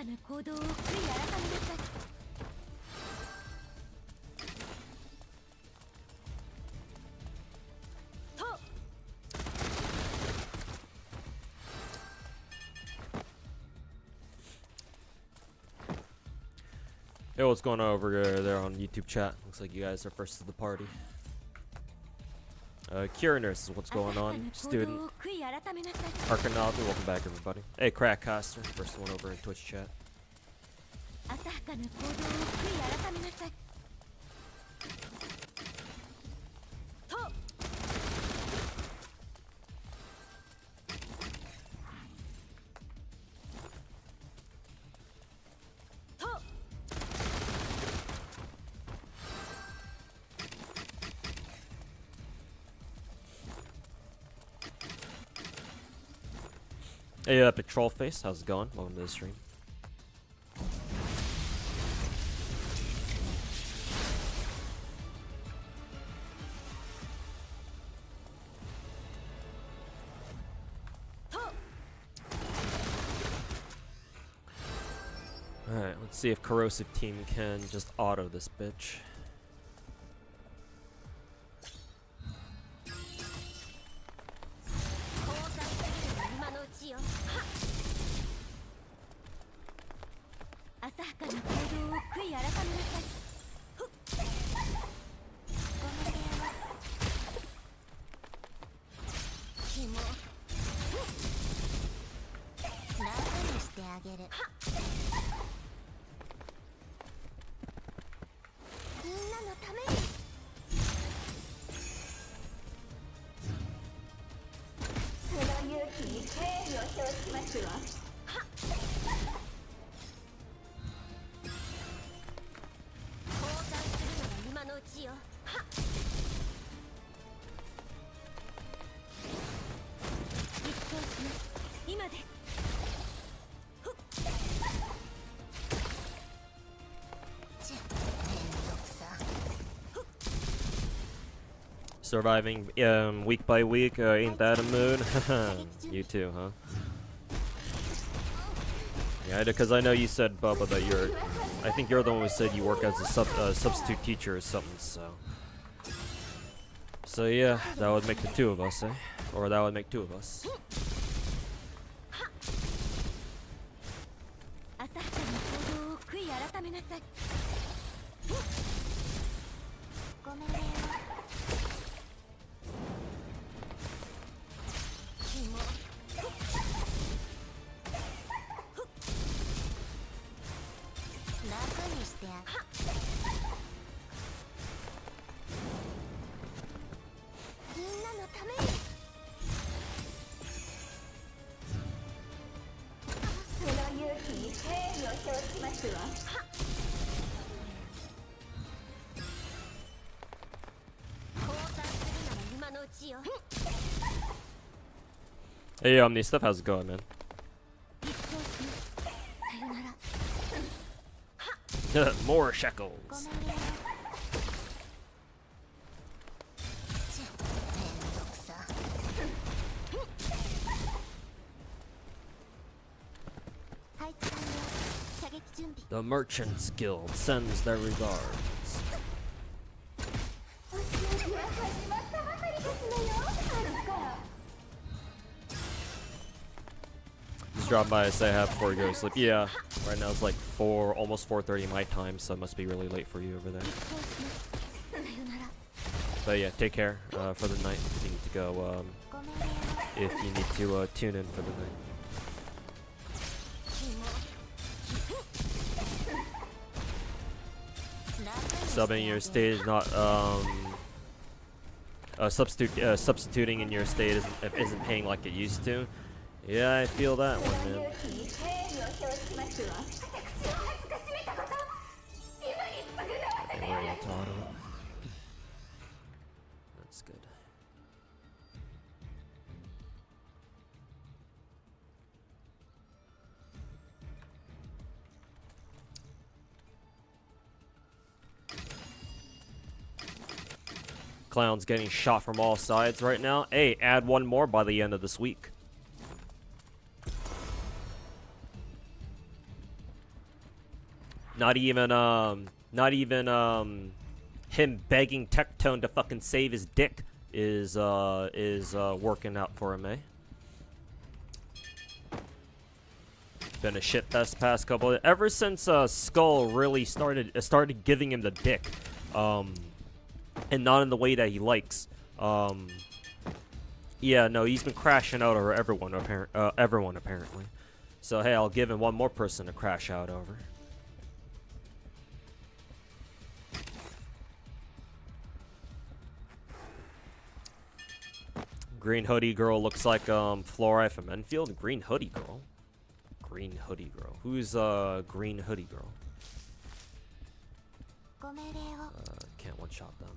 Hey, what's going on over there on YouTube chat? Looks like you guys are first to the party. Cure Nurse is what's going on. Student. Arcanauty, welcome back everybody. Hey, Crackcaster, first one over in Twitch chat. Hey, Epic Trollface, how's it going? Welcome to the stream. Alright, let's see if Corrosive Team can just auto this bitch. Surviving week by week, ain't that a mood? You too, huh? Yeah, because I know you said, Bubba, that you're... I think you're the one who said you work as a substitute teacher or something, so... So yeah, that would make the two of us, eh? Or that would make two of us. Hey, Omni stuff, how's it going, man? More shekels. The Merchants Guild sends their regards. Just drop by and say hi before you go to sleep. Yeah, right now it's like almost 4:30 my time, so it must be really late for you over there. But yeah, take care for the night. If you need to go, if you need to tune in for the night. Subbing your state is not substituting in your state isn't paying like it used to. Yeah, I feel that one, man. That's good. Clown's getting shot from all sides right now. Hey, add one more by the end of this week. Not even him begging Tectone to fucking save his dick is working out for him, eh? Been a shit fest past couple of, ever since Skull really started giving him the dick, and not in the way that he likes. Yeah, no, he's been crashing out over everyone apparently. So hey, I'll give him one more person to crash out over. Green hoodie girl looks like Fluoride from Enfield. Green hoodie girl. Green hoodie girl. Who's green hoodie girl? Can't one shot them.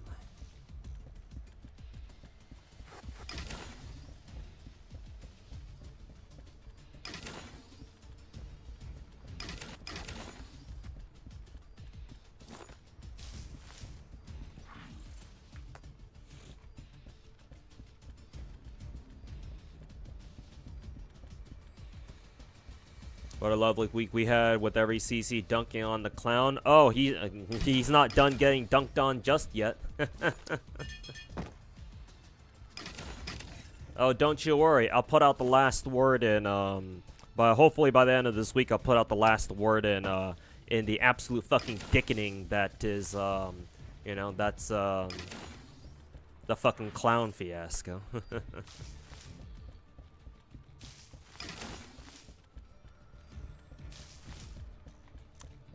What a lovely week we had with every CC dunking on the clown. Oh, he's not done getting dunked on just yet. Oh, don't you worry. I'll put out the last word in but hopefully by the end of this week I'll put out the last word in the absolute fucking dickening that is you know, that's the fucking clown fiasco.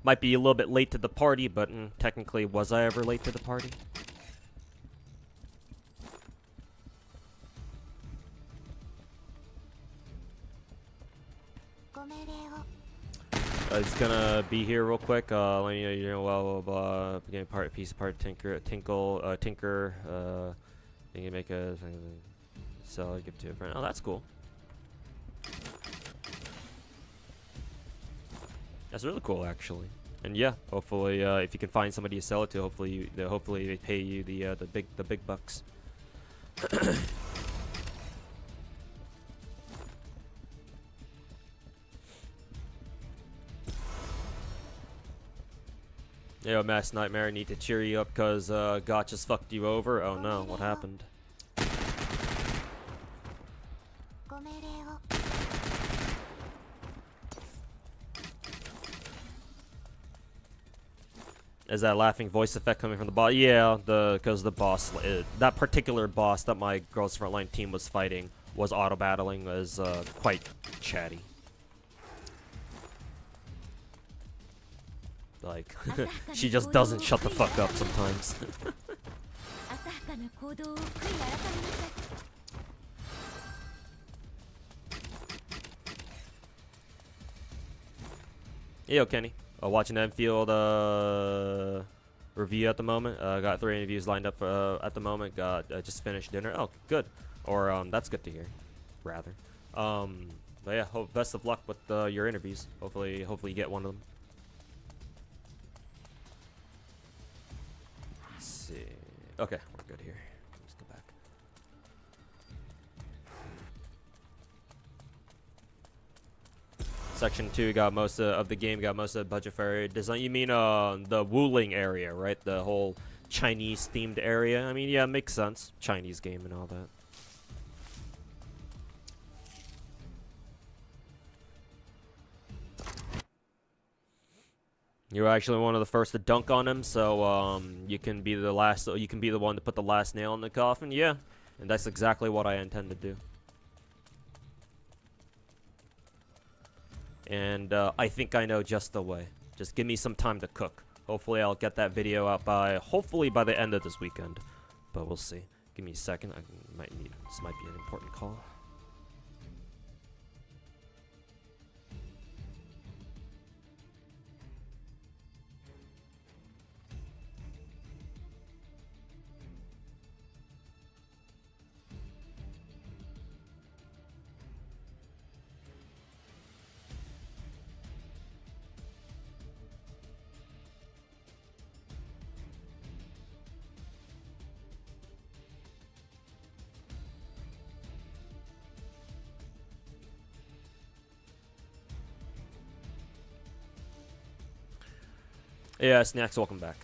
Might be a little bit late to the party, but technically, was I ever late to the party? It's gonna be here real quick. You know, blah blah blah. Getting part, piece part, tinker, tinker. You can make a sell, give to a friend. Oh, that's cool. That's really cool, actually. And yeah, hopefully, if you can find somebody to sell it to, hopefully they pay you the big bucks. Yo, Mass Nightmare, need to cheer you up because Gotcha's fucked you over. Oh no, what happened? Is that laughing voice effect coming from the boss? Yeah, because the boss, that particular boss that my girls frontline team was fighting was auto battling, was quite chatty. Like, she just doesn't shut the fuck up sometimes. Hey, yo, Kenny. Watching Enfield review at the moment. Got 3 interviews lined up at the moment. Got just finished dinner. Oh, good. Or that's good to hear, rather. But yeah, best of luck with your interviews. Hopefully you get one of them. Let's see. Okay, we're good here. Let's go back. Section 2 got most of the game, got most of the budget for area design. You mean the Wuling area, right? The whole Chinese themed area. I mean, yeah, it makes sense. Chinese game and all that. You're actually one of the first to dunk on him, so you can be the last. You can be the one to put the last nail in the coffin. Yeah, and that's exactly what I intend to do. And I think I know just the way. Just give me some time to cook. Hopefully I'll get that video out hopefully by the end of this weekend. But we'll see. Give me a second. This might be an important call. Yeah, Snacks, welcome back.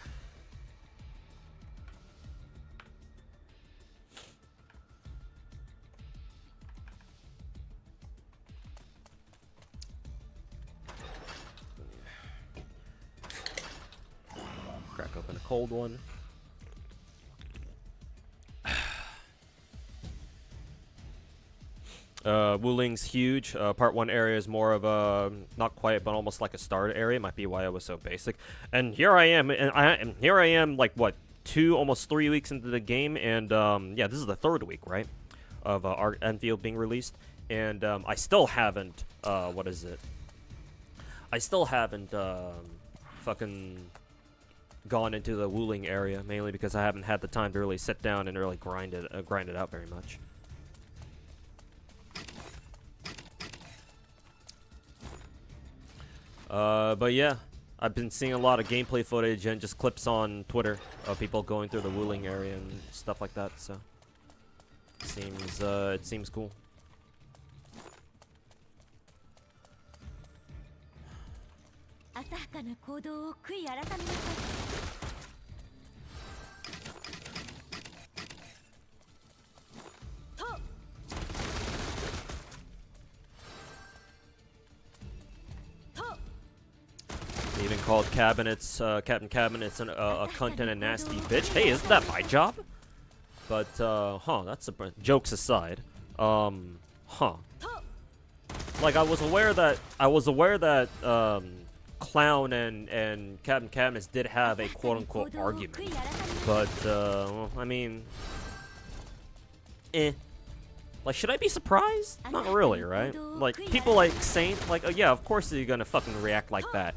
Crack open a cold one. Wuling's huge. Part 1 area is more of a, not quite, but almost like a starter area. Might be why it was so basic. And here I am, like, what, almost 3 weeks into the game, and, yeah, this is the 3rd week, right, of Art Enfield being released, and, I still haven't, what is it? I still haven't, fucking gone into the Wuling area, mainly because I haven't had the time to really sit down and really grind it out very much. But yeah, I've been seeing a lot of gameplay footage and just clips on Twitter of people going through the Wuling area and stuff like that, so it seems cool. Even called cabinets, Captain Cabinets a cunt and a nasty bitch. Hey, isn't that my job? But, that's jokes aside. Like, I was aware that, Clown and Captain Cabinets did have a quote-unquote argument. But, well, I mean, like, should I be surprised? Not really, right? Like, people like Saint, like, oh yeah, of course they're gonna fucking react like that.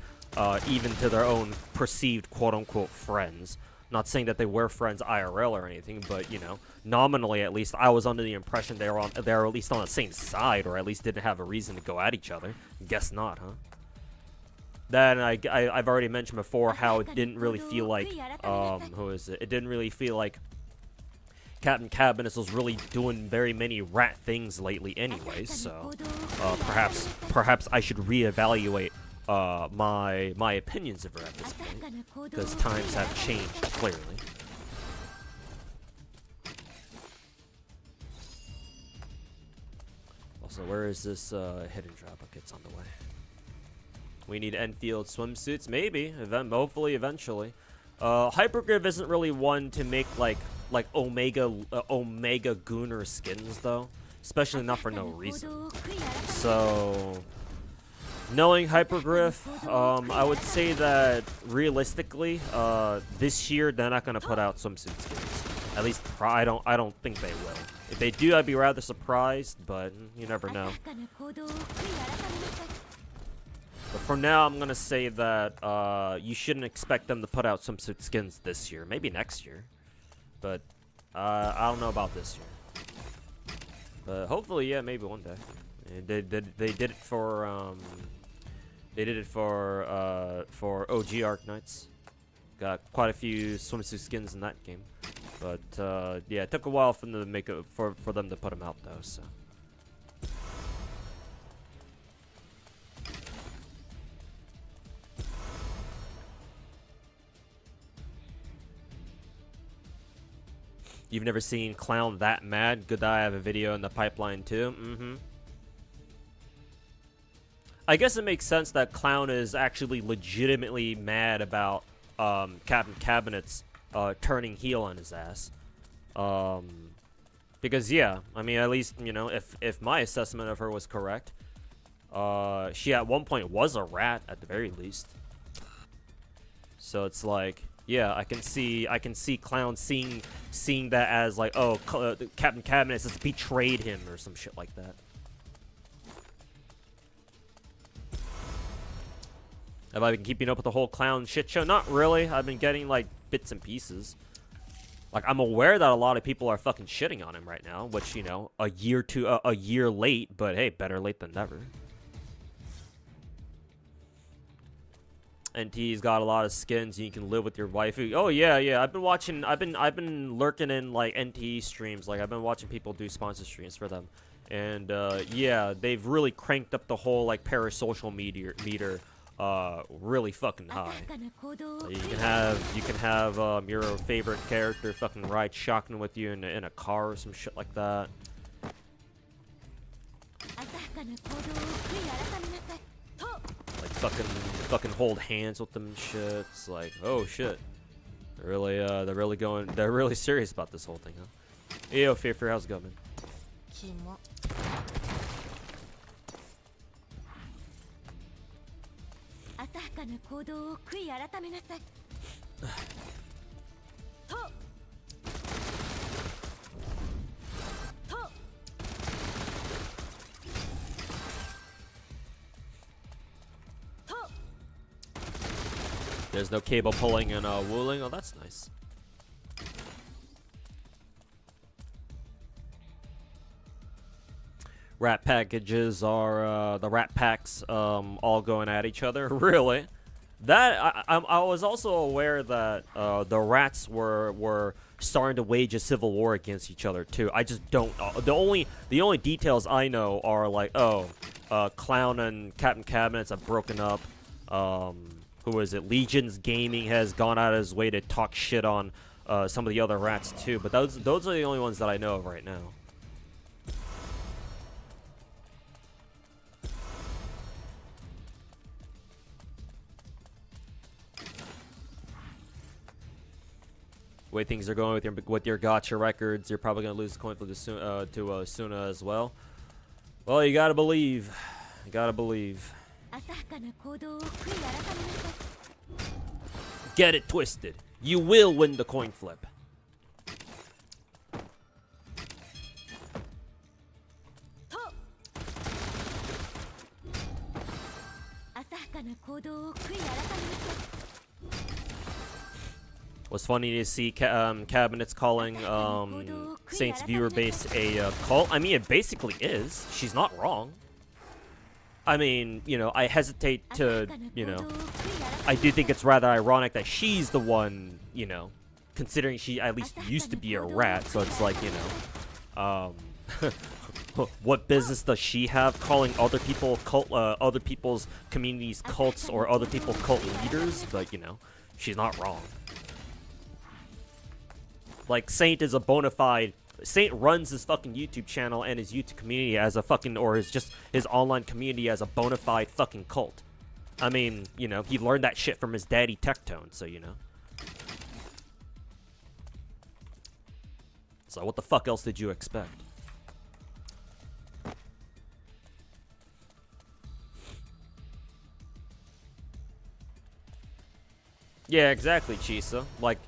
Even to their own perceived quote-unquote friends. Not saying that they were friends IRL or anything, but, you know, nominally at least, I was under the impression they were at least on the same side, or at least didn't have a reason to go at each other. Guess not, huh? Then I've already mentioned before how it didn't really feel like, who is it? It didn't really feel like Captain Cabinets was really doing very many rat things lately anyways, so, perhaps I should reevaluate my opinions of her at this point, because times have changed clearly. Also, where is this hidden drop? Okay, it's on the way. We need Enfield swimsuits, maybe, hopefully, eventually. Hypergrip isn't really one to make like Omega Gooner skins though, especially not for no reason. So, knowing Hypergriff, I would say that realistically, this year they're not gonna put out swimsuit skins. At least I don't think they will. If they do, I'd be rather surprised, but you never know. But for now, I'm gonna say that you shouldn't expect them to put out swimsuit skins this year. Maybe next year, but I don't know about this year. But hopefully, yeah, maybe one day. They did it for OG Arknights. Got quite a few swimsuit skins in that game, but yeah, it took a while for them to make it for them to put them out though. So. You've never seen Clown that mad? Good that I have a video in the pipeline too. I guess it makes sense that Clown is actually legitimately mad about Captain Cabinets turning heel on his ass. Because yeah, I mean, at least, you know, if my assessment of her was correct, she at one point was a rat at the very least. So it's like, yeah, I can see Clown seeing that as like, oh, Captain Cabinets has betrayed him or some shit like that. Have I been keeping up with the whole Clown shit show? Not really. I've been getting like bits and pieces. Like, I'm aware that a lot of people are fucking shitting on him right now, which, you know, a year late, but hey, better late than never. NT's got a lot of skins. You can live with your waifu. Oh yeah. I've been lurking in like NT streams. Like, I've been watching people do sponsor streams for them, and yeah, they've really cranked up the whole like parasocial meter really fucking high. So you can have your favorite character fucking ride shotgun with you in a car or some shit like that. Like fucking hold hands with them and shit. It's like, oh shit. They're really serious about this whole thing, huh? Yo, Fear, how's it going, man? There's no cable pulling and wooling. Oh, that's nice. Rat packages are the rat packs all going at each other. Really? That I was also aware that the rats were starting to wage a civil war against each other too. I just don't. The only details I know are like, oh, Clown and Captain Cabinets have broken up. Who is it? Legion's Gaming has gone out of his way to talk shit on some of the other rats too. But those are the only ones that I know of right now. The way things are going with your gacha records, you're probably gonna lose the coin flip to Sunna as well. Well, you gotta believe. You gotta believe. Get it twisted. You will win the coin flip. Was funny to see Cabinets calling Saint's viewer base a cult. I mean, it basically is. She's not wrong. I mean, you know, I hesitate to, you know, I do think it's rather ironic that she's the one, you know, considering she at least used to be a rat. So it's like, you know, what business does she have calling other people other people's communities cults or other people cult leaders? But, you know, she's not wrong. Like, Saint is a bona fide... Saint runs his fucking YouTube channel and his YouTube community as a fucking... Or his online community as a bona fide fucking cult. I mean, you know, he learned that shit from his daddy Tectone, so, you know. So what the fuck else did you expect? Yeah, exactly, Chisa. Like...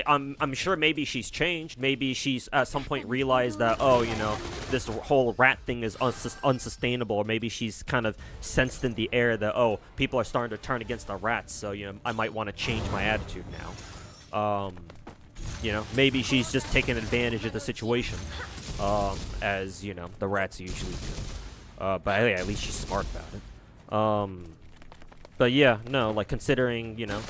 I'm sure maybe she's changed. Maybe she's at some point realized that, oh, you know, this whole rat thing is unsustainable. Or maybe she's kind of sensed in the air that, oh, people are starting to turn against the rats. So, you know, I might want to change my attitude now. You know, maybe she's just taking advantage of the situation. As, you know, the rats usually do. But hey, at least she's smart about it. But yeah, no, like considering, you know...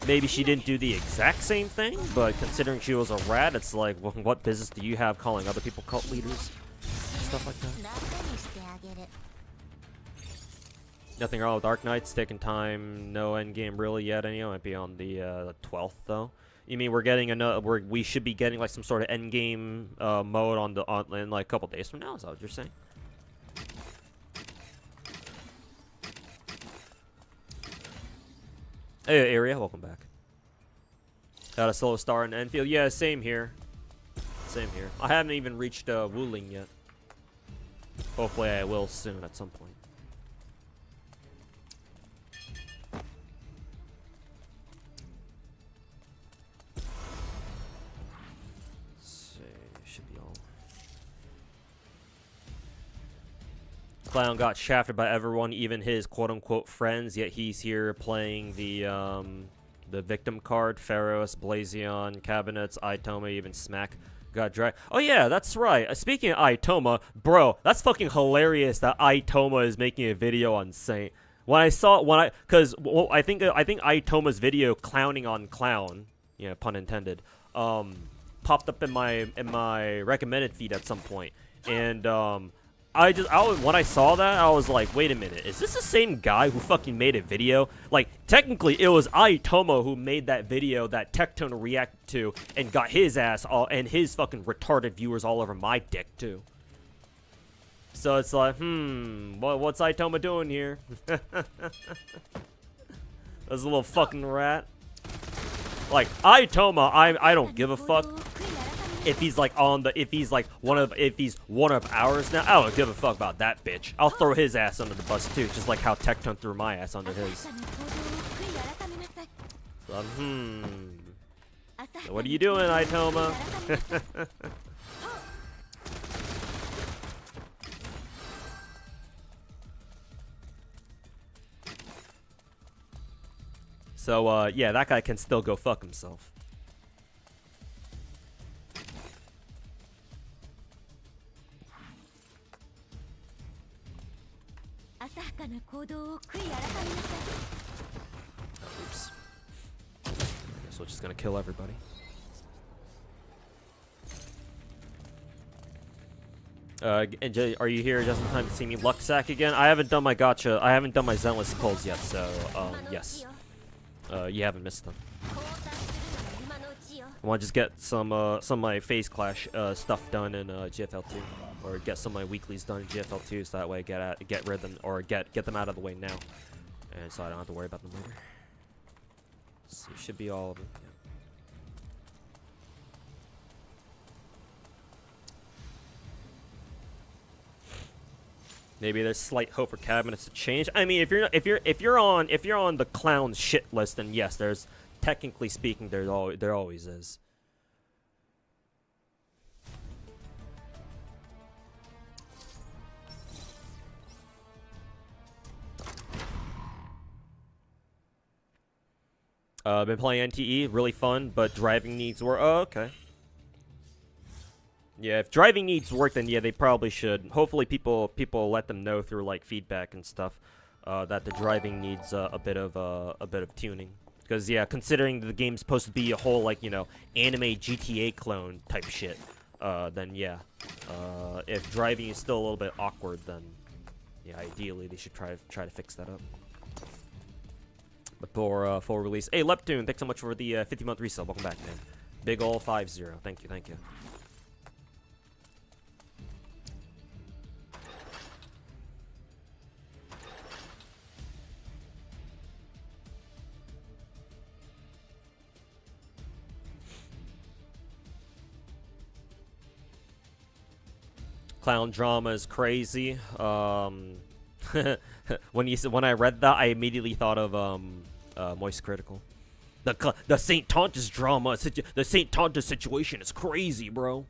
Maybe she didn't do the exact same thing, but considering she was a rat, it's like, well, what business do you have calling other people cult leaders? Stuff like that. Nothing wrong with Dark Knights, taking time, no endgame really yet, anyway. Might be on the 12th, though. You mean we're getting another, we should be getting like some sort of endgame mode in like a couple days from now? Is that what you're saying? Hey, Area, welcome back. Got a solo star in Enfield. Yeah, same here. Same here. I haven't even reached Wuling yet. Hopefully I will soon at some point. Let's see, should be all. Clown got shafted by everyone, even his quote-unquote friends, yet he's here playing the victim card. Pharaohs, Blazion, Cabinets, Itoma, even Smack got dragged. Oh yeah, that's right. Speaking of Itoma, bro, that's fucking hilarious that Itoma is making a video on Saint. I think Itoma's video clowning on Clown, yeah, pun intended, popped up in my recommended feed at some point, and when I saw that, I was like, wait a minute, is this the same guy who fucking made a video? Like, technically, it was Aitomo who made that video that Tectone reacted to and got his ass all and his fucking retarded viewers all over my dick too. So it's like, what's Aitomo doing here? That's a little fucking rat. Like, Aitomo, I don't give a fuck. If he's like if he's one of ours now, I don't give a fuck about that bitch. I'll throw his ass under the bus too, just like how Tectone threw my ass under his. So, so what are you doing, Aitoma? So yeah, that guy can still go fuck himself. Oops. Guess we're just gonna kill everybody. And are you here just in time to see me luck sack again? I haven't done my gacha. I haven't done my Zenless pulls yet, so yes. You haven't missed them. I want to just get some of my Phase Clash stuff done in GFL2, or get some of my weeklies done in GFL2, so that way get rid of them, or get them out of the way now, and so I don't have to worry about them later. So it should be all of them. Yeah. Maybe there's slight hope for cabinets to change. I mean, if you're on the clown shit list, then yes, there's technically speaking there always is. Been playing NTE, really fun, but driving needs work. Oh, okay. Yeah, if driving needs work, then yeah, they probably should. Hopefully, people let them know through like feedback and stuff that the driving needs a bit of tuning. Because yeah, considering the game's supposed to be a whole like anime GTA clone type shit, then yeah, if driving is still a little bit awkward, then yeah, ideally they should try to fix that up. Before full release. Hey, Leptune, thanks so much for the 50-month resale. Welcome back, man. Big ol' 50. Thank you, thank you. Clown drama is crazy. When I read that, I immediately thought of Moist Critical. The Saint Tontus drama, the Saint Tontus situation is crazy, bro.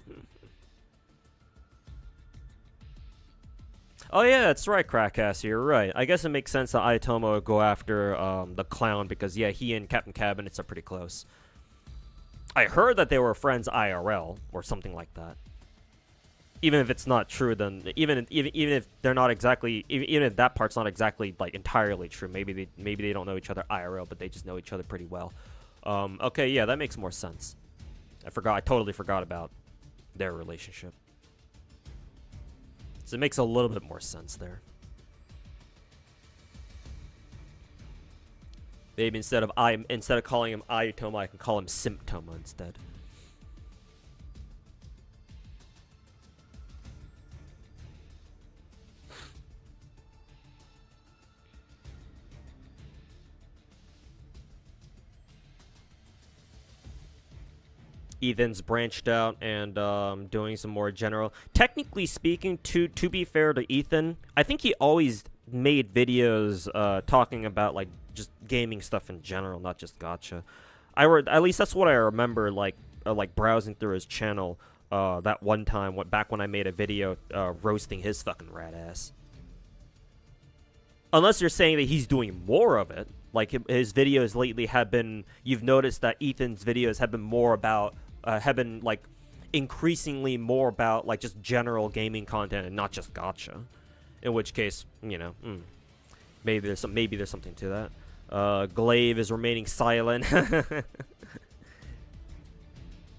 Oh yeah, that's right, Crackass. You're right. I guess it makes sense that Aitomo would go after the clown because yeah, he and Captain Cabinets are pretty close. I heard that they were friends IRL or something like that. Even if it's not true, then even if they're not exactly, even if that part's not exactly like entirely true, maybe they don't know each other IRL, but they just know each other pretty well. Okay, yeah, that makes more sense. I totally forgot about their relationship. So it makes a little bit more sense there. Maybe instead of calling him Aitoma, I can call him Symptoma instead. Ethan's branched out and doing some more general. Technically speaking, to be fair to Ethan, I think he always made videos talking about like just gaming stuff in general, not just gacha. At least that's what I remember, like browsing through his channel that one time, back when I made a video roasting his fucking rat ass. Unless you're saying that he's doing more of it, like his videos lately have been. You've noticed that Ethan's videos have been more about. Have been like increasingly more about like just general gaming content and not just gacha. In which case, maybe there's something to that. Glaive is remaining silent.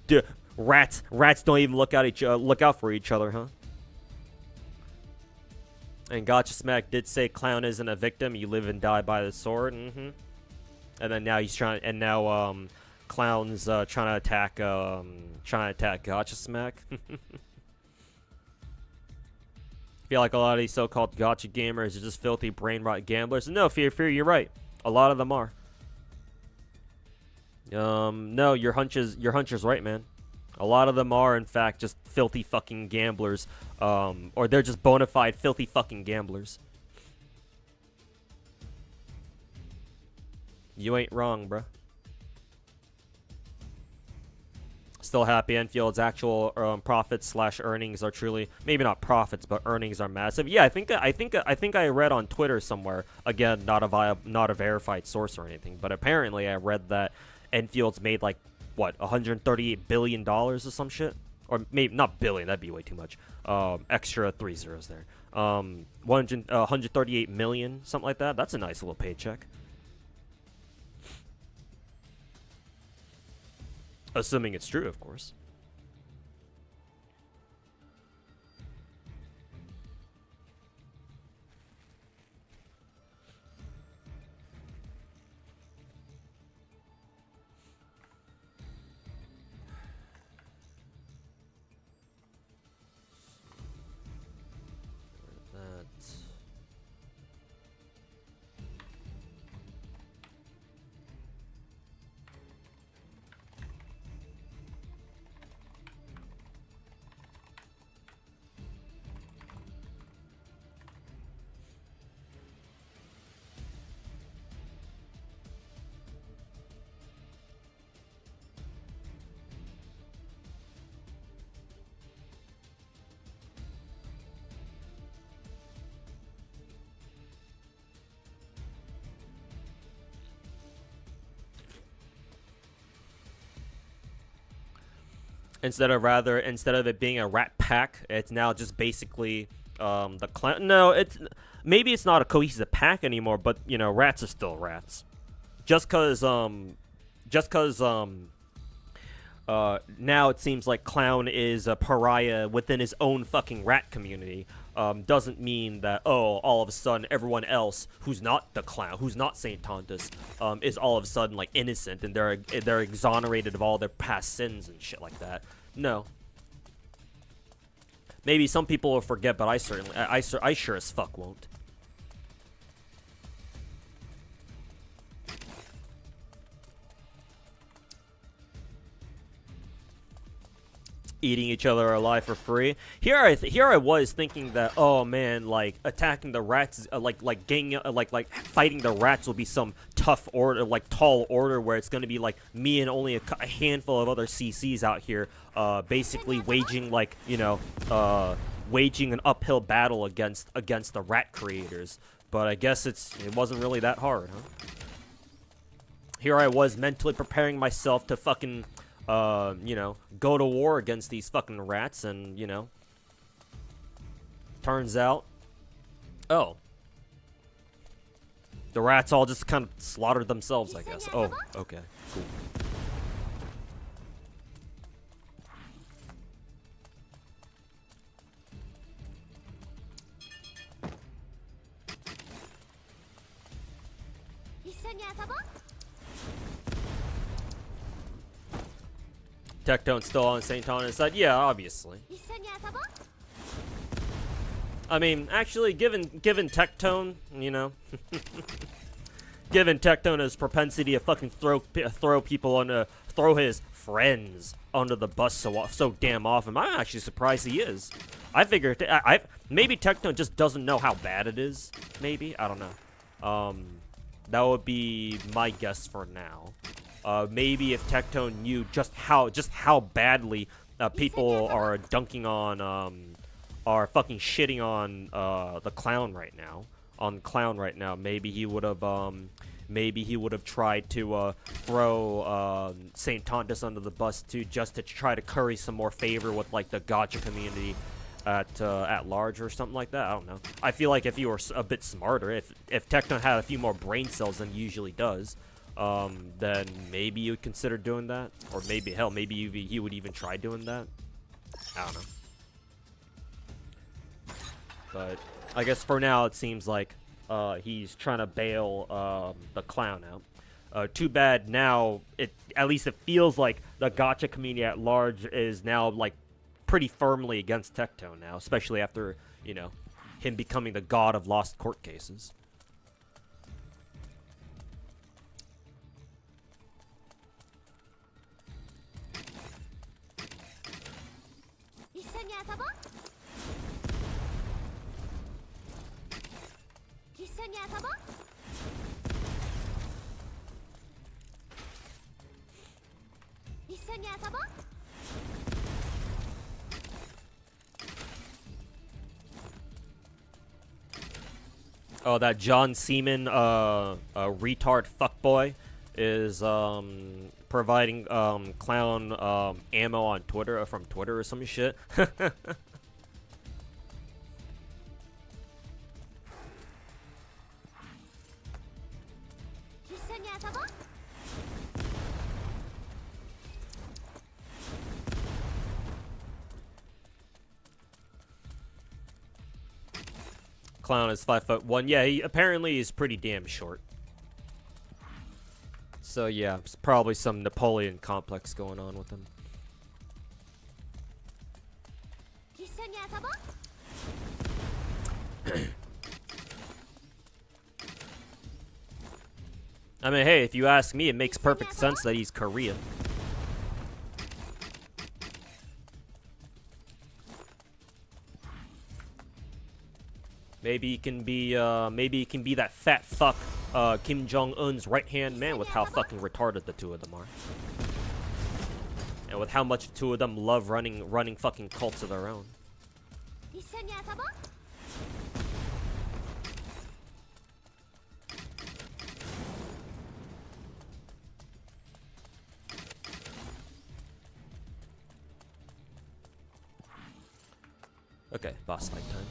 Dude, rats don't even look out for each other, huh? And Gotcha Smack did say Clown isn't a victim. You live and die by the sword. And then now he's trying. And now Clown's trying to attack. Gotcha Smack. Feel like a lot of these so-called gotcha gamers are just filthy brain rot gamblers. No, Fear, you're right. A lot of them are. No, your hunch is right, man. A lot of them are, in fact, just filthy fucking gamblers. Or they're just bona fide filthy fucking gamblers. You ain't wrong, bruh. Still happy Enfield's actual profits / earnings are truly, maybe not profits, but earnings are massive. Yeah, I think I read on Twitter somewhere, again, not a verified source or anything, but apparently I read that Enfield's made like what, $138 billion or some shit, or maybe not billion, that'd be way too much. Extra 3 zeros there. 138 million, something like that. That's a nice little paycheck. Assuming it's true, of course. Instead of it being a rat pack, it's now just basically the clan. No, maybe it's not a cohesive pack anymore, but you know, rats are still rats. Just cause now it seems like Clown is a pariah within his own fucking rat community. Doesn't mean that all of a sudden everyone else who's not the Clown, who's not Saint Tontus, is all of a sudden like innocent and they're exonerated of all their past sins and shit like that. No. Maybe some people will forget, but I sure as fuck won't. Eating each other alive for free. Here I was thinking that, oh man, like attacking the rats, like fighting the rats will be some tough order, like tall order, where it's gonna be like me and only a handful of other CCs out here, basically waging like, you know, waging an uphill battle against the rat creators. But I guess it wasn't really that hard, huh? Here I was mentally preparing myself to fucking you know, go to war against these fucking rats, and, you know, turns out, oh, the rats all just kind of slaughtered themselves, I guess. Oh, okay, cool. Tectone still on St. Tonus side? Yeah, obviously. I mean, actually, given Tectone, you know, given Tectone his propensity to fucking throw people on, throw his friends under the bus so damn often, I'm actually surprised he is. I figured maybe Tectone just doesn't know how bad it is. Maybe, I don't know. That would be my guess for now. Maybe if Tectone knew just how badly people are dunking on, are fucking shitting on the Clown right now. Maybe he would have tried to throw Saint Tontus under the bus too, just to try to curry some more favor with like the gacha community at large or something like that. I don't know. I feel like if you were a bit smarter, if Tectone had a few more brain cells than he usually does, then maybe you would consider doing that, or maybe he would even try doing that. I don't know. But I guess for now it seems like he's trying to bail the clown out. Too bad now, at least it feels like the gacha community at large is now, like, pretty firmly against Tectone now, especially after, you know, him becoming the god of lost court cases. Oh, that John Seaman, retard fuckboy is, providing, clown, ammo on Twitter, from Twitter or some shit. Clown is 5'1". Yeah, he apparently is pretty damn short. So yeah, it's probably some Napoleon complex going on with him. I mean, hey, if you ask me, it makes perfect sense that he's Korean. Maybe he can be that fat fuck, Kim Jong-un's right-hand man with how fucking retarded the two of them are. And with how much the two of them love running fucking cults of their own. Okay, boss fight time.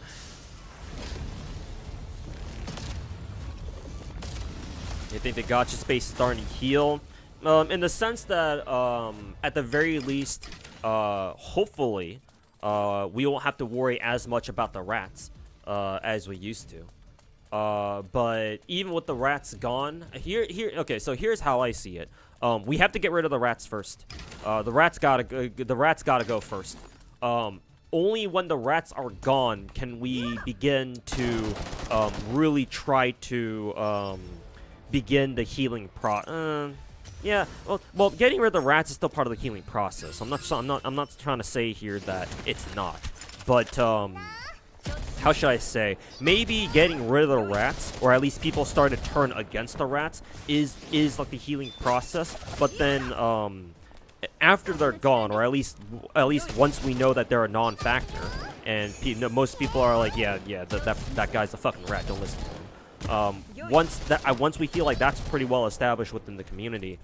You think the gacha space is starting to heal? In the sense that, at the very least, hopefully, we won't have to worry as much about the rats, as we used to. But even with the rats gone, okay, so here's how I see it. We have to get rid of the rats first. The rats gotta go first. Only when the rats are gone can we begin to, really try to, begin the healing yeah, well, getting rid of the rats is still part of the healing process. I'm not trying to say here that it's not, but how should I say? Maybe getting rid of the rats, or at least people start to turn against the rats, is like the healing process. But then after they're gone, or at least once we know that they're a non-factor, and most people are like, yeah, that guy's a fucking rat. Don't listen to him. Once we feel like that's pretty well established within the community,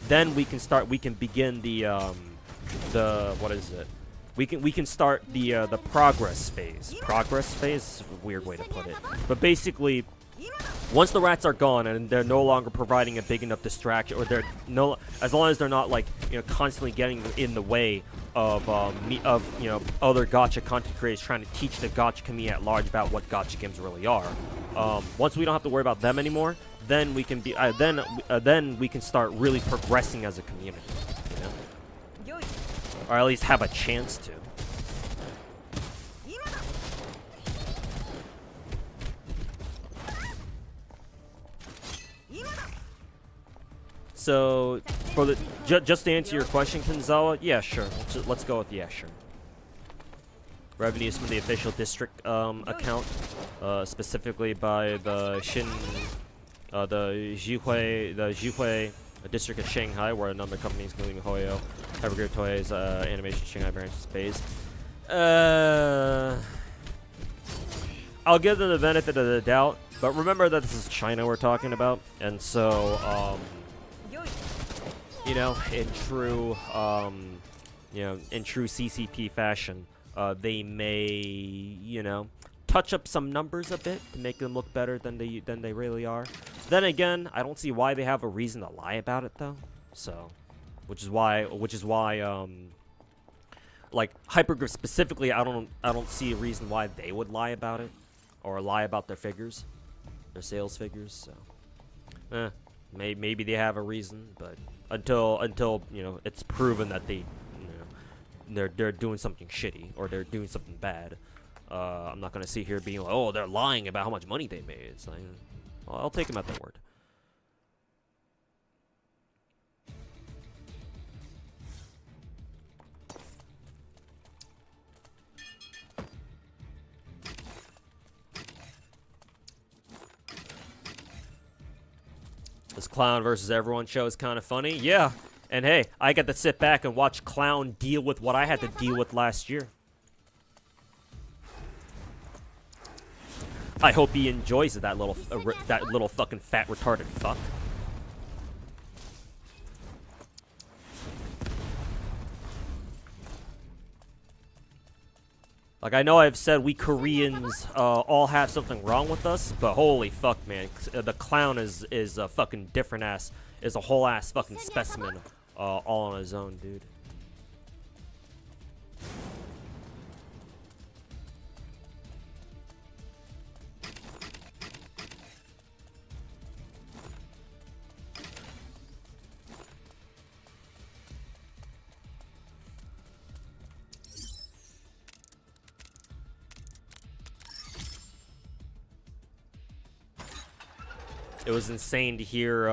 then we can begin the what is it? We can start the progress phase. Progress phase is a weird way to put it. But basically, once the rats are gone and they're no longer providing a big enough distraction, or as long as they're not, like, you know, constantly getting in the way of other gacha content creators trying to teach the gacha community at large about what gacha games really are. Once we don't have to worry about them anymore, then we can then we can start really progressing as a community, you know? Or at least have a chance to. So, for the just to answer your question, Kinzawa, yeah, sure. Let's go with yeah, sure. Revenues from the official district account, specifically by the Jihui district of Shanghai, where a number of companies, including Hoyo, Hypergrid Toys, Animation Shanghai branch space. I'll give them the benefit of the doubt, but remember that this is China we're talking about, and so you know, in true CCP fashion, they may, you know, touch up some numbers a bit to make them look better than they really are. Then again, I don't see why they have a reason to lie about it though. So, which is why like Hypergriff specifically, I don't see a reason why they would lie about it. or lie about their figures, their sales figures. So, maybe they have a reason, but until you know it's proven that they're doing something shitty or they're doing something bad, I'm not gonna sit here being like, oh, they're lying about how much money they made. It's like, well, I'll take them at their word. This clown versus everyone show is kind of funny. Yeah. And hey, I get to sit back and watch Clown deal with what I had to deal with last year. I hope he enjoys it, that little fucking fat retarded fuck. Like, I know I've said we Koreans all have something wrong with us, but holy fuck, man. The clown is a fucking different ass, is a whole ass fucking specimen all on his own, dude. It was insane to hear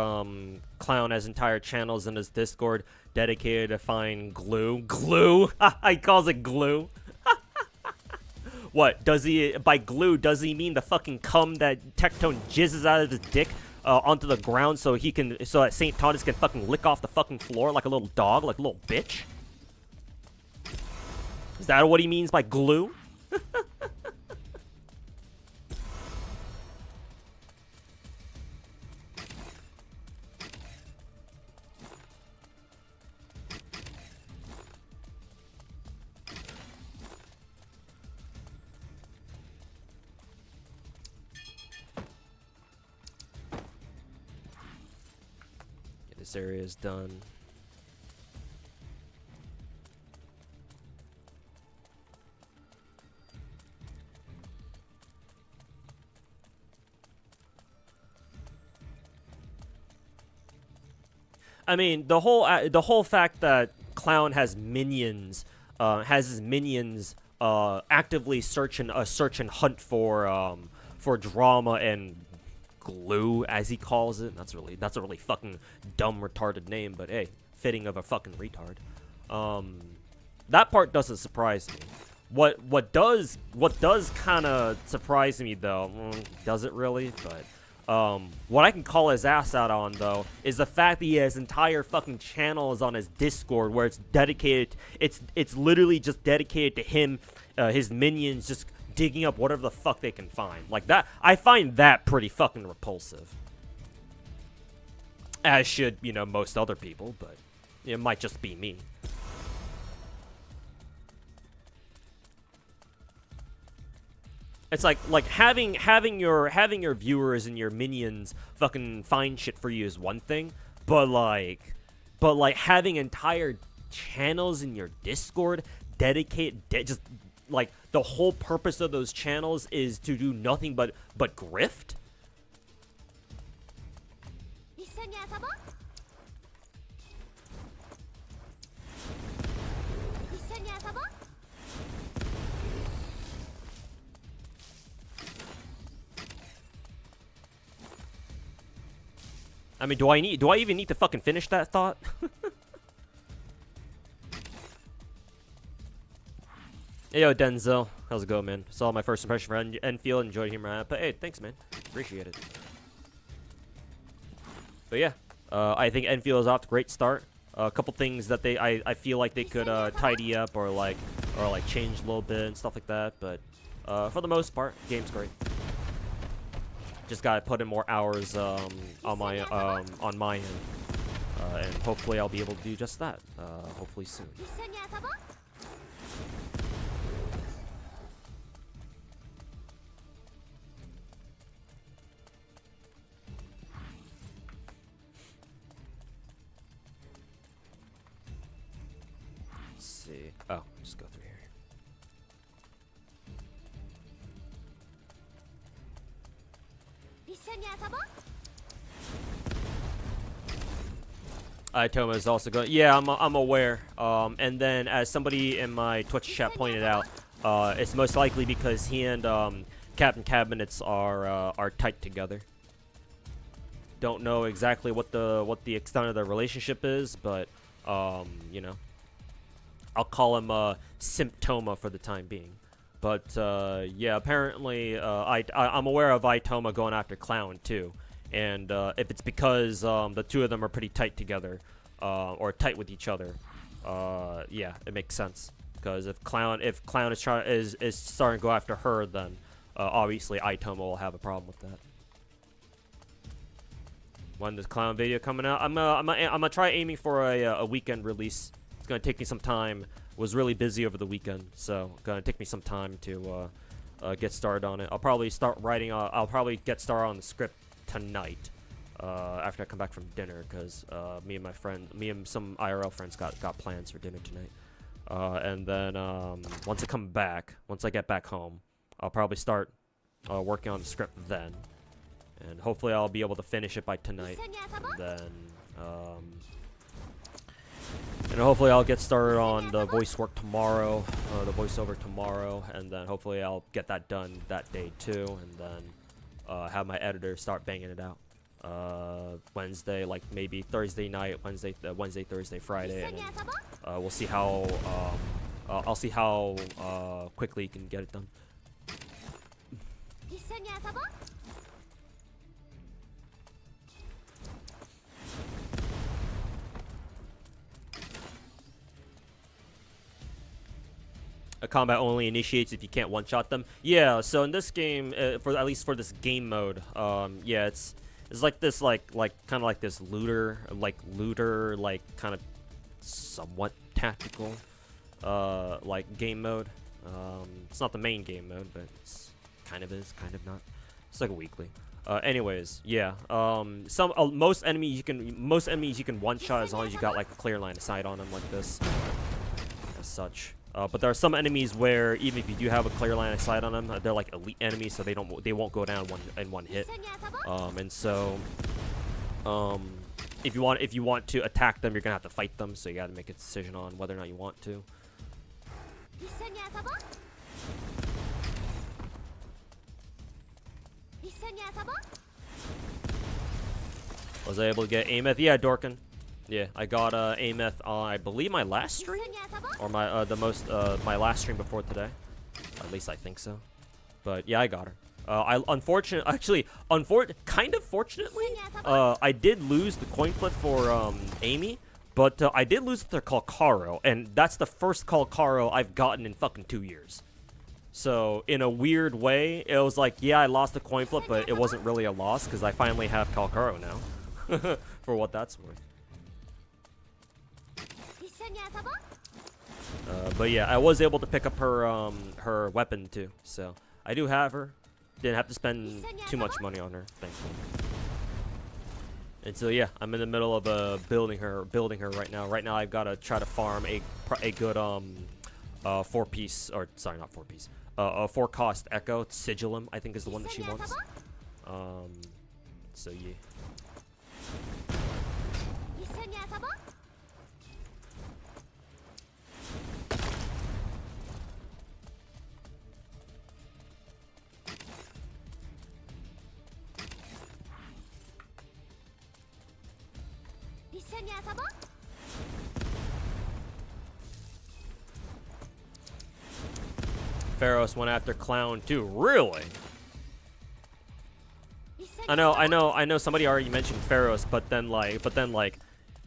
Clown has entire channels in his Discord dedicated to find glue. Glue? He calls it glue. What, does he, by glue, does he mean the fucking cum that Tectone jizzes out of his dick onto the ground so that St. Thomas can fucking lick off the fucking floor like a little dog, like a little bitch? Is that what he means by glue? This area is done. I mean, the whole fact that Clown has minions, has his minions actively search and hunt for drama and glue, as he calls it. That's a really fucking dumb, retarded name, but hey, fitting of a fucking retard. That part doesn't surprise me. What does kind of surprise me though, does it really? But what I can call his ass out on though is the fact that he has entire fucking channels on his Discord where it's dedicated. It's literally just dedicated to him, his minions just digging up whatever the fuck they can find. Like that, I find that pretty fucking repulsive. As should, you know, most other people, but it might just be me. It's like having your viewers and your minions fucking find shit for you is one thing, but like having entire channels in your Discord dedicated just like the whole purpose of those channels is to do nothing but grift. I mean, do I even need to fucking finish that thought? Hey, yo, Denzel. How's it going, man? Saw my first impression for Enfield. Enjoyed hearing my but hey, thanks, man. Appreciate it. But yeah, I think Enfield is off to a great start. A couple things that I feel like they could tidy up or change a little bit and stuff like that. But for the most part, game's great. Just gotta put in more hours on my end, and hopefully I'll be able to do just that. Hopefully soon. Let's see. Oh, just go through here. Itoma is also going. Yeah, I'm aware. And then as somebody in my Twitch chat pointed out, it's most likely because he and Captain Cabinets are tight together. Don't know exactly what the extent of their relationship is, but you know, I'll call him Symptoma for the time being. But yeah, apparently I'm aware of Itoma going after Clown too. And if it's because the two of them are pretty tight together, or tight with each other, yeah, it makes sense. Because if Clown is starting to go after her, then obviously Itoma will have a problem with that. When this Clown video coming out, I'm gonna try aiming for a weekend release. It's gonna take me some time. Was really busy over the weekend, so gonna take me some time to get started on it. I'll probably start writing. I'll probably get started on the script tonight after I come back from dinner, because me and some IRL friends got plans for dinner tonight. And then once I get back home, I'll probably start working on the script then, and hopefully I'll be able to finish it by tonight. And hopefully I'll get started on the voice work tomorrow, the voiceover tomorrow, and then hopefully I'll get that done that day too, and then have my editor start banging it out Wednesday, like maybe Thursday night, Wednesday, Thursday, Friday, and then, we'll see how I'll see how quickly you can get it done. A combat only initiates if you can't one-shot them. Yeah, so in this game, at least for this game mode, yeah, it's like this, like kind of like this looter, kind of somewhat tactical, like game mode. It's not the main game mode, but it's kind of is, kind of not. It's like a weekly. Anyways, yeah. Most enemies you can one-shot as long as you got like a clear line of sight on them like this, as such. But there are some enemies where even if you do have a clear line of sight on them, they're like elite enemies, so they won't go down in one hit. And so, if you want to attack them, you're gonna have to fight them. So you got to make a decision on whether or not you want to. Was I able to get Ameth? Yeah, Dorkin. Yeah, I got Ameth on, I believe, my last stream, or my my last stream before today. At least I think so. But yeah, I got her. Kind of fortunately, I did lose the coin flip for Amy, but I did lose the Kalkaro, and that's the first Kalkaro I've gotten in fucking 2 years. So in a weird way, it was like, yeah, I lost the coin flip, but it wasn't really a loss because I finally have Kalkaro now, for what that's worth. But yeah, I was able to pick up her her weapon too, so I do have her. Didn't have to spend too much money on her, thankfully. And so yeah, I'm in the middle of building her right now. Right now, I've got to try to farm a good 4-piece, or sorry, not 4-piece, a 4-cost Echo Sigillum, I think is the one that she wants. So yeah. Pharos went after Clown too. Really? I know somebody already mentioned Pharos, but then like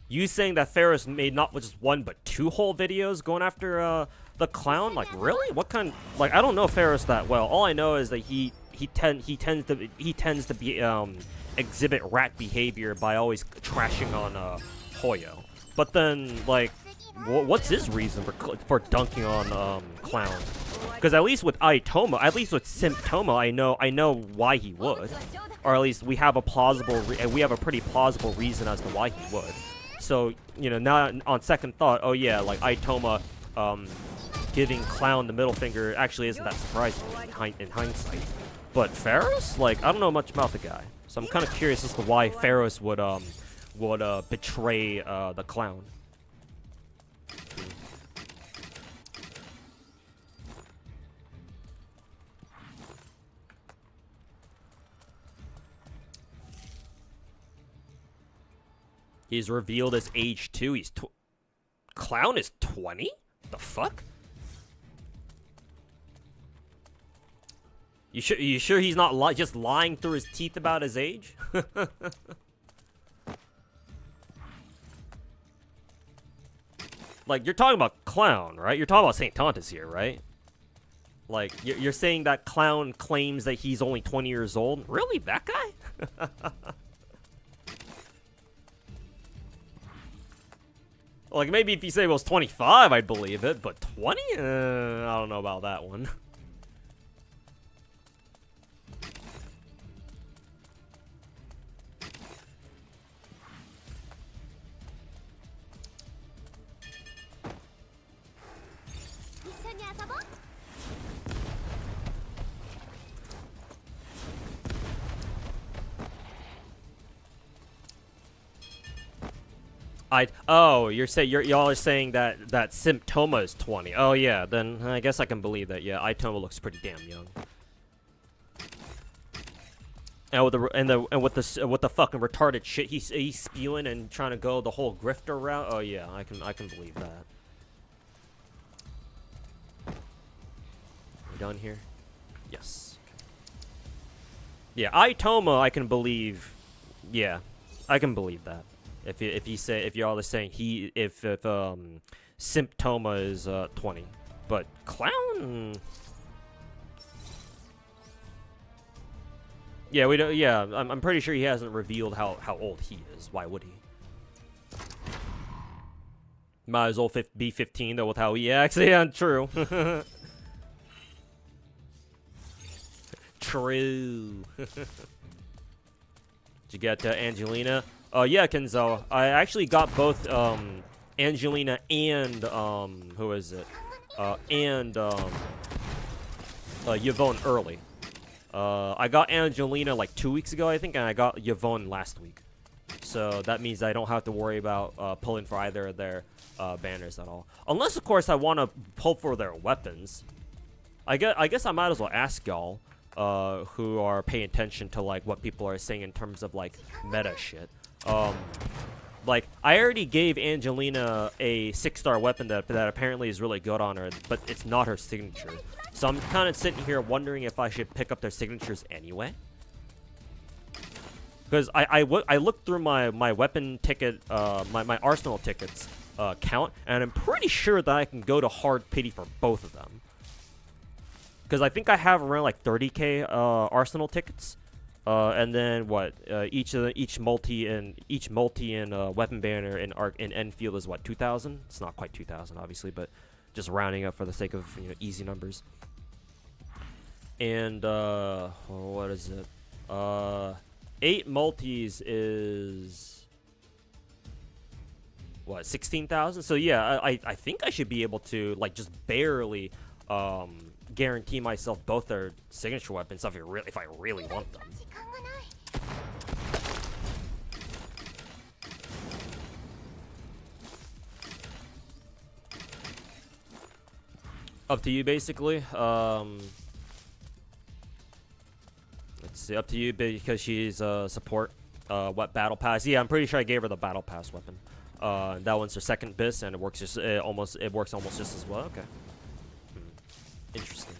you saying that Pharos made not just one but 2 whole videos going after the Clown, like really? What kind, like I don't know Pharos that well. All I know is that he tends to be exhibit rat behavior by always trashing on Hoyo. But then like what's his reason for dunking on Clown? Because at least with Itoma, at least with Symptoma, I know why he would, or at least we have a pretty plausible reason as to why he would. So you know, now on second thought, oh yeah, like Itoma giving Clown the middle finger actually isn't that surprising in hindsight. But Pharos, like I don't know much about the guy, So I'm kind of curious as to why Pharaohs would betray the clown. He's revealed as age 2. He's clown is 20? The fuck? You sure he's not just lying through his teeth about his age? Like, you're talking about clown, right? You're talking about St. Tontus here, right? Like, you're saying that clown claims that he's only 20 years old? Really? That guy? Like, maybe if you say it was 25, I'd believe it, but 20? I don't know about that one. Oh, y'all are saying that Symptoma is 20. Oh yeah, then I guess I can believe that. Yeah, Itoma looks pretty damn young. And with the fucking retarded shit he's spewing and trying to go the whole grifter route. Oh yeah, I can believe that. We're done here. Yes. Yeah, Itoma I can believe. Yeah, I can believe that. If y'all are saying if Symptoma is 20, but clown. Yeah, we don't. Yeah, I'm pretty sure he hasn't revealed how old he is. Why would he? Might as well be 15 though with how he acts. Yeah, true. True. Did you get Angelina? Yeah, Kenzo. I actually got both Angelina and who is it? And Yvonne early. I got Angelina like 2 weeks ago, I think, and I got Yvonne last week. So that means I don't have to worry about pulling for either of their banners at all. Unless, of course, I want to pull for their weapons. I guess I might as well ask y'all who are paying attention to like what people are saying in terms of like meta shit. Like, I already gave Angelina a 6-star weapon that apparently is really good on her, but it's not her signature. So I'm kind of sitting here wondering if I should pick up their signatures anyway. Because I looked through my weapon ticket, my arsenal tickets count, and I'm pretty sure that I can go to hard pity for both of them. Because I think I have around like 30k arsenal tickets. And then what? Each multi and weapon banner in Enfield is what, 2,000? It's not quite 2,000, obviously, but just rounding up for the sake of easy numbers. And what is it? 8 multis is what, 16,000? So yeah, I think I should be able to like just barely guarantee myself both their signature weapons if I really want them. Up to you, basically. Let's see, up to you because she's support. What battle pass? Yeah, I'm pretty sure I gave her the battle pass weapon. That one's her second bis, and it works almost just as well. Okay. Interesting.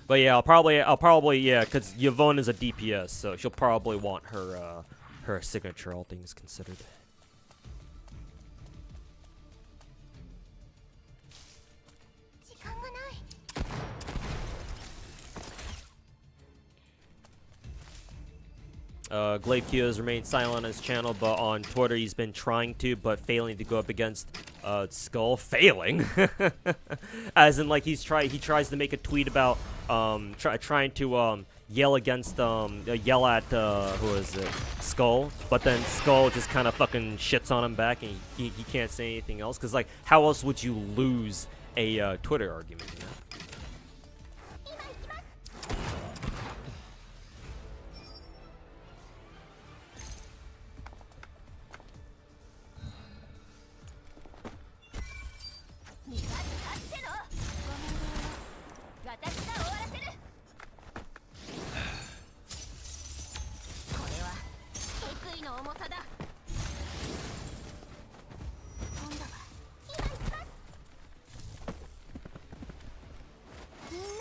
But yeah, I'll probably yeah, because Yvonne is a DPS, so she'll probably want her her signature, all things considered. Glaive Q has remained silent on his channel, but on Twitter he's been trying to, but failing to go up against Skull. Failing? As in, like, he tries to make a tweet about trying to yell against yell at who is it, Skull, but then Skull just kind of fucking shits on him back, and he can't say anything else, because like how else would you lose a Twitter argument, you know?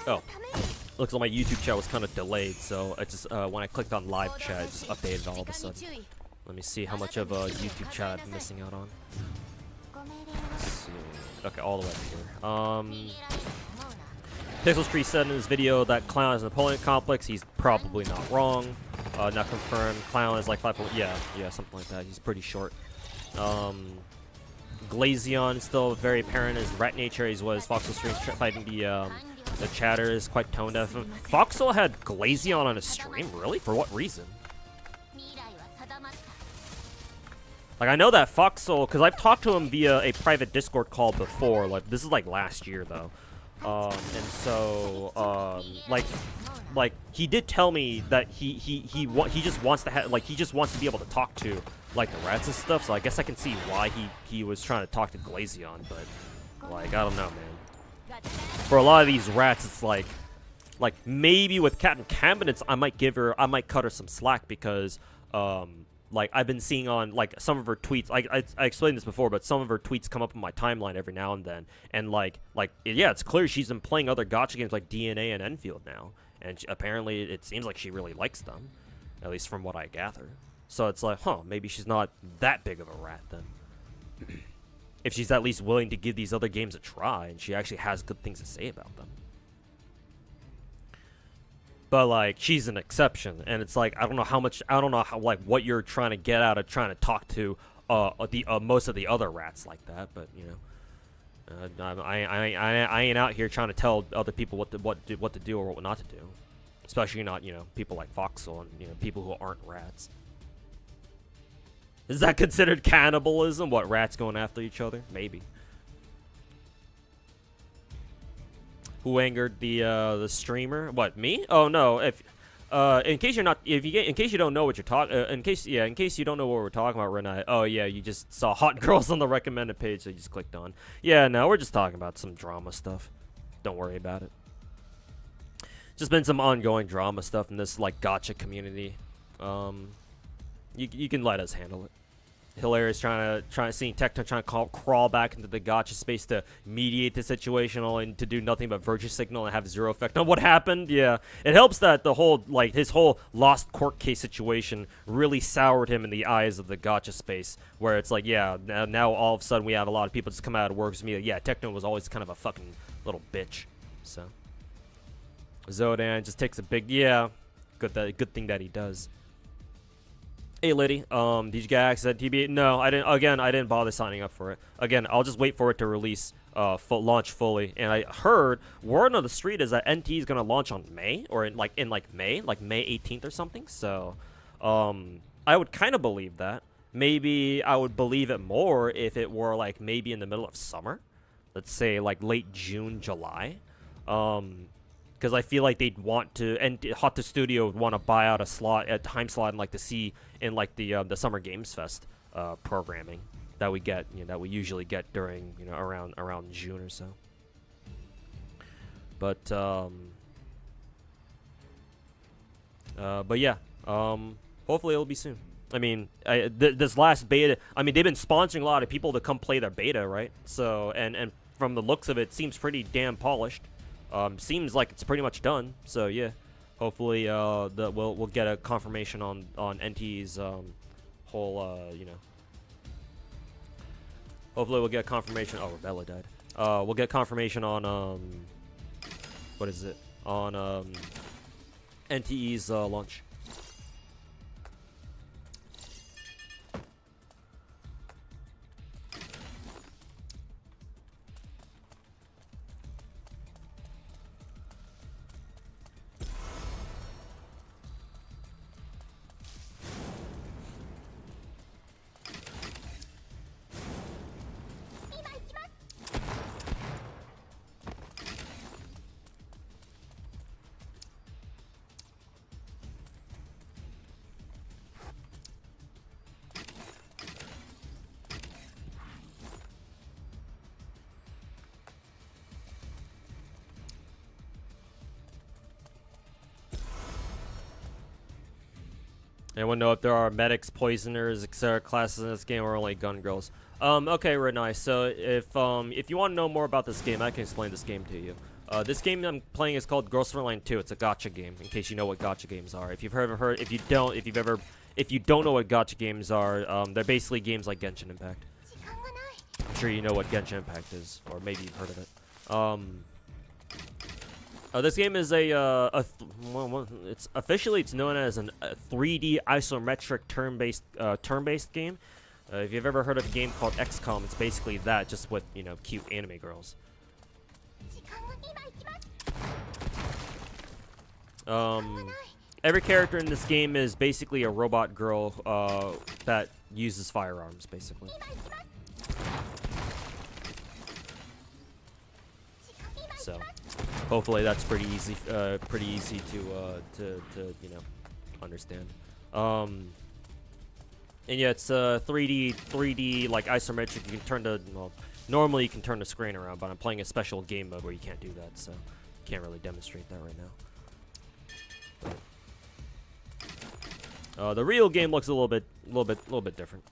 Oh, looks like my YouTube chat was kind of delayed, so I just when I clicked on live chat, it just updated all of a sudden. Let me see how much of a YouTube chat I'm missing out on. Let's see. Okay, all the way up here. Pixel Tree said in his video that Clown is an opponent complex. He's probably not wrong. Not confirmed. Clown is like 5. Yeah, something like that. He's pretty short. Glaceon still very apparent as rat nature. He was Foxel Stream fighting the chatter is quite tone deaf. Foxel had Glaceon on his stream, really? For what reason? Like, I know that Foxel, because I've talked to him via a private Discord call before. Like, this is like last year though, and so like he did tell me that he just wants to have, like, he just wants to be able to talk to like the rats and stuff. So I guess I can see why he was trying to talk to Glaceon, but like I don't know, man. For a lot of these rats, it's like maybe with Captain Cabinets, I might cut her some slack, because like I've been seeing on like some of her tweets. I explained this before, but some of her tweets come up on my timeline every now and then, and like yeah, it's clear she's been playing other gacha games like DNA and Enfield now, and apparently it seems like she really likes them, at least from what I gather. So it's like, huh, maybe she's not that big of a rat then. If she's at least willing to give these other games a try, and she actually has good things to say about them. But like, she's an exception, and it's like I don't know how like what you're trying to get out of trying to talk to most of the other rats like that. But you know, I ain't out here trying to tell other people what to do or what not to do, especially not, you know, people like Foxel and, you know, people who aren't rats. Is that considered cannibalism? What, rats going after each other? Maybe. Who angered the streamer? What, me? Oh no. If in case you don't know what you're talking, in case you don't know what we're talking about right now. Oh yeah, you just saw hot girls on the recommended page, so you just clicked on. Yeah, no, we're just talking about some drama stuff. Don't worry about it. Just been some ongoing drama stuff in this like gacha community. You can let us handle it. Hilarious trying to see Tecton trying to crawl back into the gacha space to mediate the situation, only to do nothing but virtue signal and have zero effect on what happened. Yeah, it helps that the whole his whole lost court case situation really soured him in the eyes of the gacha space, where it's like, yeah, now all of a sudden we have a lot of people just come out of work with me. Yeah, Tecton was always kind of a fucking little bitch. So Zodan just takes a big, yeah, good thing that he does. Hey Liddy, did you get access to TBA? No, I didn't. Again, I didn't bother signing up for it. Again, I'll just wait for it to release, launch fully. And I heard word on the street is that NT is gonna launch on May, or in May 18th or something. So, I would kind of believe that. Maybe I would believe it more if it were like maybe in the middle of summer, let's say like late June, July. Because I feel like they'd want to, and Hot to Studio would want to buy out a time slot, and like to see in like the Summer Games Fest programming that we get, that we usually get during, around June or so. But yeah, hopefully it'll be soon. I mean, this last beta, I mean, they've been sponsoring a lot of people to come play their beta, right? So, and from the looks of it, seems pretty damn polished. Seems like it's pretty much done. So yeah, hopefully we'll get a confirmation on NT's whole hopefully we'll get confirmation. Oh, Rebella died. We'll get confirmation on what is it, on NTE's launch. Anyone know if there are medics, poisoners, etc. classes in this game, or only gun girls? Okay, right, nice. So if you want to know more about this game, I can explain this game to you. This game I'm playing is called Corrosive Morass 2. It's a gacha game. In case you know what gacha games are. If you don't know what gacha games are, they're basically games like Genshin Impact. I'm sure you know what Genshin Impact is, or maybe you've heard of it. This game is it's officially known as a 3D isometric turn-based game. If you've ever heard of a game called XCOM, it's basically that, just with, you know, cute anime girls. Every character in this game is basically a robot girl that uses firearms, basically. So, hopefully that's pretty easy to you know, understand. And yeah, it's 3D like isometric. You can turn the normally you can turn the screen around, but I'm playing a special game mode where you can't do that, so can't really demonstrate that right now. The real game looks a little bit different,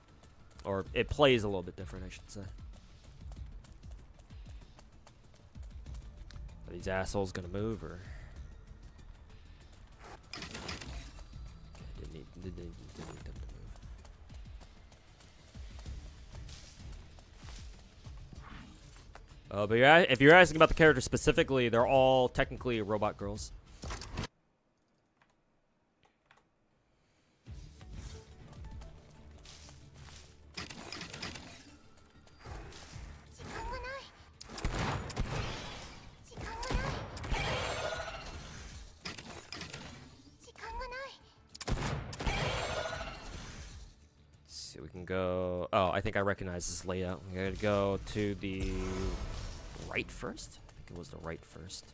or it plays a little bit different, I should say. Are these assholes gonna move, or? Okay, didn't need them to move. But if you're asking about the characters specifically, they're all technically robot girls. See, we can go. Oh, I think I recognize this layout. We gotta go to the right first. I think it was the right first.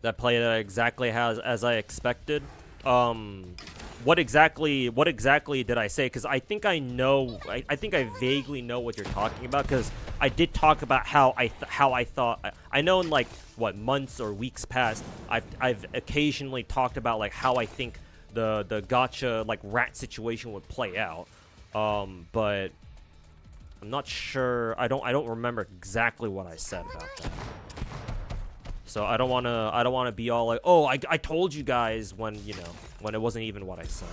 That played exactly as I expected. What exactly did I say? Because I think I know. I think I vaguely know what you're talking about. Because I did talk about how I thought. I know in like what months or weeks past, I've occasionally talked about like how I think the gacha like rat situation would play out. But I'm not sure. I don't remember exactly what I said about that. So I don't wanna be all like, oh, I told you guys, when, you know, when it wasn't even what I said.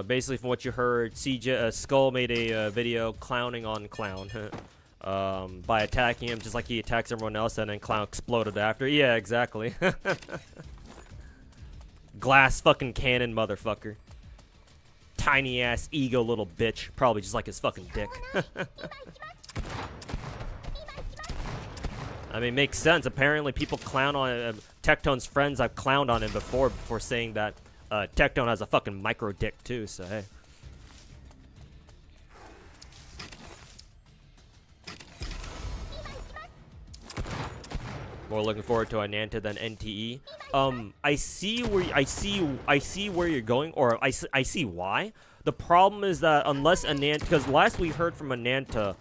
Basically from what you heard, CJ Skull made a video clowning on Clown by attacking him just like he attacks everyone else, and then Clown exploded after. Yeah, exactly. Glass fucking cannon, motherfucker. Tiny ass ego little bitch. Probably just like his fucking dick. I mean, makes sense. Apparently people clown on Tectone's friends have clowned on him before saying that Tectone has a fucking micro dick too, so hey. More looking forward to Ananta than NTE. I see where you're going, or I see why. The problem is that unless Ananta, because last we heard from Ananta,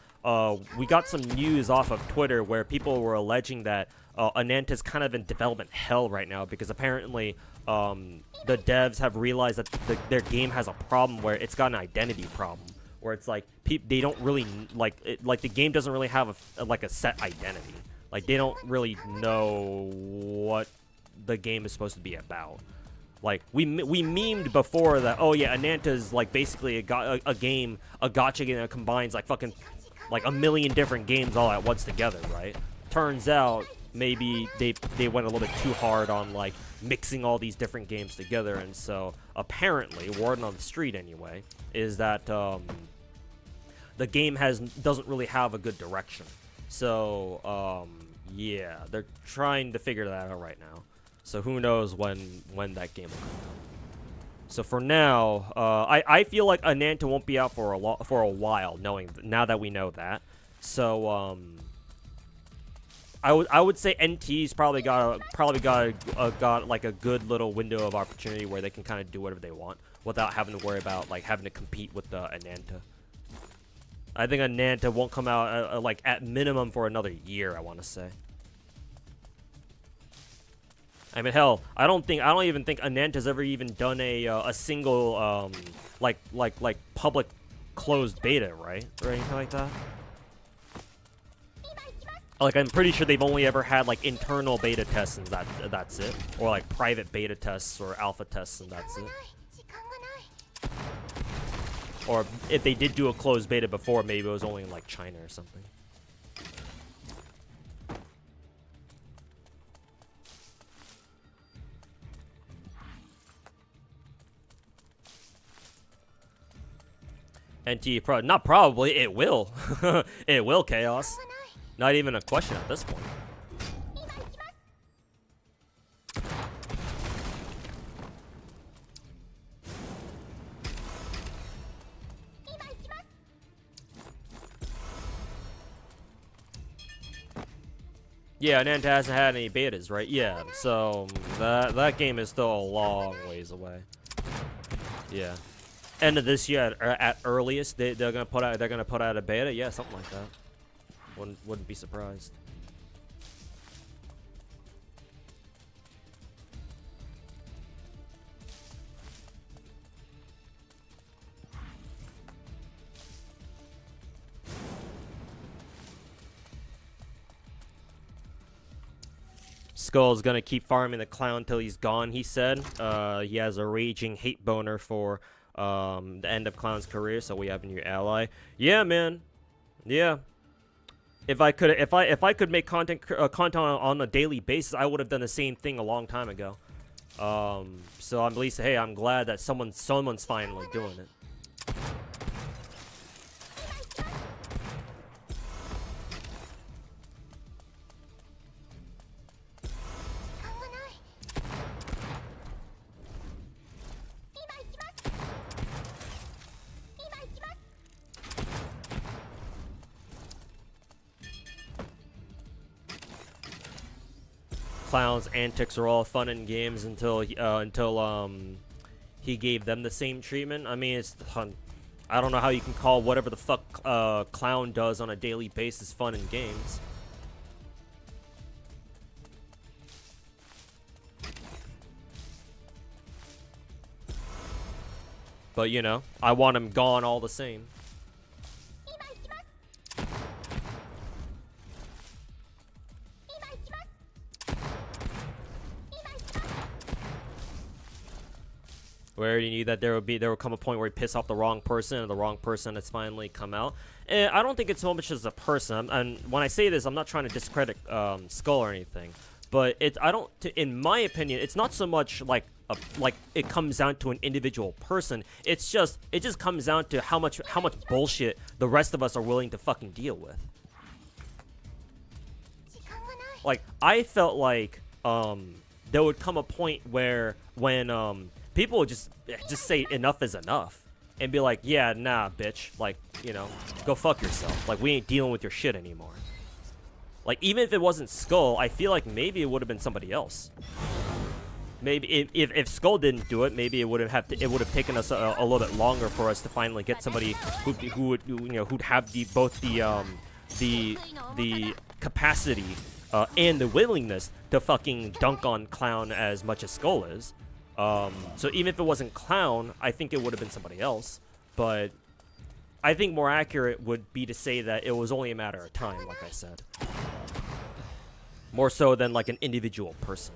we got some news off of Twitter where people were alleging that Ananta's kind of in development hell right now, because apparently the devs have realized that their game has a problem where it's got an identity problem, where it's like they don't really like the game doesn't really have a set identity. Like, they don't really know what the game is supposed to be about. Like, we memed before that, oh yeah, Ananta's like basically a gacha game that combines like fucking like a million different games all at once together, right? Turns out maybe they went a little bit too hard on like mixing all these different games together, and so apparently, word on the street anyway, is that the game doesn't really have a good direction. So, yeah, they're trying to figure that out right now. So who knows when that game will come out. So for now, I feel like Ananta won't be out for a while, now that we know that. So, I would say NT's probably got like a good little window of opportunity where they can kind of do whatever they want without having to worry about like having to compete with Ananta. I think Ananta won't come out like at minimum for another year, I want to say. I mean, hell, I don't even think Ananta's ever even done a single like public closed beta, right, or anything like that. Like, I'm pretty sure they've only ever had like internal beta tests and that's it, or like private beta tests or alpha tests and that's it. Or if they did do a closed beta before, maybe it was only in like China or something. NT, not probably, it will. It will, Chaos. Not even a question at this point. Yeah, Ananta hasn't had any betas, right? Yeah, so that game is still a long ways away. Yeah. End of this year at earliest, they're gonna put out a beta. Yeah, something like that. Wouldn't be surprised. Skull's gonna keep farming the clown till he's gone, he said. He has a raging hate boner for the end of Clown's career, so we have a new ally. Yeah, man. Yeah. If I could make content on a daily basis, I would have done the same thing a long time ago. So I'm at least, hey, I'm glad that someone's finally doing it. Clown's antics are all fun in games until he gave them the same treatment. I mean, I don't know how you can call whatever the fuck Clown does on a daily basis fun in games. But you know, I want him gone all the same. We already knew that there would come a point where he piss off the wrong person, and the wrong person has finally come out. And I don't think it's so much as a person. And when I say this, I'm not trying to discredit Skull or anything, but in my opinion, it's not so much like it comes down to an individual person. It just comes down to how much bullshit the rest of us are willing to fucking deal with. Like, I felt like there would come a point when people would just say enough is enough and be like, yeah, nah, bitch, like, you know, go fuck yourself. Like, we ain't dealing with your shit anymore. Like, even if it wasn't Skull, I feel like maybe it would have been somebody else. Maybe if Skull didn't do it, maybe it would have taken us a little bit longer for us to finally get somebody who would, you know, who'd have both the capacity and the willingness to fucking dunk on Clown as much as Skull is. So even if it wasn't Clown, I think it would have been somebody else. But I think more accurate would be to say that it was only a matter of time, like I said. More so than like an individual person.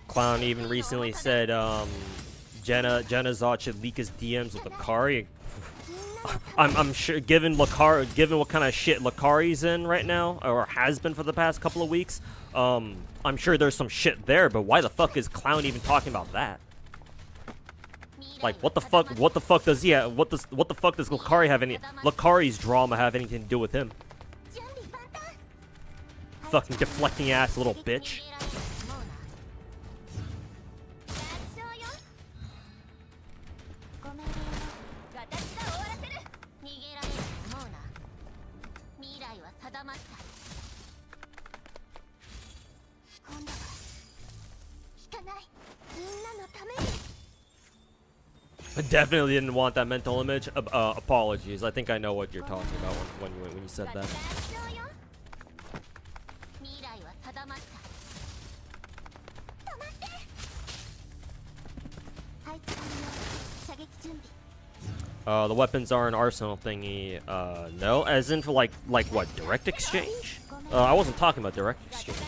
Clown even recently said, Genazot should leak his DMs with Lakari. I'm sure, given what kind of shit Lakari's in right now, or has been for the past couple of weeks, I'm sure there's some shit there. But why the fuck is Clown even talking about that? Like, what the fuck does Lakari have Lakari's drama have anything to do with him? Fucking deflecting ass little bitch. I definitely didn't want that mental image. Apologies. I think I know what you're talking about when you said that. The weapons are an arsenal thingy. No, as in for like what? Direct exchange? I wasn't talking about direct exchange.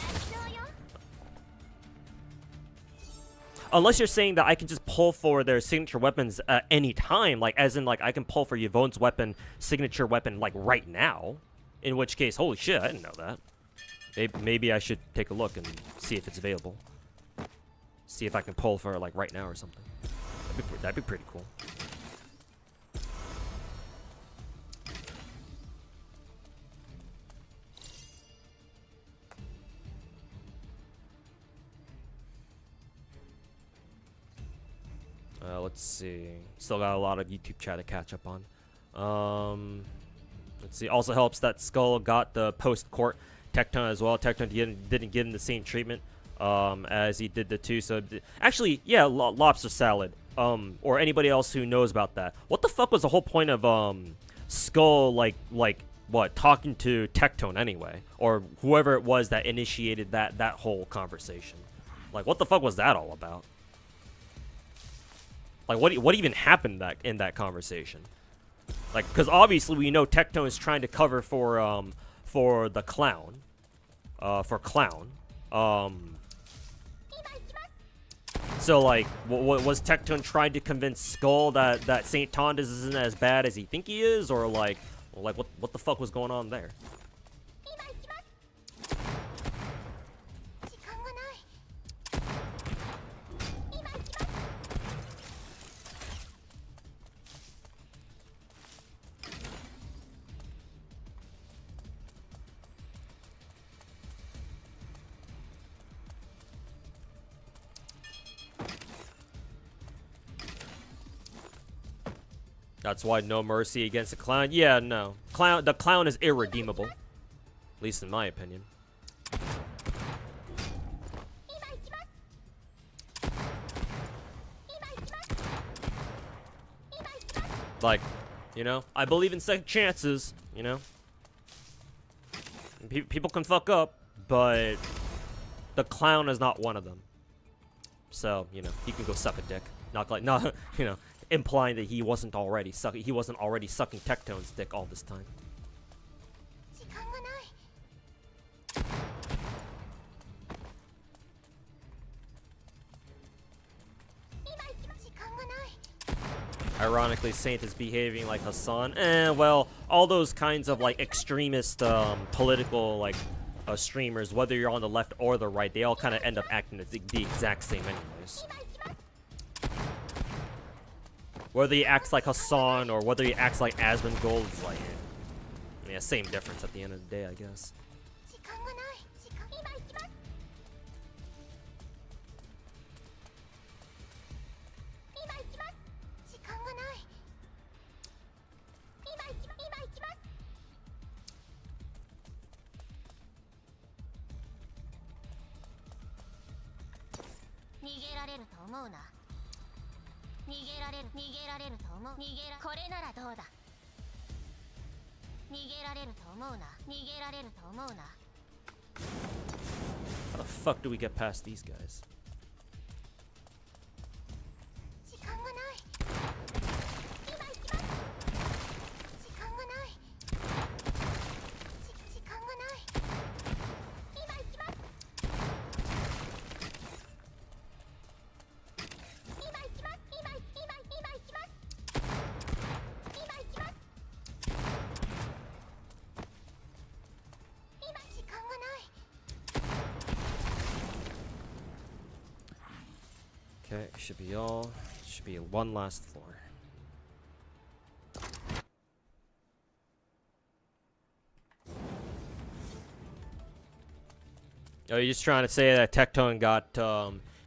Unless you're saying that I can just pull for their signature weapons at any time, like as in like I can pull for Yvonne's weapon, signature weapon, like right now. In which case, holy shit, I didn't know that. Maybe I should take a look and see if it's available. See if I can pull for like right now or something. That'd be pretty cool. Let's see. Still got a lot of YouTube chat to catch up on. Let's see. Also helps that Skull got the post-court Tecton as well. Tecton didn't give him the same treatment as he did the two. So actually, yeah, lobster salad. Or anybody else who knows about that. What the fuck was the whole point of Skull like what talking to Tecton anyway, or whoever it was that initiated that whole conversation? Like, what the fuck was that all about? Like, what even happened in that conversation? Like, because obviously we know Tecton is trying to cover for the clown, for clown. So like, what was Tecton trying to convince Skull that Saint Tondas isn't as bad as he think he is, or like what the fuck was going on there? That's why no mercy against the clown. Yeah, no. The clown is irredeemable. At least in my opinion. Like, you know, I believe in second chances, you know. People can fuck up, but the clown is not one of them. So, you know, he can go suck a dick. Not, you know, implying that he wasn't already sucking Tecton's dick all this time. Ironically, Saint is behaving like Hassan. Well, all those kinds of like extremist political like streamers, whether you're on the left or the right, they all kind of end up acting the exact same anyways. Whether he acts like Hassan or whether he acts like Asmongold is like, yeah, same difference at the end of the day, I guess. How the fuck do we get past these guys? Okay, should be one last floor. Oh, you're just trying to say that Tecton got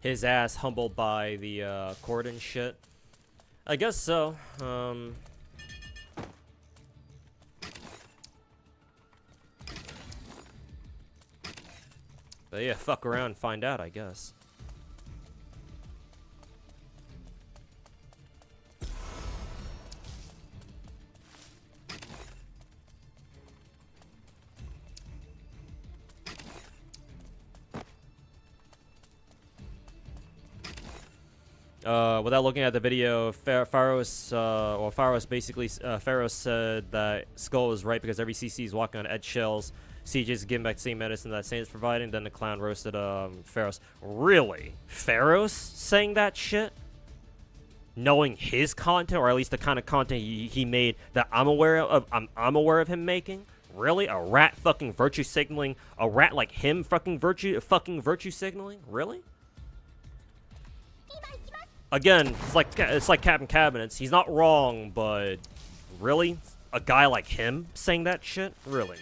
his ass humbled by the court and shit? I guess so. But yeah, fuck around and find out, I guess. Without looking at the video, Pharos basically, Pharos said that Skull is right because every CC is walking on eggshells. CJ is giving back the same medicine that Saint is providing. Then the clown roasted Pharos. Really? Pharos saying that shit? Knowing his content, or at least the kind of content he made that I'm aware of, I'm aware of him making? Really? A rat fucking virtue signaling? A rat like him fucking virtue signaling? Really? Again, it's like Captain Cabinets. He's not wrong, but really, a guy like him saying that shit? Really now?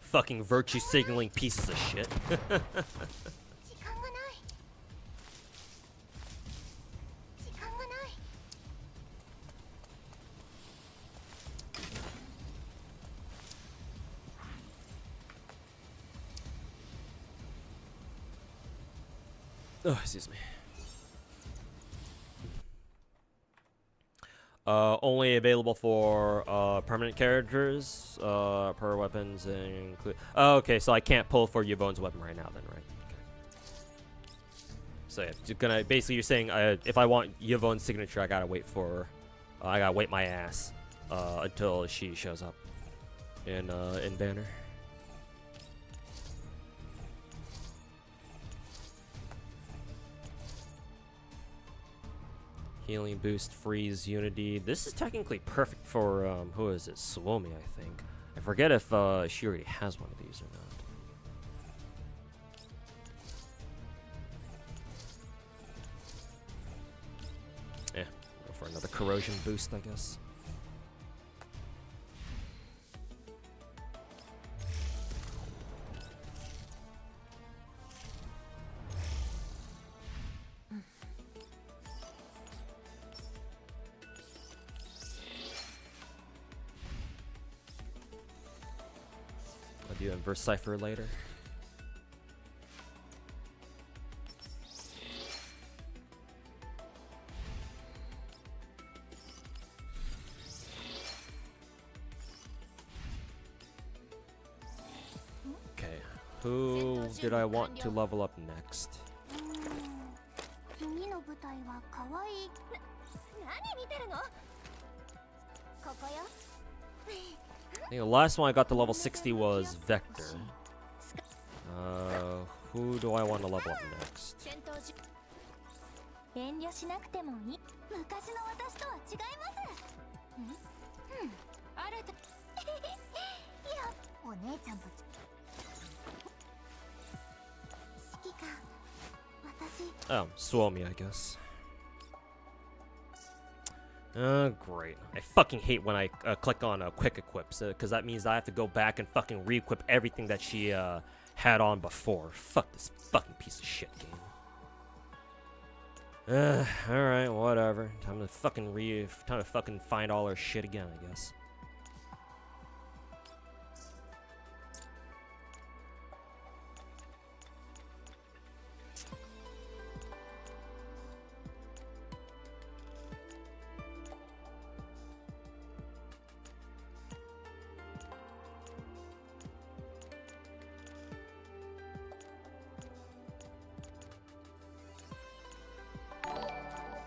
Fucking virtue signaling pieces of shit. Oh, excuse me. Only available for permanent characters, per weapons include. Oh, okay, so I can't pull for Yvonne's weapon right now, then, right? Okay. So yeah, just gonna basically you're saying if I want Yvonne's signature, I gotta wait for, I gotta wait my ass until she shows up in Banner. Healing boost, freeze, unity. This is technically perfect for who is it? Suomi, I think. I forget if she already has one of these or not. Yeah, go for another corrosion boost, I guess. I'll do inverse cipher later. Okay, who did I want to level up next? I think the last one I got to level 60 was Vector. Who do I want to level up next? Oh, Suomi, I guess. Great. I fucking hate when I click on quick equips, because that means I have to go back and fucking re-equip everything that she had on before. Fuck this fucking piece of shit game. Alright, whatever. Time to fucking find all her shit again, I guess.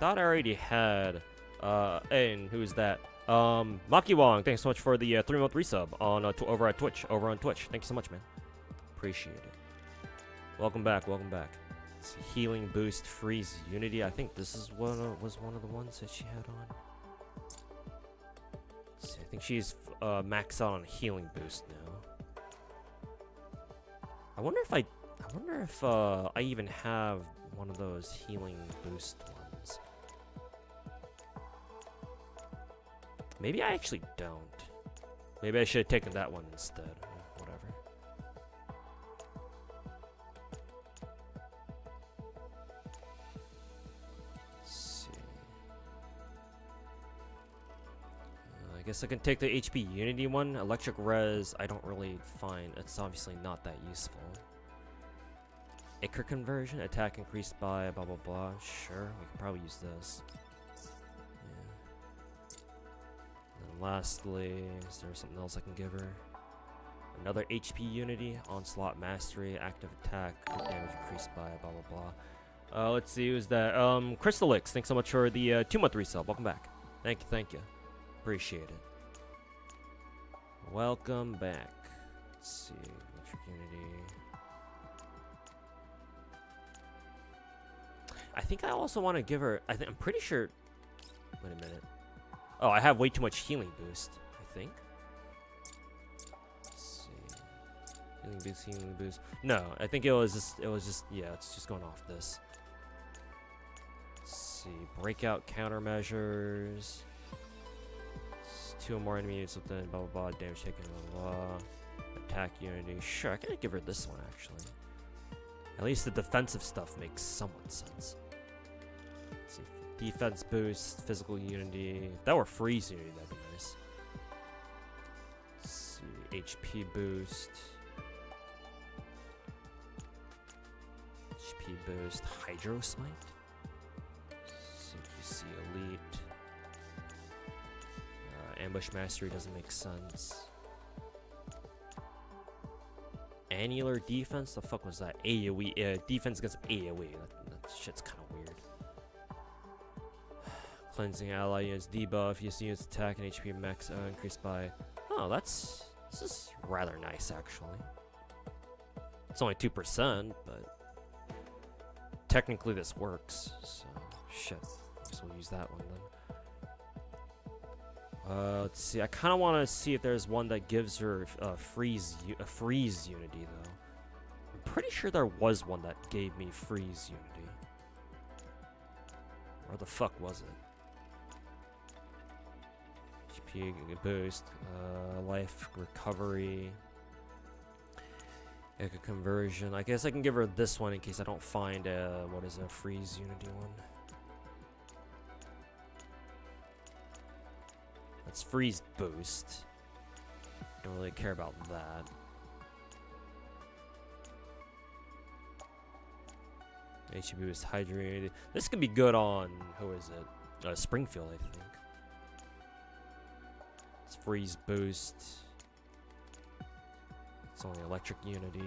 Thought I already had, and who's that? Maki Wong, thanks so much for the 3-month resub on over on Twitch. Thank you so much, man. Appreciate it. Welcome back, welcome back. It's healing boost, freeze, unity. I think this is was one of the ones that she had on. Let's see, I think she's maxed out on healing boost now. I wonder if I even have one of those healing boost ones. Maybe I actually don't. Maybe I should have taken that one instead. Whatever. Let's see. guess I can take the HP Unity one. Electric Res, I don't really find. It's obviously not that useful. Ichor conversion, attack increased by blah blah blah. Sure, we can probably use this. Yeah. And lastly, is there something else I can give her? Another HP Unity, Onslaught Mastery, active attack, crit damage increased by blah blah blah. Let's see, who's that? Crystalix, thanks so much for the 2-month resub. Welcome back. Thank you. Appreciate it. Welcome back. Let's see, Electric Unity. I think I also want to give her. I'm pretty sure. Wait a minute. Oh, I have way too much healing boost. I think. Let's see. Healing boost. No, I think it was just. Yeah, it's just going off this. Let's see. Breakout countermeasures. 2 or more enemies within blah blah blah. Damage taken blah blah blah. Attack Unity. Sure, I can give her this one actually. At least the defensive stuff makes somewhat sense. Let's see. Defense boost, physical unity. If that were freeze unity, that'd be nice. Let's see. HP boost. HP boost. Hydro Smite. CPC Elite. Ambush Mastery doesn't make sense. Annular defense? The fuck was that? AoE. Defense against AoE. That shit's kind of weird. Cleansing ally units debuff. You see its attack and HP max increased by. Oh, this is rather nice actually. It's only 2%, but technically this works. So shit. I guess we'll use that one then. Let's see. I kind of want to see if there's one that gives her a freeze unity though. I'm pretty sure there was one that gave me freeze unity. Where the fuck was it? HP boost, life recovery, Echo conversion. I guess I can give her this one in case I don't find what is a freeze unity one. That's freeze boost. Don't really care about that. HP boost, hydrated. This could be good on, who is it? Springfield, I think. It's freeze boost. It's only electric unity.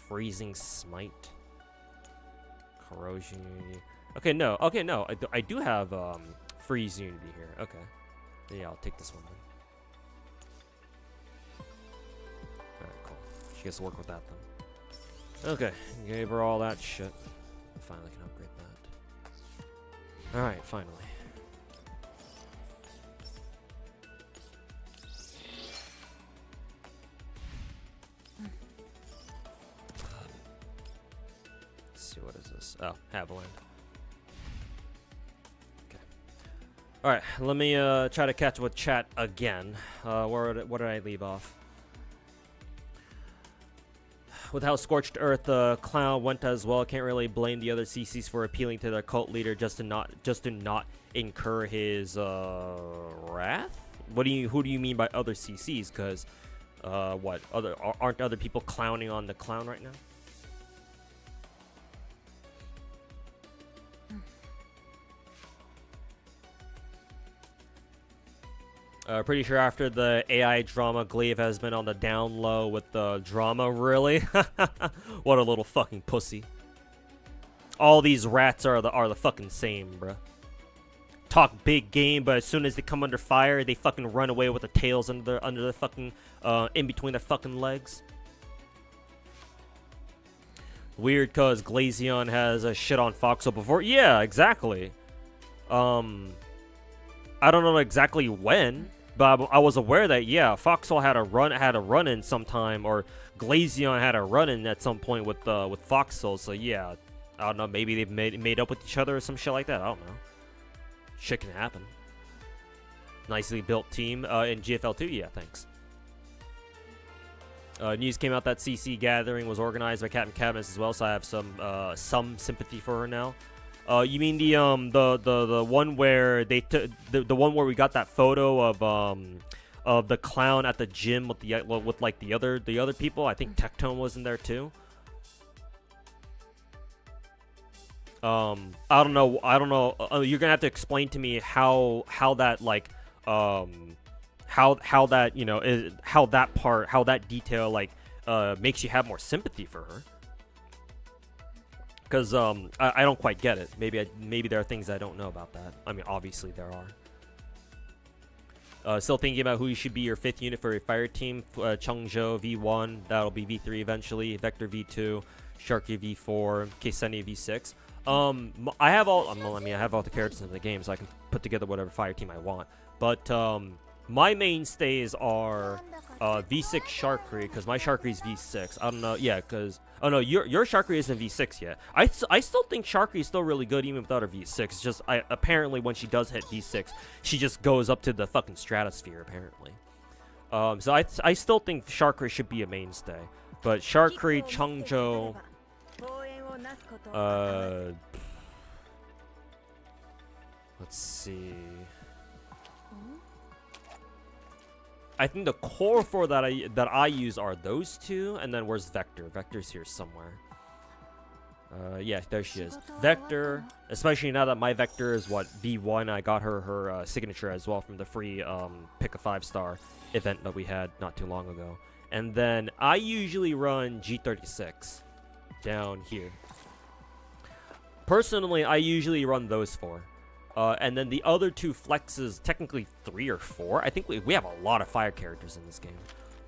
Freezing smite. Corrosion unity. Okay, no. I do have freeze unity here. Okay. Yeah, I'll take this one then. Alright, cool. She gets to work with that then. Okay, gave her all that shit. Finally can upgrade that. Alright, finally. Let's see, what is this? Oh, Haviland. Alright, let me try to catch up with chat again. Where did I leave off? With how Scorched Earth Clown went as well, can't really blame the other CCs for appealing to their cult leader just to not incur his wrath. Who do you mean by other CCs? Because aren't other people clowning on the clown right now? Pretty sure after the AI drama, Glaive has been on the down low with the drama, really? What a little fucking pussy. All these rats are the fucking same, bruh. Talk big game, but as soon as they come under fire, they fucking run away with the tails under their fucking, in between their fucking legs. Weird, cause Glaceon has a shit on Foxhole before. Yeah, exactly. I don't know exactly when, but I was aware that yeah, Foxhole had a run in sometime, or Glaceon had a run in at some point with Foxhole. So yeah, I don't know. Maybe they've made up with each other or some shit like that. I don't know. Shit can happen. Nicely built team in GFL 2. Yeah, thanks. News came out that CC gathering was organized by Captain Cadmus as well, so I have some sympathy for her now. You mean the one where they took the one where we got that photo of the clown at the gym with like the other people? I think Tectone was in there too. I don't know. You're gonna have to explain to me how that like how that, you know, how that detail like makes you have more sympathy for her. Because I don't quite get it. Maybe there are things I don't know about that. I mean, obviously there are. Still thinking about who you should be your 5th unit for a fire team. Changzhou V1, that'll be V3 eventually. Vector V2, Sharky V4, Ksenia V6. I have all the characters in the game, so I can put together whatever fire team I want. But my mainstays are V6 Sharkry, because my Sharkry's V6. I don't know, yeah, because oh no, your Sharkry isn't V6 yet. I still think Sharkry is still really good even without her V6. It's just apparently when she does hit V6, she just goes up to the fucking stratosphere apparently. So I still think Sharkry should be a mainstay, but Sharkry, Changzhou, let's see. I think the core 4 that I use are those two, and then where's Vector? Vector's here somewhere. Yeah, there she is. Vector, especially now that my Vector is what, V1. I got her signature as well from the free pick a 5-star event that we had not too long ago. And then I usually run G36 down here. Personally, I usually run those 4. And then the other 2 flexes, technically 3 or 4. I think we have a lot of fire characters in this game.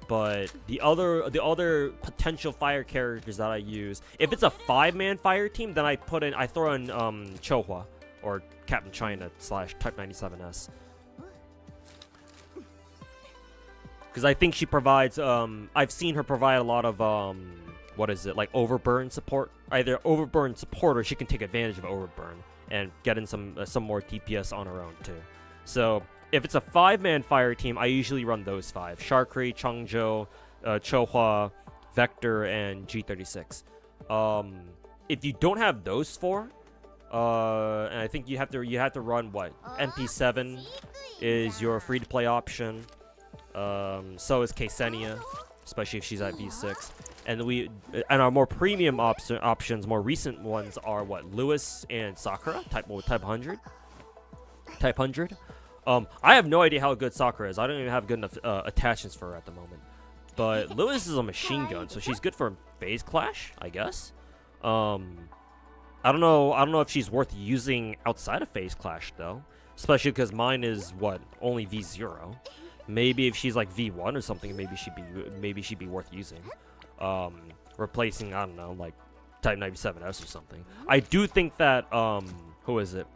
But the other potential fire characters that I use, if it's a 5-man fire team, then I throw in Chohua or Captain China / Type 97S. Because I think she provides I've seen her provide a lot of what is it, like overburn support, either overburn support or she can take advantage of overburn and get in some more DPS on her own too. So if it's a 5-man fire team, I usually run those 5: Sharkry, Changzhou, Chohua, Vector, and G36. If you don't have those 4, and I think you have to run what, MP7 is your free-to-play option. So is Ksenia, especially if she's at V6. And our more premium options, more recent ones are what, Lewis and Sakura, type 100. Type 100. I have no idea how good Sakura is. I don't even have good enough attachments for her at the moment. But Lewis is a machine gun, so she's good for phase clash, I guess. I don't know if she's worth using outside of phase clash though, especially because mine is what, only V0. Maybe if she's like V1 or something, maybe she'd be worth using. Replacing, I don't know, like Type 97S or something. I do think that who is it?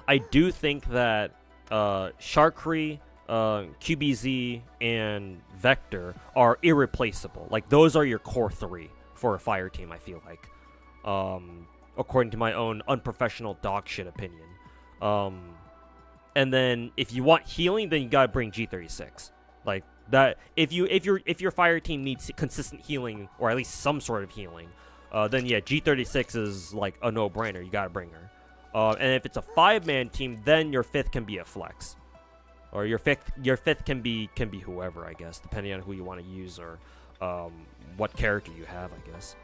I do think that Sharkry, QBZ, and Vector are irreplaceable. Like, those are your core 3 for a fire team, I feel like. According to my own unprofessional dog shit opinion. And then if you want healing, then you gotta bring G36. Like that, if your fire team needs consistent healing or at least some sort of healing, then yeah, G36 is like a no-brainer. You gotta bring her. And if it's a 5-man team, then your 5th can be a flex, or your fifth can be whoever, I guess, depending on who you want to use or what character you have, I guess.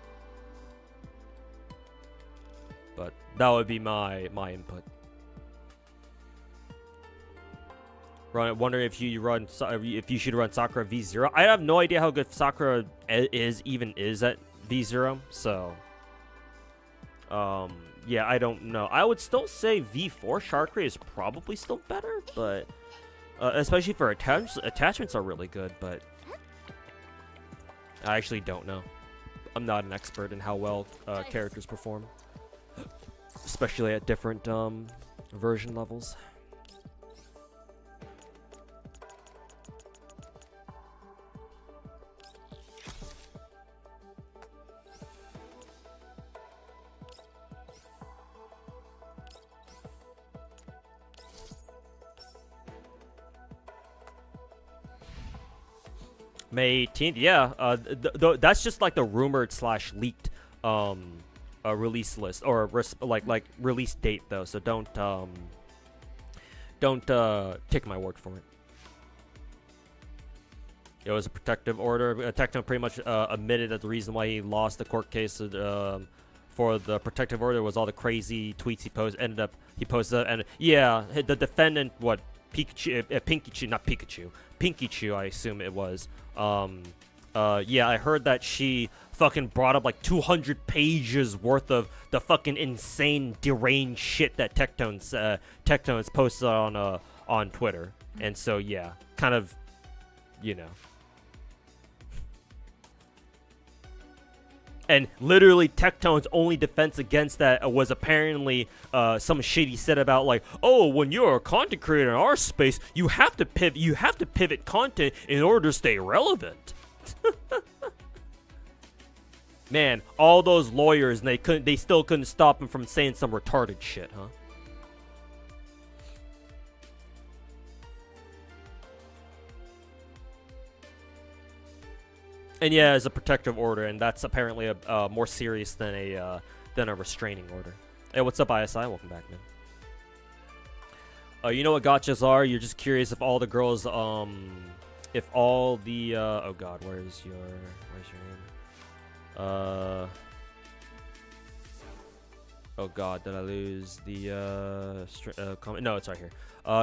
But that would be my input. Wondering if you should run Sakura V0. I have no idea how good Sakura is at V0. So, yeah, I don't know. I would still say V4 Sharkry is probably still better, but especially for attachments are really good. But I actually don't know. I'm not an expert in how well characters perform, especially at different version levels. May 18th, yeah. That's just like the rumored / leaked release list or like release date though. So don't take my word for it. It was a protective order. Tectone pretty much admitted that the reason why he lost the court case for the protective order was all the crazy tweets he posted. And yeah, the defendant, what, Pinkichu, I assume it was. Yeah, I heard that she fucking brought up like 200 pages worth of the fucking insane, deranged shit that Tectone's posted on Twitter. And so yeah, kind of, you know. And literally, Tectone's only defense against that was apparently some shit he said about like, oh, when you're a content creator in our space, you have to pivot content in order to stay relevant. Man, all those lawyers, and they still couldn't stop him from saying some retarded shit, huh? And yeah, it's a protective order, and that's apparently a more serious than a restraining order. Hey, what's up, ISI? Welcome back, man. You know what gachas are? You're just curious if all the girls, if all the, oh god, where's your name? Oh god, did I lose the, comment? No, it's right here.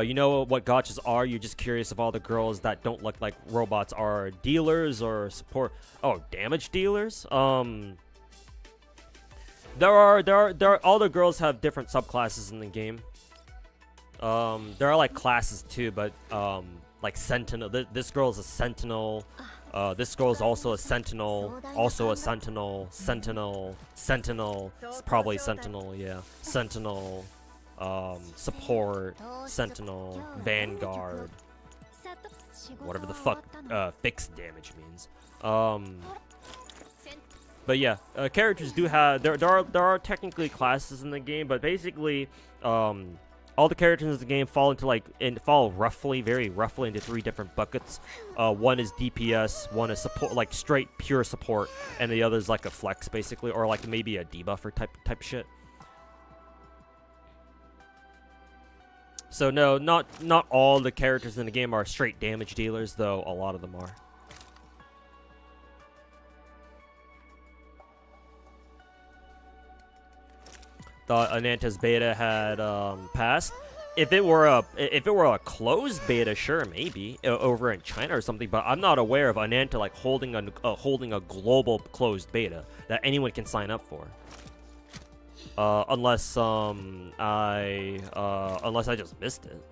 You know what gachas are? You're just curious if all the girls that don't look like robots are dealers or support. Oh, damage dealers? There are all the girls have different subclasses in the game. There are like classes too, but like Sentinel. This girl is a Sentinel. This girl is also a Sentinel. Also a Sentinel. Sentinel. Probably Sentinel. Yeah. Sentinel. Support, Sentinel, Vanguard, whatever the fuck fixed damage means. But yeah, characters do have there are technically classes in the game, but basically all the characters in the game fall very roughly into 3 different buckets. One is DPS, one is support, like straight pure support, and the other is like a flex basically, or like maybe a debuffer type shit. So no, not all the characters in the game are straight damage dealers, though a lot of them are. Thought Ananta's beta had passed. If it were a closed beta, sure, maybe over in China or something. But I'm not aware of Ananta like holding a global closed beta that anyone can sign up for. Unless I just missed it.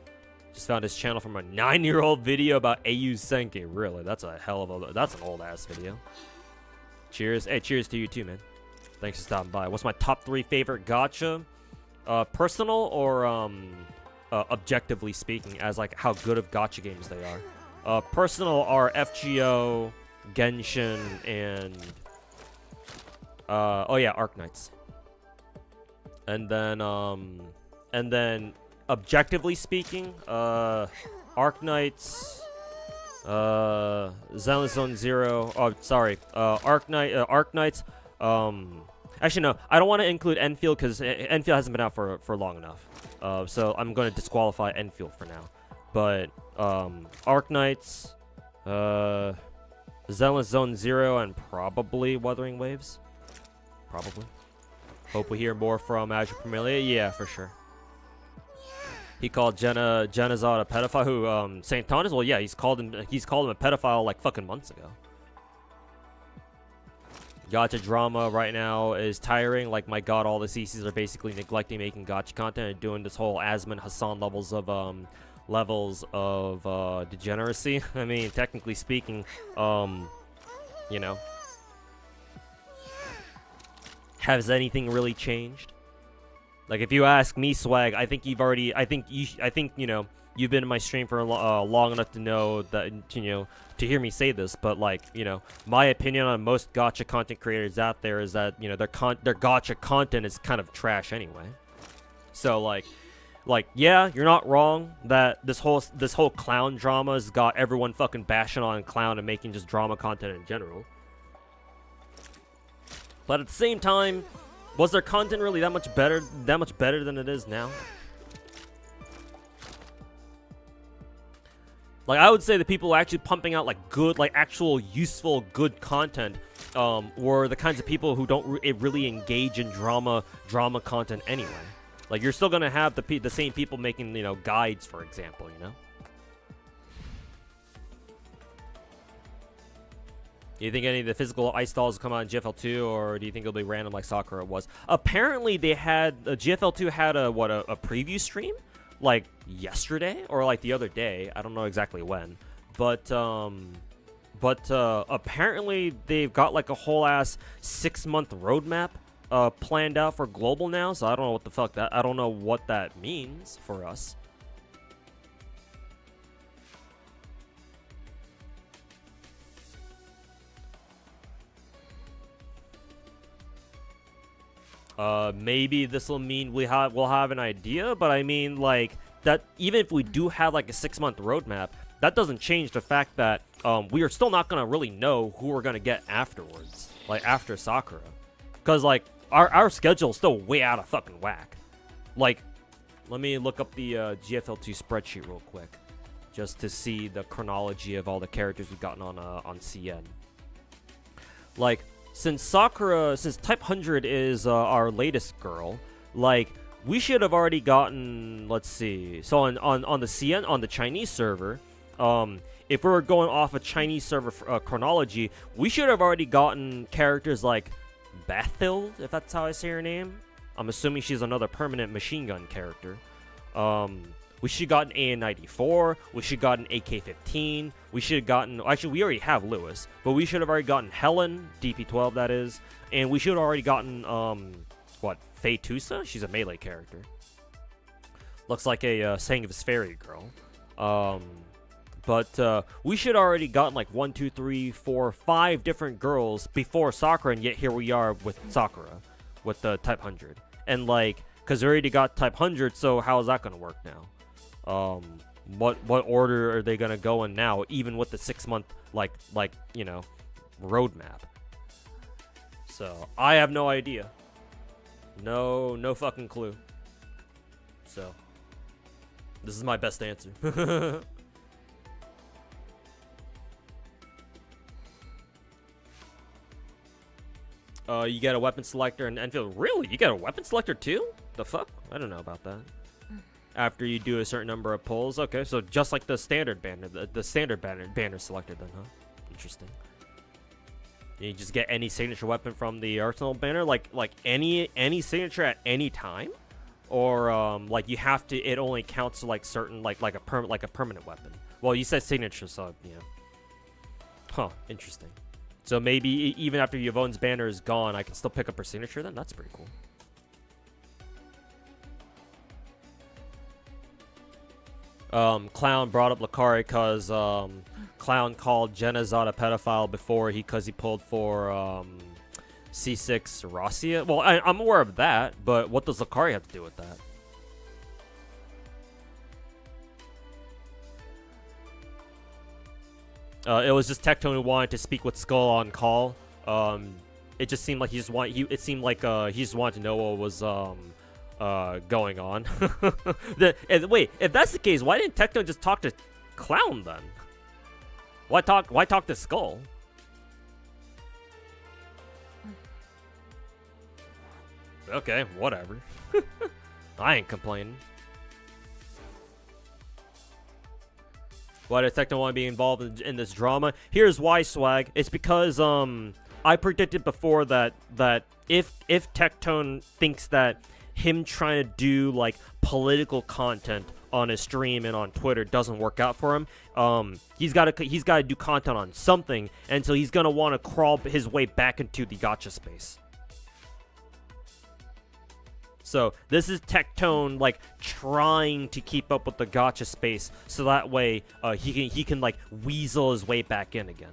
Just found his channel from a 9-year-old video about AU Senki. Really, that's an old ass video. Cheers. Hey, cheers to you too, man. Thanks for stopping by. What's my top 3 favorite gacha? Personal or objectively speaking, as like how good of gacha games they are. Personal are FGO, Genshin, and oh yeah, Arknights. And then objectively speaking, Arknights, Zenless Zone Zero. Oh, sorry, Arknights. Actually, no, I don't want to include Enfield because Enfield hasn't been out for long enough. So I'm going to disqualify Enfield for now. But Arknights, Zenless Zone Zero, and probably Wuthering Waves. Probably. Hope we hear more from Azure Premier. Yeah, for sure. He called Genazad a pedophile. Who Saint Thomas? Well, yeah, he's called him a pedophile like fucking months ago. Gacha drama right now is tiring. Like, my god, all the CCs are basically neglecting making gacha content and doing this whole Asman Hassan levels of degeneracy. I mean, technically speaking, you know. Has anything really changed? Like, if you ask me, Swag, I think you've already, I think you know, you've been in my stream for long enough to know that, you know, to hear me say this. But like, you know, my opinion on most gacha content creators out there is that, you know, their gacha content is kind of trash anyway. So like, yeah, you're not wrong that this whole clown drama has got everyone fucking bashing on clown and making just drama content in general. But at the same time, Was their content really that much better than it is now? Like, I would say the people actually pumping out like good, like actual useful, good content were the kinds of people who don't really engage in drama content anyway. Like, you're still gonna have the same people making, you know, guides, for example, you know. Do you think any of the physical ice dolls will come out in GFL2, or do you think it'll be random like Sakura was? Apparently, they had GFL2 had a preview stream, like yesterday or like the other day. I don't know exactly when, but apparently they've got like a whole ass 6-month roadmap planned out for global now. So I don't know what the fuck I don't know what that means for us. Maybe this will mean we'll have an idea, but I mean, like, that even if we do have like a 6-month roadmap, that doesn't change the fact that we are still not gonna really know who we're gonna get afterwards, like after Sakura, because like our schedule is still way out of fucking whack. Like, let me look up the GFL2 spreadsheet real quick, just to see the chronology of all the characters we've gotten on CN. Like, since Type 100 is our latest girl, like, we should have already gotten, let's see, so on the CN, on the Chinese server, if we were going off a Chinese server chronology, we should have already gotten characters like Beasteel, if that's how I say her name. I'm assuming she's another permanent machine gun character. We should have gotten AN-94. We should have gotten AK-15. We should have gotten... Actually, we already have Lewis. But we should have already gotten Helen, DP-12 that is. And we should have already gotten, Faye Tusa? She's a melee character. Looks like a Saying of His Fairy girl. But we should have already gotten like 1, 2, 3, 4, 5 different girls before Sakura. And yet here we are with Sakura. With the Type 100. And like... Because we already got Type 100, so how is that going to work now? What order are they gonna go in now, even with the 6-month like you know, roadmap? So I have no idea. No fucking clue. So this is my best answer. You get a weapon selector in Enfield. Really? You get a weapon selector too? The fuck? I don't know about that. After you do a certain number of pulls. Okay, so just like the standard banner, the standard banner selected then, huh? Interesting. You just get any signature weapon from the arsenal banner, like any signature at any time, or like you have to. It only counts to like certain like a permanent weapon. Well, you said signature, so yeah. Huh. Interesting. So maybe even after Yvonne's banner is gone, I can still pick up her signature. Then that's pretty cool. Clown brought up Lucari because Clown called Genazad a pedophile before because he pulled for C6 Rosia. Well, I'm aware of that, but what does Lucari have to do with that? It was just Tectone who wanted to speak with Skull on call. It just seemed like he just wanted to know what was going on. Wait, if that's the case, why didn't Tectone just talk to Clown then? Why talk to Skull? Okay, whatever. I ain't complaining. Why does Tectone want to be involved in this drama? Here's why, Swag. It's because I predicted before that if Tectone thinks that him trying to do like political content on his stream and on Twitter doesn't work out for him, he's got to do content on something, and so he's gonna want to crawl his way back into the gacha space. So this is Tectone like trying to keep up with the gacha space, so that way he can like weasel his way back in again.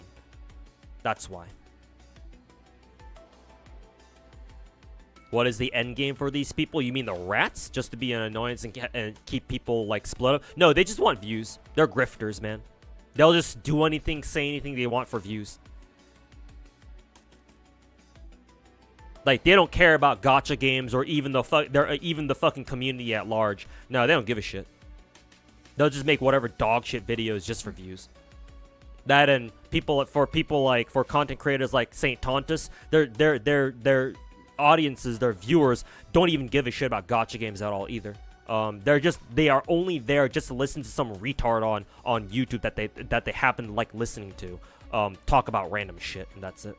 That's why. What is the end game for these people? You mean the rats? Just to be an annoyance and keep people like split up? No, they just want views. They're grifters, man. They'll just do anything, say anything they want for views. Like, they don't care about gacha games or even the fucking community at large. No, they don't give a shit. They'll just make whatever dog shit videos just for views. That and for content creators like Saint Tontus, their audiences, their viewers don't even give a shit about gacha games at all either. They are only there just to listen to some retard on YouTube that they happen to like listening to talk about random shit, and that's it.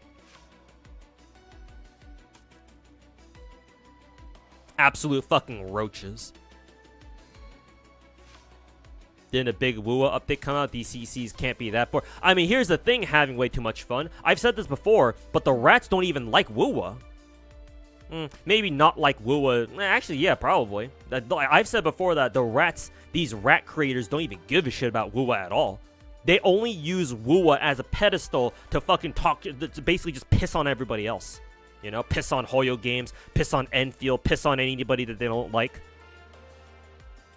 Absolute fucking roaches. Didn't a big WUA update come out? These CCs can't be that poor. I mean, here's the thing, having way too much fun. I've said this before, but the rats don't even like WUA. Maybe not like WUA. Actually, yeah, probably. I've said before that these rat creators don't even give a shit about WUA at all. They only use WUA as a pedestal to fucking talk, to basically just piss on everybody else. You know, piss on Hoyo Games, piss on Enfield, piss on anybody that they don't like.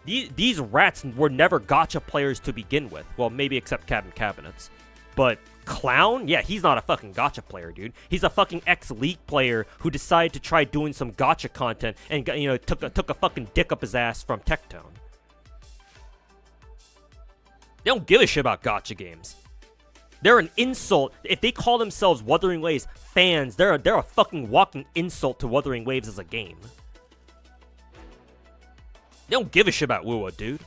These rats were never gacha players to begin with. Well, maybe except Cabin Cabinets. But Clown? Yeah, he's not a fucking gacha player, dude. He's a fucking ex-League player who decided to try doing some gacha content and, you know, took a fucking dick up his ass from Tectone. They don't give a shit about gacha games. They're an insult. If they call themselves Wuthering Waves fans, they're a fucking walking insult to Wuthering Waves as a game. They don't give a shit about WUA, dude.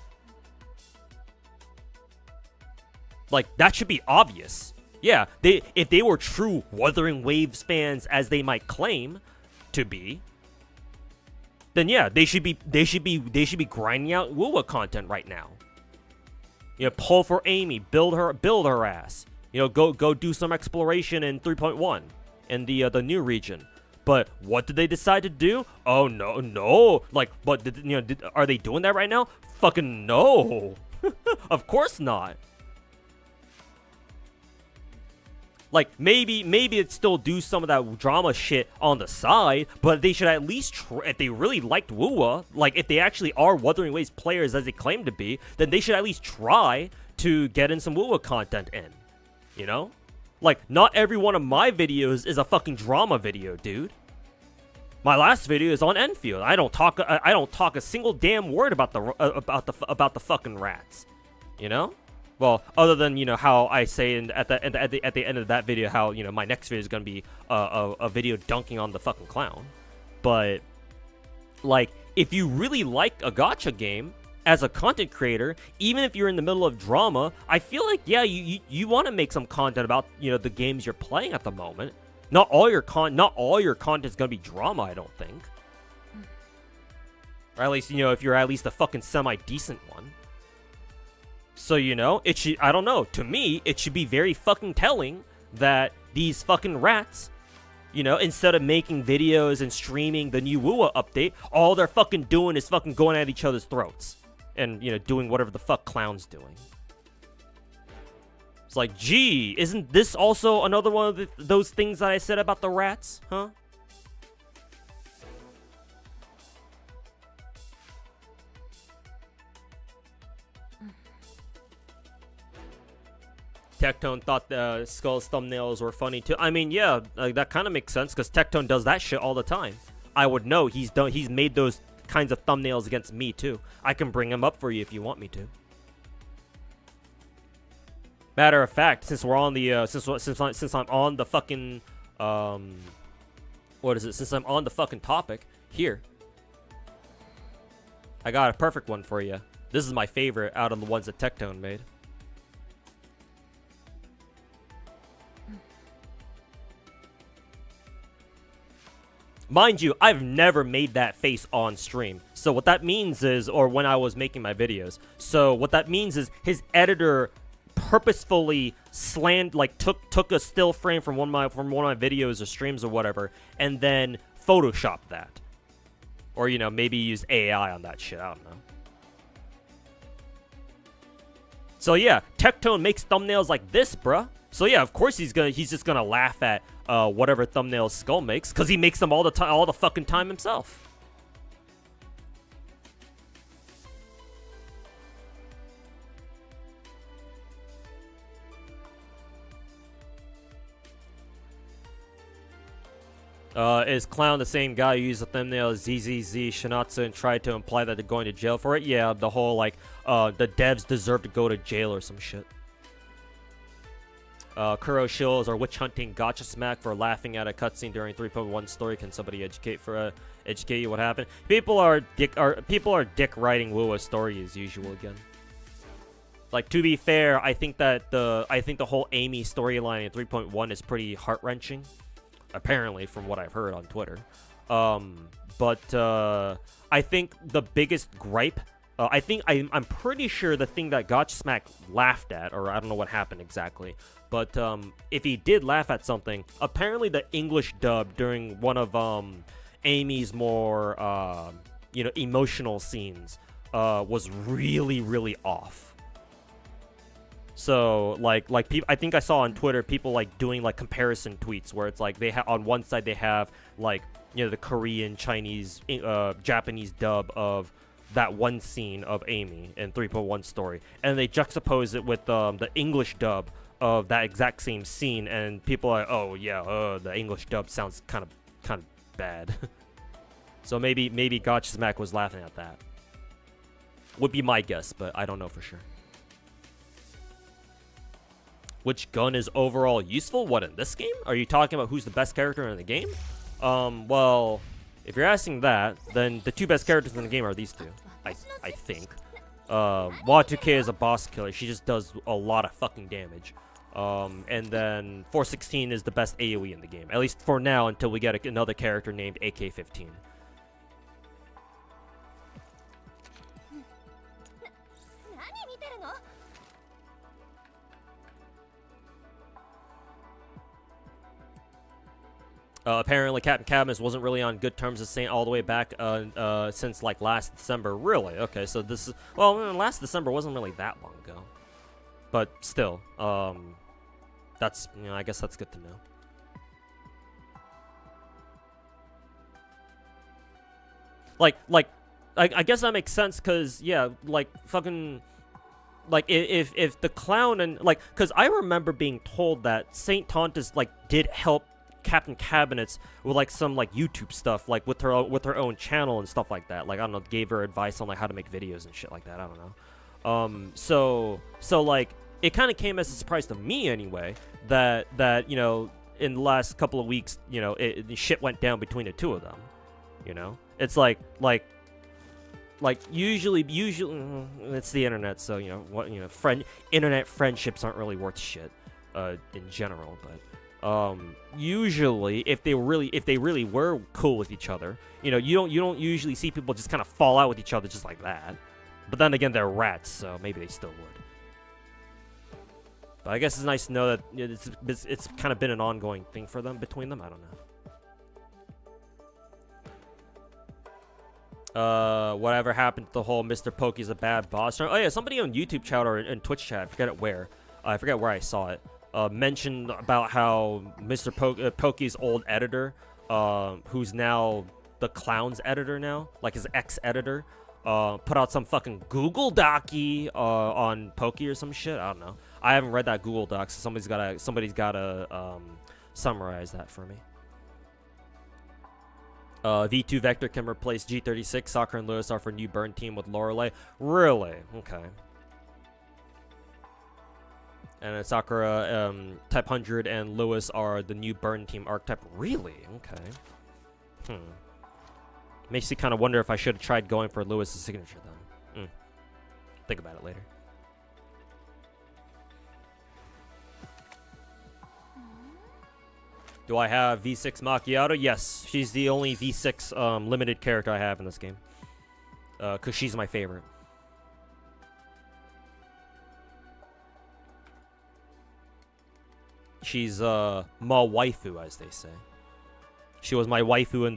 Like, that should be obvious. Yeah, if they were true Wuthering Waves fans, as they might claim to be, then yeah, they should be grinding out WUA content right now. You know, pull for Amy, build her ass. You know, go do some exploration in 3.1 in the new region. But what did they decide to do? Oh no! Like, but are they doing that right now? Fucking no! Of course not. Like, maybe it'd still do some of that drama shit on the side, but they should at least if they really liked WUA, like if they actually are Wuthering Waves players as they claim to be, then they should at least try to get in some WUA content in. You know? Like, not every one of my videos is a fucking drama video, dude. My last video is on Enfield. I don't talk a single damn word about the fucking rats. You know? Well, other than, you know, how I say at the end of that video how, you know, my next video is gonna be a video dunking on the fucking clown. But like, if you really like a gacha game as a content creator, even if you're in the middle of drama, I feel like, yeah, you want to make some content about, you know, the games you're playing at the moment. Not all your content is gonna be drama, I don't think. Or at least, you know, if you're at least a fucking semi-decent one. So, you know, it should, I don't know, to me, it should be very fucking telling that these fucking rats, you know, instead of making videos and streaming the new WUA update, all they're fucking doing is fucking going at each other's throats. And, you know, doing whatever the fuck Clown's doing. It's like, gee, isn't this also another one of those things that I said about the rats, huh? Tectone thought the Skull's thumbnails were funny too. I mean, yeah, that kind of makes sense because Tectone does that shit all the time. I would know he's made those kinds of thumbnails against me too. I can bring him up for you if you want me to. Matter of fact, since we're on the since I'm on the fucking what is it? Since I'm on the fucking topic here, I got a perfect one for you. This is my favorite out of the ones that Tectone made. Mind you, I've never made that face on stream. So what that means is, or when I was making my videos. So what that means is his editor purposefully took a still frame from one of my videos or streams or whatever, and then photoshopped that. Or, you know, maybe use AI on that shit. I don't know. So yeah, Tectone makes thumbnails like this, bruh. So yeah, of course he's just gonna laugh at whatever thumbnails Skull makes, because he makes them all the fucking time himself. Is Clown the same guy who used the thumbnail ZZZ Chinatsu and tried to imply that they're going to jail for it? Yeah, the whole, like, the devs deserve to go to jail or some shit. Kuro shills are witch hunting gotcha smack for laughing at a cutscene during 3.1 story. Can somebody educate you what happened? People are dick writing Wuwa story as usual again. Like, to be fair, I think that the whole Amy storyline in 3.1 is pretty heart-wrenching. Apparently, from what I've heard on Twitter. But I think the biggest gripe, I'm pretty sure the thing that Gotcha Smack laughed at, or I don't know what happened exactly, but if he did laugh at something, apparently the English dub during one of Amy's more, emotional scenes was really, really off. So, like people, I think I saw on Twitter people like doing like comparison tweets where it's like they have on one side they have like, you know, the Korean, Chinese, Japanese dub of that one scene of Amy in 3.1 story, and they juxtapose it with the English dub of that exact same scene, and people are like, oh yeah, the English dub sounds kind of bad. So maybe Gotcha Smack was laughing at that. Would be my guess, but I don't know for sure. Which gun is overall useful? What, in this game? Are you talking about who's the best character in the game? Well, if you're asking that, then the two best characters in the game are these two, I think. Wa2k is a boss killer. She just does a lot of fucking damage. And then 416 is the best AoE in the game. At least for now, until we get another character named AK-15. Apparently, Captain Cadmus wasn't really on good terms with Saint all the way back since like last December. Really? Okay, so this is last December wasn't really that long ago, but still, that's I guess that's good to know. I guess that makes sense because yeah, like fucking. Like, if the clown and like, because I remember being told that Saint Tontus like did help Captain Cabinets with like some like YouTube stuff, like with her own channel and stuff like that. Like, I don't know, gave her advice on like how to make videos and shit like that. I don't know. So like it kind of came as a surprise to me anyway that you know, in the last couple of weeks, you know, shit went down between the two of them. You know, it's like usually it's the internet, so you know internet friendships aren't really worth shit in general, but usually if they really were cool with each other, you know, you don't usually see people just kind of fall out with each other just like that. But then again, they're rats, so maybe they still would. But I guess it's nice to know that it's kind of been an ongoing thing for them, between them. I don't know. Whatever happened to the whole Mr. Pokey's a bad boss? Oh yeah, somebody on YouTube chat or in Twitch chat, I forget where I saw it, mentioned about how Mr. Pokey's old editor, who's now the Clown's editor now, like his ex-editor, put out some fucking Google Docy on Pokey or some shit. I don't know. I haven't read that Google Doc, so somebody's gotta summarize that for me. V2 Vector can replace G36. Sakura and Lewis are for new burn team with Lorelei. Really? Okay. And then Sakura, Type 100, and Lewis are the new burn team archetype. Really? Okay. Makes you kind of wonder if I should have tried going for Lewis's signature then. Think about it later. Do I have V6 Macchiato? Yes, she's the only V6 limited character I have in this game. Because she's my favorite. She's my waifu, as they say. She was my waifu in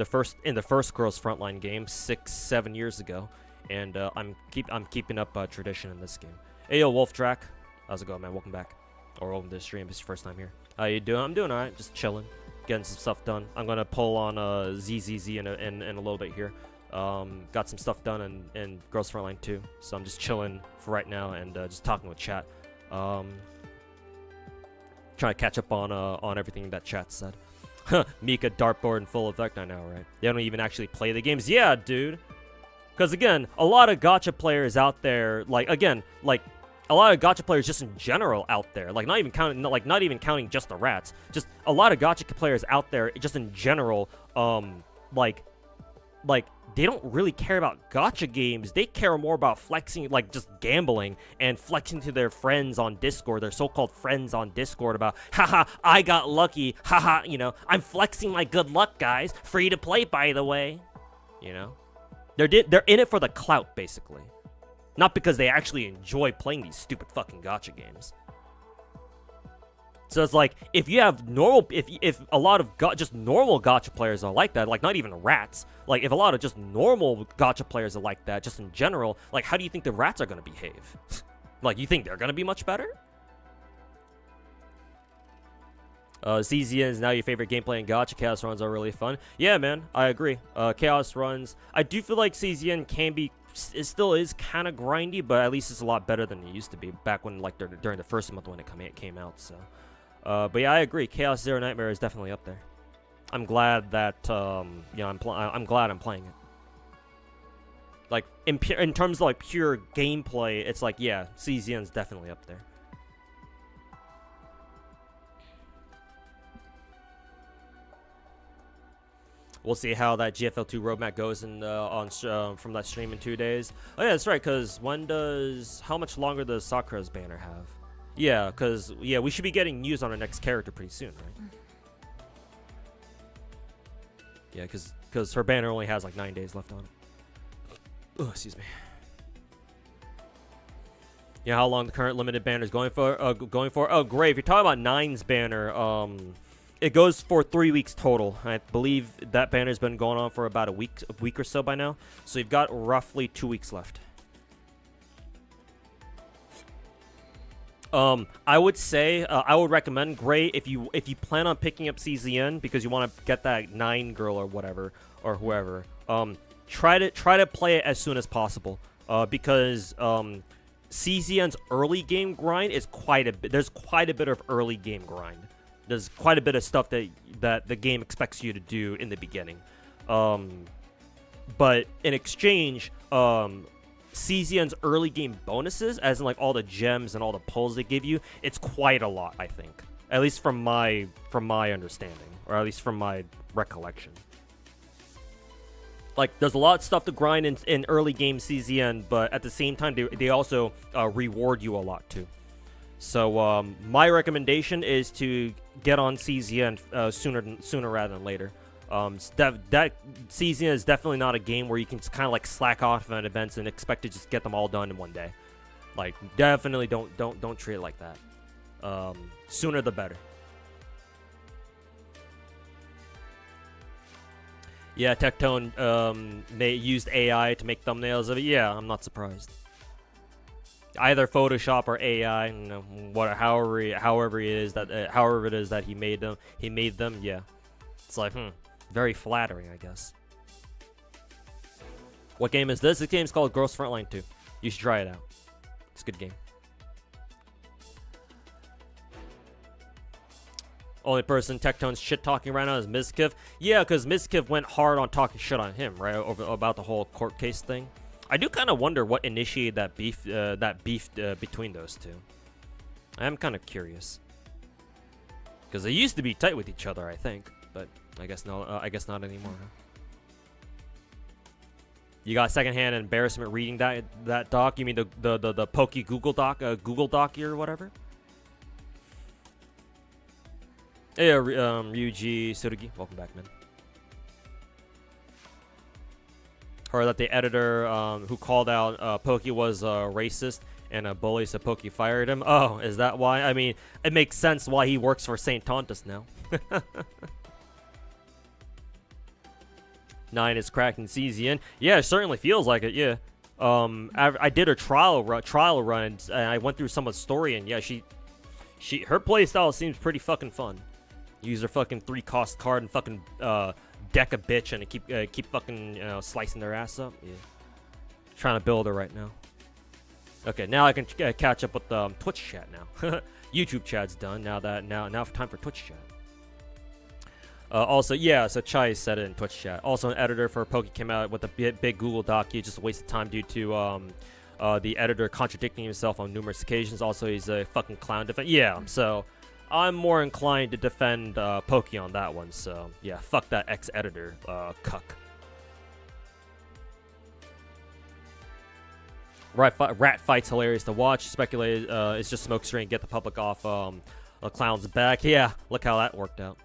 the first Girls Frontline game 6-7 years ago, and I'm keeping up tradition in this game. Hey yo, Wolf Drac, how's it going, man? Welcome back, or welcome to the stream. It's your first time here. How you doing? I'm doing alright, just chilling, getting some stuff done. I'm gonna pull on ZZZ in a little bit here. Got some stuff done in Girls Frontline 2, so I'm just chilling for right now and just talking with chat. Trying to catch up on everything that chat said. Mika dartboard in full effect. I know, right? They don't even actually play the games. Yeah, dude. Because again, a lot of gacha players out there, like again, like a lot of gacha players just in general out there, like not even counting just the rats, just a lot of gacha players out there just in general, like they don't really care about gacha games. They care more about flexing, like just gambling and flexing to their friends on Discord, their so-called friends on Discord about, haha, I got lucky, haha, you know, I'm flexing my good luck, guys. Free to play, by the way. You know? They're in it for the clout, basically. Not because they actually enjoy playing these stupid fucking gacha games. So it's like, if you have normal, if a lot of just normal gacha players are like that, like not even rats, like if a lot of just normal gacha players are like that, just in general, like how do you think the rats are going to behave? Like, you think they're going to be much better? CZN is now your favorite gameplay in gacha. Chaos runs are really fun. Yeah, man, I agree. Chaos runs, I do feel like CZN can be, it still is kind of grindy, but at least it's a lot better than it used to be back when, like, during the first month when it came out, so. But yeah, I agree. Chaos Zero Nightmare is definitely up there. I'm glad that, you know, I'm glad I'm playing it. Like, in terms of, like, pure gameplay, it's like, yeah, CZN's definitely up there. We'll see how that GFL2 roadmap goes in from that stream in 2 days. Oh yeah, that's right. Cause how much longer does Sakura's banner have? Yeah, cause yeah, we should be getting news on our next character pretty soon, right? Yeah, cause her banner only has like 9 days left on it. Oh, excuse me. Yeah, how long the current limited banner is going for? Oh, great. If you're talking about Nine's banner, it goes for 3 weeks total. I believe that banner's been going on for about a week or so by now. So you've got roughly 2 weeks left. I would say I would recommend Gray if you plan on picking up CZN because you want to get that 9 girl or whatever or whoever. Try to play it as soon as possible. Because CZN's early game grind is quite a bit. There's quite a bit of early game grind. There's quite a bit of stuff that the game expects you to do in the beginning. But in exchange, CZN's early game bonuses, as in like all the gems and all the pulls they give you, it's quite a lot, I think. At least from my understanding, or at least from my recollection. Like, there's a lot of stuff to grind in early game CZN, but at the same time, they also reward you a lot too. So my recommendation is to get on CZN sooner rather than later. That CZN is definitely not a game where you can kind of like slack off on events and expect to just get them all done in one day. Like, definitely don't treat it like that. Sooner the better. Yeah, Tectone used AI to make thumbnails of it. Yeah, I'm not surprised. Either Photoshop or AI, you know, however it is that he made them. Yeah, it's like very flattering, I guess. What game is this? This game's called Gross Frontline 2. You should try it out. It's a good game. Only person Tectone's shit talking right now is Mizkiff. Yeah, because Mizkiff went hard on talking shit on him, right, about the whole court case thing. I do kind of wonder what initiated that beef between those two. I am kind of curious because they used to be tight with each other, I think, but I guess no. I guess not anymore. Huh? You got secondhand embarrassment reading that doc? You mean the Pokey Google doc, Google Doc or whatever? Hey, Ryuji Tsurugi, welcome back, man. Or that the editor who called out Pokey was racist and a bully, so Pokey fired him. Oh, is that why? I mean, it makes sense why he works for St. Tontus now. 9 is cracked in CZN. Yeah, it certainly feels like it, yeah. I did a trial run, and I went through some of the story, and yeah, her playstyle seems pretty fucking fun. Use her fucking 3-cost card and fucking deck a bitch and keep fucking slicing their ass up. Yeah, trying to build her right now. Okay, now I can catch up with Twitch chat now. YouTube chat's done. Now time for Twitch chat. Also, yeah, so Chai said it in Twitch chat. Also, an editor for Poke came out with a big Google Doc. He just wasted time due to the editor contradicting himself on numerous occasions. Also, he's a fucking clown defense. Yeah, so I'm more inclined to defend Poke on that one. So yeah, fuck that ex-editor, cuck. Rat fight's hilarious to watch. Speculated it's just smokescreen. Get the public off a clown's back. Yeah, look how that worked out.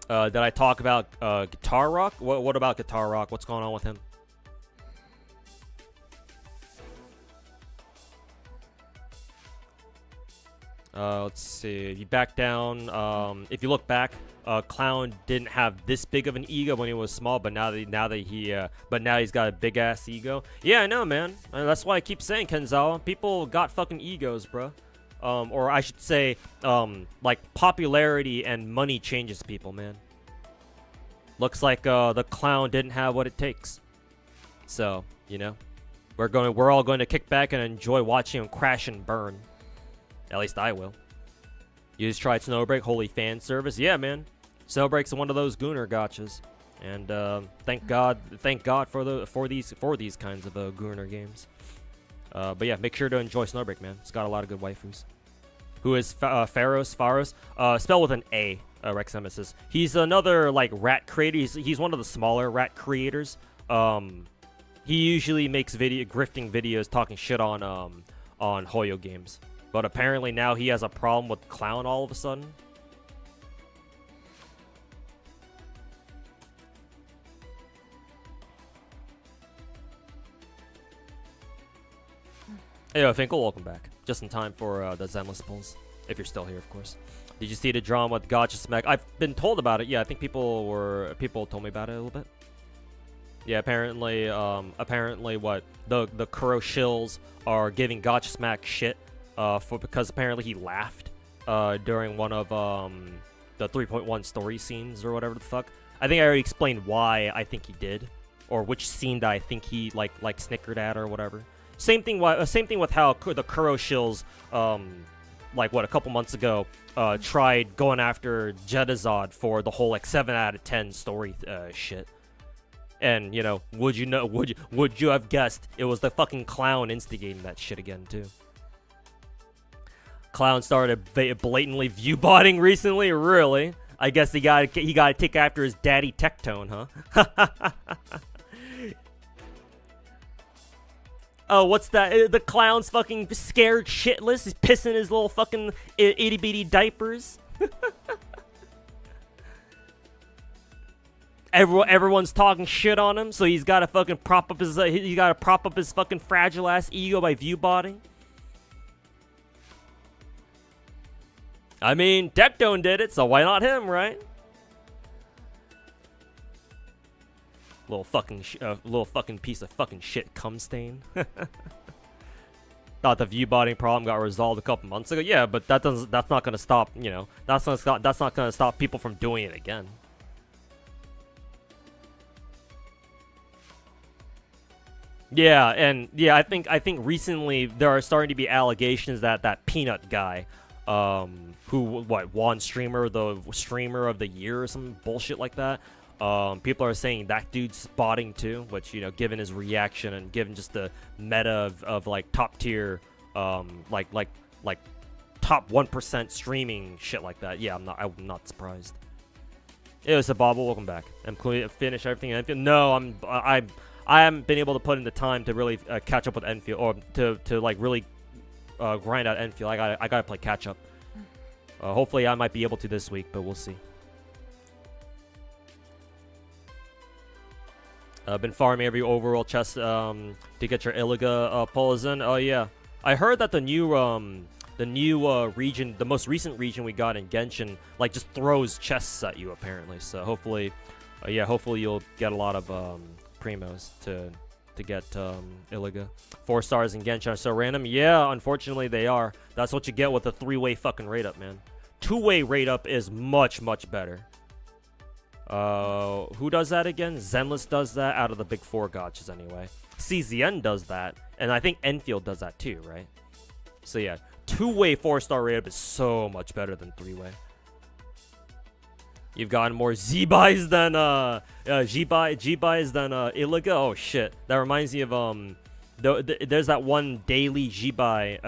Did I talk about Guitar Rock? What about Guitar Rock? What's going on with him? Let's see. If you back down, if you look back, Clown didn't have this big of an ego when he was small, but now he's got a big ass ego. Yeah, I know, man. That's why I keep saying, Kenzawa, people got fucking egos, bro. Or I should say, like popularity and money changes people, man. Looks like the Clown didn't have what it takes. So, you know, we're all going to kick back and enjoy watching him crash and burn. At least I will. You just tried Snowbreak, holy fan service. Yeah, man. Snowbreak's one of those Gooner gachas, and thank God for these kinds of Gooner games. But yeah, make sure to enjoy Snowbreak, man. It's got a lot of good waifus. Who is Pharos? Spelled with an A, Rex Nemesis. He's another like rat creator. He's one of the smaller rat creators. He usually makes grifting videos talking shit on Hoyo games. But apparently now he has a problem with Clown all of a sudden. Hey, yo, Finkel, welcome back. Just in time for the Zenless polls. If you're still here, of course. Did you see the drama with Gacha Smack? I've been told about it. Yeah, I think people told me about it a little bit. Yeah, apparently what the Kuro shills are giving Gacha Smack shit because apparently he laughed during one of the 3.1 story scenes or whatever the fuck. I think I already explained why I think he did, or which scene that I think he like snickered at or whatever. Same thing with how the Kuro shills like what a couple months ago tried going after Jedazad for the whole like 7 out of 10 story shit. And you know, would you have guessed it was the fucking Clown instigating that shit again too? Clown started blatantly view-botting recently, really? I guess he got to take after his daddy Tectone, huh? Oh, what's that? The Clown's fucking scared shitless. He's pissing his little fucking itty-bitty diapers. Everyone's talking shit on him, so he's got to fucking prop up his fucking fragile ass ego by view-botting. I mean, Tectone did it, so why not him, right? Little fucking piece of fucking shit cum stain. Thought the view-botting problem got resolved a couple months ago. Yeah, but that's not gonna stop, you know, that's not gonna stop people from doing it again. Yeah, and yeah, I think recently there are starting to be allegations that Peanut guy, who won streamer of the year or some bullshit like that. People are saying that dude's spotting too, which, you know, given his reaction and given just the meta of like top tier, like top 1% streaming shit like that. Yeah, I'm not surprised. It was a Bobble. Welcome back. I'm finished everything. No, I haven't been able to put in the time to really catch up with Enfield, or to like really grind out Enfield. I gotta play catch up. Hopefully I might be able to this week, but we'll see. Been farming every overall chest to get your Iliga pulls in. Oh yeah, I heard that the new region, the most recent region we got in Genshin, like just throws chests at you apparently. So hopefully, yeah, hopefully you'll get a lot of primos to get Iliga. 4 stars in Genshin are so random. Yeah, unfortunately they are. That's what you get with a 3-way fucking rate up, man. 2-way rate up is much better. Who does that again? Zenless does that out of the big 4 gachas anyway. CZN does that, and I think Enfield does that too, right? So yeah, two-way 4-star rate-up is so much better than three-way. You've gotten more Z-buys than G-buys than Illiga. Oh shit, that reminds me of there's that one daily G-buy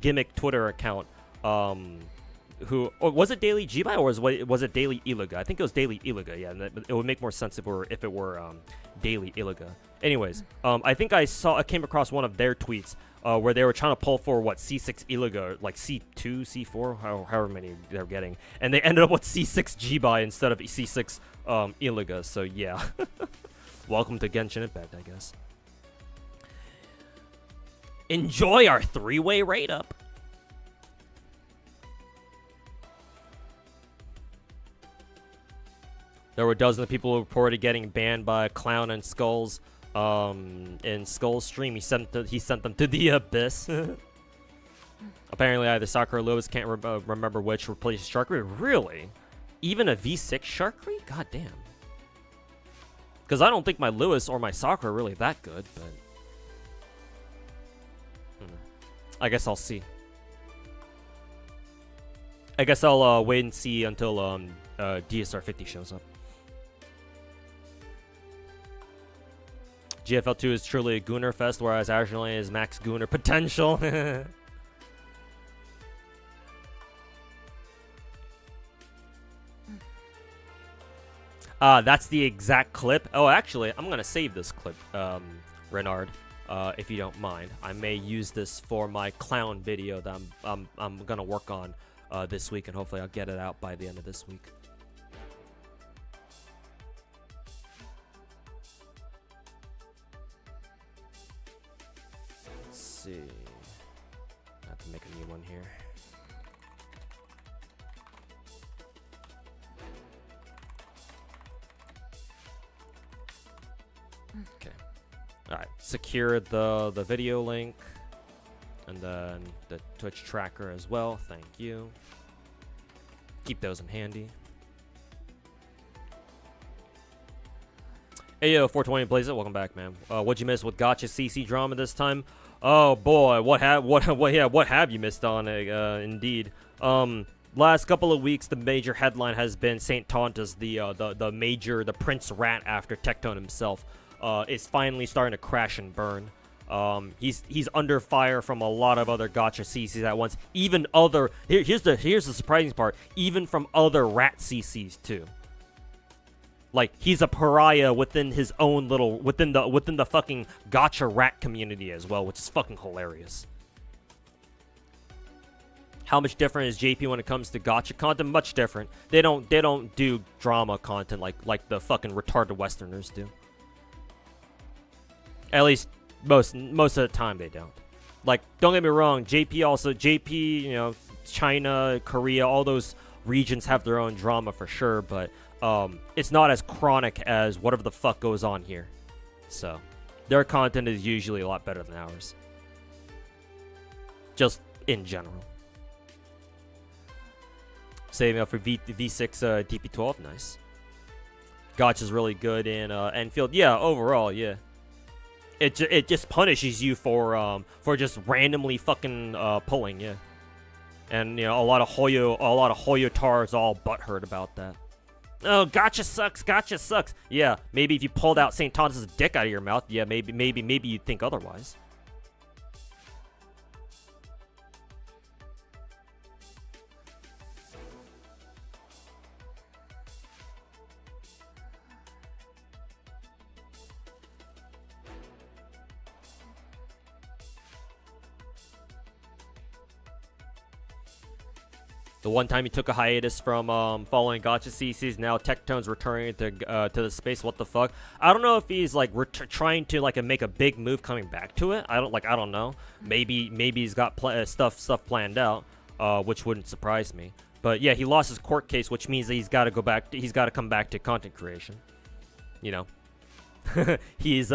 gimmick Twitter account who was it daily G-buy or was it daily Illiga? I think it was daily Illiga. Yeah, and it would make more sense if it were daily Illiga. Anyways, I think I came across one of their tweets where they were trying to pull for what C6 Illiga, like C2, C4, however many they're getting, and they ended up with C6 G-buy instead of C6 Illiga. So yeah, welcome to Genshin Impact, I guess. Enjoy our three-way rate up. There were dozens of people who reported getting banned by Clown and Skulls. In Skull's stream, he sent them to the abyss. Apparently, either Sakura or Lewis can't remember which replaced Sharkry. Really? Even a V6 Sharkry? God damn. Because I don't think my Lewis or my Sakura are really that good, but I guess I'll see. I guess I'll wait and see until DSR 50 shows up. GFL2 is truly a Gooner Fest, whereas Azure Lane is max Gooner potential. That's the exact clip. Oh, actually, I'm gonna save this clip, Renard, if you don't mind. I may use this for my clown video that I'm gonna work on this week, and hopefully I'll get it out by the end of this week. See. I have to make a new one here. Okay. Alright. Secure the video link. And then the Twitch tracker as well. Thank you. Keep those in handy. Hey yo, 420 Blaze, welcome back, man. What'd you miss with Gacha CC drama this time? Oh boy, what have you missed on it? Indeed. Last couple of weeks, the major headline has been Saint Tontas, the Prince Rat after Tectone himself, is finally starting to crash and burn. He's under fire from a lot of other Gacha CCs at once. Even other here's the surprising part. Even from other Rat CCs too. Like, he's a pariah within his own little, within the fucking Gacha Rat community as well, which is fucking hilarious. How much different is JP when it comes to Gacha content? Much different. They don't do drama content like the fucking retarded Westerners do. At least most of the time they don't. Like, don't get me wrong, JP, you know, China, Korea, all those regions have their own drama for sure, but it's not as chronic as whatever the fuck goes on here. So, their content is usually a lot better than ours. Just in general. Saving up for V6 DP12, nice. Gacha's really good in Enfield. Yeah, overall, yeah. It just punishes you for just randomly fucking pulling, yeah. And you know, a lot of Hoyotars all butthurt about that. Oh, Gacha sucks. Yeah, maybe if you pulled out St. Thomas's dick out of your mouth, yeah, maybe you'd think otherwise. The one time he took a hiatus from following Gacha CCs, now Tectone's returning to the space. What the fuck? I don't know if he's like trying to like make a big move coming back to it. I don't know. Maybe he's got stuff planned out, which wouldn't surprise me. But yeah, he lost his court case, which means that he's got to go back. He's got to come back to content creation. You know, his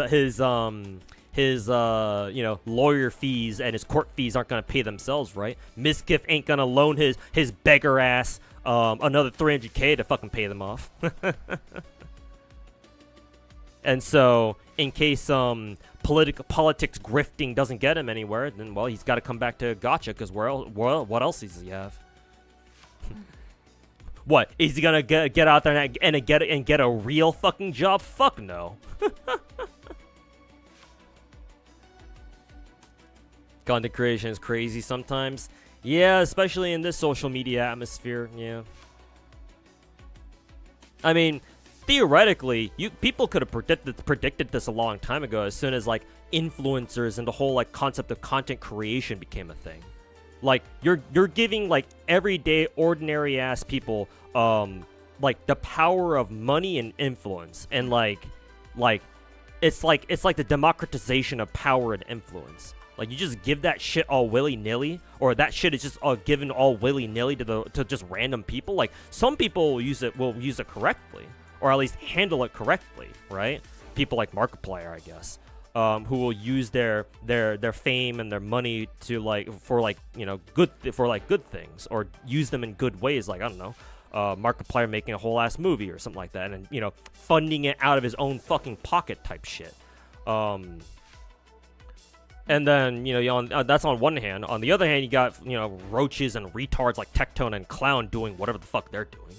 you know, lawyer fees and his court fees aren't gonna pay themselves, right? Misgift ain't gonna loan his beggar ass another 300k to fucking pay them off. And so politics grifting doesn't get him anywhere, then well, he's got to come back to gacha, because what else does he have? What, is he gonna get out there and get a real fucking job? Fuck no. Content creation is crazy sometimes. Yeah, especially in this social media atmosphere. Yeah. I mean, theoretically, people could have predicted this a long time ago, as soon as like influencers and the whole like concept of content creation became a thing. Like you're giving like everyday ordinary ass people like the power of money and influence, and like it's like the democratization of power and influence. Like, you just give that shit all willy-nilly, or that shit is just given all willy-nilly to just random people. Like, some people will use it correctly, or at least handle it correctly, right? People like Markiplier, I guess, who will use their fame and their money to for good things, or use them in good ways. Like, I don't know, Markiplier making a whole ass movie or something like that, and funding it out of his own fucking pocket type shit. And then, that's on one hand. On the other hand, you got, roaches and retards like Tectone and Clown doing whatever the fuck they're doing.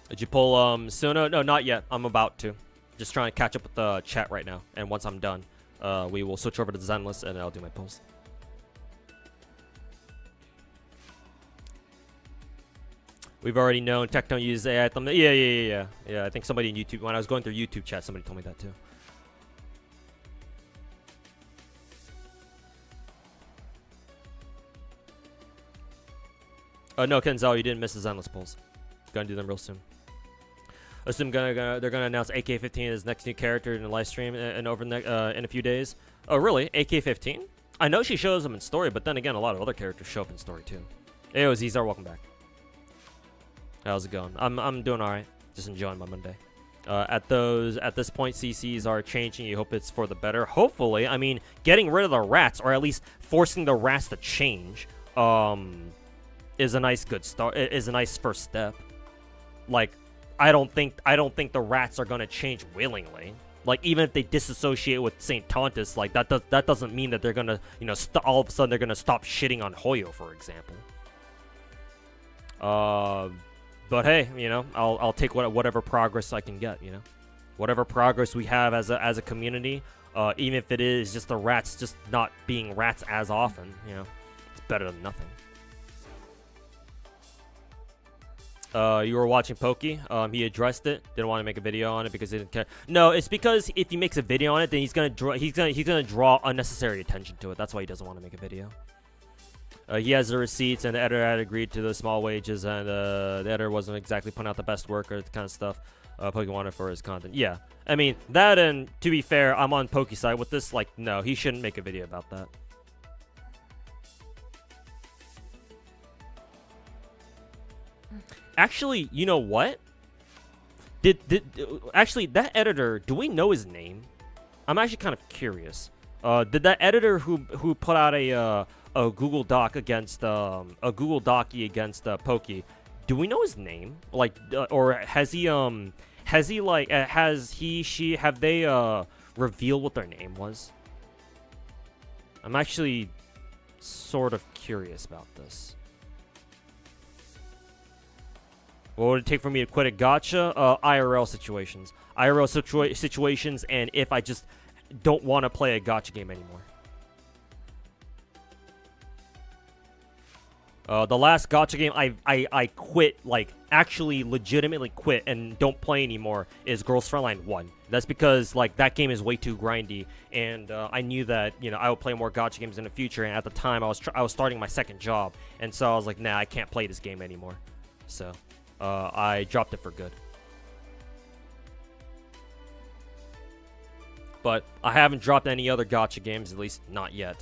Did you pull, Sunna? No, not yet. I'm about to. Just trying to catch up with the chat right now. And once I'm done, we will switch over to the Zen list and I'll do my pulls. We've already known Tectone uses AI thumbnail. Yeah. I think somebody in YouTube, when I was going through YouTube chat, somebody told me that too. No, Kenzel, you didn't miss the Zenless polls. Gonna do them real soon. Assume they're gonna announce AK-15 as next new character in the live stream in a few days. Oh, really? AK-15? I know she shows them in story, but then again, a lot of other characters show up in story too. Hey, Zizar, welcome back. How's it going? I'm doing all right. Just enjoying my Monday. At this point, CCs are changing. You hope it's for the better. Hopefully, I mean, getting rid of the rats, or at least forcing the rats to change, is a nice good start. Is a nice first step. Like, I don't think the rats are gonna change willingly. Like, even if they disassociate with Saint Tontus, like that doesn't mean that they're gonna, all of a sudden they're gonna stop shitting on Hoyo, for example. But hey, I'll take whatever progress I can get, whatever progress we have as a community, even if it is just the rats just not being rats as often, it's better than nothing. You were watching Pokey. He addressed it. Didn't want to make a video on it because he didn't care. No, it's because if he makes a video on it, then he's gonna draw unnecessary attention to it. That's why he doesn't want to make a video. He has the receipts, and the editor had agreed to the small wages, and the editor wasn't exactly putting out the best work or the kind of stuff Pokey wanted for his content. Yeah, I mean, that, and to be fair, I'm on Pokey's side with this. Like, no, he shouldn't make a video about that. Actually, you know what? Actually, that editor, do we know his name? I'm actually kind of curious. Did that editor who put out a Google Doc against a Google Docy against Pokey, do we know his name? Like, or have they revealed what their name was? I'm actually sort of curious about this. What would it take for me to quit a gacha? IRL situations. IRL situations, and if I just don't want to play a gacha game anymore. The last gacha game I quit, like, actually legitimately quit and don't play anymore is Girls Frontline 1. That's because, like, that game is way too grindy, and I knew that, I would play more gacha games in the future, and at the time I was starting my second job, and so I was like, nah, I can't play this game anymore. So, I dropped it for good. But I haven't dropped any other gacha games, at least not yet.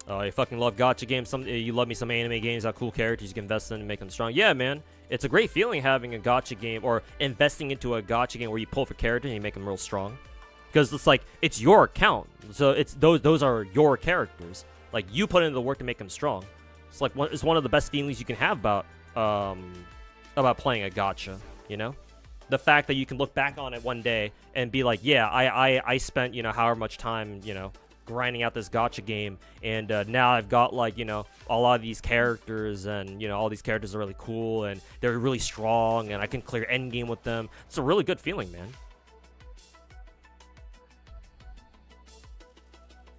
You fucking love gacha games. You love me some anime games, have cool characters you can invest in and make them strong. Yeah, man. It's a great feeling having a gacha game, or investing into a gacha game where you pull for characters and you make them real strong. because it's like it's your account, so it's those are your characters. Like you put in the work to make them strong. It's like it's one of the best feelings you can have about playing a gacha. You know, the fact that you can look back on it one day and be like, yeah, I spent however much time grinding out this gacha game, and now I've got like a lot of these characters, and all these characters are really cool and they're really strong, and I can clear endgame with them. It's a really good feeling, man.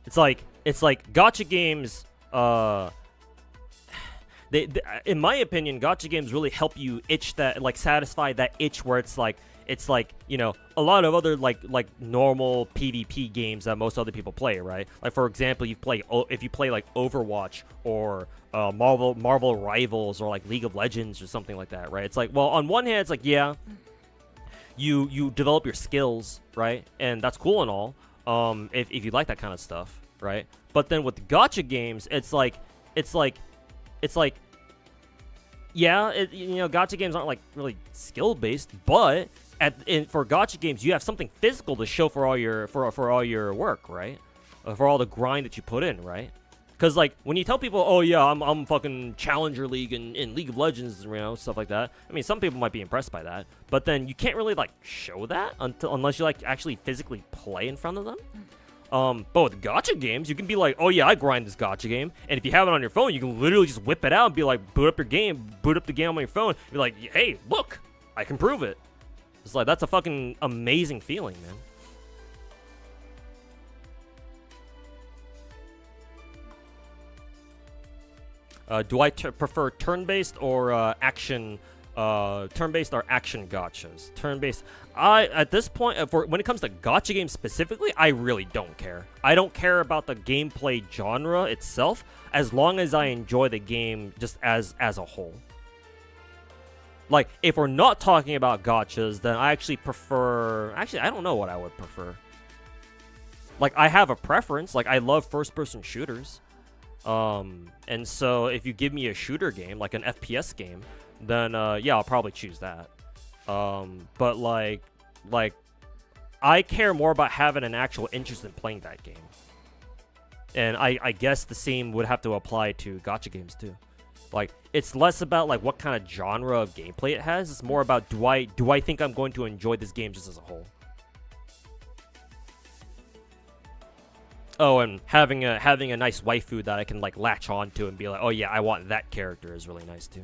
It's like gacha games. They, in my opinion, gacha games really help you satisfy that itch where it's like a lot of other like normal PvP games that most other people play, right? Like for example, if you play like Overwatch or Marvel Rivals or like League of Legends or something like that, right? It's like, well, on one hand, it's like, yeah, you develop your skills, right? And that's cool and all, if you like that kind of stuff, right? But then with gacha games, it's like yeah, gacha games aren't like really skill based, but for gacha games, you have something physical to show for all your work, right? For all the grind that you put in, right? Because like when you tell people, oh yeah, I'm fucking Challenger League in League of Legends, stuff like that. I mean, some people might be impressed by that, but then you can't really like show that unless you like actually physically play in front of them. But with gacha games, you can be like, oh yeah, I grind this gacha game, and if you have it on your phone, you can literally just whip it out and be like, boot up the game on your phone, be like, hey, look, I can prove it. It's like, that's a fucking amazing feeling, man. Do I prefer turn-based or action? Turn-based or action gachas? Turn-based. At this point, when it comes to gacha games specifically, I really don't care. I don't care about the gameplay genre itself, as long as I enjoy the game just as a whole. Like, if we're not talking about gachas, then I actually prefer... Actually, I don't know what I would prefer. Like, I have a preference. Like, I love first-person shooters. And so if you give me a shooter game, like an FPS game, then yeah, I'll probably choose that. But like I care more about having an actual interest in playing that game. And I guess the same would have to apply to gacha games too. Like, it's less about like what kind of genre of gameplay it has. It's more about do I think I'm going to enjoy this game just as a whole. Oh, and having a nice waifu that I can like latch on to and be like, oh yeah, I want that character is really nice too.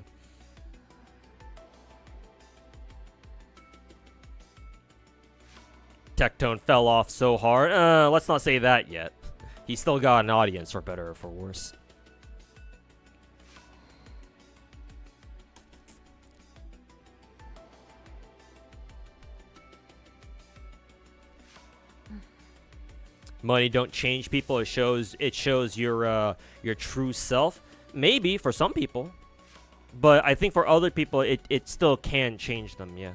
Tectone fell off so hard. Let's not say that yet. He still got an audience, for better or for worse. Money don't change people. It shows your true self. Maybe for some people, but I think for other people, it still can change them. Yeah.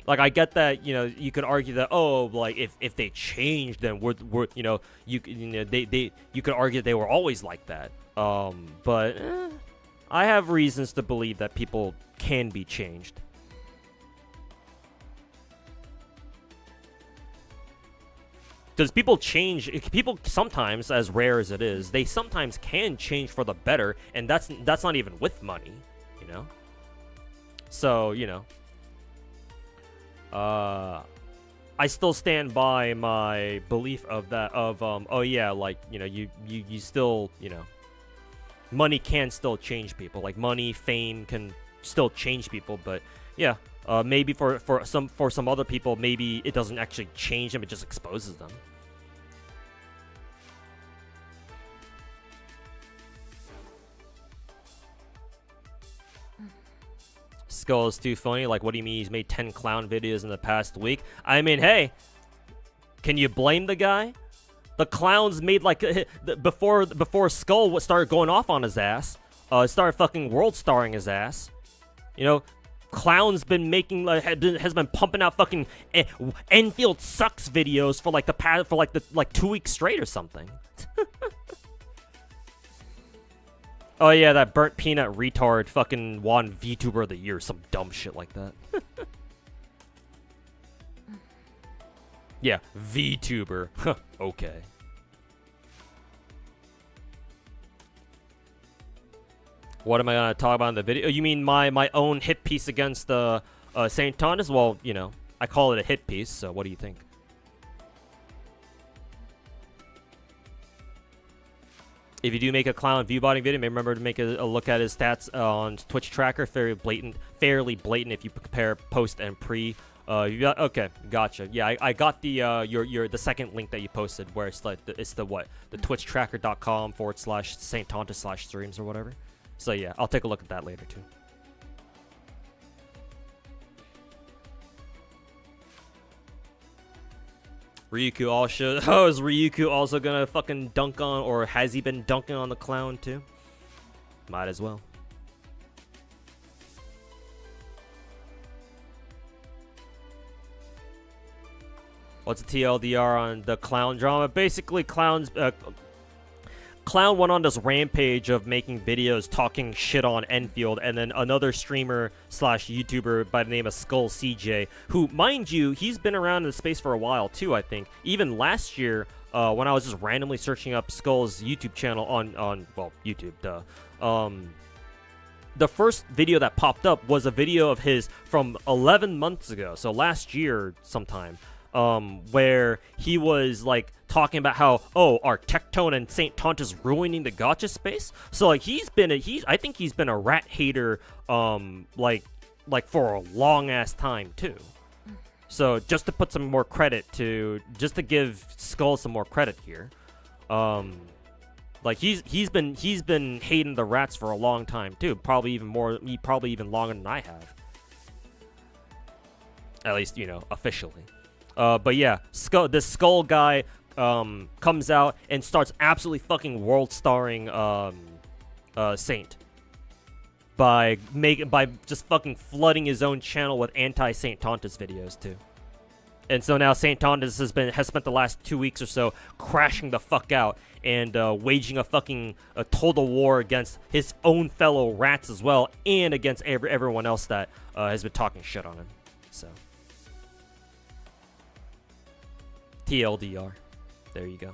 Like, I get that, you could argue that, oh, like if they changed, then you could argue they were always like that. But I have reasons to believe that people can be changed. Because people change. People sometimes, as rare as it is, they sometimes can change for the better, and that's not even with money, So I still stand by my belief of that. Oh yeah, like you still money can still change people. Like money, fame can still change people, but yeah. Maybe for some other people, maybe it doesn't actually change them; it just exposes them. Skull is too funny. Like, what do you mean he's made 10 clown videos in the past week? I mean, hey, can you blame the guy? The clowns made like before Skull started going off on his ass, started fucking world starring his ass. Clown's been making has been pumping out fucking Enfield sucks videos for like the past 2 weeks straight or something. Oh yeah, that burnt peanut retard fucking won VTuber of the year, some dumb shit like that. Yeah, VTuber. Okay. What am I gonna talk about in the video? You mean my own hit piece against St. Thomas? Well, you know, I call it a hit piece, so what do you think? If you do make a clown viewbotting video, remember to make a look at his stats on Twitch tracker. Fairly blatant if you compare post and pre. Okay, gotcha. Yeah, I got the the second link that you posted where it's like the twitchtracker.com/St. Tonta/streams or whatever. So yeah, I'll take a look at that later too. Ryuku also. Oh, is Ryuku also gonna fucking dunk on, or has he been dunking on the clown too? Might as well. What's the TLDR on the clown drama? Basically, Clown went on this rampage of making videos talking shit on Enfield, and then another streamer slash YouTuber by the name of Skull CJ, who, mind you, he's been around in the space for a while too, I think. Even last year, when I was just randomly searching up Skull's YouTube channel on well, YouTube, duh. The first video that popped up was a video of his from 11 months ago, so last year sometime. Where he was like talking about how, oh, are Tectone and St. Tonta's ruining the gacha space. So like I think he's been a rat hater like for a long ass time too. So just to put some more credit just to give Skull some more credit here, like he's been hating the rats for a long time too. Probably even longer than I have. At least, you know, officially. But yeah, this Skull guy comes out and starts absolutely fucking world-starring Saint by just fucking flooding his own channel with anti-St. Tontas videos too. And so now St. Tontas has spent the last 2 weeks or so crashing the fuck out and waging a total war against his own fellow rats as well, and against everyone else that has been talking shit on him. So. TLDR. There you go.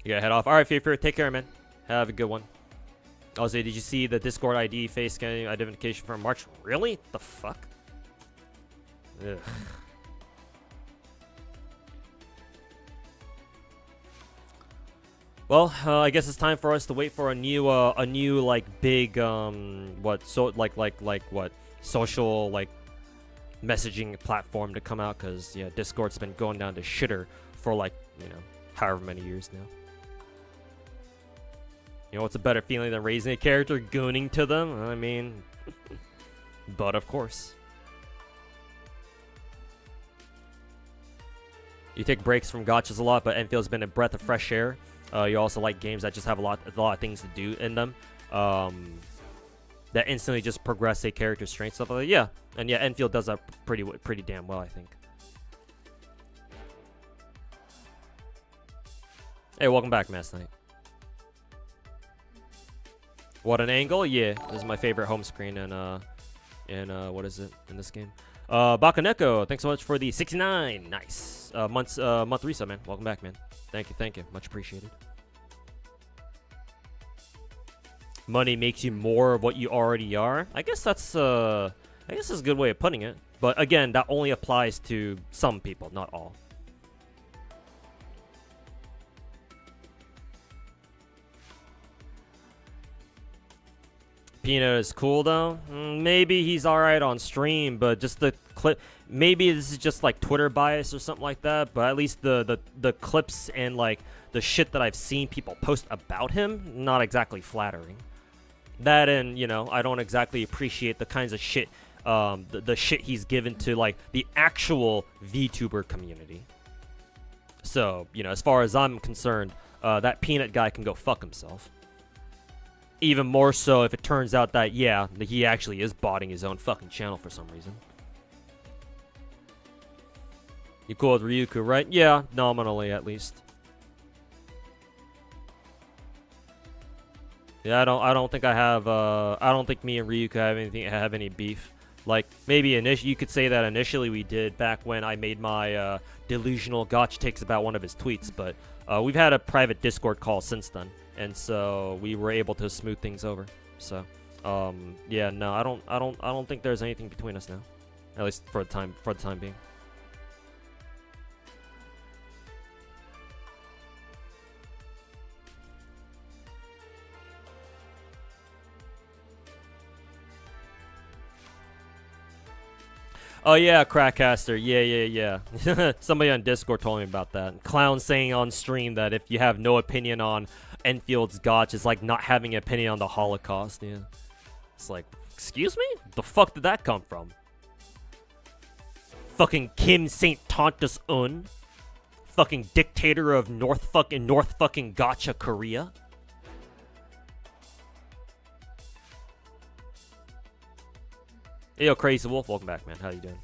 You gotta head off. Alright, Fear, take care, man. Have a good one. Also, did you see the Discord ID face scanning identification from March? Really? The fuck? Ugh. Well, I guess it's time for us to wait for a new like big social like messaging platform to come out, because yeah, Discord's been going down to shitter for like, you know, however many years now. You know what's a better feeling than raising a character, gooning to them? I mean, but of course. You take breaks from gachas a lot, but Enfield's been a breath of fresh air. You also like games that just have a lot of things to do in them, that instantly just progress a character's strength, stuff like that. Yeah, and yeah, Enfield does that pretty damn well, I think. Hey, welcome back, Mass Knight. What an angle! Yeah, this is my favorite home screen, and what is it in this game? Bakaneko, thanks so much for the 69. Nice. Month resub, man. Welcome back, man. Thank you. Much appreciated. Money makes you more of what you already are. I guess that's a good way of putting it. But again, that only applies to some people, not all. Peanut is cool though. Maybe he's alright on stream, but just the clip. Maybe this is just like Twitter bias or something like that. But at least the clips and like the shit that I've seen people post about him, not exactly flattering. That, and you know, I don't exactly appreciate the kinds of shit, the shit he's given to like the actual VTuber community. So you know, as far as I'm concerned, that Peanut guy can go fuck himself. Even more so if it turns out that, yeah, he actually is botting his own fucking channel for some reason. You cool with Ryuku, right? Yeah, nominally at least. Yeah, I don't think I don't think me and Ryu could have any beef. Like, maybe you could say that initially we did back when I made my delusional gotcha takes about one of his tweets, but we've had a private Discord call since then, and so we were able to smooth things over. So, yeah, no, I don't think there's anything between us now, at least for the time being. Oh yeah, Crackcaster. Yeah. Somebody on Discord told me about that. Clown saying on stream that if you have no opinion on Enfield's gotch, it's like not having an opinion on the Holocaust. Yeah. It's like, excuse me? The fuck did that come from? Fucking Kim St. Tontus Un. Fucking dictator of North fucking Gacha Korea. Hey, yo, Crazy Wolf, welcome back, man. How you doing?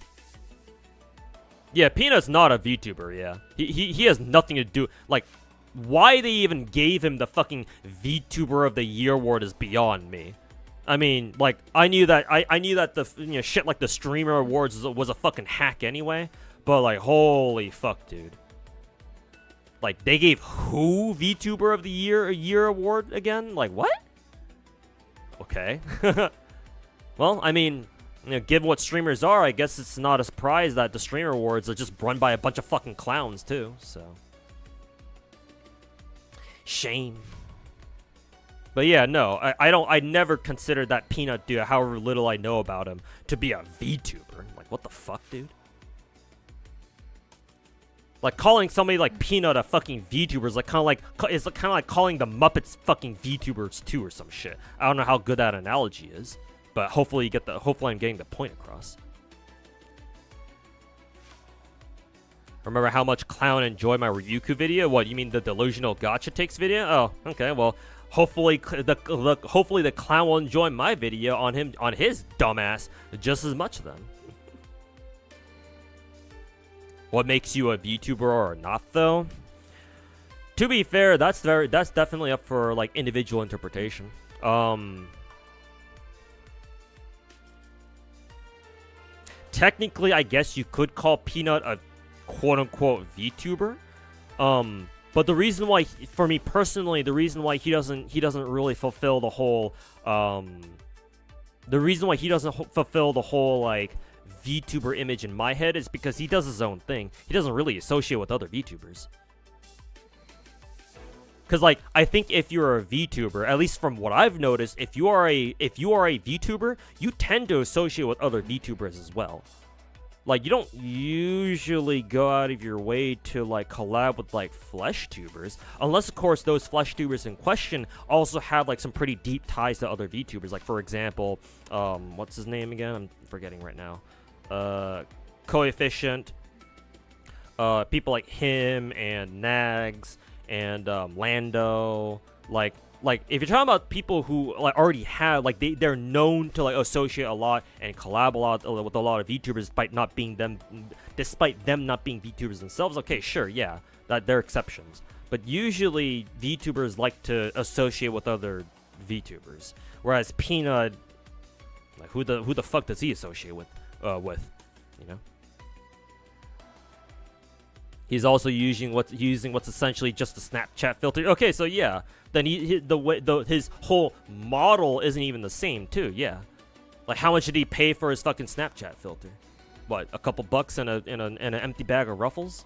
Yeah, Peanut's not a VTuber, yeah. He has nothing to do... Like, why they even gave him the fucking VTuber of the Year award is beyond me. I mean, like, I knew that the, shit like the Streamer Awards was a fucking hack anyway. But, like, holy fuck, dude. Like, they gave who VTuber of the Year award again? Like, what? Okay. Well, I mean... given what streamers are, I guess it's not a surprise that the Streamer Awards are just run by a bunch of fucking clowns, too, so. Shame. But yeah, no, I never considered that Peanut dude, however little I know about him, to be a VTuber. Like, what the fuck, dude? Like, calling somebody like Peanut a fucking VTuber is like kind of like calling the Muppets fucking VTubers too or some shit. I don't know how good that analogy is. But hopefully hopefully I'm getting the point across. Remember how much Clown enjoyed my Ryuku video? What, you mean the delusional gotcha takes video? Oh, okay. Well, hopefully the Clown will enjoy my video on his dumbass just as much then. What makes you a VTuber or not though? To be fair, that's definitely up for like individual interpretation. Technically, I guess you could call Peanut a quote-unquote VTuber. But the reason why, for me personally, the reason why he doesn't really fulfill the whole, like, VTuber image in my head is because he does his own thing. He doesn't really associate with other VTubers. Because, like, I think if you're a VTuber, at least from what I've noticed, if you are a VTuber, you tend to associate with other VTubers as well. Like, you don't usually go out of your way to, like, collab with, like, flesh tubers. Unless, of course, those flesh tubers in question also have, like, some pretty deep ties to other VTubers. Like, for example, what's his name again? I'm forgetting right now. Coefficient. People like him and Nags. And Lando, like if you're talking about people who like already have like they're known to like associate a lot and collab a lot with a lot of VTubers despite them not being VTubers themselves. Okay, sure, yeah, that they're exceptions. But usually VTubers like to associate with other VTubers, whereas Peanut, like who the fuck does he associate with? You know. He's also using what's essentially just a Snapchat filter. Okay, so yeah, then his whole model isn't even the same too. Yeah, like how much did he pay for his fucking Snapchat filter? What, a couple bucks and an empty bag of Ruffles?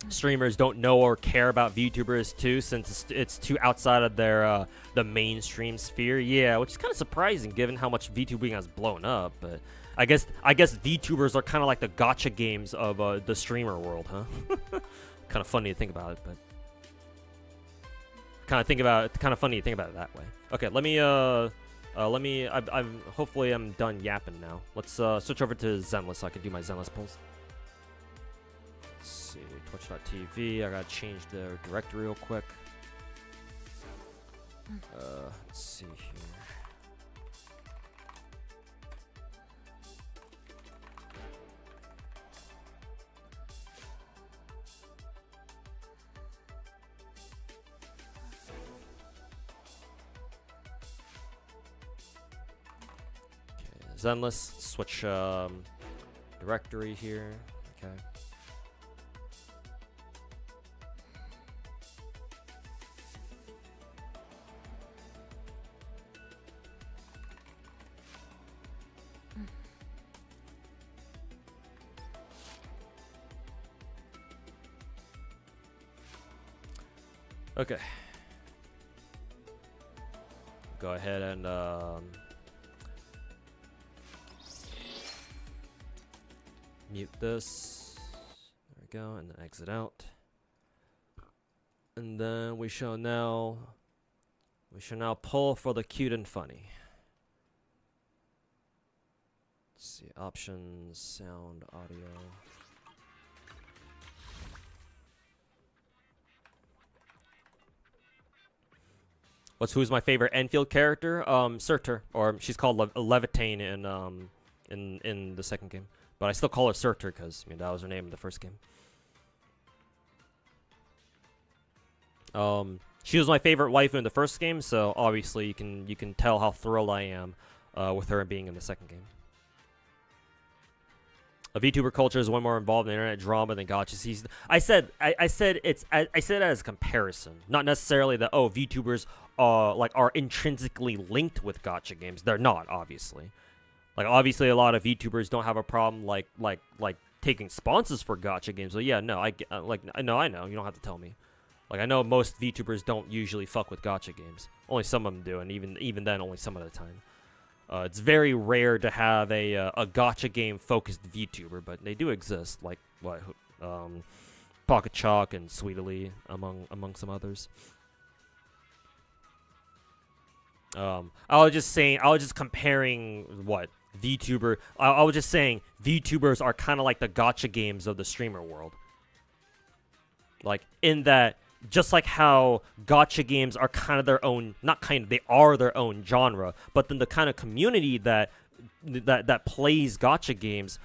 Streamers don't know or care about VTubers too, since it's too outside of their the mainstream sphere. Yeah, which is kind of surprising given how much VTubing has blown up, but. I guess VTubers are kind of like the gacha games of the streamer world, huh? Kind of funny to think about it, but kind of funny to think about it that way. Okay, hopefully I'm done yapping now. Let's switch over to Zenless so I can do my Zenless pulls. Let's see, Twitch.tv. I gotta change the directory real quick. Let's see here. Zenless. Switch directory here. Okay. Okay. Go ahead and mute this. There we go, and then exit out. And then we shall now pull for the cute and funny. Let's see, options, sound, audio. Who's my favorite Enfield character? Surtur, or she's called Levitane in the second game, but I still call her Surtur because that was her name in the first game. She was my favorite waifu in the first game, so obviously you can tell how thrilled I am with her being in the second game. A VTuber culture is way more involved in internet drama than gacha. I said it as a comparison, not necessarily that VTubers are intrinsically linked with gacha games. They're not, obviously. Like obviously a lot of VTubers don't have a problem like taking sponsors for gacha games. But yeah, no, I know you don't have to tell me. Like I know most VTubers don't usually fuck with gacha games. Only some of them do, and even then only some of the time. It's very rare to have a gacha game focused VTuber, but they do exist, like Pocket Chalk and Sweetly among some others. I was just comparing what VTuber. I was just saying VTubers are kind of like the gacha games of the streamer world. Like in that, just like how gacha games are kind of their own, they are their own genre, but then the kind of community that plays gacha games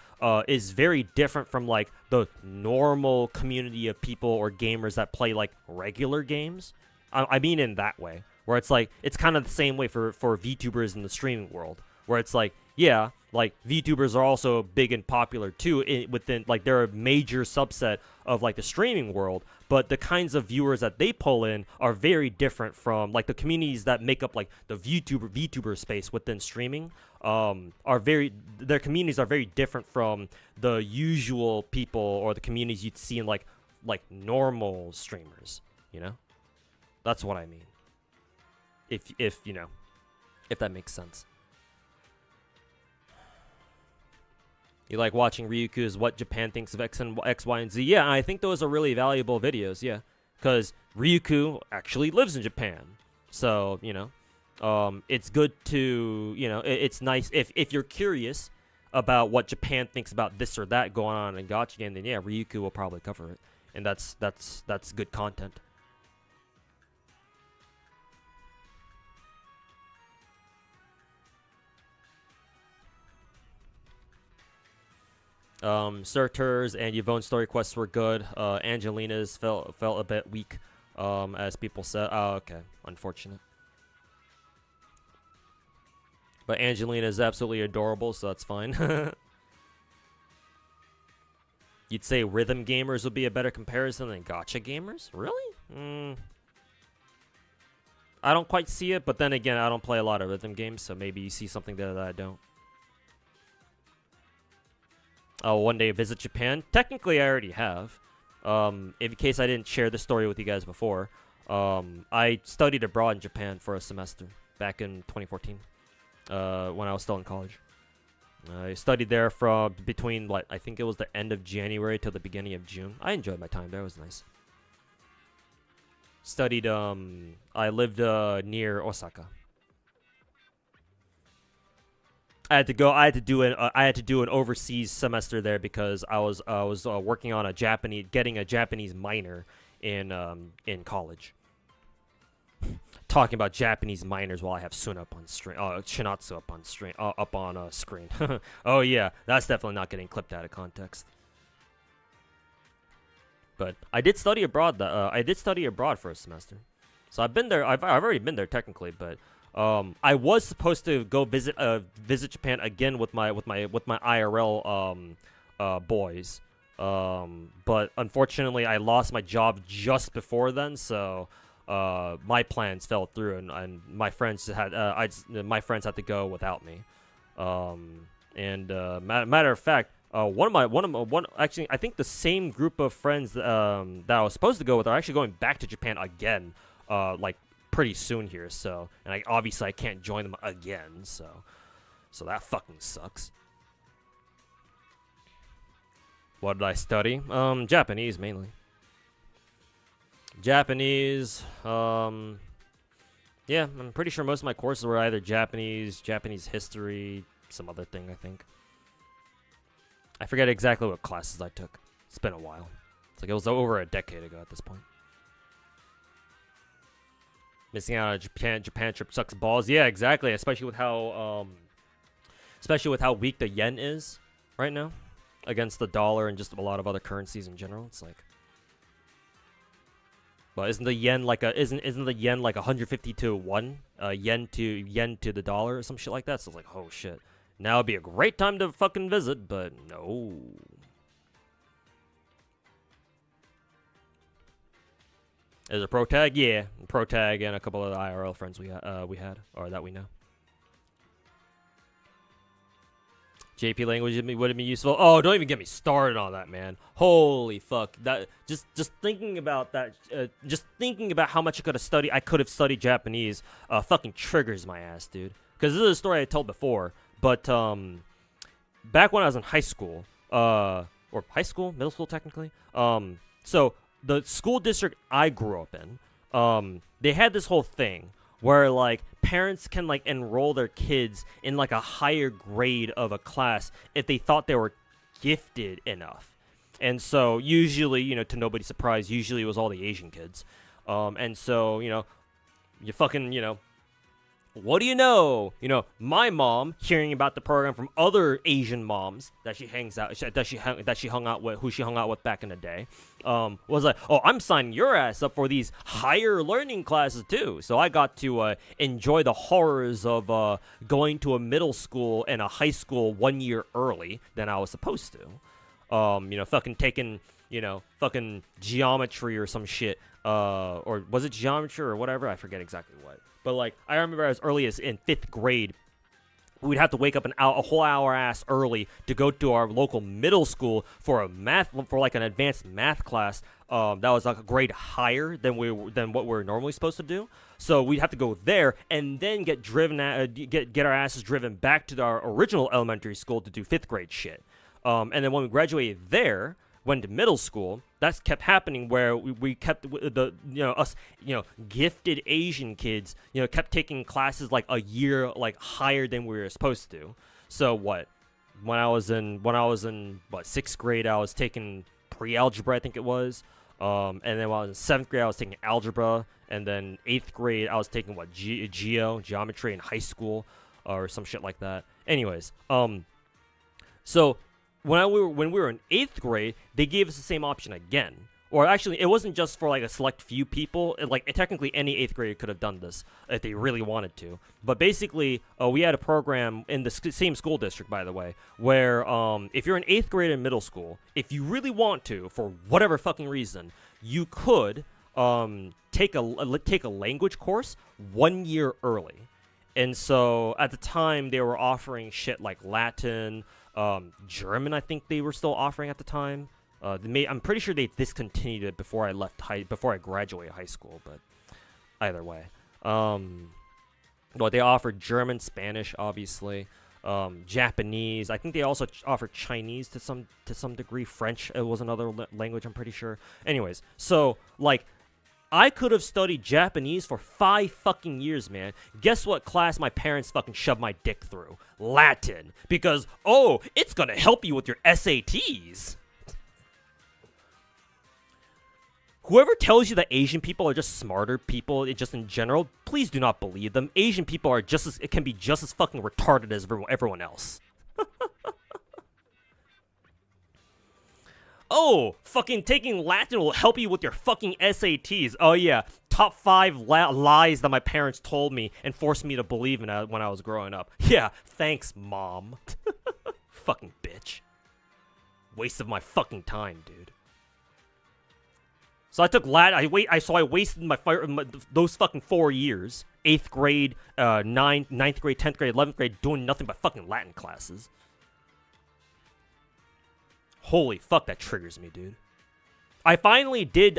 is very different from like the normal community of people or gamers that play like regular games. I mean in that way, where it's like it's kind of the same way for VTubers in the streaming world, where it's like, yeah, like VTubers are also big and popular too within, like they're a major subset of like the streaming world, but the kinds of viewers that they pull in are very different from like the communities that make up like the VTuber space within streaming. Their communities are very different from the usual people or the communities you'd see in like normal streamers, you know? That's what I mean. If that makes sense. You like watching Ryuku's What Japan Thinks of X, Y, and Z? Yeah, I think those are really valuable videos, yeah. Because Ryuku actually lives in Japan. So, it's good to, it's nice. If you're curious about what Japan thinks about this or that going on in gacha game, then yeah, Ryuku will probably cover it. And that's good content. Surtur's and Yvonne's story quests were good. Angelina's felt a bit weak, as people said. Oh, okay. Unfortunate. But Angelina is absolutely adorable, so that's fine. You'd say rhythm gamers would be a better comparison than gacha gamers? Really? I don't quite see it, but then again, I don't play a lot of rhythm games, so maybe you see something there that I don't. One day visit Japan. Technically, I already have. In case I didn't share this story with you guys before, I studied abroad in Japan for a semester back in 2014, when I was still in college. I studied there from between, I think it was the end of January till the beginning of June. I enjoyed my time there. It was nice. Studied, I lived near Osaka. I had to do an overseas semester there because I was working on getting a Japanese minor in college. Talking about Japanese minors while I have Sunna up on screen, Chinatsu up on screen. Oh yeah, that's definitely not getting clipped out of context. But I did study abroad. I did study abroad for a semester, so I've been there. I've already been there technically, but I was supposed to go visit Japan again with my IRL boys. But unfortunately, I lost my job just before then, so my plans fell through, and my friends had my friends had to go without me. Matter of fact, actually, I think the same group of friends that I was supposed to go with are actually going back to Japan again, like pretty soon here. So, and obviously I can't join them again. So that fucking sucks. What did I study? Japanese mainly. Japanese. Yeah, I'm pretty sure most of my courses were either Japanese history, some other thing, I think. I forget exactly what classes I took. It's been a while. It's like it was over a decade ago at this point. Missing out on a Japan trip sucks balls. Yeah, exactly. Especially with how weak the yen is right now against the dollar and just a lot of other currencies in general. It's like, well, isn't the yen like 150 to 1? Yen to the dollar or some shit like that. So it's like, oh shit. Now would be a great time to fucking visit, but no. Is it Protag? Yeah, Protag and a couple of the IRL friends we had, or that we know. JP language would it be useful? Oh, don't even get me started on that, man. Holy fuck! That just thinking about that, just thinking about how much I could have studied Japanese, fucking triggers my ass, dude. Because this is a story I told before, but back when I was in high school, or middle school technically, so the school district I grew up in, they had this whole thing where like parents can like enroll their kids in like a higher grade of a class if they thought they were gifted enough. And so usually, you know, to nobody's surprise, usually it was all the Asian kids. And so, you know, you fucking, you know, what do you know? You know, my mom hearing about the program from other Asian moms that she hung out with back in the day, was like, oh, I'm signing your ass up for these higher learning classes too. So I got to enjoy the horrors of going to a middle school and a high school 1 year early than I was supposed to. You know, fucking taking, you know, fucking geometry or some shit, or was it geometry or whatever? I forget exactly what. But, like, I remember as early as in 5th grade, we'd have to wake up a whole hour ass early to go to our local middle school for an advanced math class that was like a grade higher than what we're normally supposed to do. So we'd have to go there and then get our asses driven back to our original elementary school to do 5th grade shit. And then when we graduated there, went to middle school, that's kept happening where we kept us gifted Asian kids, you know, kept taking classes like a year like higher than we were supposed to. So when I was in 6th grade, I was taking pre-algebra, I think it was. And then when I was in 7th grade, I was taking algebra, and then 8th grade, I was taking geometry in high school, or some shit like that. Anyways, so when we were in 8th grade, they gave us the same option again. Or actually, it wasn't just for like a select few people. Technically, any 8th grader could have done this if they really wanted to. But basically, we had a program in the same school district, by the way, where if you're an 8th grade in middle school, if you really want to, for whatever fucking reason, you could take a language course 1 year early. And so at the time, they were offering shit like Latin. German, I think they were still offering at the time. I'm pretty sure they discontinued it before I graduated high school. But either way, they offered German, Spanish, obviously, Japanese. I think they also offered Chinese to some degree. French, it was another language, I'm pretty sure. Anyways, so like, I could have studied Japanese for 5 fucking years, man. Guess what class my parents fucking shoved my dick through? Latin. Because, oh, it's gonna help you with your SATs. Whoever tells you that Asian people are just smarter people, just in general, please do not believe them. Asian people are can be just as fucking retarded as everyone else. Oh, fucking taking Latin will help you with your fucking SATs. Oh, yeah. top 5 lies that my parents told me and forced me to believe in when I was growing up. Yeah, thanks, Mom. Fucking bitch. Waste of my fucking time, dude. So I took Latin. I wasted those fucking 4 years, 8th grade, 9th grade, 10th grade, 11th grade, doing nothing but fucking Latin classes. Holy fuck, that triggers me, dude. I finally did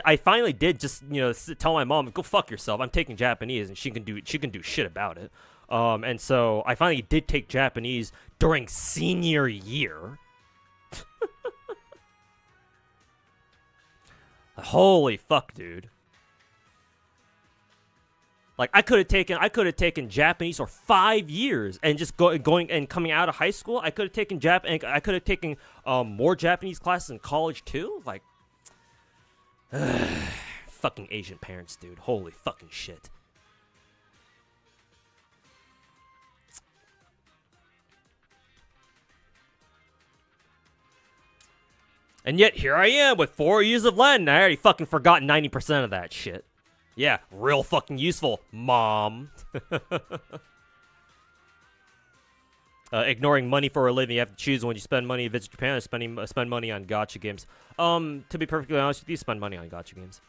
just, you know, tell my mom, go fuck yourself. I'm taking Japanese, and she can do shit about it. And so I finally did take Japanese during senior year. Holy fuck, dude. Like, I could have taken Japanese for 5 years and just going and coming out of high school. I could have taken more Japanese classes in college too. Like, fucking Asian parents, dude. Holy fucking shit. And yet, here I am with 4 years of Latin. I already fucking forgot 90% of that shit. Yeah, real fucking useful, Mom. Ignoring money for a living, you have to choose when you spend money to visit Japan or spend money on gacha games. To be perfectly honest with you, spend money on gacha games.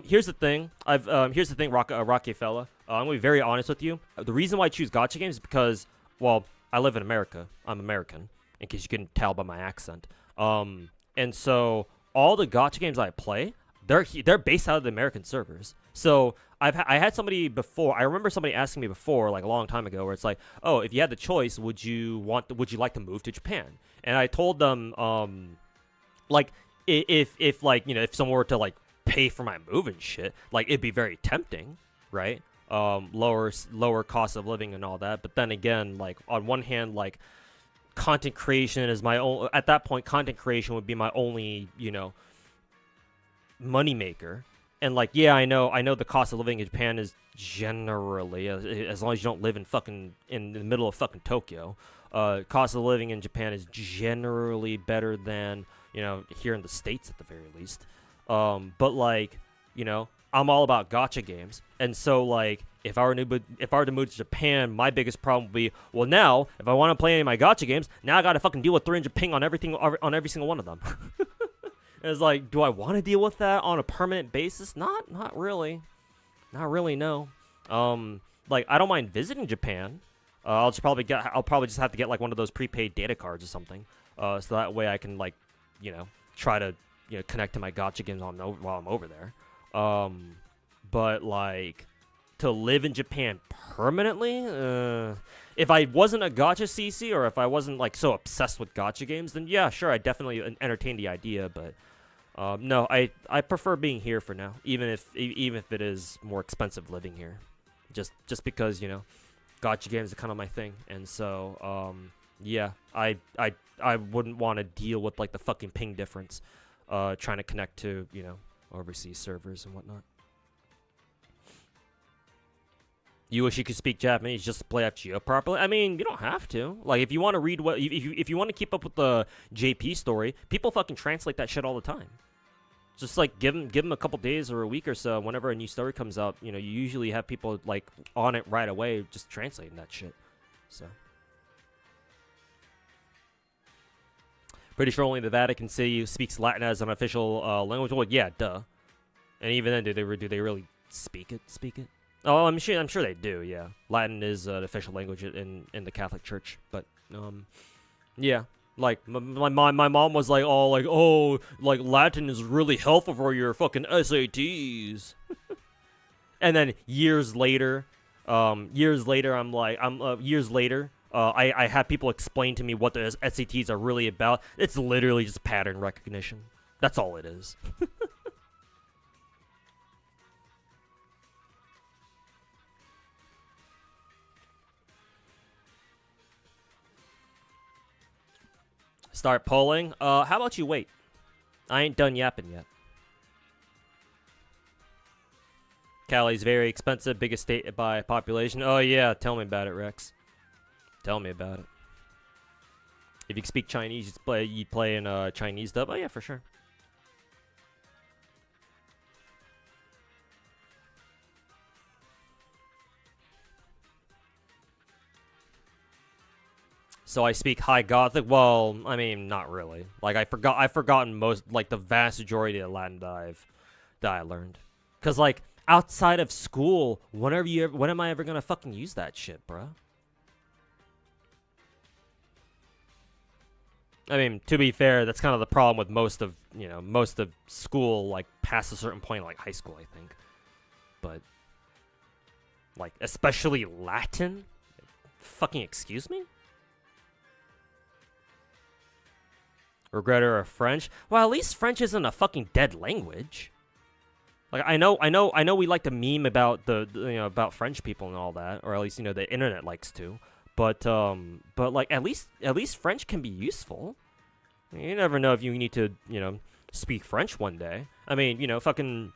Here's the thing. Here's the thing, Rocky fella. I'm gonna be very honest with you. The reason why I choose gacha games is because, well, I live in America. I'm American, in case you couldn't tell by my accent. And so all the gacha games I play, they're based out of the American servers. So I had somebody before. I remember somebody asking me before, like a long time ago, where it's like, oh, if you had the choice, would you like to move to Japan? And I told them, like, if like, you know, if someone were to like pay for my move and shit, like, it'd be very tempting, right? Lower cost of living and all that. But then again, like, on one hand, like, content creation is my own. At that point, content creation would be my only, you know, moneymaker. And like, yeah, I know the cost of living in Japan is generally, as long as you don't live in the middle of fucking Tokyo, cost of living in Japan is generally better than, you know, here in the States at the very least. But like, you know, I'm all about gacha games, and so like, if I were to move to Japan, my biggest problem would be, well, now if I want to play any of my gacha games, now I gotta fucking deal with 300 ping on every single one of them. It's like, do I want to deal with that on a permanent basis? Not really, no. Like, I don't mind visiting Japan. I'll probably just have to get like one of those prepaid data cards or something, so that way I can, like, you know, try to, you know, connect to my gacha games while I'm over there. But like, to live in Japan permanently, if I wasn't a gacha CC, or if I wasn't like so obsessed with gacha games, then yeah, sure, I definitely entertain the idea. But no, I prefer being here for now, even if it is more expensive living here, just because, you know, gacha games are kind of my thing, and so yeah, I wouldn't want to deal with like the fucking ping difference, trying to connect to, you know, overseas servers and whatnot. You wish you could speak Japanese just to play FGO properly? I mean, you don't have to. Like, if you want to read if you want to keep up with the JP story, people fucking translate that shit all the time. Just like give them a couple days or a week or so. Whenever a new story comes out, you know, you usually have people like on it right away, just translating that shit. So, pretty sure only the Vatican City speaks Latin as an official language. Well, yeah, duh. And even then, do they really speak it? Oh, I'm sure they do. Yeah, Latin is an official language in the Catholic Church. But yeah, like my mom was like, oh, like Latin is really helpful for your fucking SATs. And then years later, I have people explain to me what the SATs are really about. It's literally just pattern recognition. That's all it is. Start polling. How about you wait? I ain't done yapping yet. Cali's very expensive, biggest state by population. Oh yeah, tell me about it, Rex. Tell me about it. If you speak Chinese, you'd play in Chinese dub. Oh yeah, for sure. So I speak High Gothic. Well, I mean, not really. Like I've forgotten most, like the vast majority of Latin that I learned. Cause like outside of school, when am I ever gonna fucking use that shit, bro? I mean, to be fair, that's kind of the problem with most of school, like past a certain point, like high school, I think. But like especially Latin, fucking excuse me. Regretter of French? Well, at least French isn't a fucking dead language. Like I know we like to meme about about French people and all that, or at least the internet likes to. But like at least French can be useful. You never know if you need to speak French one day. I mean fucking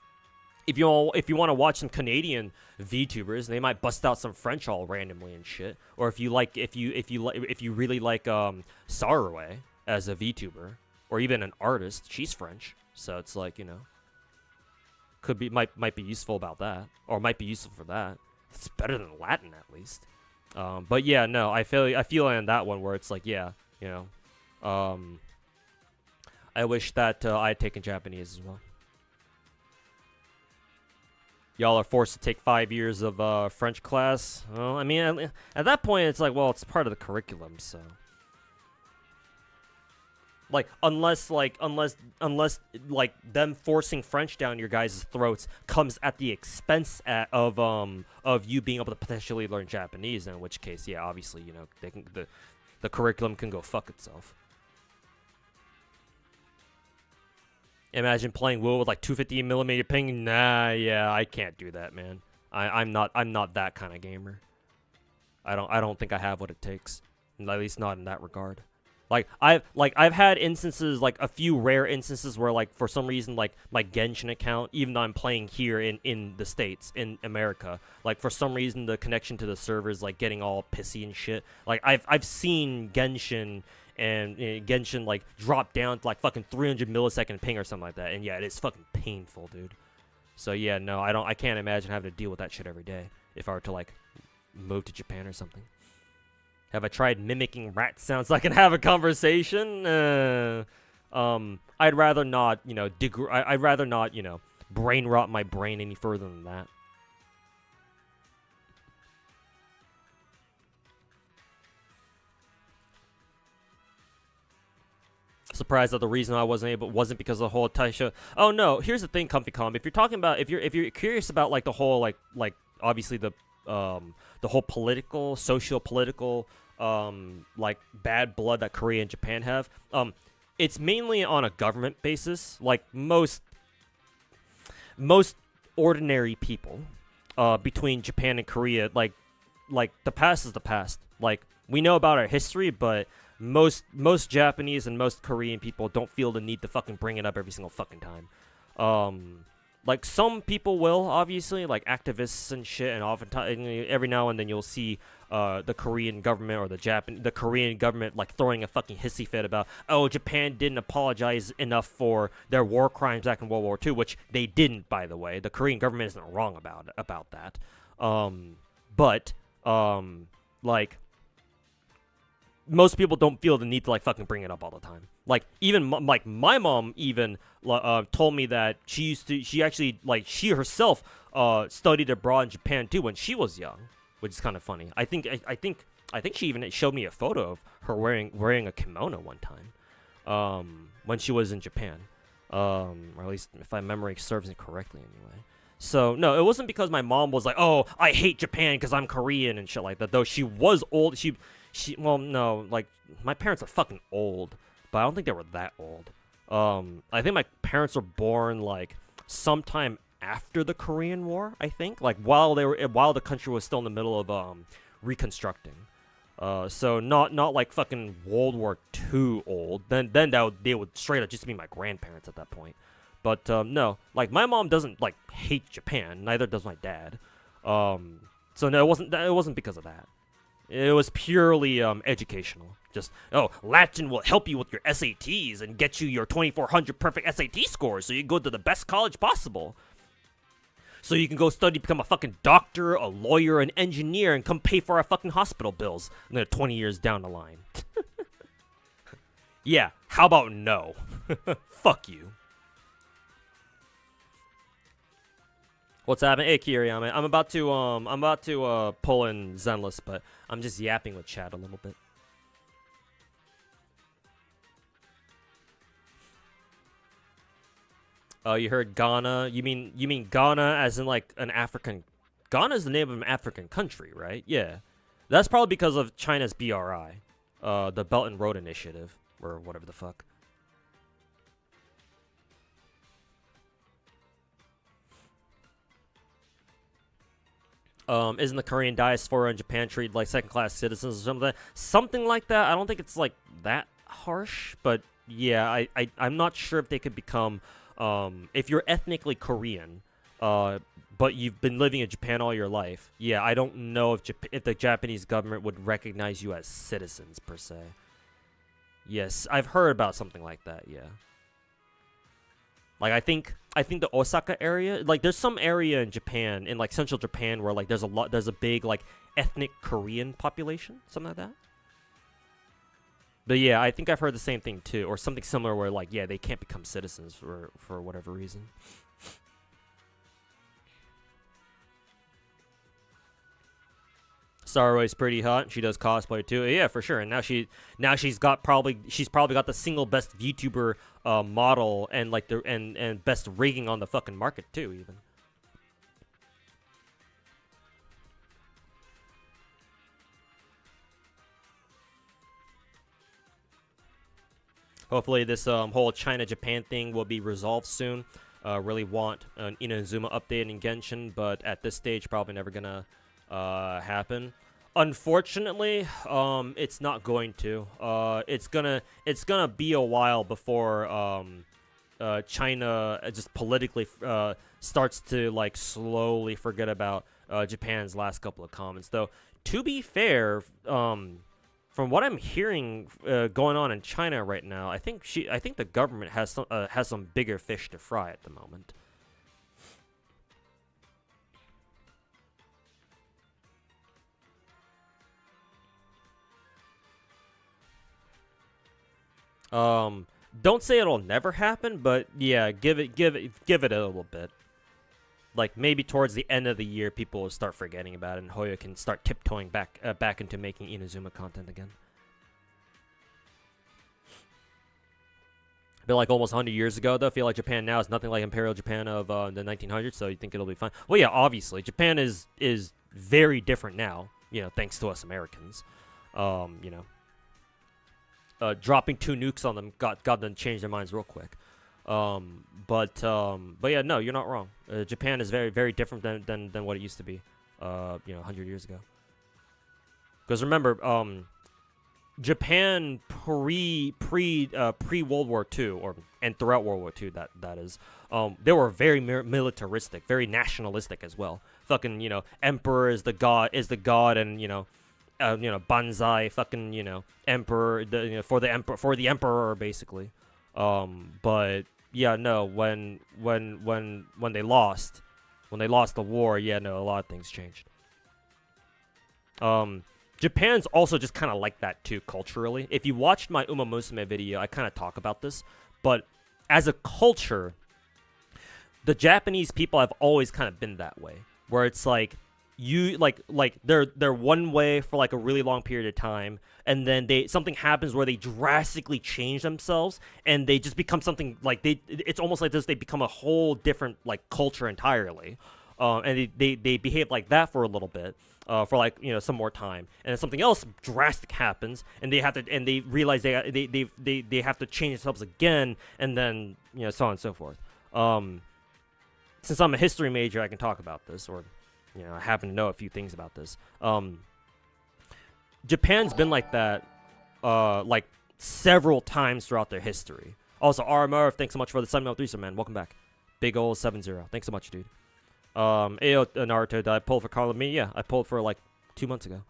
if you want to watch some Canadian VTubers, they might bust out some French all randomly and shit. Or if you really like Sarwe as a VTuber, or even an artist, she's French, so it's like might be useful about that, or might be useful for that. It's better than Latin at least. But yeah, no, I feel on that one where it's like I wish that I had taken Japanese as well. Y'all are forced to take 5 years of French class. Well, I mean, at that point, it's like, well, it's part of the curriculum, so. Like, unless them forcing French down your guys' throats comes at the expense of you being able to potentially learn Japanese, in which case, yeah, obviously, the curriculum can go fuck itself. Imagine playing WoW with like 250mm ping. Nah, yeah, I can't do that, man. I'm not that kind of gamer. I don't think I have what it takes. At least not in that regard. I've had instances, like a few rare instances where like for some reason like my Genshin account, even though I'm playing here in the States, in America, like for some reason the connection to the server is like getting all pissy and shit. Like I've seen Genshin and Genshin like drop down to like fucking 300 millisecond ping or something like that, and yeah, it is fucking painful, dude. So yeah, no, I can't imagine having to deal with that shit every day if I were to like move to Japan or something. Have I tried mimicking rat sounds so I can have a conversation? I'd rather not, I'd rather not, brain rot my brain any further than that. Surprised that the reason I wasn't because of the whole Taisha. Oh no, here's the thing, Comfy Com. If you're talking about, if you're curious about like the whole like obviously the whole political, socio-political, like bad blood that Korea and Japan have, it's mainly on a government basis. Like most ordinary people, between Japan and Korea, like the past is the past. Like we know about our history, but most Japanese and most Korean people don't feel the need to fucking bring it up every single fucking time. Like some people will, obviously, like activists and shit, and oftentimes every now and then you'll see the Korean government or the Korean government like throwing a fucking hissy fit about, oh, Japan didn't apologize enough for their war crimes back in World War II, which they didn't, by the way. The Korean government isn't wrong about that. But like most people don't feel the need to like fucking bring it up all the time. Like even like my mom even told me that she herself studied abroad in Japan too when she was young, which is kind of funny. I think she even showed me a photo of her wearing a kimono one time when she was in Japan, or at least if my memory serves me correctly anyway. So no, it wasn't because my mom was like, oh, I hate Japan because I'm Korean and shit like that. Though she was old, well, no, like my parents are fucking old, but I don't think they were that old. I think my parents were born like sometime after the Korean War. I think like while the country was still in the middle of reconstructing. So not like fucking World War II old. Then they would straight up just be my grandparents at that point. But no, like my mom doesn't like hate Japan. Neither does my dad. So no, it wasn't because of that. It was purely educational. Just, oh, Latin will help you with your SATs and get you your 2400 perfect SAT scores so you go to the best college possible. so you can go study, become a fucking doctor, a lawyer, an engineer, and come pay for our fucking hospital bills. And then 20 years down the line. Yeah, how about no? Fuck you. What's happening? Hey, Kiriyama. I'm about to pull in Zenless, but I'm just yapping with chat a little bit. Oh, you heard Ghana? You mean Ghana as in like an African? Ghana is the name of an African country, right? Yeah, that's probably because of China's BRI, the Belt and Road Initiative, or whatever the fuck. Isn't the Korean diaspora in Japan treated like second-class citizens or something? Something like that. I don't think it's like that harsh, but yeah, I'm not sure if they could become. If you're ethnically Korean, but you've been living in Japan all your life, yeah, I don't know if the Japanese government would recognize you as citizens per se. Yes, I've heard about something like that. Yeah, like I think the Osaka area, like there's some area in Japan, in like central Japan, where like there's a big like ethnic Korean population, something like that. But yeah, I think I've heard the same thing too, or something similar where like, yeah, they can't become citizens for whatever reason. Saroy's pretty hot. She does cosplay too. Yeah, for sure. And now she's probably got the single best VTuber model and like and best rigging on the fucking market too, even. Hopefully this whole China-Japan thing will be resolved soon. Really want an Inazuma update in Genshin, but at this stage, probably never gonna happen. Unfortunately, it's not going to. It's gonna be a while before China just politically starts to like slowly forget about Japan's last couple of comments. Though, to be fair, from what I'm hearing going on in China right now, I think the government has some bigger fish to fry at the moment. Don't say it'll never happen, but yeah, give it a little bit. Like maybe towards the end of the year, people will start forgetting about it, and Hoyo can start tiptoeing back into making Inazuma content again. I feel like almost 100 years ago, though. I feel like Japan now is nothing like Imperial Japan of the 1900s, so you think it'll be fine. Well, yeah, obviously, Japan is very different now, you know, thanks to us Americans. You know, dropping 2 nukes on them got them to change their minds real quick. But yeah, no, you're not wrong. Japan is very, very different than what it used to be, you know, 100 years ago. Because remember, Japan pre World War II and throughout World War II, that is, they were very militaristic, very nationalistic as well. Fucking, you know, emperor is the god, and you know, Banzai, fucking, you know, emperor, for the emperor basically. But yeah, no, when they lost the war, yeah, no, a lot of things changed. Japan's also just kind of like that too, culturally. If you watched my Uma Musume video, I kind of talk about this, but as a culture, the Japanese people have always kind of been that way, where it's like you they're one way for like a really long period of time, and then something happens where they drastically change themselves, and they just become something like it's almost like this, they become a whole different like culture entirely. And they behave like that for a little bit, for like, you know, some more time, and then something else drastic happens, and they realize they have to change themselves again, and then, you know, so on and so forth. Since I'm a history major, I can talk about this, or, you know, I happen to know a few things about this. Japan's been like that, like several times throughout their history. Also, RMR, thanks so much for the Sunmail 3, man. Welcome back. Big ol' 7-0. Thanks so much, dude. Ayo Naruto, did I pull for Carla Me? Yeah, I pulled for like 2 months ago.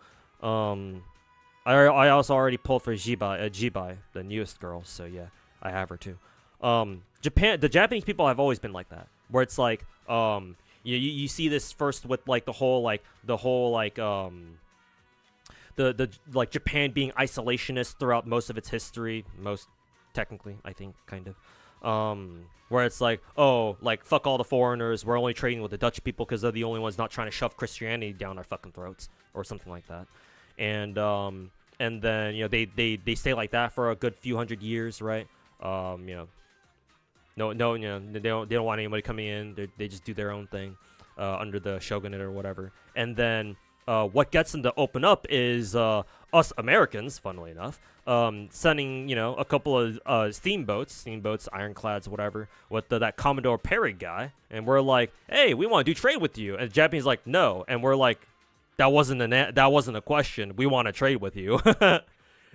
I also already pulled for Jibai, the newest girl, so yeah, I have her too. The Japanese people have always been like that, where it's like, You see this first with like the whole the like Japan being isolationist throughout most of its history, most technically, I think, kind of. Where it's like, oh, like, fuck all the foreigners, we're only trading with the Dutch people because they're the only ones not trying to shove Christianity down our fucking throats, or something like that. And then, you know, they stay like that for a good few hundred years, right? You know, no, you know, they don't want anybody coming in, they just do their own thing, under the shogunate or whatever. And then, what gets them to open up is, us Americans, funnily enough, sending, you know, a couple of steamboats, ironclads, whatever, with that Commodore Perry guy, and we're like, hey, we want to do trade with you, and the Japanese like, no, and we're like, that wasn't a question, we want to trade with you, and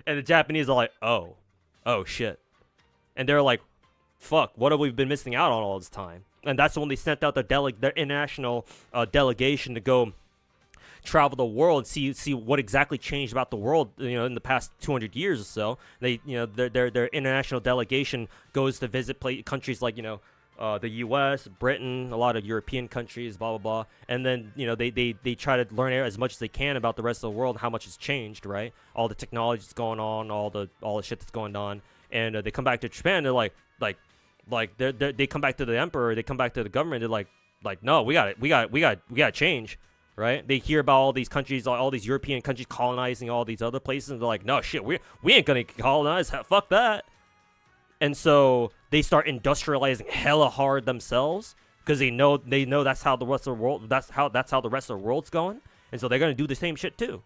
the Japanese are like, oh shit, and they're like, fuck, what have we been missing out on all this time? And that's when they sent out their international delegation to go travel the world, see what exactly changed about the world, you know, in the past 200 years or so. They, you know, their international delegation goes to visit countries like, you know, the U.S., Britain, a lot of European countries, blah blah blah, and then, you know, they try to learn as much as they can about the rest of the world, how much has changed, right? All the technology that's going on, all the shit that's going on, and they come back to Japan. They're like they come back to the emperor, they come back to the government. They're like, no, we got to change. Right? They hear about all these countries, all these European countries colonizing all these other places, and they're like, no, shit, we ain't gonna colonize, fuck that. And so they start industrializing hella hard themselves, because they know that's how the rest of the world, that's how the rest of the world's going, and so they're gonna do the same shit too.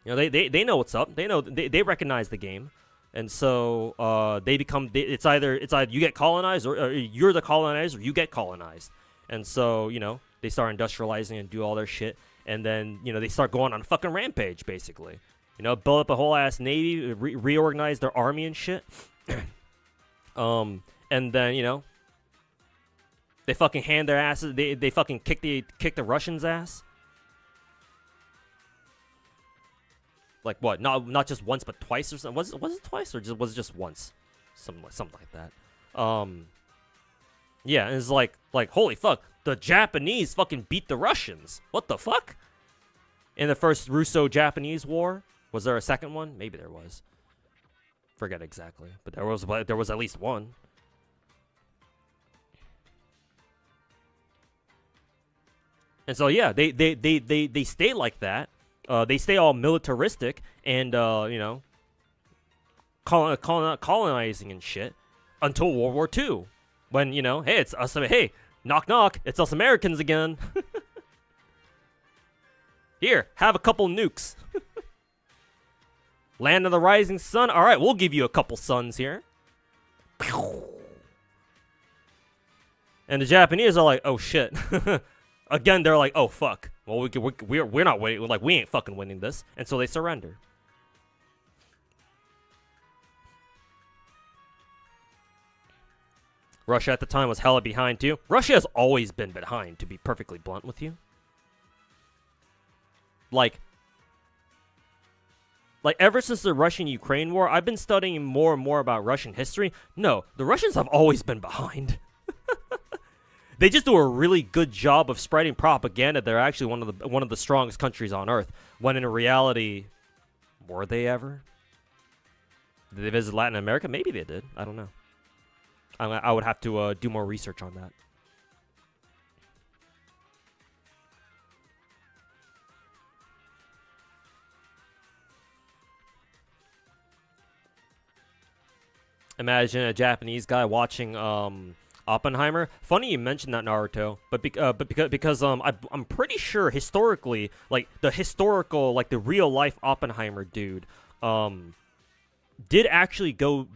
You know, they know what's up, they know, they recognize the game, and so they become, it's either you get colonized, or you're the colonizer, or you get colonized. And so, you know, they start industrializing and do all their shit. And then, you know, they start going on a fucking rampage, basically. You know, build up a whole ass navy, reorganize their army and shit. And then, you know, they fucking hand their asses, they fucking kick the Russians' ass. Like what? Not just once, but twice or something. Was it twice, or was it just once? Something like that. Yeah, and it's like holy fuck, the Japanese fucking beat the Russians. What the fuck? In the first Russo-Japanese war, was there a second one? Maybe there was. Forget exactly, but there was at least one. And so yeah, they stay like that. They stay all militaristic and you know, colonizing and shit until World War II. When, you know, hey, it's us. Hey, knock knock, it's us Americans again. Here, have a couple nukes. Land of the rising sun. All right, we'll give you a couple suns here. And the Japanese are like, oh shit. Again, they're like, oh fuck. Well, we're not winning. Like, we ain't fucking winning this, and so they surrender. Russia at the time was hella behind too. Russia has always been behind, to be perfectly blunt with you. Like ever since the Russian-Ukraine war, I've been studying more and more about Russian history. No, the Russians have always been behind. They just do a really good job of spreading propaganda. They're actually one of the strongest countries on Earth. When in reality, were they ever? Did they visit Latin America? Maybe they did. I don't know. I would have to do more research on that. Imagine a Japanese guy watching Oppenheimer. Funny you mentioned that, Naruto, but because I'm pretty sure historically, like the real life Oppenheimer dude did actually go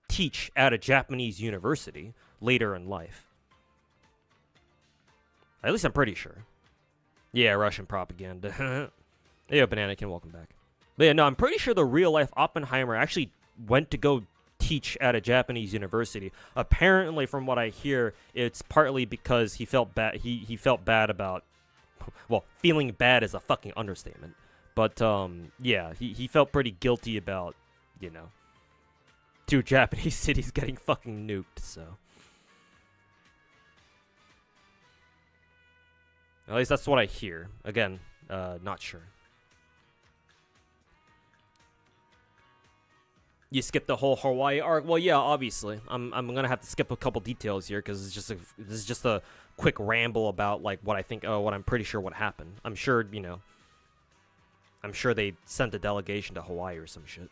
teach at a Japanese university later in life. At least I'm pretty sure. Yeah, Russian propaganda. Yeah, Bananakin, welcome back. But yeah, no, I'm pretty sure the real life Oppenheimer actually went to go teach at a Japanese university. Apparently, from what I hear, it's partly because he felt bad. He felt bad about, well, feeling bad is a fucking understatement. But yeah, he felt pretty guilty about, you know, 2 Japanese cities getting fucking nuked. So At least that's what I hear. Again, not sure. You skip the whole Hawaii arc? Well, yeah, obviously. I'm gonna have to skip a couple details here because this is just a quick ramble about like what I think. What I'm pretty sure what happened. I'm sure I'm sure they sent a delegation to Hawaii or some shit.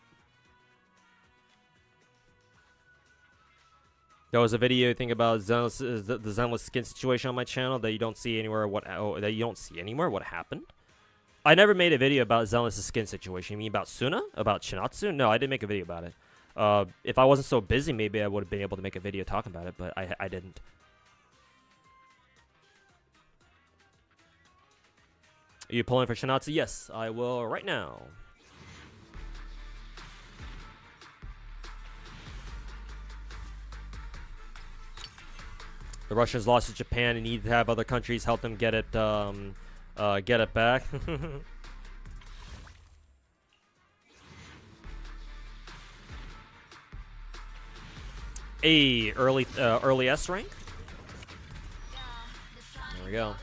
There was a video thing about the Zenless skin situation on my channel that you don't see anywhere. That you don't see anywhere? What happened? I never made a video about Zenless' skin situation. You mean about Sunna? About Chinatsu? No, I didn't make a video about it. If I wasn't so busy, maybe I would have been able to make a video talking about it, but I didn't. Are you pulling for Chinatsu? Yes, I will right now. The Russians lost to Japan and need to have other countries help them get it back. Early S rank. There we go.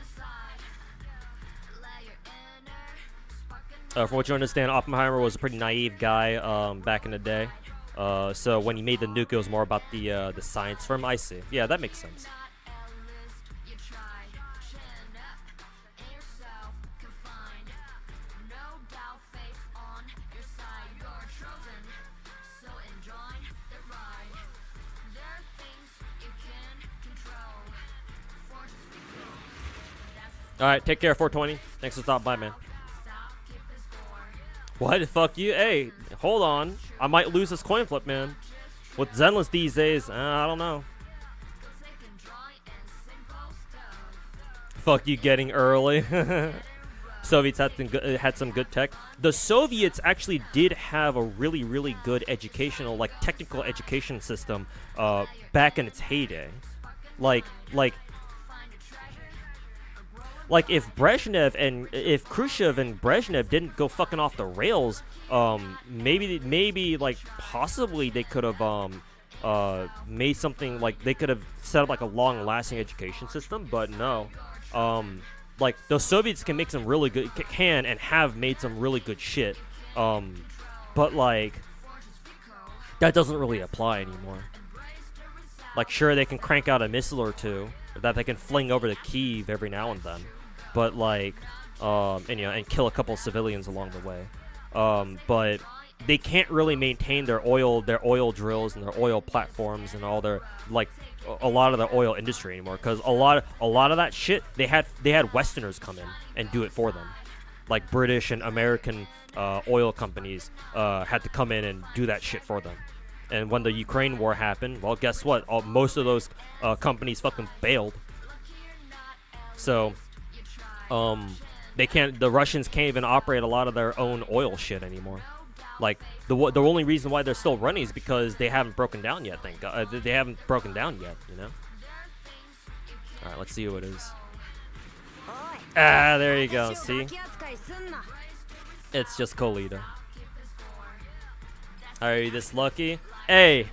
From what you understand, Oppenheimer was a pretty naive guy back in the day. So when he made the nuke, it was more about the science firm. I see. Yeah, that makes sense. Alright, take care, 420. Thanks for stopping by, man. What? Fuck you? Hey, hold on. I might lose this coin flip, man. With Zenless these days, I don't know. Fuck you getting early. Soviets had some good tech. The Soviets actually did have a really, really good educational, like, technical education system back in its heyday. Like if Khrushchev and Brezhnev didn't go fucking off the rails, maybe like possibly they could have made something, like they could have set up like a long-lasting education system, but no. Like the Soviets can make some really good, and have made some really good shit, but like that doesn't really apply anymore. Like sure, they can crank out a missile or two that they can fling over to Kyiv every now and then, but like, and kill a couple civilians along the way. But they can't really maintain their oil drills and their oil platforms and all their like a lot of the oil industry anymore, because a lot of that shit they had Westerners come in and do it for them, like British and American oil companies had to come in and do that shit for them. And when the Ukraine war happened, well, guess what? Most of those companies fucking bailed. So, they can't. The Russians can't even operate a lot of their own oil shit anymore. Like the only reason why they're still running is because they haven't broken down yet. Thank God, they haven't broken down yet. You know. All right, let's see who it is. Ah, there you go. See, it's just Colita. Are you this lucky? Hey,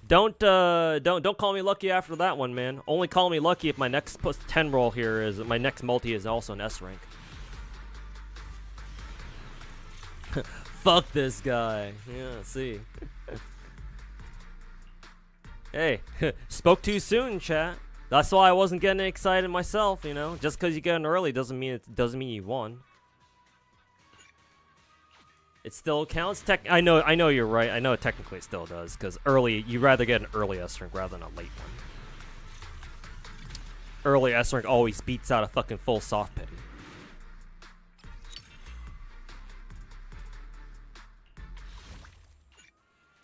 don't call me lucky after that one, man. Only call me lucky if my next plus 10 roll here is my next multi is also an S rank. Fuck this guy. Yeah, see. Hey, spoke too soon, chat. That's why I wasn't getting excited myself. You know, just because you get in early doesn't mean you won. It still counts. I know you're right. I know technically it still does, because early, you'd rather get an early S rank rather than a late one. Early S rank always beats out a fucking full soft pity.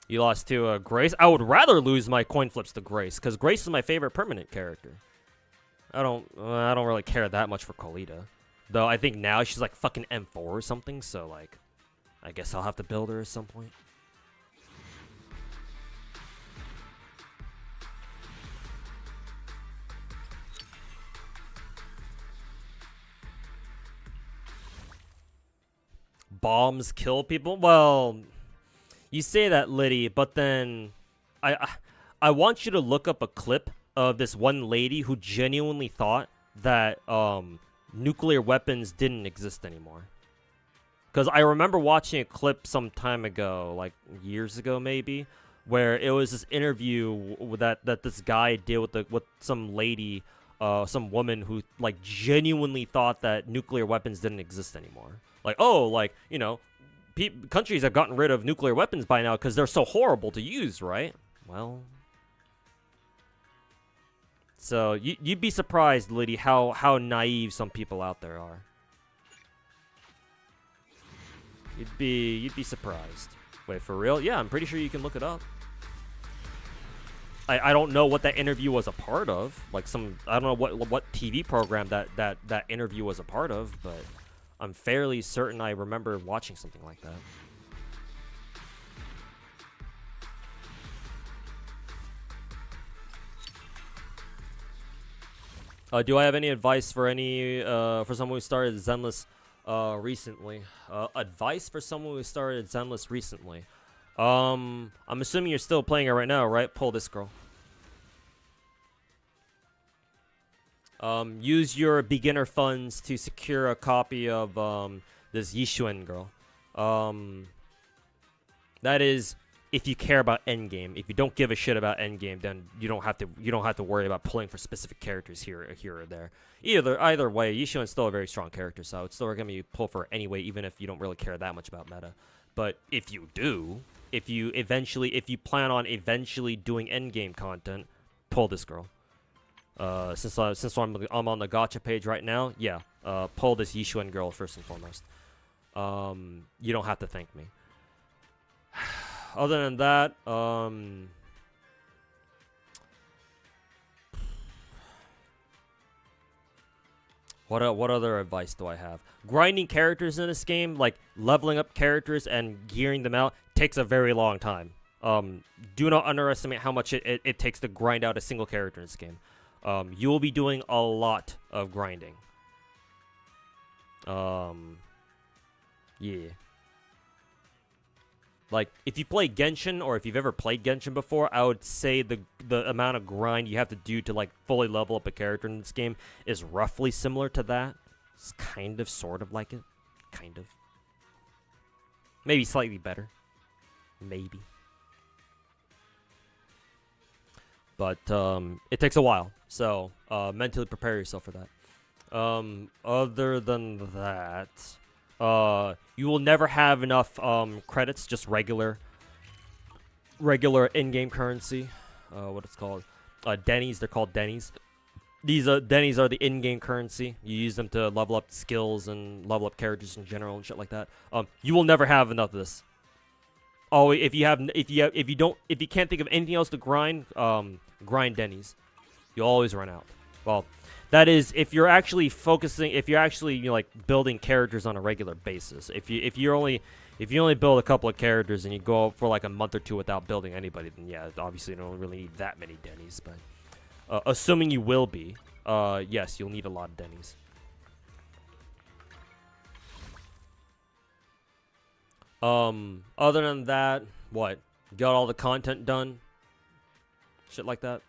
You lost to Grace. I would rather lose my coin flips to Grace, because Grace is my favorite permanent character. I don't really care that much for Colita, though. I think now she's like fucking M4 or something. So like, I guess I'll have to build her at some point. Bombs kill people? Well, you say that, Liddy, but then I want you to look up a clip of this one lady who genuinely thought that nuclear weapons didn't exist anymore. Because I remember watching a clip some time ago, like years ago maybe, where it was this interview that this guy did with some lady, some woman who like genuinely thought that nuclear weapons didn't exist anymore. Like, oh, like, you know, countries have gotten rid of nuclear weapons by now because they're so horrible to use, right? Well, so you'd be surprised, Liddy, how naive some people out there are. You'd be surprised. Wait, for real? Yeah, I'm pretty sure you can look it up. I don't know what that interview was a part of. Like I don't know what TV program that interview was a part of, but I'm fairly certain I remember watching something like that. Do I have any advice for for someone who started Zenless recently? Advice for someone who started Zenless recently. I'm assuming you're still playing it right now, right? Pull this girl. Use your beginner funds to secure a copy of this Yixuan girl. That is, if you care about endgame. If you don't give a shit about endgame, then you don't have to worry about pulling for specific characters here or there. Either way, Yixuan's still a very strong character, so it's still gonna be pull for anyway, even if you don't really care that much about meta. But if you do, if you plan on eventually doing endgame content, pull this girl. Since I'm on the gacha page right now, yeah, pull this Yixuan girl first and foremost. You don't have to thank me. Other than that, what other advice do I have? Grinding characters in this game, like leveling up characters and gearing them out, takes a very long time. Do not underestimate how much it takes to grind out a single character in this game. You will be doing a lot of grinding. Yeah. Like, if you play Genshin, or if you've ever played Genshin before, I would say the amount of grind you have to do to, like, fully level up a character in this game is roughly similar to that. It's kind of, sort of like it. Kind of. Maybe slightly better. Maybe. But, it takes a while. So, mentally prepare yourself for that. Other than that, you will never have enough, credits, just regular in-game currency. What it's called? Dennies, they're called Dennies. These, Dennies are the in-game currency. You use them to level up skills and level up characters in general and shit like that. You will never have enough of this. Oh, if you can't think of anything else to grind, grind Dennies. You'll always run out. Well, that is if you're actually focusing, if you're actually, you know, like building characters on a regular basis. If you only build a couple of characters and you go for like a month or two without building anybody, then yeah, obviously you don't really need that many Dennies. But assuming you will be, yes, you'll need a lot of Dennies. Other than that, what? Got all the content done? Shit like that.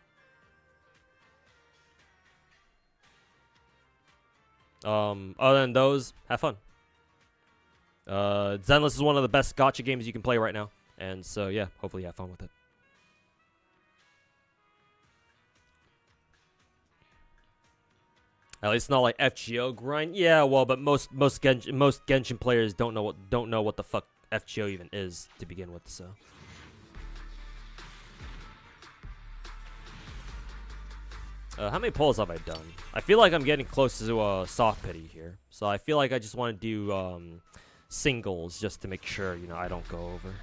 Other than those, have fun. Zenless is one of the best gacha games you can play right now. And so, yeah, hopefully you have fun with it. At least not like FGO grind. Yeah, well, but most Genshin players don't know what the fuck FGO even is to begin with, so. How many pulls have I done? I feel like I'm getting close to a soft pity here. So I feel like I just want to do singles just to make sure, you know, I don't go over.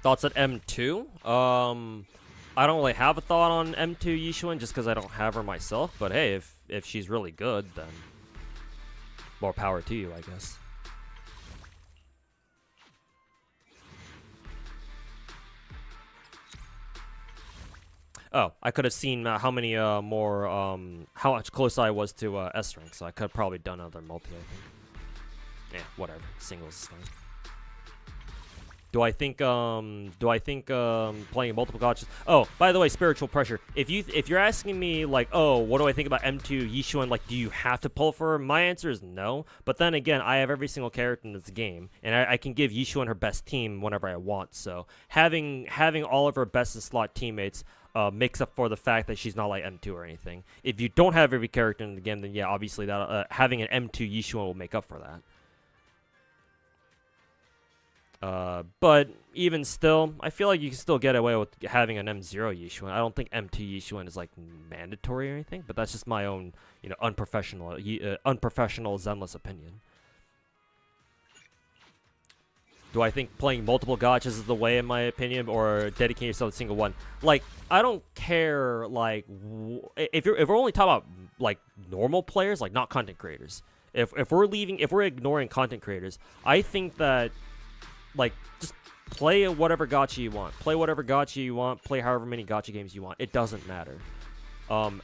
Thoughts at M2? I don't really have a thought on M2 Yixuan just because I don't have her myself. But hey, if she's really good, then more power to you, I guess. Oh, I could have seen how many how much closer I was to S rank, so I could have probably done another multi, I think. Yeah, whatever. Singles is fine. playing multiple gachas? Oh, by the way, spiritual pressure. If you're asking me like, oh, what do I think about M2 Yishuan? Like, do you have to pull for her? My answer is no. But then again, I have every single character in this game, and I can give Yishuan her best team whenever I want. So having all of her best in slot teammates makes up for the fact that she's not like M2 or anything. If you don't have every character in the game, then yeah, obviously that having an M2 Yishuan will make up for that. But even still, I feel like you can still get away with having an M0 Yishuan. I don't think M2 Yishuan is like mandatory or anything, but that's just my own, unprofessional zenless opinion. Do I think playing multiple gachas is the way, in my opinion, or dedicating yourself to a single one? Like, I don't care. Like, if we're only talking about like normal players, like not content creators. If we're ignoring content creators, I think that, like, just play whatever gacha you want. Play whatever gacha you want. Play however many gacha games you want. It doesn't matter.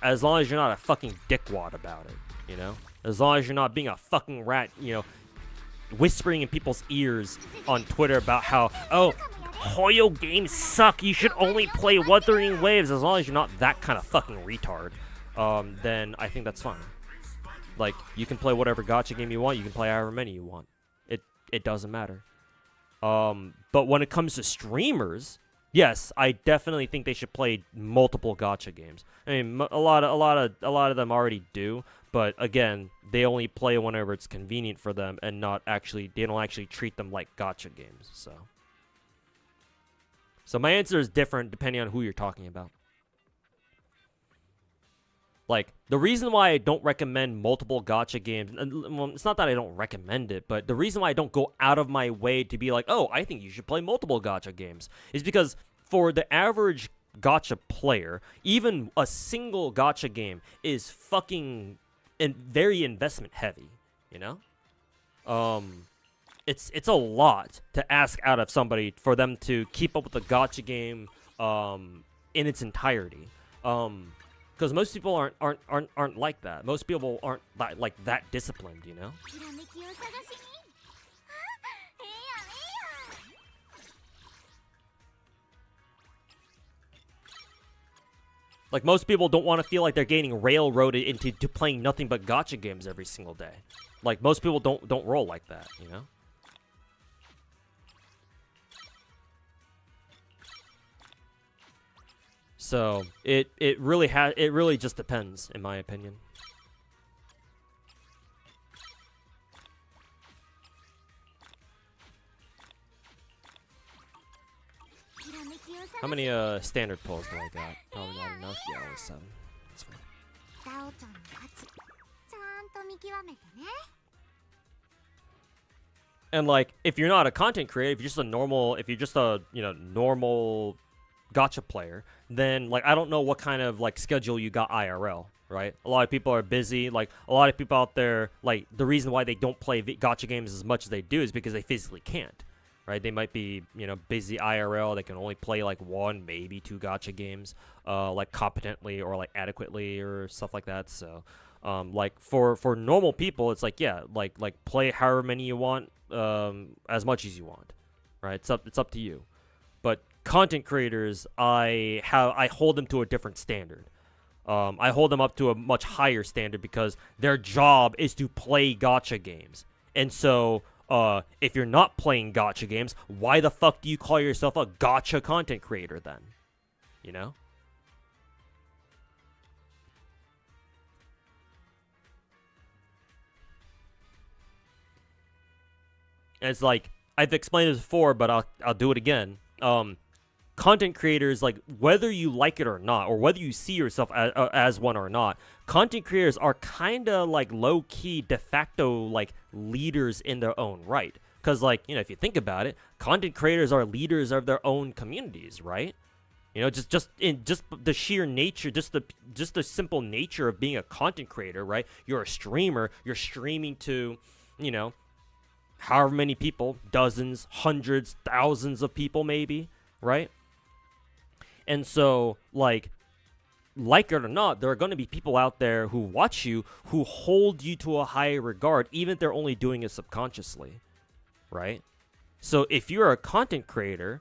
As long as you're not a fucking dickwad about it, As long as you're not being a fucking rat, whispering in people's ears on Twitter about how, oh, Hoyo games suck. You should only play Wuthering Waves. As long as you're not that kind of fucking retard, then I think that's fine. Like, you can play whatever gacha game you want. You can play however many you want. It doesn't matter. But when it comes to streamers, yes, I definitely think they should play multiple gacha games. I mean, a lot of them already do, but again, they only play whenever it's convenient for them, and they don't actually treat them like gacha games. So my answer is different depending on who you're talking about. Like, the reason why I don't recommend multiple gacha games, well, it's not that I don't recommend it, but the reason why I don't go out of my way to be like, oh, I think you should play multiple gacha games, is because for the average gacha player, even a single gacha game is fucking very investment heavy, It's a lot to ask out of somebody for them to keep up with the gacha game in its entirety. Because most people aren't like that. Most people aren't that disciplined, Like, most people don't want to feel like they're getting railroaded into playing nothing but gacha games every single day. Like, most people don't roll like that, So it really just depends, in my opinion. How many standard pulls do I got? Probably not enough. Yeah, only 7. That's fine. And like, if you're not a content creator, if you're just a normal gacha player, then like, I don't know what kind of like schedule you got IRL, right? A lot of people are busy. Like, a lot of people out there, like, the reason why they don't play gacha games as much as they do is because they physically can't, right? They might be, busy IRL. They can only play like 1, maybe 2 gacha games, like competently or like adequately or stuff like that. So, like for normal people, it's like, yeah, like play however many you want, as much as you want, right? It's up to you. But content creators, I hold them to a different standard. I hold them up to a much higher standard because their job is to play gacha games. And so, if you're not playing gacha games, why the fuck do you call yourself a gacha content creator then? And it's like, I've explained this before, but I'll do it again. Content creators, like, whether you like it or not, or whether you see yourself as one or not, content creators are kind of like low-key de facto like leaders in their own right. Because, like, if you think about it, content creators are leaders of their own communities, right? Just the sheer nature, just the simple nature of being a content creator, right? You're a streamer. You're streaming to, however many people, dozens, hundreds, thousands of people, maybe, right? And so, like it or not, there are going to be people out there who watch you, who hold you to a higher regard, even if they're only doing it subconsciously, right? So if you're a content creator,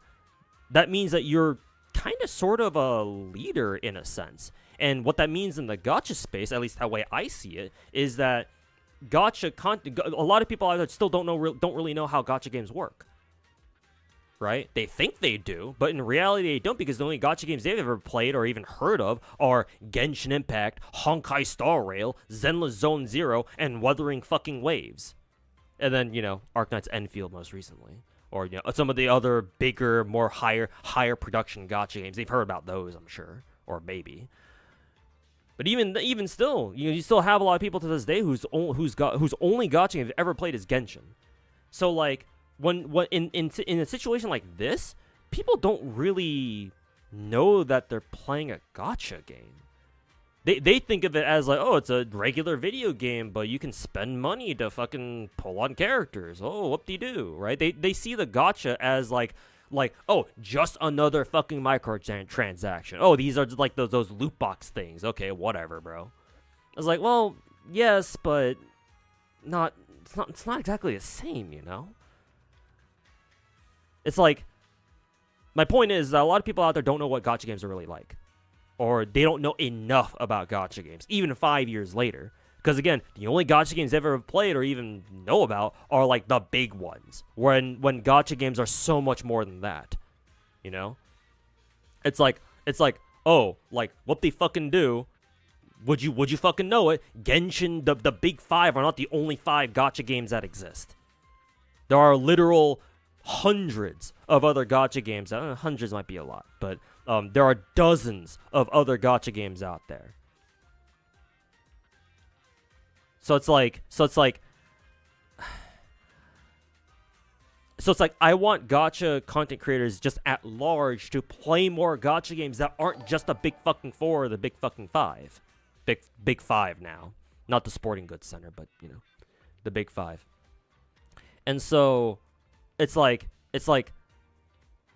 that means that you're kind of sort of a leader in a sense. And what that means in the gacha space, at least the way I see it, is that gacha content. A lot of people out there still don't really know how gacha games work. Right? They think they do, but in reality they don't, because the only gacha games they've ever played or even heard of are Genshin Impact, Honkai Star Rail, Zenless Zone Zero, and Wuthering fucking Waves. And then, Arknight's Enfield most recently. Or, some of the other bigger, more higher production gacha games. They've heard about those, I'm sure. Or maybe. But even still, you still have a lot of people to this day whose only gacha game they've ever played is Genshin. So, like, when in a situation like this, people don't really know that they're playing a gacha game. They think of it as like, oh, it's a regular video game, but you can spend money to fucking pull on characters. Oh, whoop-de-doo, right? They see the gacha as like, oh, just another fucking microtransaction. Oh, these are just like those loot box things. Okay, whatever, bro. I was like, well, yes, but it's not exactly the same, It's like, my point is that a lot of people out there don't know what gacha games are really like. Or they don't know enough about gacha games, even 5 years later. Because again, the only gacha games they've ever played or even know about are like the big ones. When gacha games are so much more than that. It's like, oh, like, what they fucking do, would you fucking know it? Genshin, the big 5 are not the only 5 gacha games that exist. There are literal hundreds of other gacha games. Hundreds might be a lot, but there are dozens of other gacha games out there. So it's like I want gacha content creators just at large to play more gacha games that aren't just the big fucking 4 or the big fucking 5. Big 5 now. Not the Sporting Goods Center, but the big 5. And so it's like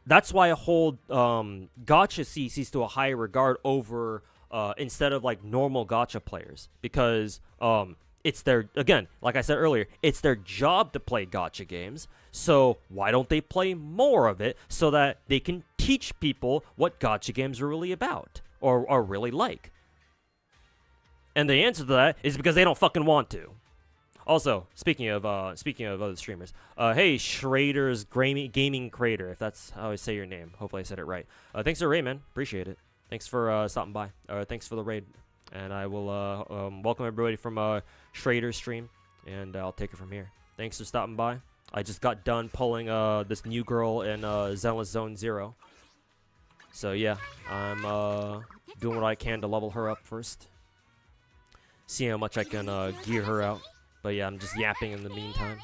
that's why I hold gacha CCs to a higher regard over instead of like normal gacha players, because it's their, again, like I said earlier, it's their job to play gacha games. So why don't they play more of it so that they can teach people what gacha games are really about or are really like? And the answer to that is because they don't fucking want to. Also, speaking of other streamers, hey, Schrader's Gaming Creator, if that's how I say your name. Hopefully I said it right. Thanks for the raid, man. Appreciate it. Thanks for stopping by. Thanks for the raid. And I will welcome everybody from Schrader's stream, and I'll take it from here. Thanks for stopping by. I just got done pulling this new girl in Zenless Zone Zero. So yeah, I'm doing what I can to level her up first. See how much I can gear her out. But yeah, I'm just yapping in the meantime.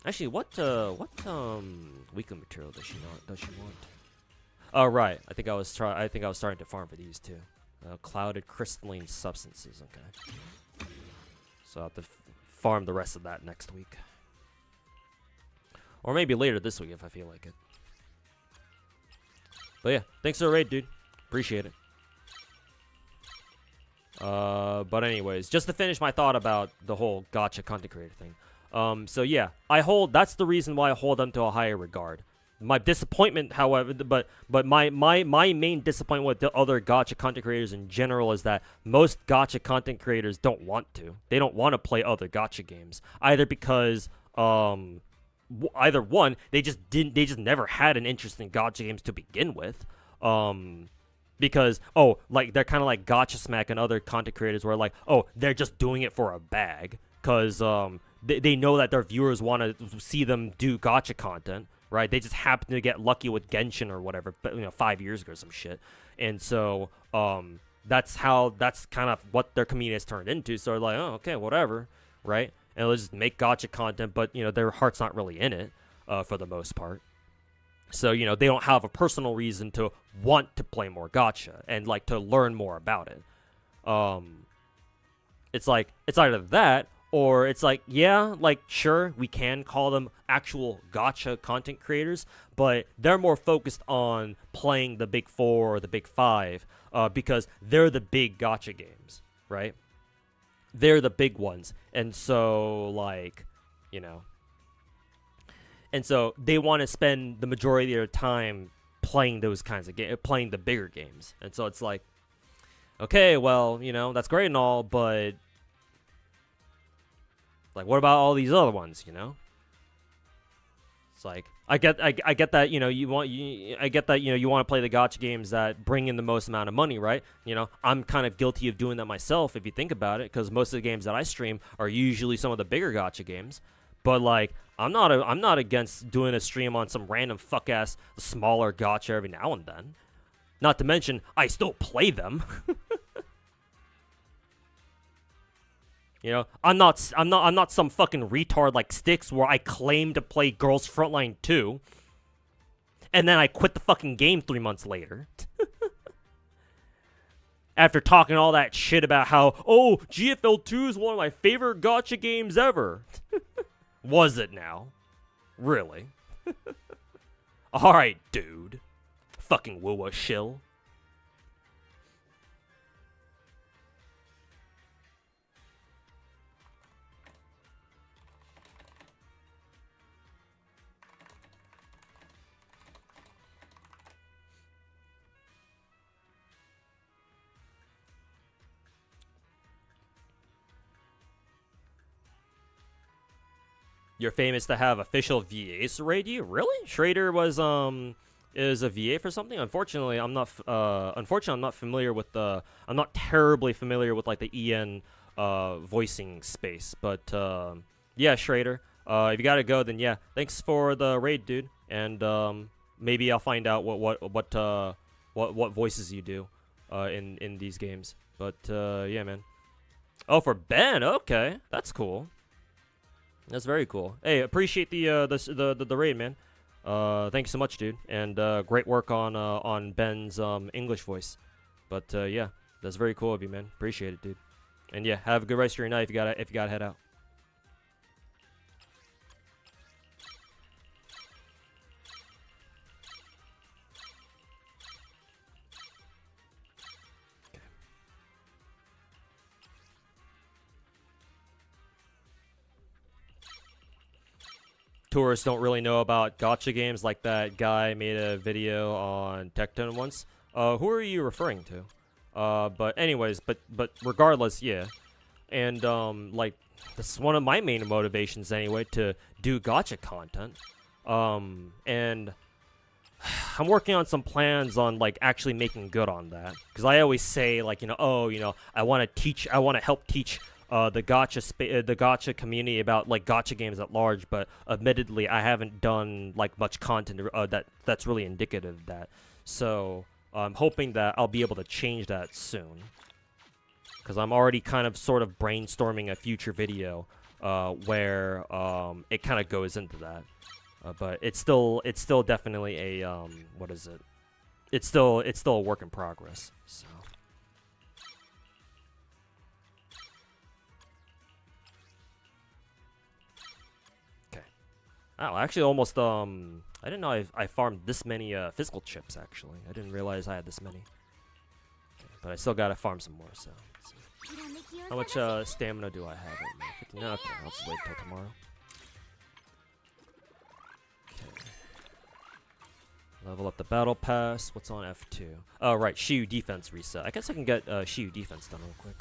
Actually, what weekly material does she want? Oh right, I think I was starting to farm for these too. Clouded crystalline substances. Okay. So I'll have to farm the rest of that next week, or maybe later this week if I feel like it. But yeah, thanks for the raid, dude. Appreciate it. But anyways, just to finish my thought about the whole gacha content creator thing. So yeah, that's the reason why I hold them to a higher regard. My disappointment, however, but my main disappointment with the other gacha content creators in general is that most gacha content creators don't want to. They don't want to play other gacha games, either because either one, they just never had an interest in gacha games to begin with. Because, like, they're kind of like Gacha Smack and other content creators where, like, they're just doing it for a bag. Because they know that their viewers want to see them do gacha content, right? They just happen to get lucky with Genshin or whatever, 5 years ago or some shit. And so that's kind of what their community has turned into. So they're like, oh, okay, whatever, right? And they'll just make gacha content, but, their heart's not really in it for the most part. So, they don't have a personal reason to want to play more gacha and, like, to learn more about it. It's like, it's either that, or it's like, yeah, like, sure, we can call them actual gacha content creators, but they're more focused on playing the big 4 or the big 5 because they're the big gacha games, right? They're the big ones. And so, like, And so they want to spend the majority of their time playing those kinds of games, playing the bigger games. And so it's like, okay, well, you know, that's great and all, but like, what about all these other ones, you know? It's like, I get that, you know, I get that, you know, you want to play the gacha games that bring in the most amount of money, right? You know, I'm kind of guilty of doing that myself if you think about it, because most of the games that I stream are usually some of the bigger gacha games. But like, I'm not against doing a stream on some random fuck ass smaller gacha every now and then. Not to mention, I still play them. You know, I'm not some fucking retard like Styx where I claim to play Girls Frontline 2, and then I quit the fucking game 3 months later. After talking all that shit about how, oh, GFL 2 is one of my favorite gacha games ever. Was it now? Really? Alright, dude. Fucking woo-woo shill. You're famous to have official VAs raid you? Really? Schrader was is a VA for something? Unfortunately, I'm not familiar with the I'm not terribly familiar with like the EN voicing space, but yeah, Schrader. If you gotta go, then yeah. Thanks for the raid, dude. And maybe I'll find out what voices you do in these games. But yeah, man. Oh, for Ben. Okay, that's cool. That's very cool. Hey, appreciate the raid, man. Thanks so much, dude, and great work on Ben's English voice. But yeah, that's very cool of you, man. Appreciate it, dude. And yeah, have a good rest of your night if you gotta head out. Tourists don't really know about gacha games like that guy made a video on Tectone once. Who are you referring to? But anyways, but regardless, yeah. And like, this is one of my main motivations anyway, to do gacha content. And I'm working on some plans on like actually making good on that, because I always say like, you know, oh, you know, I want to help teach the gacha community about like gacha games at large, but admittedly I haven't done like much content that's really indicative of that. So I'm hoping that I'll be able to change that soon, because I'm already kind of sort of brainstorming a future video where it kind of goes into that. But it's still definitely a what is it? It's still a work in progress. So. Oh, actually, almost, I didn't know I farmed this many, physical chips, actually. I didn't realize I had this many. Okay, but I still gotta farm some more, so. Let's see. How much, stamina do I have right now? 50? Okay, I'll just wait till tomorrow. Okay. Level up the battle pass. What's on F2? Oh, right, Shiyu defense reset. I guess I can get, Shiyu defense done real quick.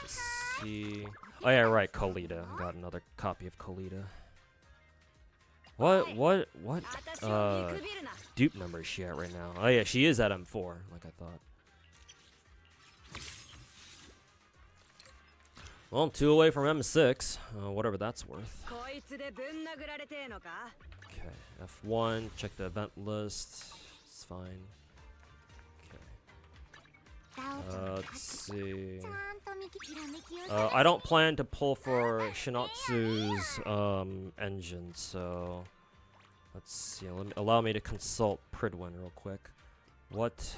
Let's see. Oh yeah, right, Kolita. Got another copy of Kolita. What dupe number is she at right now? Oh yeah, she is at M4, like I thought. Well, I'm 2 away from M6, whatever that's worth. Okay, F1, check the event list. It's fine. Let's see. I don't plan to pull for Chinatsu's engine, so let's see. Allow me to consult Pridwin real quick. What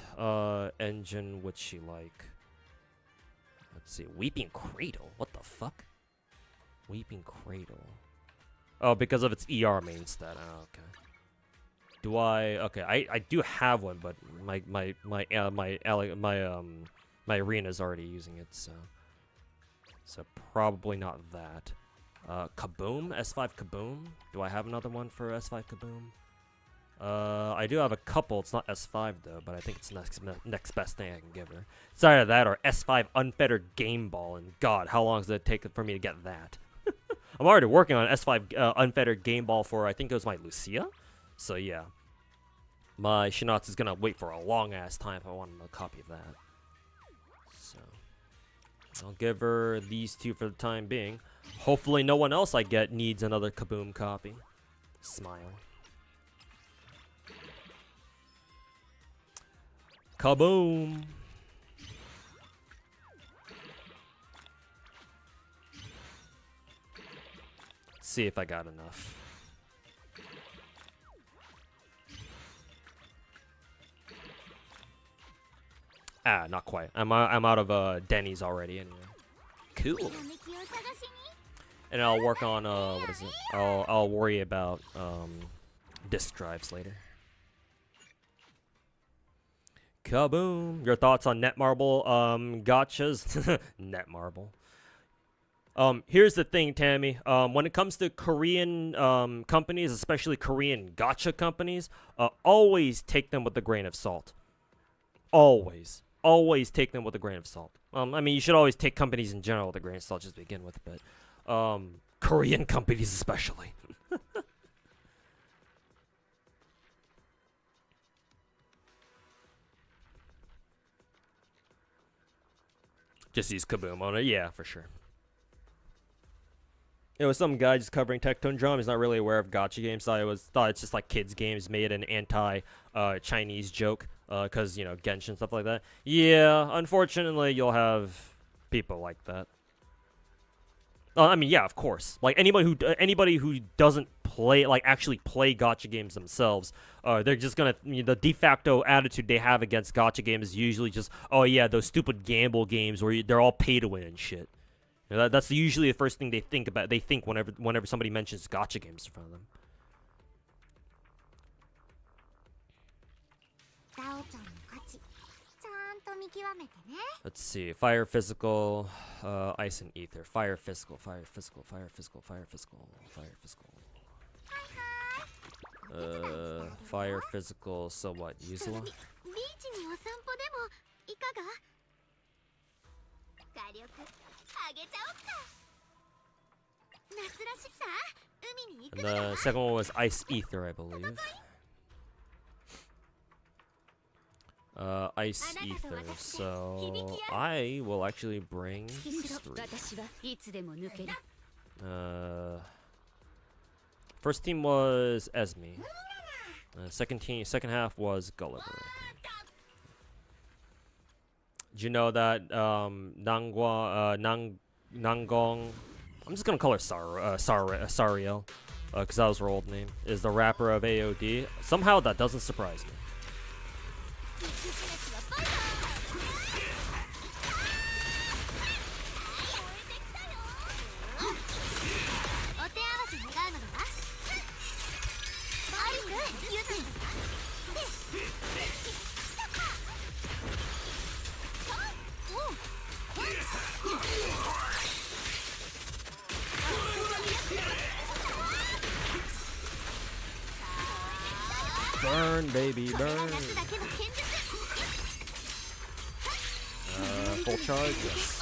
engine would she like? Let's see. Weeping Cradle. What the fuck? Weeping Cradle. Oh, because of its ER main stat. Oh, okay. Do I? Okay, I do have one, but my arena's already using it, so probably not that. Kaboom? S5 Kaboom? Do I have another one for S5 Kaboom? I do have a couple. It's not S5 though, but I think it's next best thing I can give her. It's either that or S5 Unfettered Game Ball, and God, how long does it take for me to get that? I'm already working on S5 Unfettered Game Ball for, I think it was my Lucia? So yeah. My Chinatsu's gonna wait for a long ass time if I want a copy of that. So I'll give her these two for the time being. Hopefully no one else I get needs another Kaboom copy. Smile. Kaboom! Let's see if I got enough. Ah, not quite. I'm out of Denny's already anyway. Cool. And I'll work on what is it? I'll worry about disk drives later. Kaboom! Your thoughts on Netmarble gachas? Netmarble. Here's the thing, Tammy. When it comes to Korean companies, especially Korean gacha companies, always take them with a grain of salt. Always take them with a grain of salt. I mean, you should always take companies in general with a grain of salt just to begin with, but Korean companies especially. Just use Kaboom on it, yeah, for sure. It was some guy just covering Tectone Drum. He's not really aware of gacha games. Thought it's just like kids games. Made an anti-Chinese joke, cause you know Genshin stuff like that. Yeah, unfortunately, you'll have people like that. I mean, yeah, of course. Like anybody who doesn't play, like actually play gacha games themselves, they're just gonna, the de facto attitude they have against gacha games is usually just, oh yeah, those stupid gamble games where they're all pay to win and shit. You know, that's usually the first thing they think about. They think whenever somebody mentions gacha games in front of them. Let's see. Fire, physical, ice and ether. Fire, physical, fire, physical, fire, physical, fire, physical, fire, physical. Fire, physical, so what? Yuzula? And the second one was ice ether, I believe. Ice ether, so I will actually bring these three. First team was Esme. Second half was Gulliver, I think. Did you know that Nangong, I'm just gonna call her Sariel, because that was her old name, is the rapper of AOD. Somehow that doesn't surprise me. Burn, baby, burn. Full charge, yes.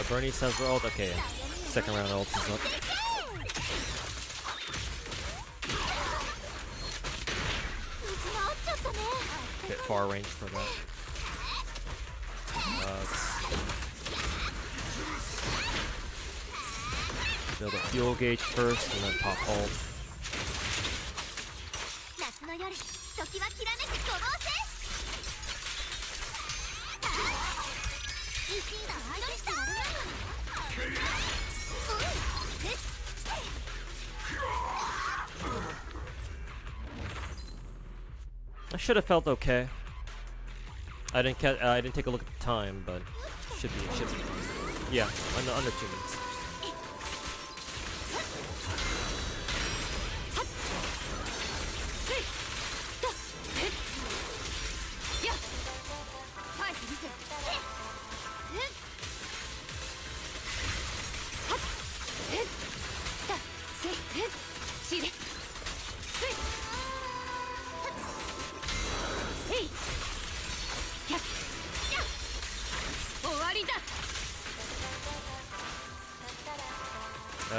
Bernice has her ult. Okay, second round ult is up. Bit far range for that. Build a fuel gauge first and then pop ult. I should have felt okay. I didn't take a look at the time, but should be fine. Yeah, under 2 minutes.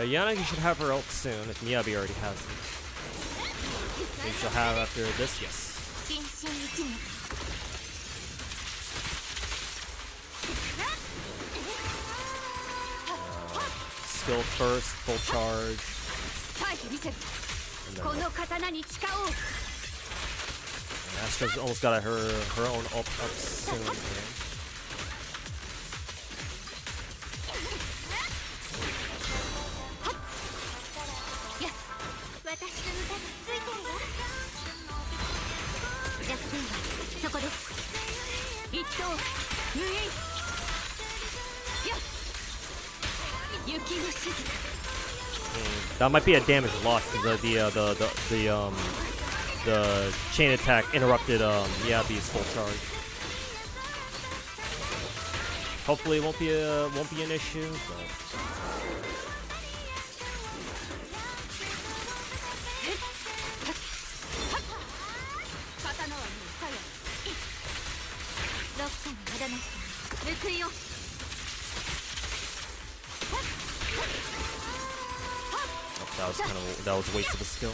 Yanagi should have her ult soon, if Miyabi already has it. Maybe she'll have after this, yes. Skill first, full charge. And Astra's almost got her own ult up soon. Here. That might be a damage loss because the chain attack interrupted Miyabi's full charge. Hopefully it won't be an issue, but that was a waste of a skill.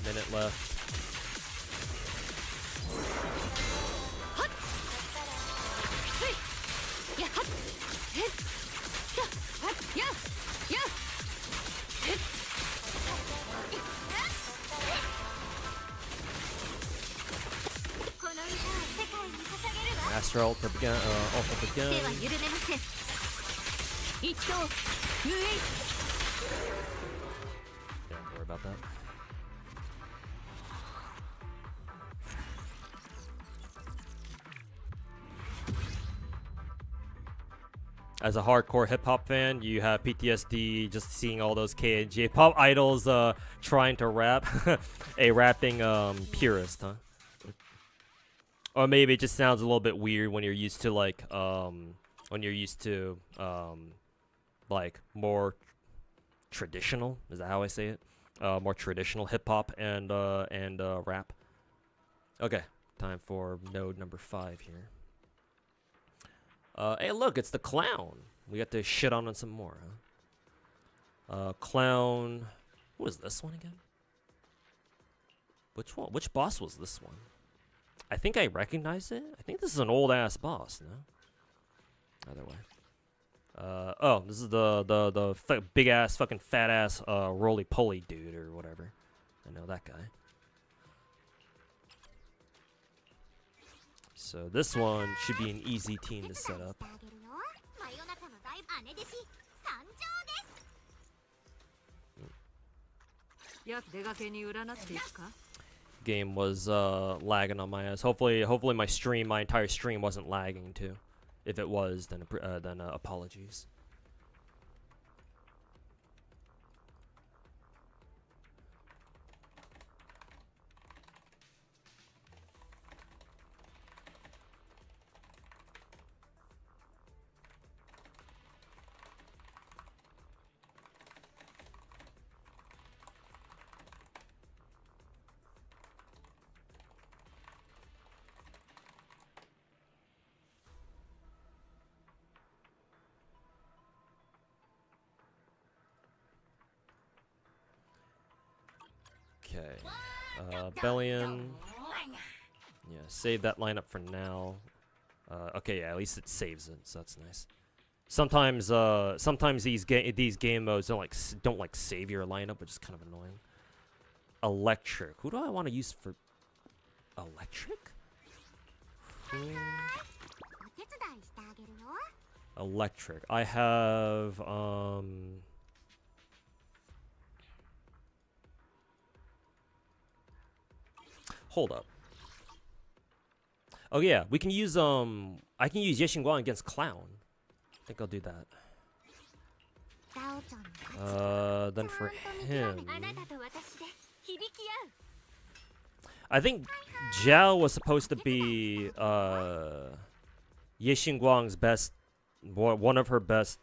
Minute left. Astra ult up again. Don't worry about that. As a hardcore hip-hop fan, you have PTSD just seeing all those K and J-pop idols trying to rap. A rapping purist, huh? Or maybe it just sounds a little bit weird when you're used to like like more traditional. Is that how I say it? More traditional hip-hop and rap. Okay, time for node number 5 here. Hey, look, it's the clown. We got to shit on some more, huh? Clown. Who was this one again? Which one? Which boss was this one? I think I recognize it. I think this is an old-ass boss, no? Either way. Oh, this is the big-ass, fucking fat-ass, roly-poly dude or whatever. I know that guy. So this one should be an easy team to set up. Game was lagging on my ass. Hopefully my entire stream wasn't lagging too. If it was, then apologies. Okay. Bellion. Yeah, save that lineup for now. Okay, yeah, at least it saves it, so that's nice. Sometimes these game modes don't save your lineup, which is kind of annoying. Electric. Who do I want to use for electric? Electric. I have hold up. Oh yeah, we can use I can use Yexingguang against Clown. I think I'll do that. Then for him, I think Zhao was supposed to be Yexingguang's best, one of her best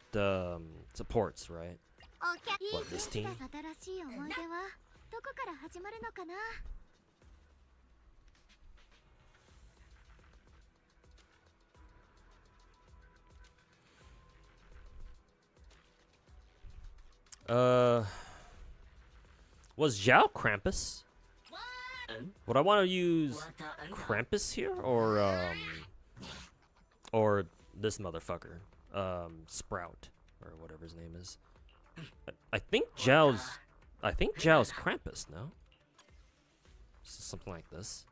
supports, right? What, this team? Was Zhao Krampus? Would I want to use Krampus here, or this motherfucker, Sprout, or whatever his name is? I think Zhao's Krampus, no? Something like this.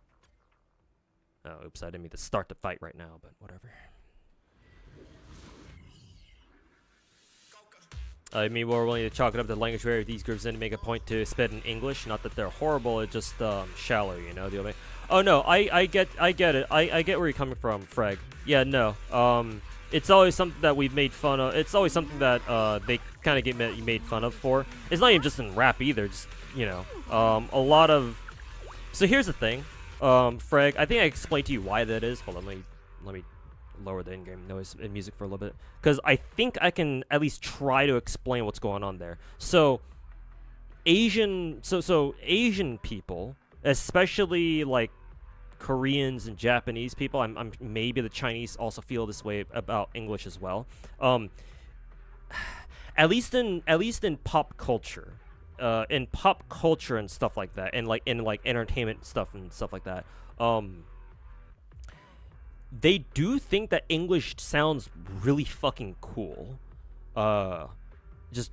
Oh, oops, I didn't mean to start the fight right now, but whatever. I mean, we're willing to chalk it up to the language barrier these groups in to make a point to spit in English. Not that they're horrible, it's just shallow, you know. Oh no, I get it. I get where you're coming from, Freg. Yeah, no. It's always something that we've made fun of. It's always something that they kind of get made fun of for. It's not even just in rap either. Just, you know, a lot of. So here's the thing, Freg. I think I explained to you why that is. Hold on, let me lower the in-game noise and music for a little bit, because I think I can at least try to explain what's going on there. So Asian people, especially like Koreans and Japanese people, I'm maybe the Chinese also feel this way about English as well. At least in pop culture, and stuff like that, and in entertainment stuff and stuff like that. They do think that English sounds really fucking cool. Just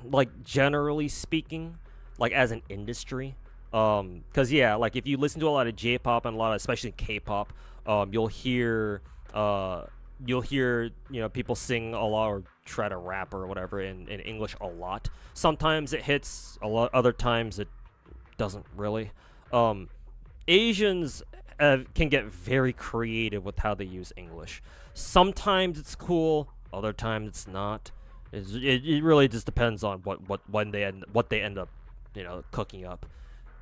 like generally speaking, like as an industry. Cause yeah, like if you listen to a lot of J-pop and a lot of, especially K-pop, you'll hear, you know, people sing a lot or try to rap or whatever in English a lot. Sometimes it hits a lot, other times it doesn't really. Asians can get very creative with how they use English. Sometimes it's cool, other times it's not. It really just depends on what they end up, you know, cooking up.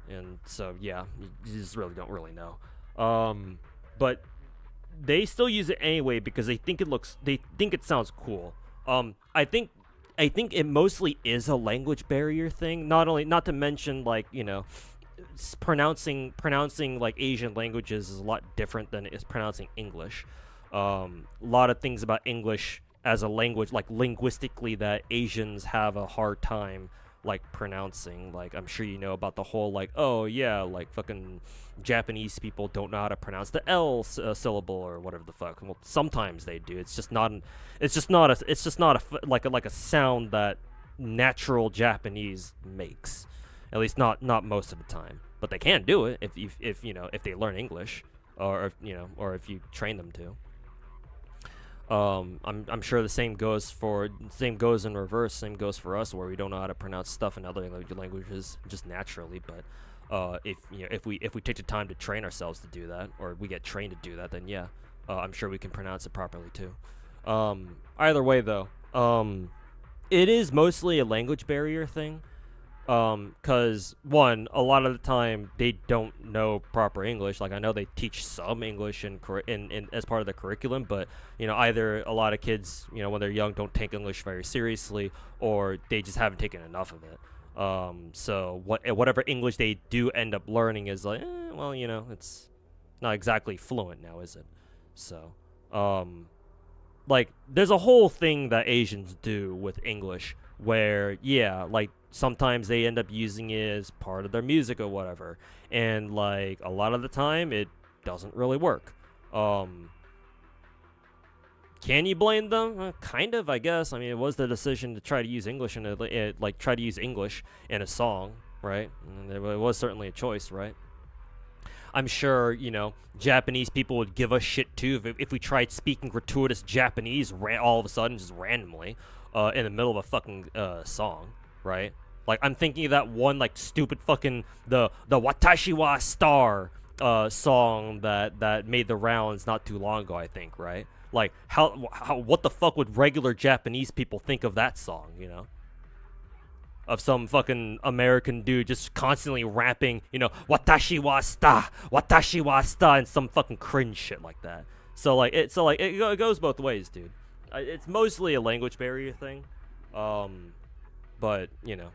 And so yeah, you just really don't really know. But they still use it anyway because they think it sounds cool. I think it mostly is a language barrier thing. Not to mention, like, you know, pronouncing like Asian languages is a lot different than it is pronouncing English. A lot of things about English as a language, like linguistically, that Asians have a hard time like pronouncing. Like, I'm sure you know about the whole, like, oh yeah, like fucking Japanese people don't know how to pronounce the L syllable or whatever the fuck. Well, sometimes they do. It's just not a sound that natural Japanese makes. At least not most of the time, but they can do it if you know, if they learn English, or if you train them to. I'm sure the same goes in reverse. Same goes for us, where we don't know how to pronounce stuff in other languages just naturally. But if we take the time to train ourselves to do that, or we get trained to do that, then yeah, I'm sure we can pronounce it properly too. Either way though, it is mostly a language barrier thing. Cause one, a lot of the time they don't know proper English. Like, I know they teach some English in as part of the curriculum, but you know, either a lot of kids, you know, when they're young, don't take English very seriously, or they just haven't taken enough of it. So whatever English they do end up learning is like, well, you know, it's not exactly fluent now, is it? So, like, there's a whole thing that Asians do with English where, yeah, like, sometimes they end up using it as part of their music or whatever, and like a lot of the time it doesn't really work. Can you blame them? Kind of, I guess. I mean, it was the decision to try to use English in try to use English in a song, right? And it was certainly a choice, right? I'm sure, you know, Japanese people would give us shit too if we tried speaking gratuitous Japanese all of a sudden, just randomly, in the middle of a fucking song, right? Like, I'm thinking of that one, like, stupid fucking, the Watashi wa Star song that made the rounds not too long ago, I think, right? Like, what the fuck would regular Japanese people think of that song, you know? Of some fucking American dude just constantly rapping, you know, Watashi wa sta, and some fucking cringe shit like that. So it goes both ways, dude. It's mostly a language barrier thing, but you know,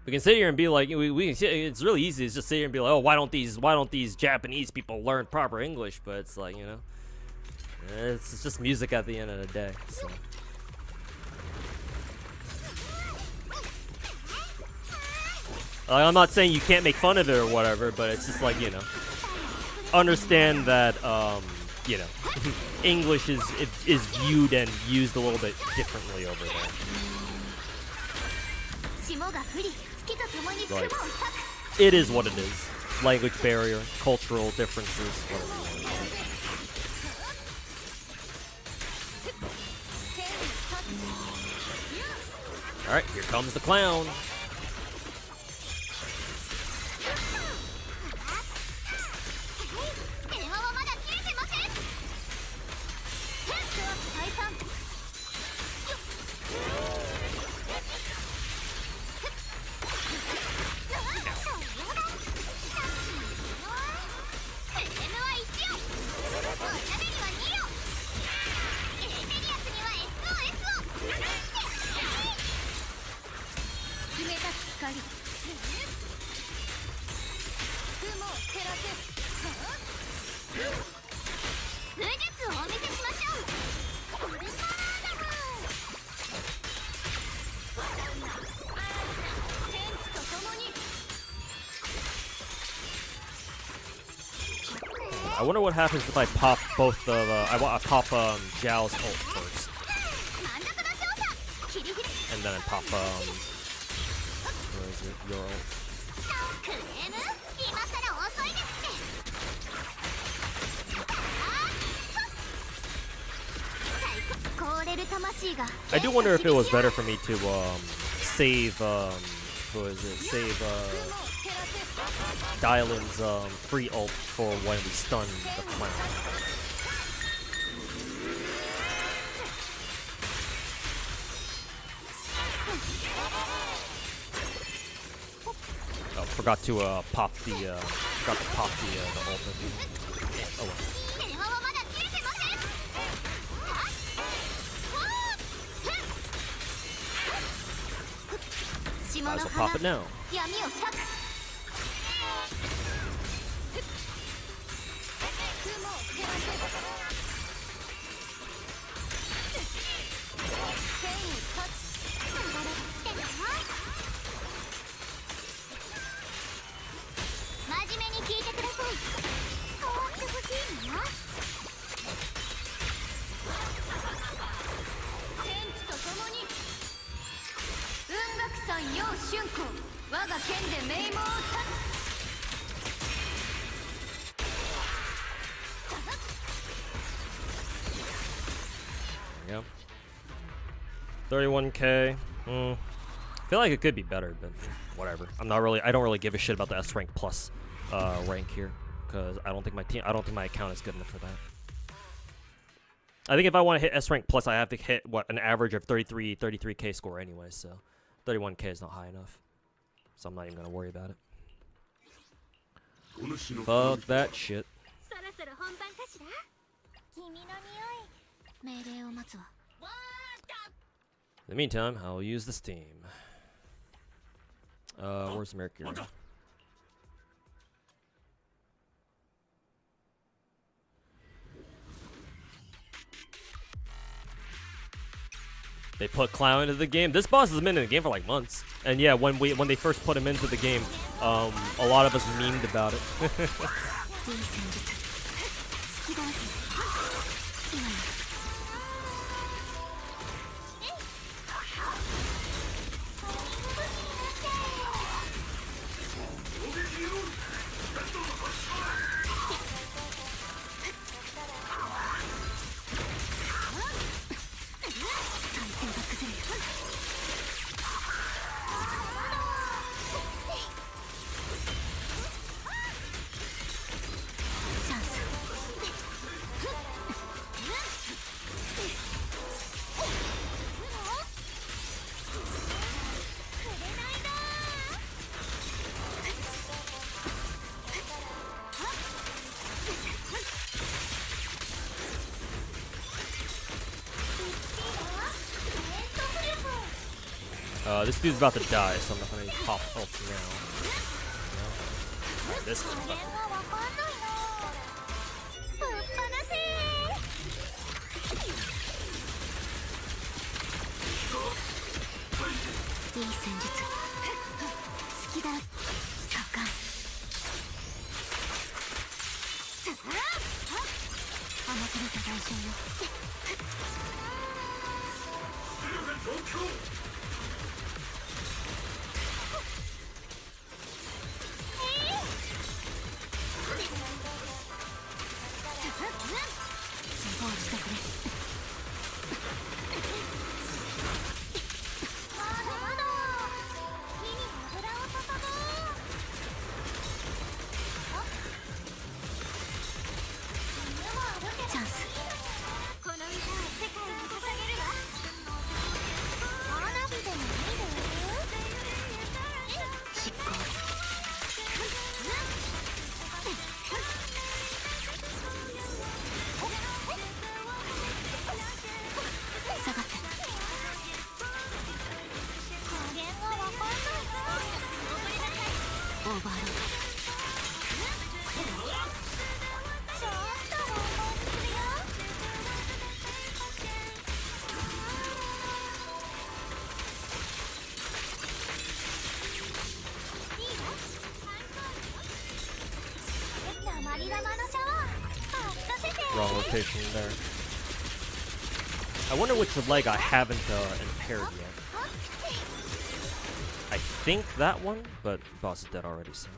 we can sit here and be like, it's really easy to just sit here and be like, oh, why don't these Japanese people learn proper English? But it's like, you know, it's just music at the end of the day. So. I'm not saying you can't make fun of it or whatever, but it's just like, you know, understand that, you know, English is viewed and used a little bit differently over there. Like, it is what it is. Language barrier, cultural differences, whatever you want to say. Alright, here comes the clown. I wonder what happens if I pop both of, I pop Zhao's ult first. And then I pop, where is it? Your ult. I do wonder if it was better for me to, save, who is it? Save, Dylan's free ult for when we stun the clown. Oh, forgot to pop the ult. Oh well. Might as well pop it now. There you go. 31k. I feel like it could be better, but whatever. I don't really give a shit about the S rank plus rank here, because I don't think my account is good enough for that. I think if I want to hit S rank plus, I have to hit an average of 33k score anyway. So 31k is not high enough. So I'm not even gonna worry about it. Fuck that shit. In the meantime, I'll use this team. Where's Mercury? They put Clown into the game. This boss has been in the game for like months. And yeah, when they first put him into the game, a lot of us memed about it. This dude's about to die, so I'm not gonna pop health now. Alright, this motherfucker. Wrong rotation there. I wonder which leg I haven't impaired yet. I think that one, but boss is dead already, so.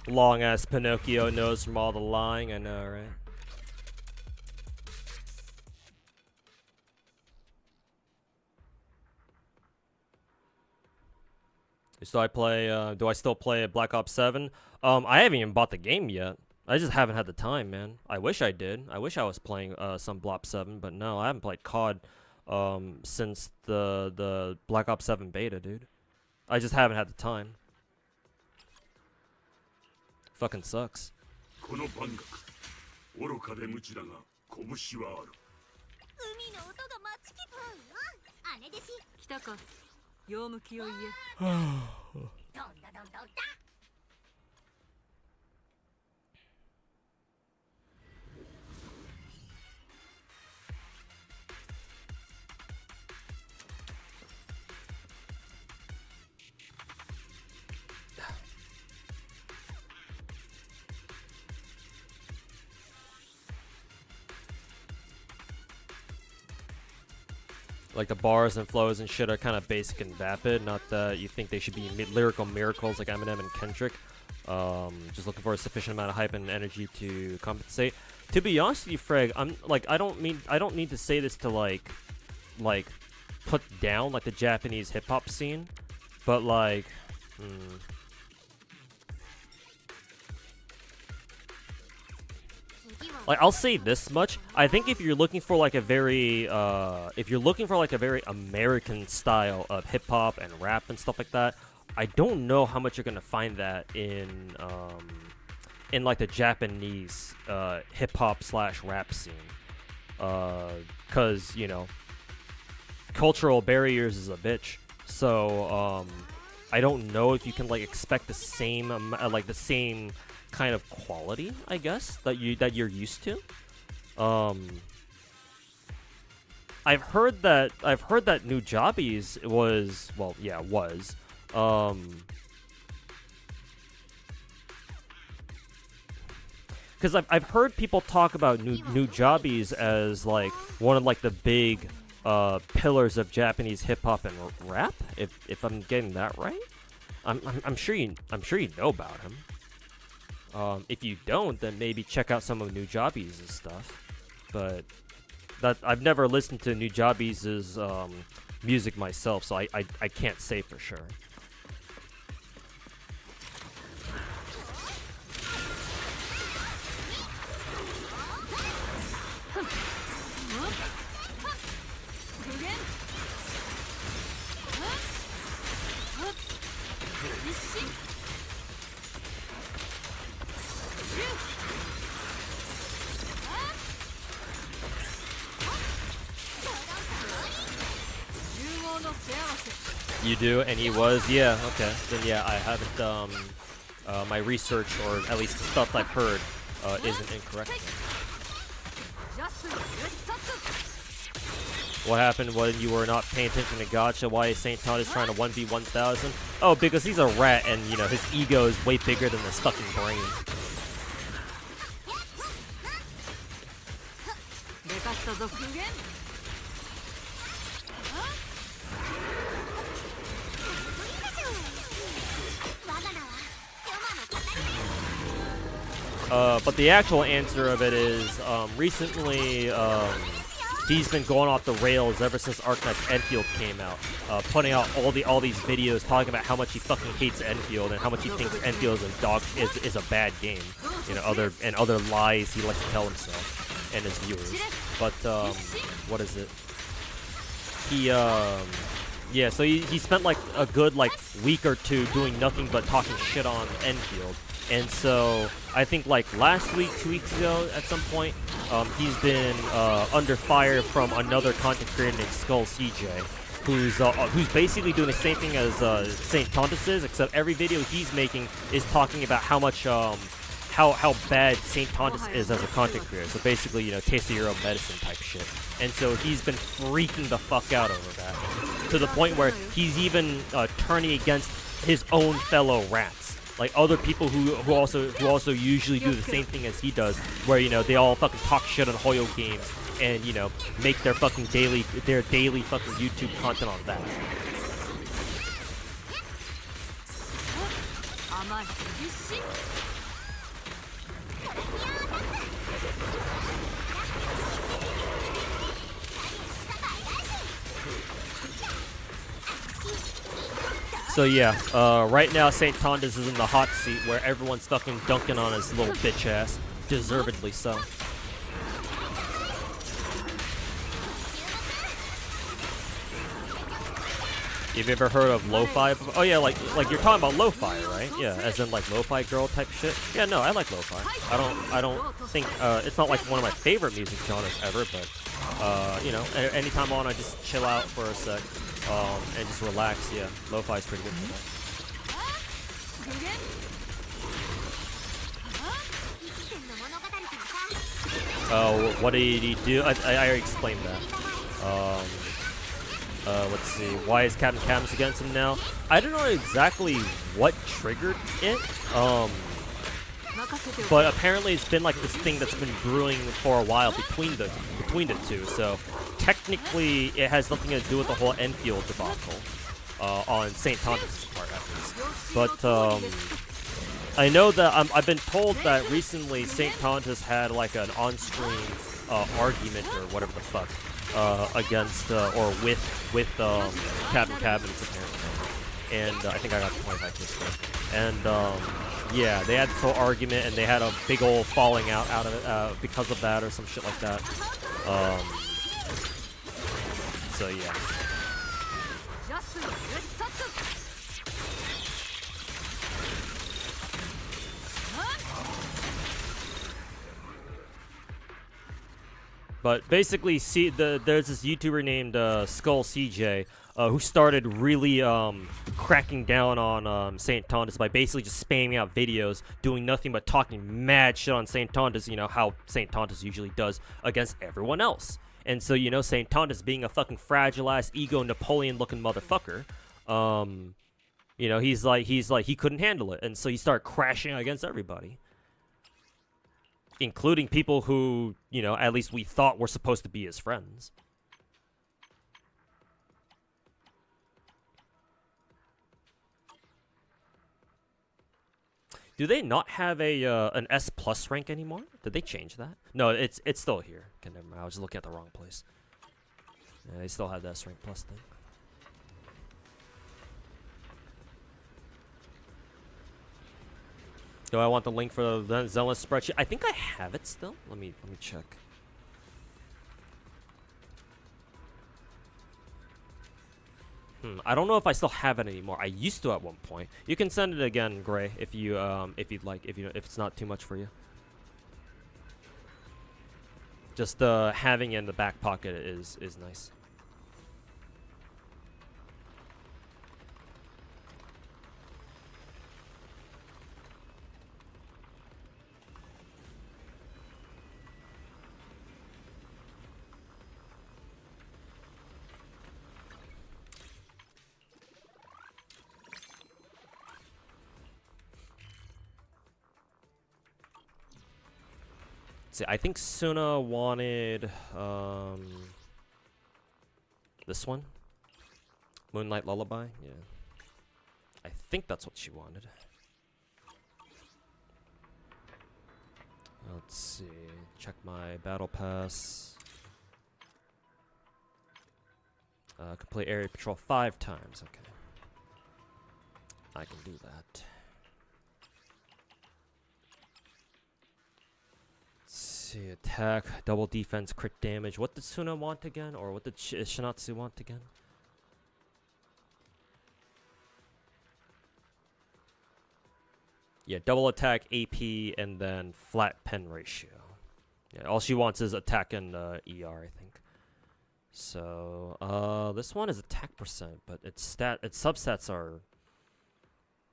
Long ass Pinocchio nose from all the lying, I know, right? So do I still play Black Ops 7? I haven't even bought the game yet. I just haven't had the time, man. I wish I did. I wish I was playing some Black 7, but no, I haven't played COD since the Black Ops 7 beta, dude. I just haven't had the time. Fucking sucks. Like the bars and flows and shit are kind of basic and vapid, not that you think they should be lyrical miracles like Eminem and Kendrick. Just looking for a sufficient amount of hype and energy to compensate. To be honest with you, Freg, I'm like I don't need to say this to like put down like the Japanese hip hop scene, but like like I'll say this much. I think if you're looking for like a very American style of hip hop and rap and stuff like that, I don't know how much you're gonna find that in like the Japanese hip hop / rap scene, cause you know cultural barriers is a bitch. So I don't know if you can like expect the same the same kind of quality, I guess, that you're used to. I've heard that Nujabi's was, well, yeah, was because I've heard people talk about Nujabi's as like one of like the big pillars of Japanese hip hop and rap. If I'm getting that right, I'm sure you know about him. If you don't, then maybe check out some of Nujabi's stuff. But that I've never listened to Nujabi's music myself, so I can't say for sure. You do, and he was, yeah, okay. Then yeah, I haven't, my research, or at least the stuff I've heard, isn't incorrect. What happened when you were not paying attention to Gacha? Why is St. Todd is trying to 1v1000? Oh, because he's a rat, and, you know, his ego is way bigger than his fucking brain. But the actual answer of it is, recently, he's been going off the rails ever since Arknight's Enfield came out, putting out all these videos talking about how much he fucking hates Enfield and how much he thinks Enfield is a bad game, you know, other lies he likes to tell himself and his viewers. But what is it? Yeah, so he spent like a good like week or two doing nothing but talking shit on Enfield. And so I think like last week, 2 weeks ago, at some point, he's been under fire from another content creator named Skull CJ, who's basically doing the same thing as St. Tontus is, except every video he's making is talking about how much how bad St. Tontus is as a content creator. So basically, you know, taste of your own medicine type shit. And so he's been freaking the fuck out over that, to the point where he's even turning against his own fellow rats. Like other people who also usually do the same thing as he does, where, you know, they all fucking talk shit on Hoyo games and, you know, make their fucking daily fucking YouTube content on that. So yeah, right now St. Tontus is in the hot seat where everyone's fucking dunking on his little bitch ass. Deservedly so. You've ever heard of lo-fi? Oh yeah, like you're talking about lo-fi, right? Yeah, as in like lo-fi girl type shit. Yeah, no, I like lo-fi. I don't think it's not like one of my favorite music genres ever, but you know, anytime on, I just chill out for a sec. And just relax, yeah. Lo-fi is pretty good for that. What did he do? I already explained that. Let's see. Why is Captain Cadmus against him now? I don't know exactly what triggered it. But apparently it's been like this thing that's been brewing for a while between the two. So technically it has nothing to do with the whole Enfield debacle on St. Tontus' part, at least. But I know that I've been told that recently St. Tontus had like an on-screen argument or whatever the fuck against or with Captain Cadmus apparently. And I think I got 25 this and yeah, they had this whole argument and they had a big old falling out of it because of that or some shit like that. So yeah. But basically, there's this YouTuber named Skull CJ who started really cracking down on Saint Tondas by basically just spamming out videos, doing nothing but talking mad shit on Saint Tondas, you know, how Saint Tondas usually does against everyone else. And so, you know, Saint Tondas being a fucking fragile-ass, ego Napoleon-looking motherfucker, you know, he's like, he couldn't handle it. And so he started crashing against everybody. Including people who, you know, at least we thought were supposed to be his friends. Do they not have a an S+ rank anymore? Did they change that? No, it's still here. Okay, never mind. I was looking at the wrong place. Yeah, they still have the S rank plus thing. Do I want the link for the Zealous spreadsheet? I think I have it still. Let me check. I don't know if I still have it anymore. I used to at one point. You can send it again, Gray, if you'd like, if it's not too much for you. Just having it in the back pocket is nice. See, I think Sunna wanted this one, Moonlight Lullaby. Yeah, I think that's what she wanted. Let's see. Check my battle pass. Complete area patrol 5 times. Okay, I can do that. See, attack, double defense, crit damage. What did Sunna want again? Or what did Chinatsu want again? Yeah, double attack, AP, and then flat pen ratio. Yeah, all she wants is attack and ER, I think. So, this one is attack percent, but its substats are...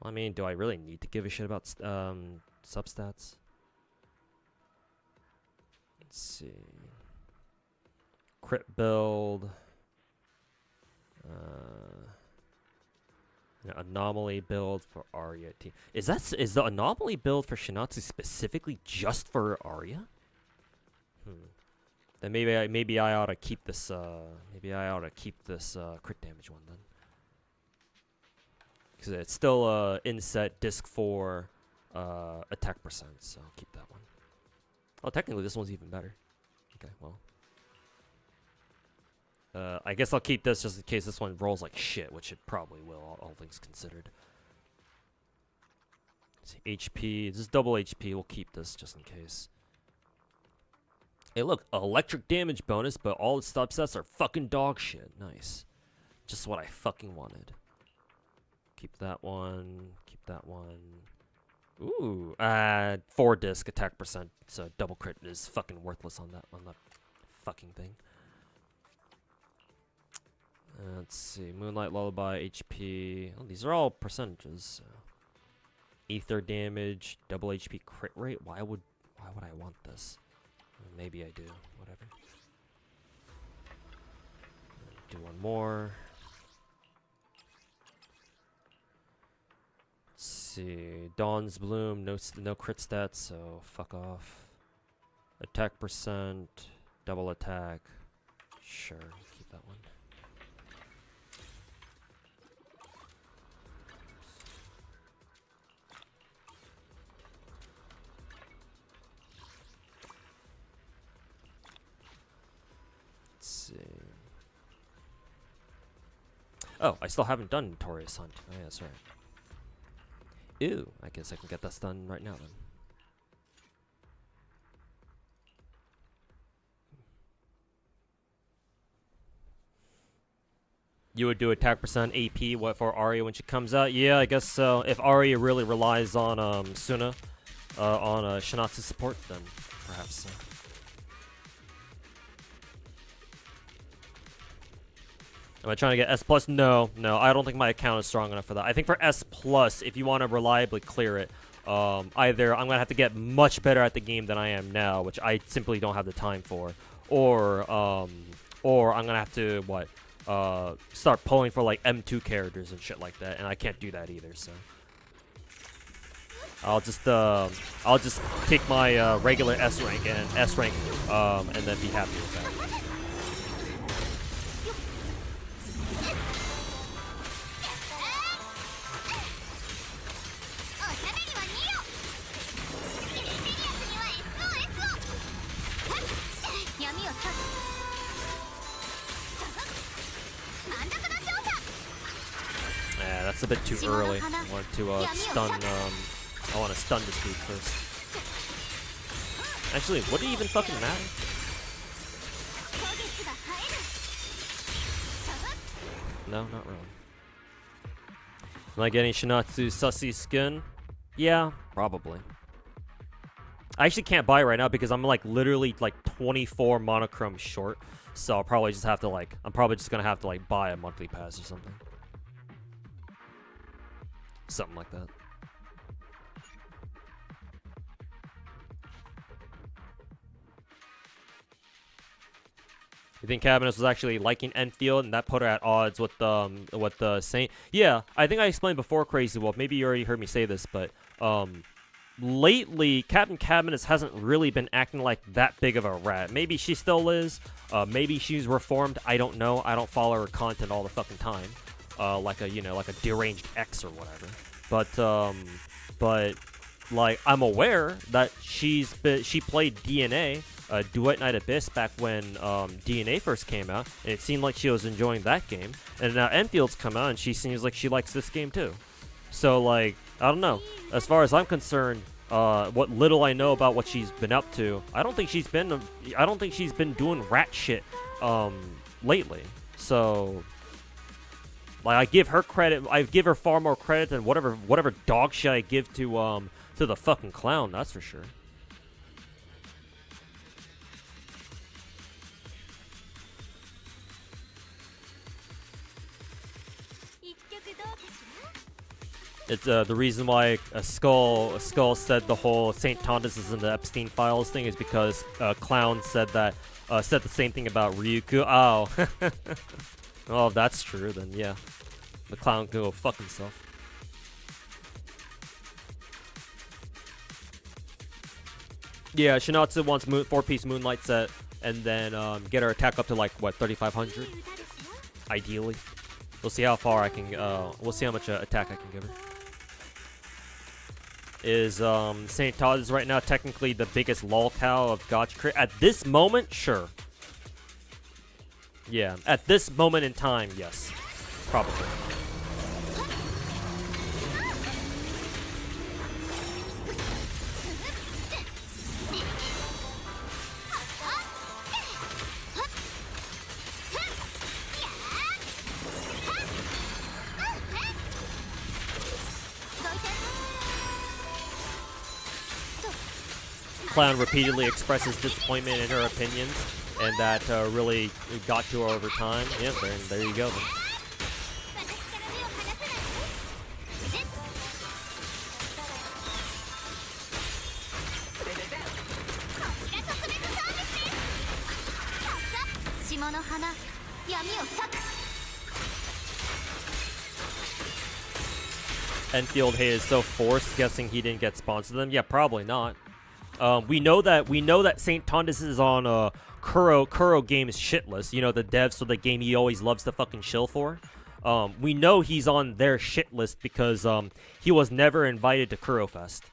I mean, do I really need to give a shit about substats? Let's see. Crit build. Anomaly build for Arya team. Is the anomaly build for Chinatsu specifically just for Arya? Then maybe I ought to keep this crit damage one then. Because it's still inset disc 4 attack percent, so I'll keep that one. Oh, technically this one's even better. Okay, well. I guess I'll keep this just in case this one rolls like shit, which it probably will, all things considered. Let's see, HP, this is double HP, we'll keep this just in case. Hey look, electric damage bonus, but all its subsets are fucking dog shit. Nice. Just what I fucking wanted. Keep that one, keep that one. Ooh, 4 disc attack percent, so double crit is fucking worthless on that fucking thing. Let's see, Moonlight Lullaby, HP. Oh, these are all percentages. So. Ether damage, double HP crit rate. Why would I want this? Maybe I do. Whatever. Do one more. Let's see, Dawn's Bloom, no crit stats, so fuck off. Attack percent, double attack. Sure, keep that one. Let's see. Oh, I still haven't done Notorious Hunt. Oh yeah, that's right. Ew, I guess I can get this done right now then. You would do attack percent AP what for Arya when she comes out? Yeah, I guess so. If Arya really relies on Sunna on Chinatsu support, then perhaps so. Am I trying to get S plus? No, I don't think my account is strong enough for that. I think for S plus, if you want to reliably clear it, either I'm gonna have to get much better at the game than I am now, which I simply don't have the time for, or I'm gonna have to start pulling for like M2 characters and shit like that, and I can't do that either. So I'll just take my regular S rank and then be happy with that. Yeah, that's a bit too early. I want to stun. I want to stun this dude first. Actually, would it even fucking matter? No, not really. Am I getting Chinatsu sussy skin? Yeah, probably. I actually can't buy it right now because I'm like literally like 24 monochrome short. So I'll probably just have to like, I'm probably just gonna have to like buy a monthly pass or something. Something like that. You think Cabinets was actually liking Enfield, and that put her at odds with the Saint? Yeah, I think I explained before, Crazy Wolf. Maybe you already heard me say this, but lately, Captain Cabinets hasn't really been acting like that big of a rat. Maybe she still is. Maybe she's reformed. I don't know. I don't follow her content all the fucking time, like a deranged X or whatever. But like I'm aware that she played DNA. Duet Night Abyss back when DNA first came out, and it seemed like she was enjoying that game. And now Enfield's come out, and she seems like she likes this game too. So like, I don't know. As far as I'm concerned, what little I know about what she's been up to, I don't think she's been doing rat shit lately. So like, I give her credit. I give her far more credit than whatever dog shit I give to the fucking clown. That's for sure. It's the reason why Skull said the whole St. Tondas is in the Epstein files thing is because Clown said the same thing about Ryuku. Oh, oh, if that's true, then yeah, the Clown can go fuck himself. Yeah, Chinatsu wants 4-piece Moonlight set, and then get her attack up to like what 3,500, ideally. We'll see how far I can. We'll see how much attack I can give her. Is St. Todd's right now technically the biggest lol cow of gacha at this moment? Sure. Yeah, at this moment in time, yes, probably. Clown repeatedly expresses disappointment in her opinions, and that really got to her over time. Yep, there you go then. Enfield hate is so forced, guessing he didn't get sponsored them. Yeah, probably not. We know that St. Tondas is on Kuro Games shit list. You know, the devs for the game he always loves to fucking shill for. We know he's on their shit list because he was never invited to Kuro Fest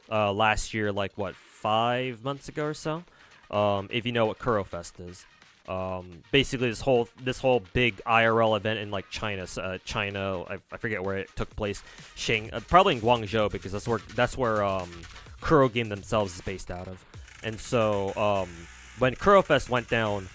last year, like what, 5 months ago or so. If you know what Kuro Fest is. Basically this whole big IRL event in like China. I forget where it took place. Probably in Guangzhou, because that's where Kuro Game themselves is based out of. And so when Kuro Fest went down,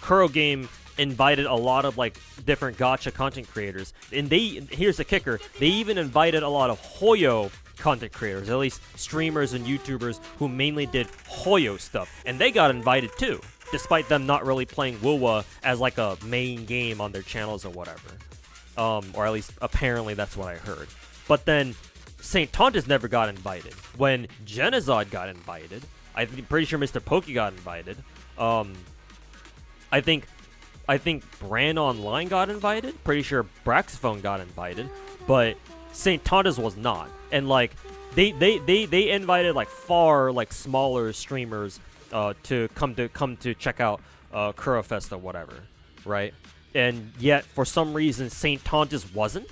Kuro Game invited a lot of like different gacha content creators, and here's the kicker, they even invited a lot of Hoyo content creators, at least streamers and YouTubers who mainly did Hoyo stuff, and they got invited too. despite them not really playing WoWa as like a main game on their channels or whatever. Or at least apparently that's what I heard. But then St. Tontus never got invited. When Genizod got invited, I'm pretty sure Mr. Pokey got invited. I think Bran Online got invited. Pretty sure Braxphone got invited, but St. Tontus was not. And like they invited like far like smaller streamers to come to check out Kurofest or whatever, right? And yet for some reason St. Tontus wasn't.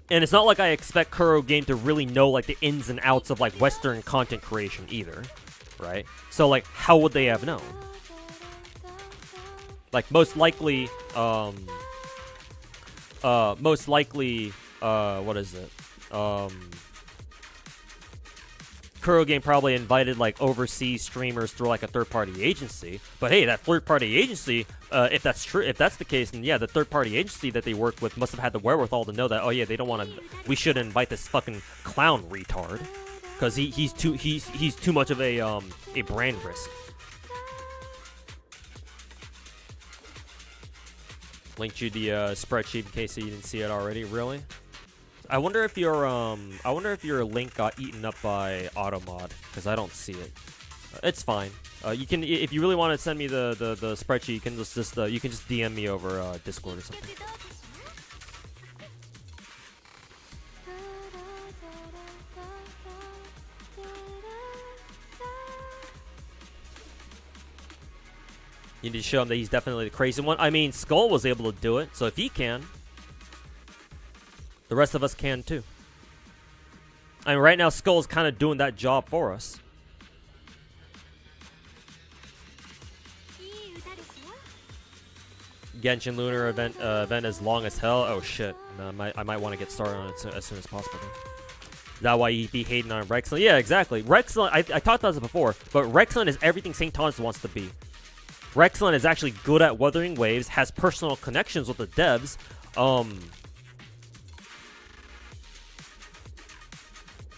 And it's not like I expect Kuro Game to really know like the ins and outs of like Western content creation either, right? So like, how would they have known? Like most likely, what is it? Kuro Game probably invited like overseas streamers through like a third-party agency. But hey, that third-party agency, if that's true, if that's the case, then yeah, the third-party agency that they worked with must have had the wherewithal to know that. Oh yeah, they don't want to. We shouldn't invite this fucking clown retard, because he's too much of a brand risk. Linked you the spreadsheet in case you didn't see it already. Really? I wonder if your link got eaten up by Automod, because I don't see it. It's fine. You can, if you really want to send me the spreadsheet, you can just DM me over Discord or something. You need to show him that he's definitely the crazy one. I mean, Skull was able to do it, so if he can, the rest of us can too. I mean, right now, Skull's kind of doing that job for us. Genshin Lunar event is long as hell. Oh shit! No, I might want to get started on it as soon as possible. Is that why you'd be hating on Rexland? Yeah, exactly. Rexland. I talked about this before, but Rexland is everything St. Tontus wants to be. Rexland is actually good at weathering waves, has personal connections with the devs.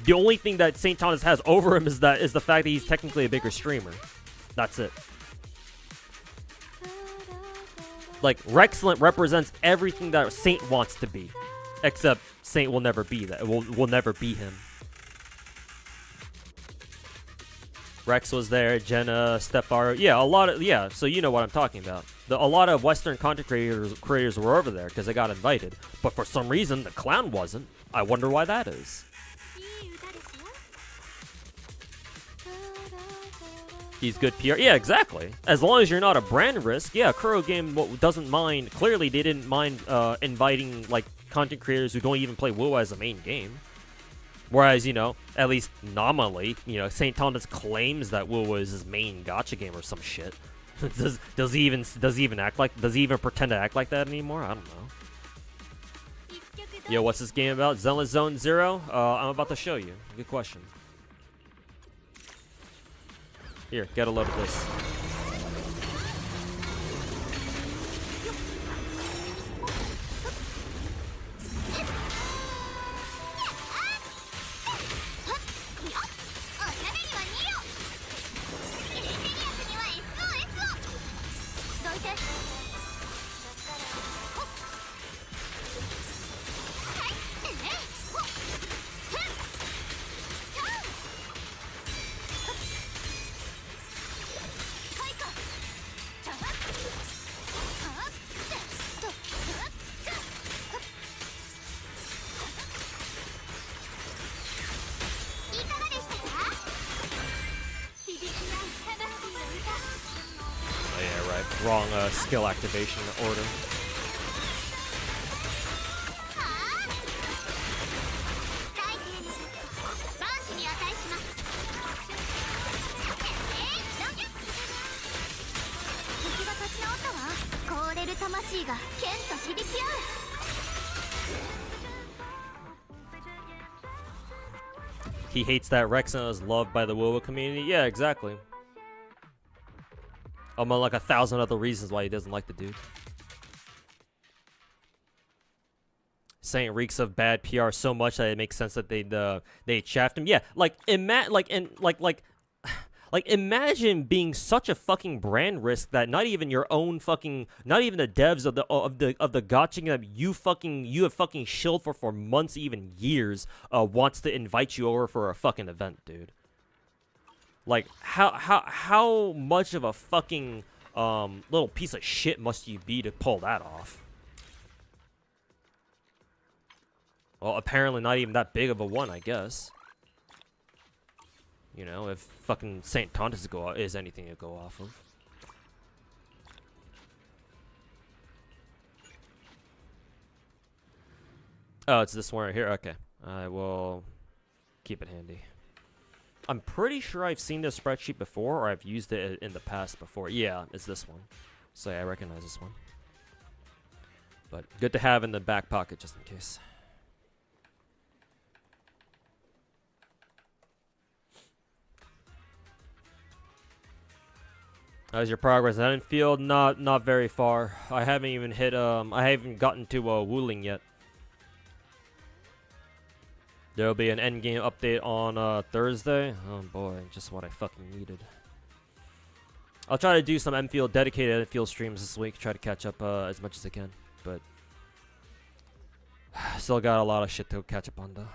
The only thing that St. Tontus has over him is the fact that he's technically a bigger streamer. That's it. Like, Rexland represents everything that Saint wants to be. Except Saint will never be that. Will never be him. Rex was there, Jenna, Stepar. Yeah, so you know what I'm talking about. A lot of Western content creators were over there because they got invited. But for some reason, the clown wasn't. I wonder why that is. He's good PR. Yeah, exactly. As long as you're not a brand risk. Yeah, Kuro Game doesn't mind. Clearly, they didn't mind inviting like content creators who don't even play WoW as a main game. Whereas, you know, at least nominally, you know, St. Tontus claims that WoW is his main gacha game or some shit. does he even pretend to act like that anymore? I don't know. Yo, what's this game about? Zenless Zone Zero? I'm about to show you. Good question. Here, get a load of this. Wrong skill activation order. He hates that Rexon is loved by the WoW community. Yeah, exactly. Among like 1,000 other reasons why he doesn't like the dude. Saying reeks of bad PR so much that it makes sense that they chaffed him. Yeah, like imagine being such a fucking brand risk that not even your own fucking, not even the devs of the gacha that you have fucking shilled for months, even years, wants to invite you over for a fucking event, dude. Like how much of a fucking little piece of shit must you be to pull that off? Well, apparently not even that big of a one, I guess. You know, if fucking St. Thomas is anything to go off of. Oh, it's this one right here? Okay. I will keep it handy. I'm pretty sure I've seen this spreadsheet before, or I've used it in the past before. Yeah, it's this one. So yeah, I recognize this one. But good to have in the back pocket just in case. How's your progress? I didn't feel not very far. I haven't even hit I haven't gotten to Wuling yet. There'll be an endgame update on Thursday. Oh boy, just what I fucking needed. I'll try to do some dedicated Enfield streams this week. Try to catch up as much as I can, but still got a lot of shit to catch up on though.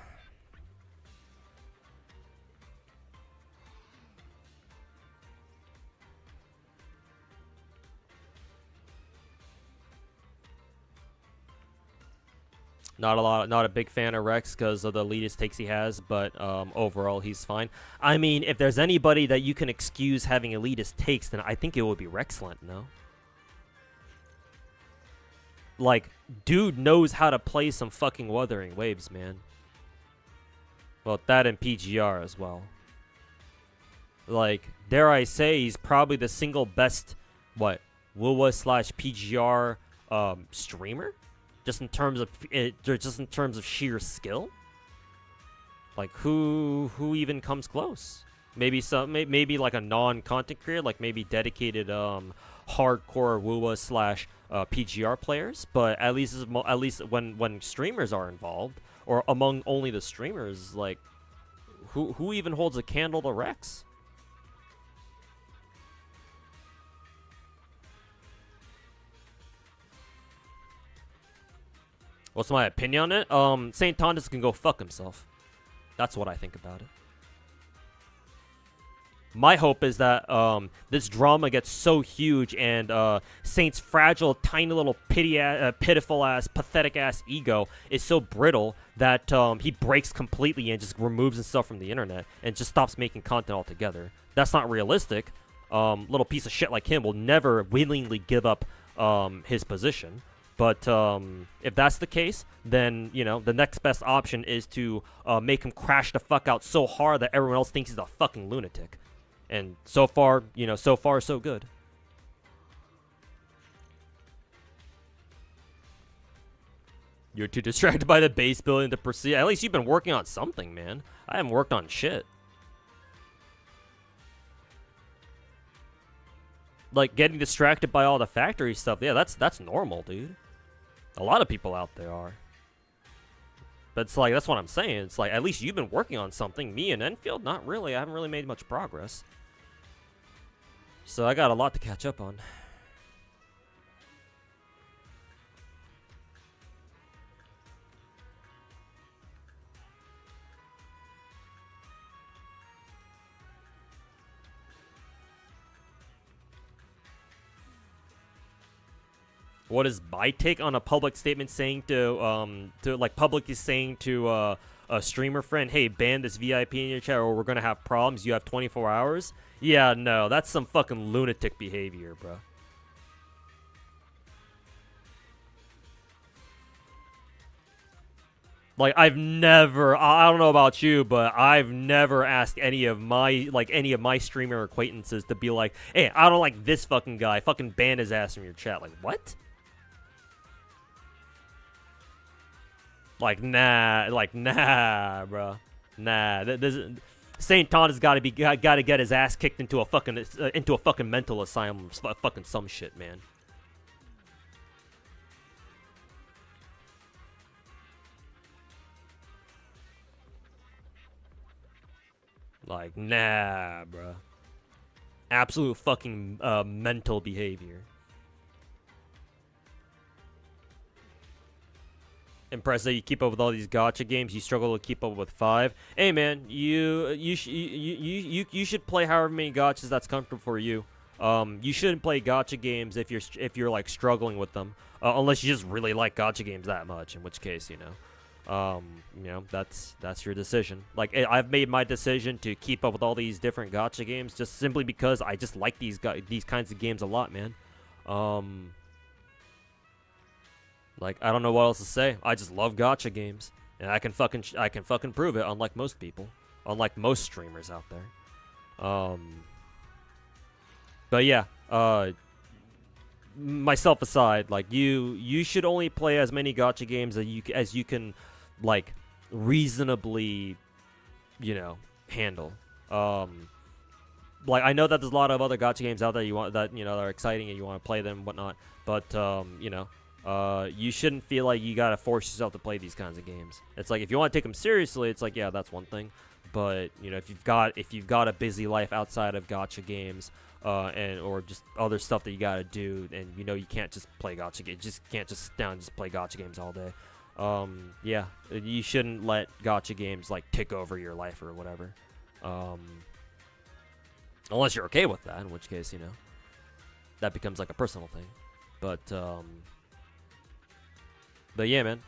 Not a big fan of Rex because of the elitist takes he has, but overall he's fine. I mean, if there's anybody that you can excuse having elitist takes, then I think it would be Rexlent, no? Like, dude knows how to play some fucking Wuthering Waves, man. Well, that and PGR as well. Like, dare I say, he's probably the single best, WoWa/PGR streamer? Just in terms of sheer skill, like who even comes close? Maybe like a non-content creator, like maybe dedicated hardcore WoWa/PGR players. But at least when streamers are involved, or among only the streamers, like who even holds a candle to Rex? What's my opinion on it? St. Thomas can go fuck himself. That's what I think about it. My hope is that this drama gets so huge and Saint's fragile, tiny little pitiful-ass, pathetic-ass ego is so brittle that he breaks completely and just removes himself from the internet and just stops making content altogether. That's not realistic. Little piece of shit like him will never willingly give up his position. But if that's the case, then, you know, the next best option is to make him crash the fuck out so hard that everyone else thinks he's a fucking lunatic. And so far, you know, so far so good. You're too distracted by the base building to proceed. At least you've been working on something, man. I haven't worked on shit. Like, getting distracted by all the factory stuff, yeah, that's normal, dude. A lot of people out there are. But it's like, that's what I'm saying. It's like, at least you've been working on something. Me and Enfield, not really. I haven't really made much progress. So I got a lot to catch up on. What is my take on a public statement saying publicly saying to a streamer friend, hey, ban this VIP in your chat or we're gonna have problems, you have 24 hours? Yeah, no, that's some fucking lunatic behavior, bro. Like, I don't know about you, but I've never asked any of my streamer acquaintances to be like, hey, I don't like this fucking guy, fucking ban his ass from your chat. Like, what? Like, nah, bro. Nah, St. Thomas gotta get his ass kicked into a fucking mental asylum, fucking some shit, man. Like, nah, bruh. Absolute fucking mental behavior. Impressed that you keep up with all these gacha games. You struggle to keep up with 5. Hey man, you should play however many gachas that's comfortable for you. You shouldn't play gacha games if you're like struggling with them, unless you just really like gacha games that much. In which case, that's your decision. Like I've made my decision to keep up with all these different gacha games just simply because I just like these kinds of games a lot, man. Like, I don't know what else to say. I just love gacha games, and I can fucking prove it. Unlike most people, unlike most streamers out there. But yeah, myself aside, like you should only play as many gacha games as you can, like, reasonably, handle. Like I know that there's a lot of other gacha games out there that are exciting and you want to play them and whatnot, but you shouldn't feel like you gotta force yourself to play these kinds of games. It's like if you want to take them seriously, it's like, yeah, that's one thing. But if you've got a busy life outside of gacha games, or just other stuff that you gotta do, and you can't just play gacha games, just can't just sit down and just play gacha games all day. Yeah, you shouldn't let gacha games like take over your life or whatever. Unless you're okay with that, in which case that becomes like a personal thing. But yeah, man.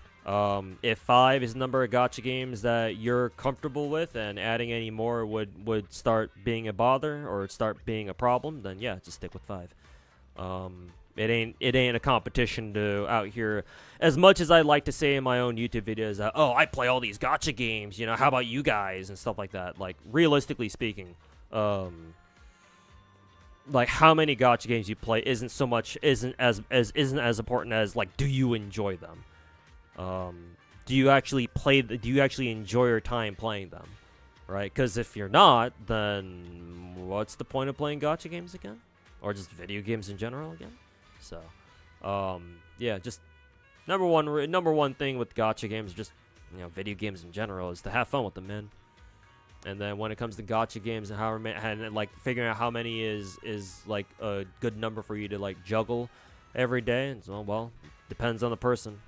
If 5 is the number of gacha games that you're comfortable with, and adding any more would start being a bother or start being a problem, then yeah, just stick with 5. It ain't a competition to out here. As much as I like to say in my own YouTube videos that, oh, I play all these gacha games, how about you guys and stuff like that. Like, realistically speaking, like how many gacha games you play isn't as important as, like, do you enjoy them? Do you actually enjoy your time playing them, right? Because if you're not, then what's the point of playing gacha games again, or just video games in general again? So, yeah, just number one thing with gacha games, just video games in general, is to have fun with them, man. And then when it comes to gacha games and like figuring out how many is like a good number for you to like juggle every day, and so, well, depends on the person.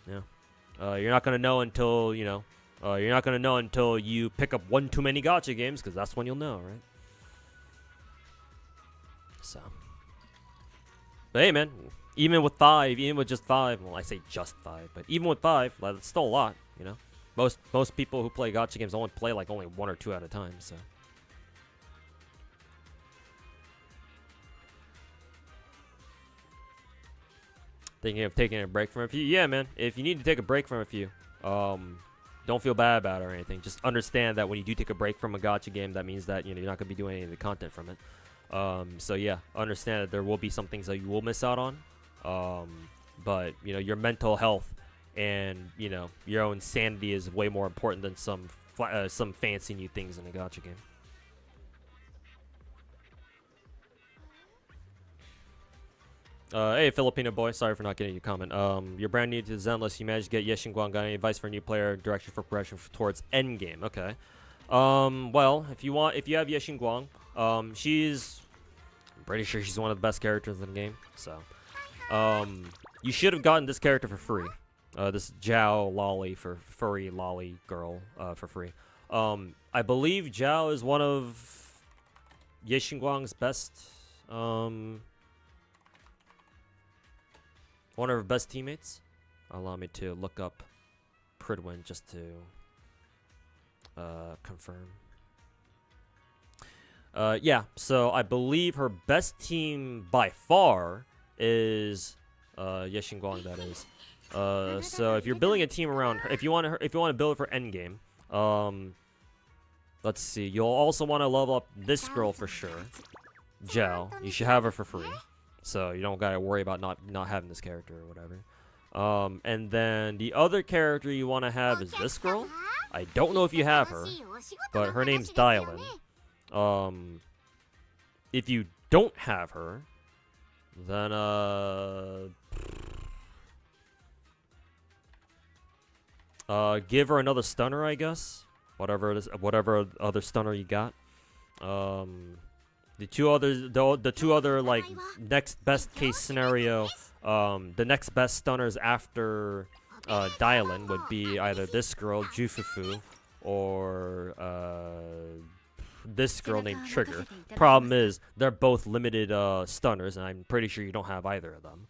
Yeah. You're not gonna know until you pick up one too many gacha games, because that's when you'll know, right? So, but hey, man, even with just 5, well, I say just 5, but even with 5, well, it's still a lot, Most people who play gacha games only play like only 1 or 2 at a time, so. Thinking of taking a break from a few? Yeah, man. If you need to take a break from a few, don't feel bad about it or anything. Just understand that when you do take a break from a gacha game, that means that you're not gonna be doing any of the content from it. So yeah, understand that there will be some things that you will miss out on. But your mental health and your own sanity is way more important than some fancy new things in a gacha game. Hey, Filipino boy, sorry for not getting your comment. You're brand new to Zenless. You managed to get Yeshinguang. Got any advice for a new player? Direction for progression towards endgame? Okay. Well, if you have Yeshinguang, I'm pretty sure she's one of the best characters in the game. So, you should have gotten this character for free. This Zhao Lolly for furry lolly girl, for free. I believe Zhao is one of Yeshinguang's best, one of her best teammates. Allow me to look up Pridwin just to confirm. Yeah, so I believe her best team by far is Yeshinguang, that is. So if you're building a team around her, if you want to build it for endgame, let's see. You'll also want to level up this girl for sure, Zhao. You should have her for free, so you don't gotta worry about not having this character or whatever. And then the other character you want to have is this girl. I don't know if you have her, but her name's Dylan. If you don't have her, then give her another stunner, I guess. whatever it is, whatever other stunner you got. The two other like next best case scenario, the next best stunners after Dylan would be either this girl Jufufu or this girl named Trigger. Problem is they're both limited stunners, and I'm pretty sure you don't have either of them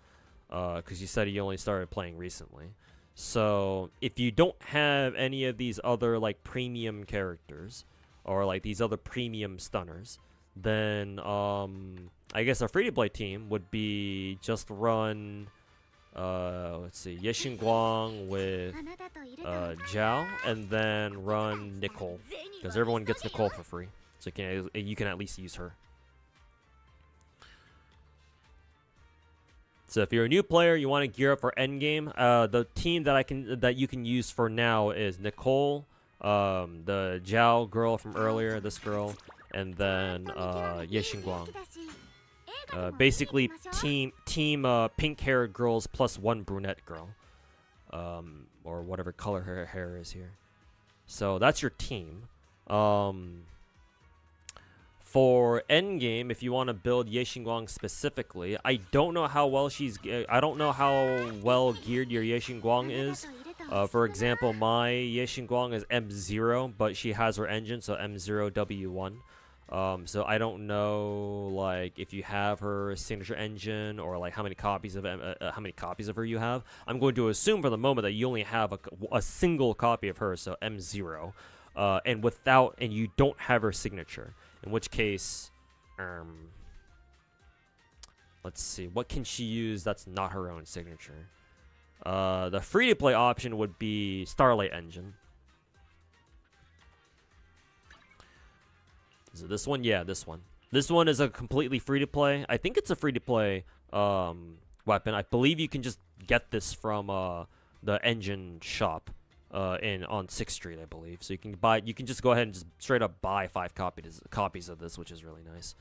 because you said you only started playing recently. So if you don't have any of these other like premium characters or like these other premium stunners, then I guess our free-to-play team would be just run let's see, Yexinguang with Zhao, and then run Nicole, because everyone gets Nicole for free, so you can at least use her. So if you're a new player, you want to gear up for endgame. The team that you can use for now is Nicole, the Zhao girl from earlier, this girl, and then Yexinguang. Basically, team pink-haired girls plus one brunette girl, or whatever color her hair is here. So that's your team. For endgame, if you want to build Yexinguang specifically, I don't know how well geared your Yexinguang is. For example, my Yexinguang is M0, but she has her engine, so M0W1. So I don't know, like, if you have her signature engine or like how many copies of her you have. I'm going to assume for the moment that you only have a single copy of her, so M0, and you don't have her signature. In which case, let's see, what can she use that's not her own signature? The free-to-play option would be Starlight Engine. Is it this one? Yeah, this one. This one is a completely free-to-play. I think it's a free-to-play weapon. I believe you can just get this from the engine shop on 6th Street, I believe. So you can just go ahead and just straight up buy 5 copies of this, which is really nice.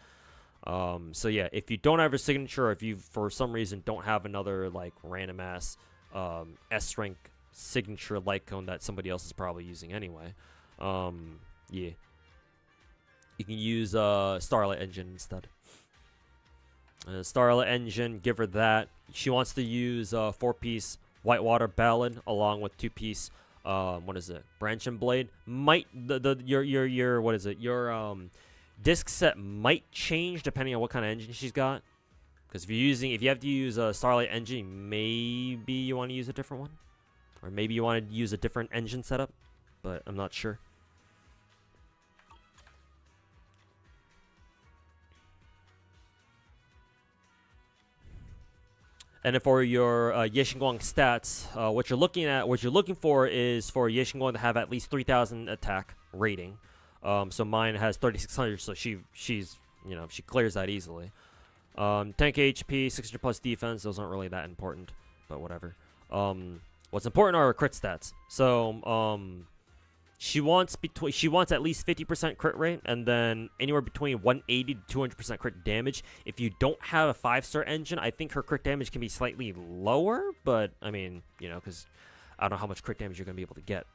So yeah, if you don't have a signature, or if you for some reason don't have another like random ass S rank signature light cone that somebody else is probably using anyway, yeah, you can use Starlight Engine instead. Starlight Engine, give her that. She wants to use 4-piece Whitewater Ballad along with 2-piece what is it? Branch and Blade. Your what is it? Your disc set might change depending on what kind of engine she's got. Because if you have to use a Starlight Engine, maybe you want to use a different one, or maybe you want to use a different engine setup, but I'm not sure. And then for your Yexinguang stats, what you're looking for is for Yexinguang to have at least 3,000 attack rating. So mine has 3,600, so she's she clears that easily. 10k HP, 600 plus defense. Those aren't really that important, but whatever. What's important are her crit stats. So she wants at least 50% crit rate, and then anywhere between 180 to 200% crit damage. If you don't have a 5-star engine, I think her crit damage can be slightly lower, but I mean, because I don't know how much crit damage you're gonna be able to get,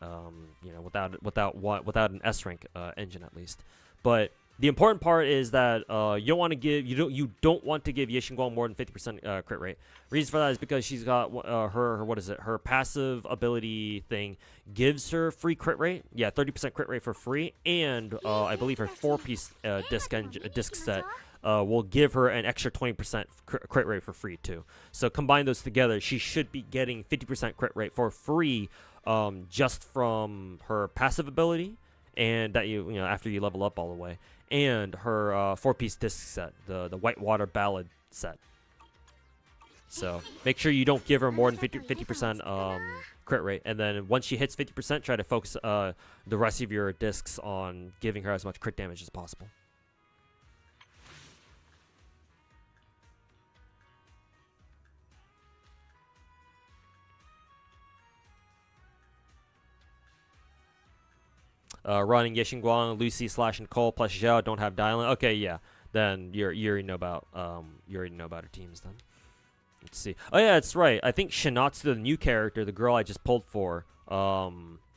without an S rank engine at least. But the important part is that you don't want to give Yexinguang more than 50% crit rate. Reason for that is because she's got her passive ability thing gives her free crit rate. Yeah, 30% crit rate for free, and I believe her 4-piece disc set will give her an extra 20% crit rate for free too. So combine those together, she should be getting 50% crit rate for free, just from her passive ability, and that after you level up all the way. And her 4-piece disc set, the Whitewater Ballad set. So make sure you don't give her more than 50% crit rate. And then once she hits 50%, try to focus the rest of your discs on giving her as much crit damage as possible. Running Yexinguang, Lucy / Nicole plus Zhao don't have Dylan. Okay, yeah. Then you already know about her teams then. Let's see. Oh yeah, that's right. I think Chinatsu, the new character, the girl I just pulled for,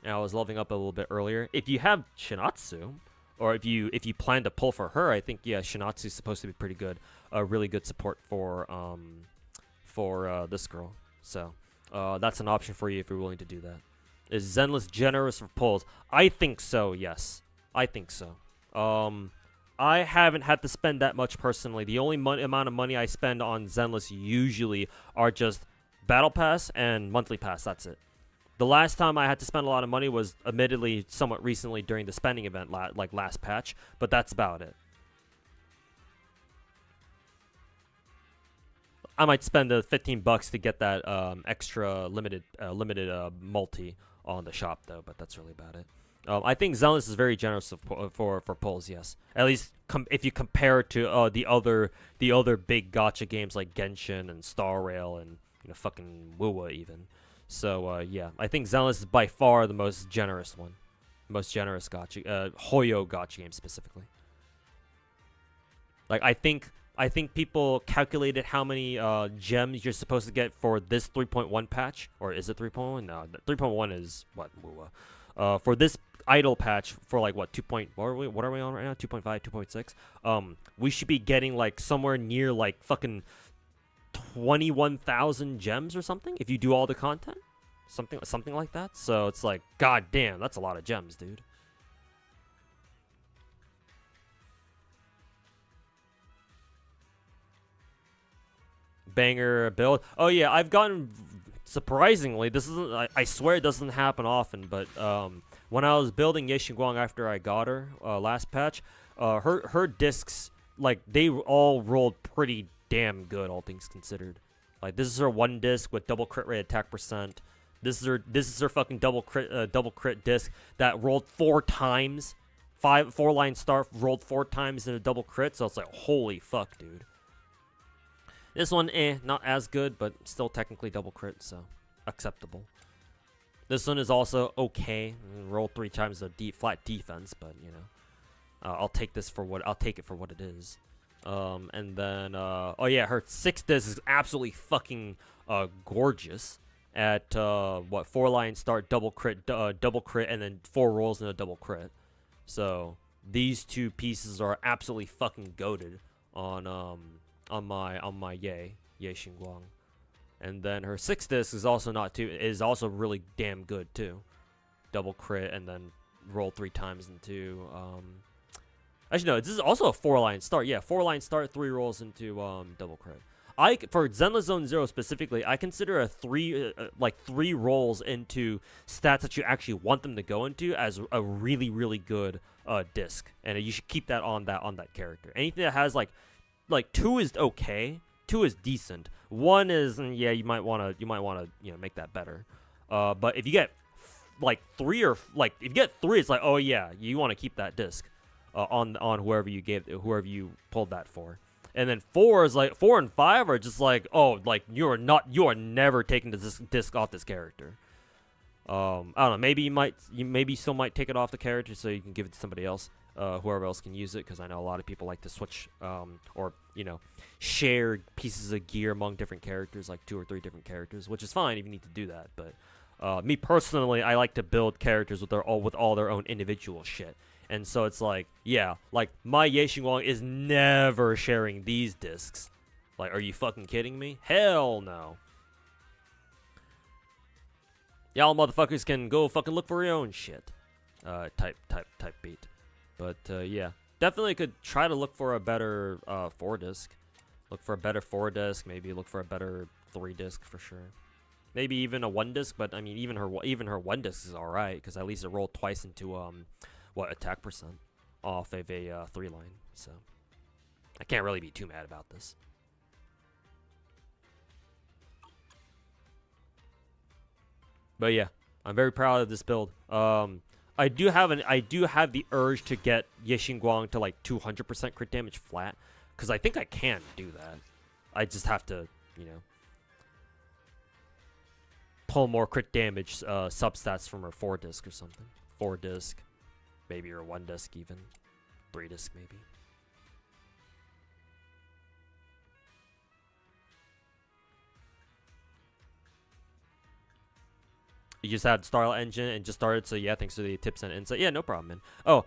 and I was leveling up a little bit earlier. If you have Chinatsu, or if you plan to pull for her, I think yeah, Chinatsu is supposed to be pretty good, a really good support for this girl. So that's an option for you if you're willing to do that. Is Zenless generous for pulls? I think so. Yes, I think so. I haven't had to spend that much personally. The only amount of money I spend on Zenless usually are just Battle Pass and Monthly Pass. That's it. The last time I had to spend a lot of money was admittedly somewhat recently during the spending event, like last patch, but that's about it. I might spend the $15 to get that extra limited multi on the shop though, but that's really about it. I think Zenless is very generous for pulls. Yes, at least if you compare it to the other big gacha games like Genshin and Star Rail and fucking Wuwa even. So yeah, I think Zenless is by far the most generous one, most generous gacha, Hoyo gacha game specifically. Like I think people calculated how many gems you're supposed to get for this 3.1 patch, or is it 3.1? No, 3.1 is what Wuwa. For this idle patch for like what 2. What are we on right now? 2.5, 2.6. We should be getting like somewhere near like fucking 21,000 gems or something if you do all the content, something like that. So it's like, god damn, that's a lot of gems, dude. Banger build. Oh yeah, I've gotten surprisingly. This isn't. I swear it doesn't happen often, but when I was building Ye Xinguang after I got her last patch, her discs like they all rolled pretty damn good, all things considered. Like this is her one disc with double crit rate attack percent. This is her fucking double crit disc that rolled 4 times. 4-line start rolled 4 times in a double crit, so it's like holy fuck, dude. This one, not as good, but still technically double crit, so acceptable. This one is also okay. Roll 3 times a flat defense, but I'll take it for what it is. And then oh yeah, her 6th disc is absolutely fucking gorgeous. At 4-line start, double crit, and then 4 rolls and a double crit. So these 2 pieces are absolutely fucking goated on my Ye Xinguang. And then her 6th disc is also really damn good too. Double crit and then roll 3 times into actually no, this is also a 4-line start. Yeah, 4-line start, 3 rolls into double crit. For Zenless Zone 0 specifically, I consider a 3 rolls into stats that you actually want them to go into as a really really good disc, and you should keep that on that character. Anything that has like 2 is okay, 2 is decent. 1 is yeah, you might want to make that better. But if you get like 3 if you get 3, it's like oh yeah, you want to keep that disc on whoever you pulled that for. And then 4 is like 4 and 5 are just like oh like you are never taking this disc off this character. I don't know. Maybe you still might take it off the character so you can give it to somebody else. Whoever else can use it, because I know a lot of people like to switch or share pieces of gear among different characters, like 2 or 3 different characters, which is fine if you need to do that. But me personally, I like to build characters with all their own individual shit. And so it's like, yeah, like my Ye Xinguang is never sharing these discs. Like, are you fucking kidding me? Hell no. Y'all motherfuckers can go fucking look for your own shit. Type beat. But yeah, definitely could try to look for a better 4-disc. Look for a better 4-disc. Maybe look for a better 3-disc for sure. Maybe even a 1-disc. But I mean, even her 1-disc is all right because at least it rolled twice into attack percent off of a 3-line. So I can't really be too mad about this. But yeah, I'm very proud of this build. I do have the urge to get Ye Xinguang to like 200% crit damage flat, because I think I can do that. I just have to, pull more crit damage substats from her 4-disc or something. 4-disc, maybe her 1-disc even, 3-disc maybe. You just had Starlight Engine and just started, so yeah, thanks for the tips and insight. Yeah, no problem, man. Oh,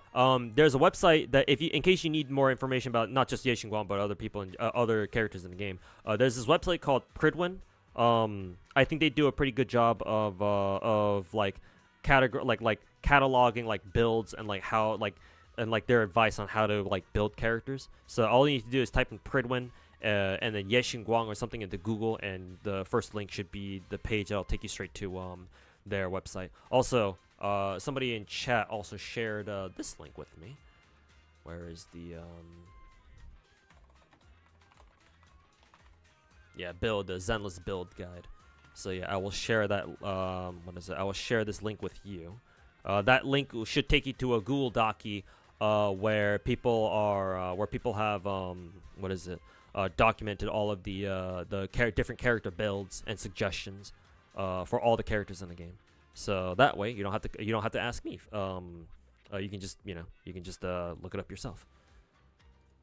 there's a website that if you, in case you need more information about not just Ye Guang but other people and other characters in the game, there's this website called Pridwin. I think they do a pretty good job of like cataloging like builds and like how like their advice on how to like build characters. So all you need to do is type in Pridwin. And then Ye Guang or something into Google, and the first link should be the page that'll take you straight to their website. Also, somebody in chat also shared this link with me. Where is the yeah, the Zenless build guide. So yeah, I will share that. What is it? I will share this link with you. That link should take you to a Google Docie where people have what is it? Documented all of the different character builds and suggestions for all the characters in the game. So that way you don't have to ask me. You can just look it up yourself.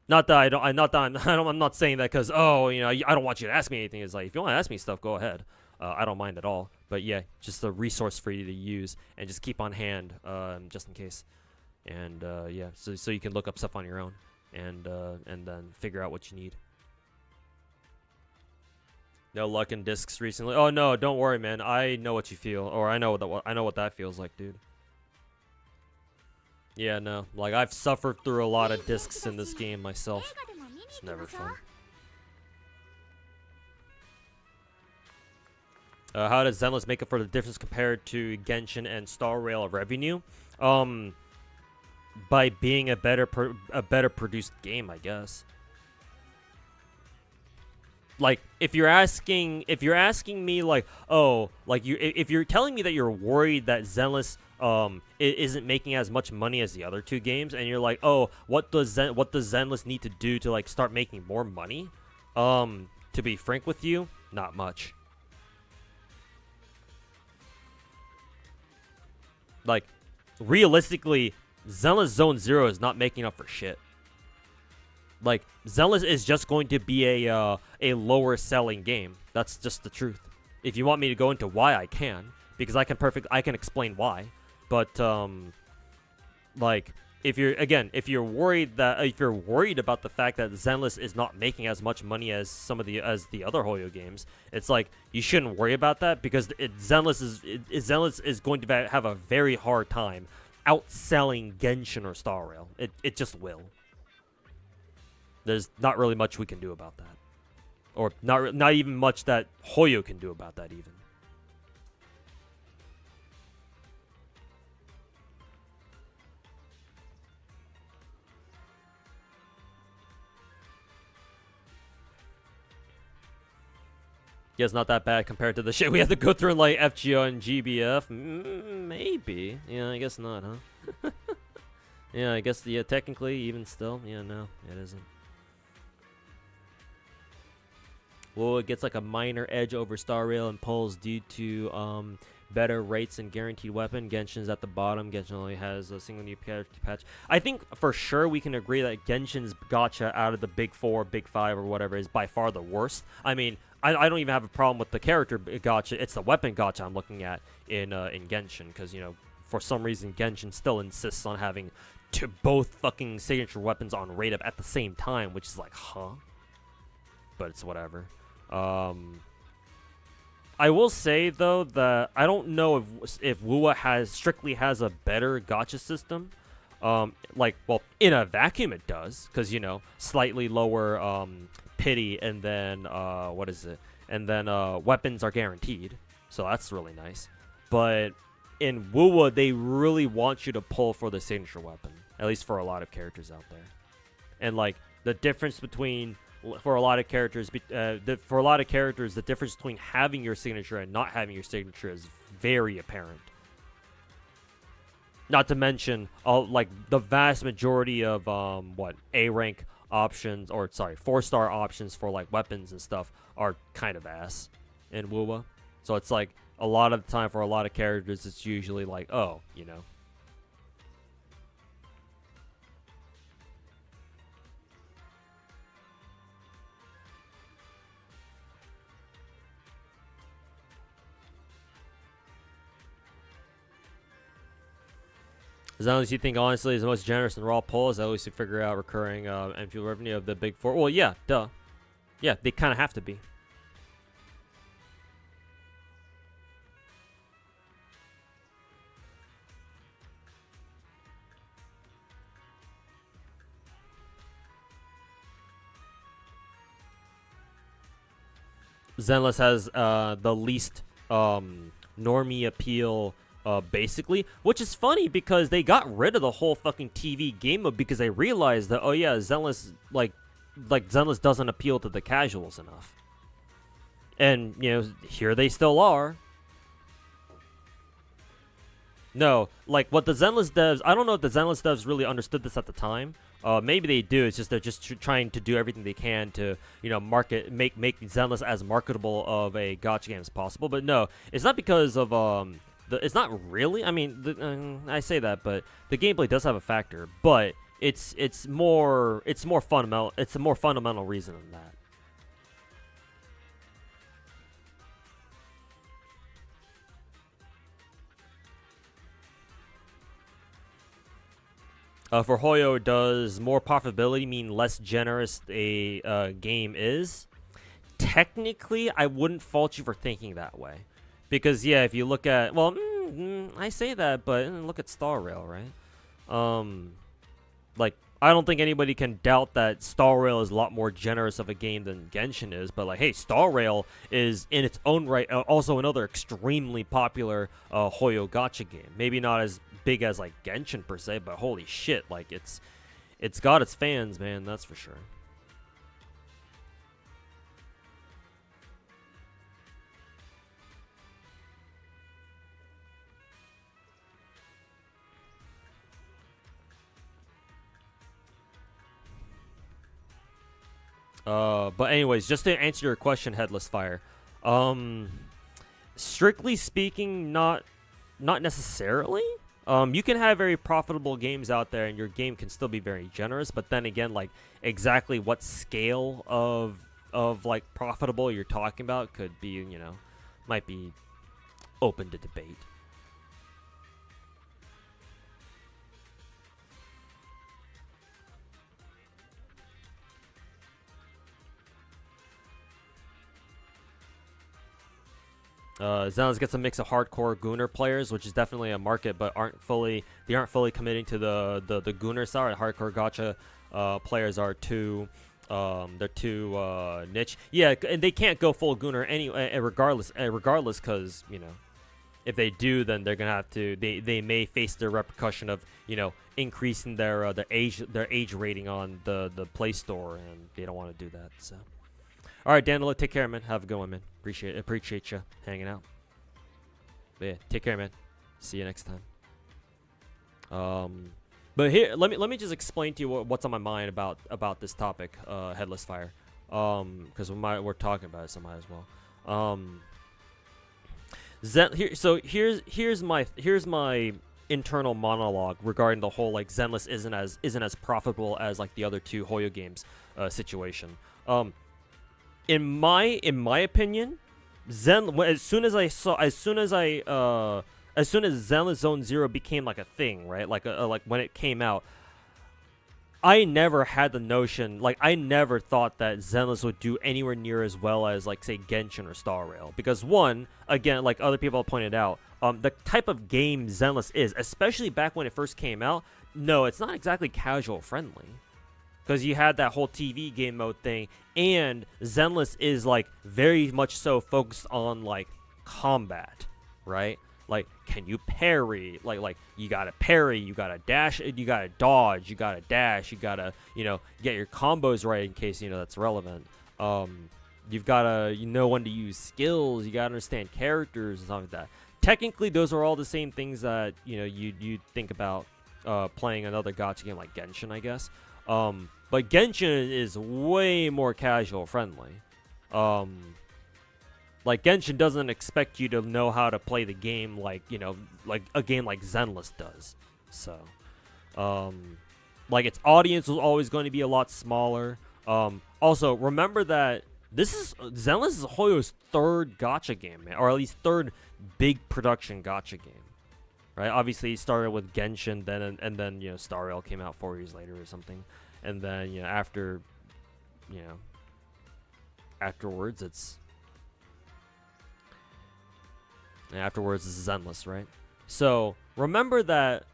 Not that I'm not saying that because I don't want you to ask me anything. It's like if you want to ask me stuff, go ahead. I don't mind at all. But yeah, just a resource for you to use and just keep on hand just in case. And yeah, so you can look up stuff on your own and then figure out what you need. No luck in discs recently. Oh no, don't worry, man. I know what you feel, or I know what that feels like, dude. Yeah, no. Like I've suffered through a lot of discs in this game myself. It's never fun. How does Zenless make up for the difference compared to Genshin and Star Rail revenue? By being a better produced game, I guess. Like if you're asking me like, oh, like if you're telling me that you're worried that Zenless isn't making as much money as the other two games, and you're like, oh, what does Zenless need to do to like start making more money? To be frank with you, not much. Like realistically, Zenless Zone Zero is not making up for shit. Like Zenless is just going to be a lower selling game. That's just the truth. If you want me to go into why, I can, because I can explain why. But like if you're worried about the fact that Zenless is not making as much money as the other Hoyo games, it's like you shouldn't worry about that because Zenless is going to have a very hard time outselling Genshin or Star Rail. It just will. There's not really much we can do about that. Or not even much that Hoyo can do about that even. Yeah, it's not that bad compared to the shit we have to go through in like FGO and GBF. Maybe. Yeah, I guess not, huh? Yeah, I guess technically even still. Yeah, no, it isn't. Well, it gets like a minor edge over Star Rail and pulls due to better rates and guaranteed weapon. Genshin's at the bottom. Genshin only has a single new character patch. I think for sure we can agree that Genshin's gacha out of the big four, big five, or whatever is by far the worst. I mean, I don't even have a problem with the character gacha. It's the weapon gacha I'm looking at in Genshin because, for some reason Genshin still insists on having both fucking signature weapons on rate up at the same time, which is like, huh? But it's whatever. I will say though that I don't know if WoWa strictly has a better gacha system. Well, in a vacuum it does, because slightly lower pity, and then what is it? And then weapons are guaranteed, so that's really nice. But in WoWa, they really want you to pull for the signature weapon, at least for a lot of characters out there. And like the difference between for a lot of characters, the difference between having your signature and not having your signature is very apparent. Not to mention, like the vast majority of A rank options, or sorry, 4-star options for like weapons and stuff are kind of ass in WoWa. So it's like a lot of the time for a lot of characters, it's usually like, oh, As long as you think honestly is the most generous in raw polls, at least you figure out recurring and fuel revenue of the big four. Well, yeah, duh. Yeah, they kind of have to be. Zenless has the least normie appeal, basically, which is funny because they got rid of the whole fucking TV game mode because they realized that, oh yeah, Zenless like Zenless doesn't appeal to the casuals enough, and you know, here they still are. No, like what the Zenless devs, I don't know if the Zenless devs really understood this at the time. Maybe they do. It's just they're just trying to do everything they can to, you know, make Zenless as marketable of a gacha game as possible. But no, it's not because of it's not really. I mean, I say that, but the gameplay does have a factor. But it's more fundamental. It's a more fundamental reason than that. For Hoyo, does more profitability mean less generous a game is? Technically, I wouldn't fault you for thinking that way. Because, yeah, if you look at... Well, I say that, but look at Star Rail, right? Like, I don't think anybody can doubt that Star Rail is a lot more generous of a game than Genshin is. But, like, hey, Star Rail is, in its own right, also another extremely popular Hoyo gacha game. Maybe not as big as like Genshin per se, but holy shit, like it's got its fans, man, that's for sure. But anyways, just to answer your question, Headless Fire, strictly speaking, not necessarily. You can have very profitable games out there, and your game can still be very generous. But then again, like exactly what scale of like profitable you're talking about could be, you know, might be open to debate. Zenless gets a mix of hardcore Gooner players, which is definitely a market, but aren't fully committing to the Gooner side. Hardcore gacha players are too they're too niche. Yeah, and they can't go full Gooner anyway, regardless, because you know, if they do, then they're gonna have to. They may face the repercussion of, you know, increasing their age rating on the Play Store, and they don't want to do that. So. All right, Danilo, take care, man. Have a good one, man. Appreciate you hanging out. But yeah, take care, man. See you next time. But here, let me just explain to you what's on my mind about this topic, Headless Fire. Because we're talking about it, so might as well. Here's my internal monologue regarding the whole like Zenless isn't as profitable as like the other two Hoyo games situation. In my opinion, as soon as Zenless Zone Zero became like a thing, right? Like when it came out, I never had the notion, like I never thought that Zenless would do anywhere near as well as like say Genshin or Star Rail, because one, again, like other people have pointed out, the type of game Zenless is, especially back when it first came out, no, it's not exactly casual friendly. Because you had that whole TV game mode thing, and Zenless is like very much so focused on like combat, right? Like, can you parry? Like you gotta parry, you gotta dash, you gotta dodge, you gotta dash, you gotta, you know, get your combos right in case, you know, that's relevant. You've gotta, you know, when to use skills, you gotta understand characters and stuff like that. Technically, those are all the same things that, you know, you'd think about playing another gacha game like Genshin, I guess. But Genshin is way more casual friendly. Like Genshin doesn't expect you to know how to play the game like, you know, like a game like Zenless does. So, like its audience was always going to be a lot smaller. Also, remember that Zenless is Hoyo's third gacha game, man, or at least third big production gacha game. right? Obviously, it started with Genshin, then and then you know Star Rail came out 4 years later or something, and then you know afterwards it's Zenless, right? So remember that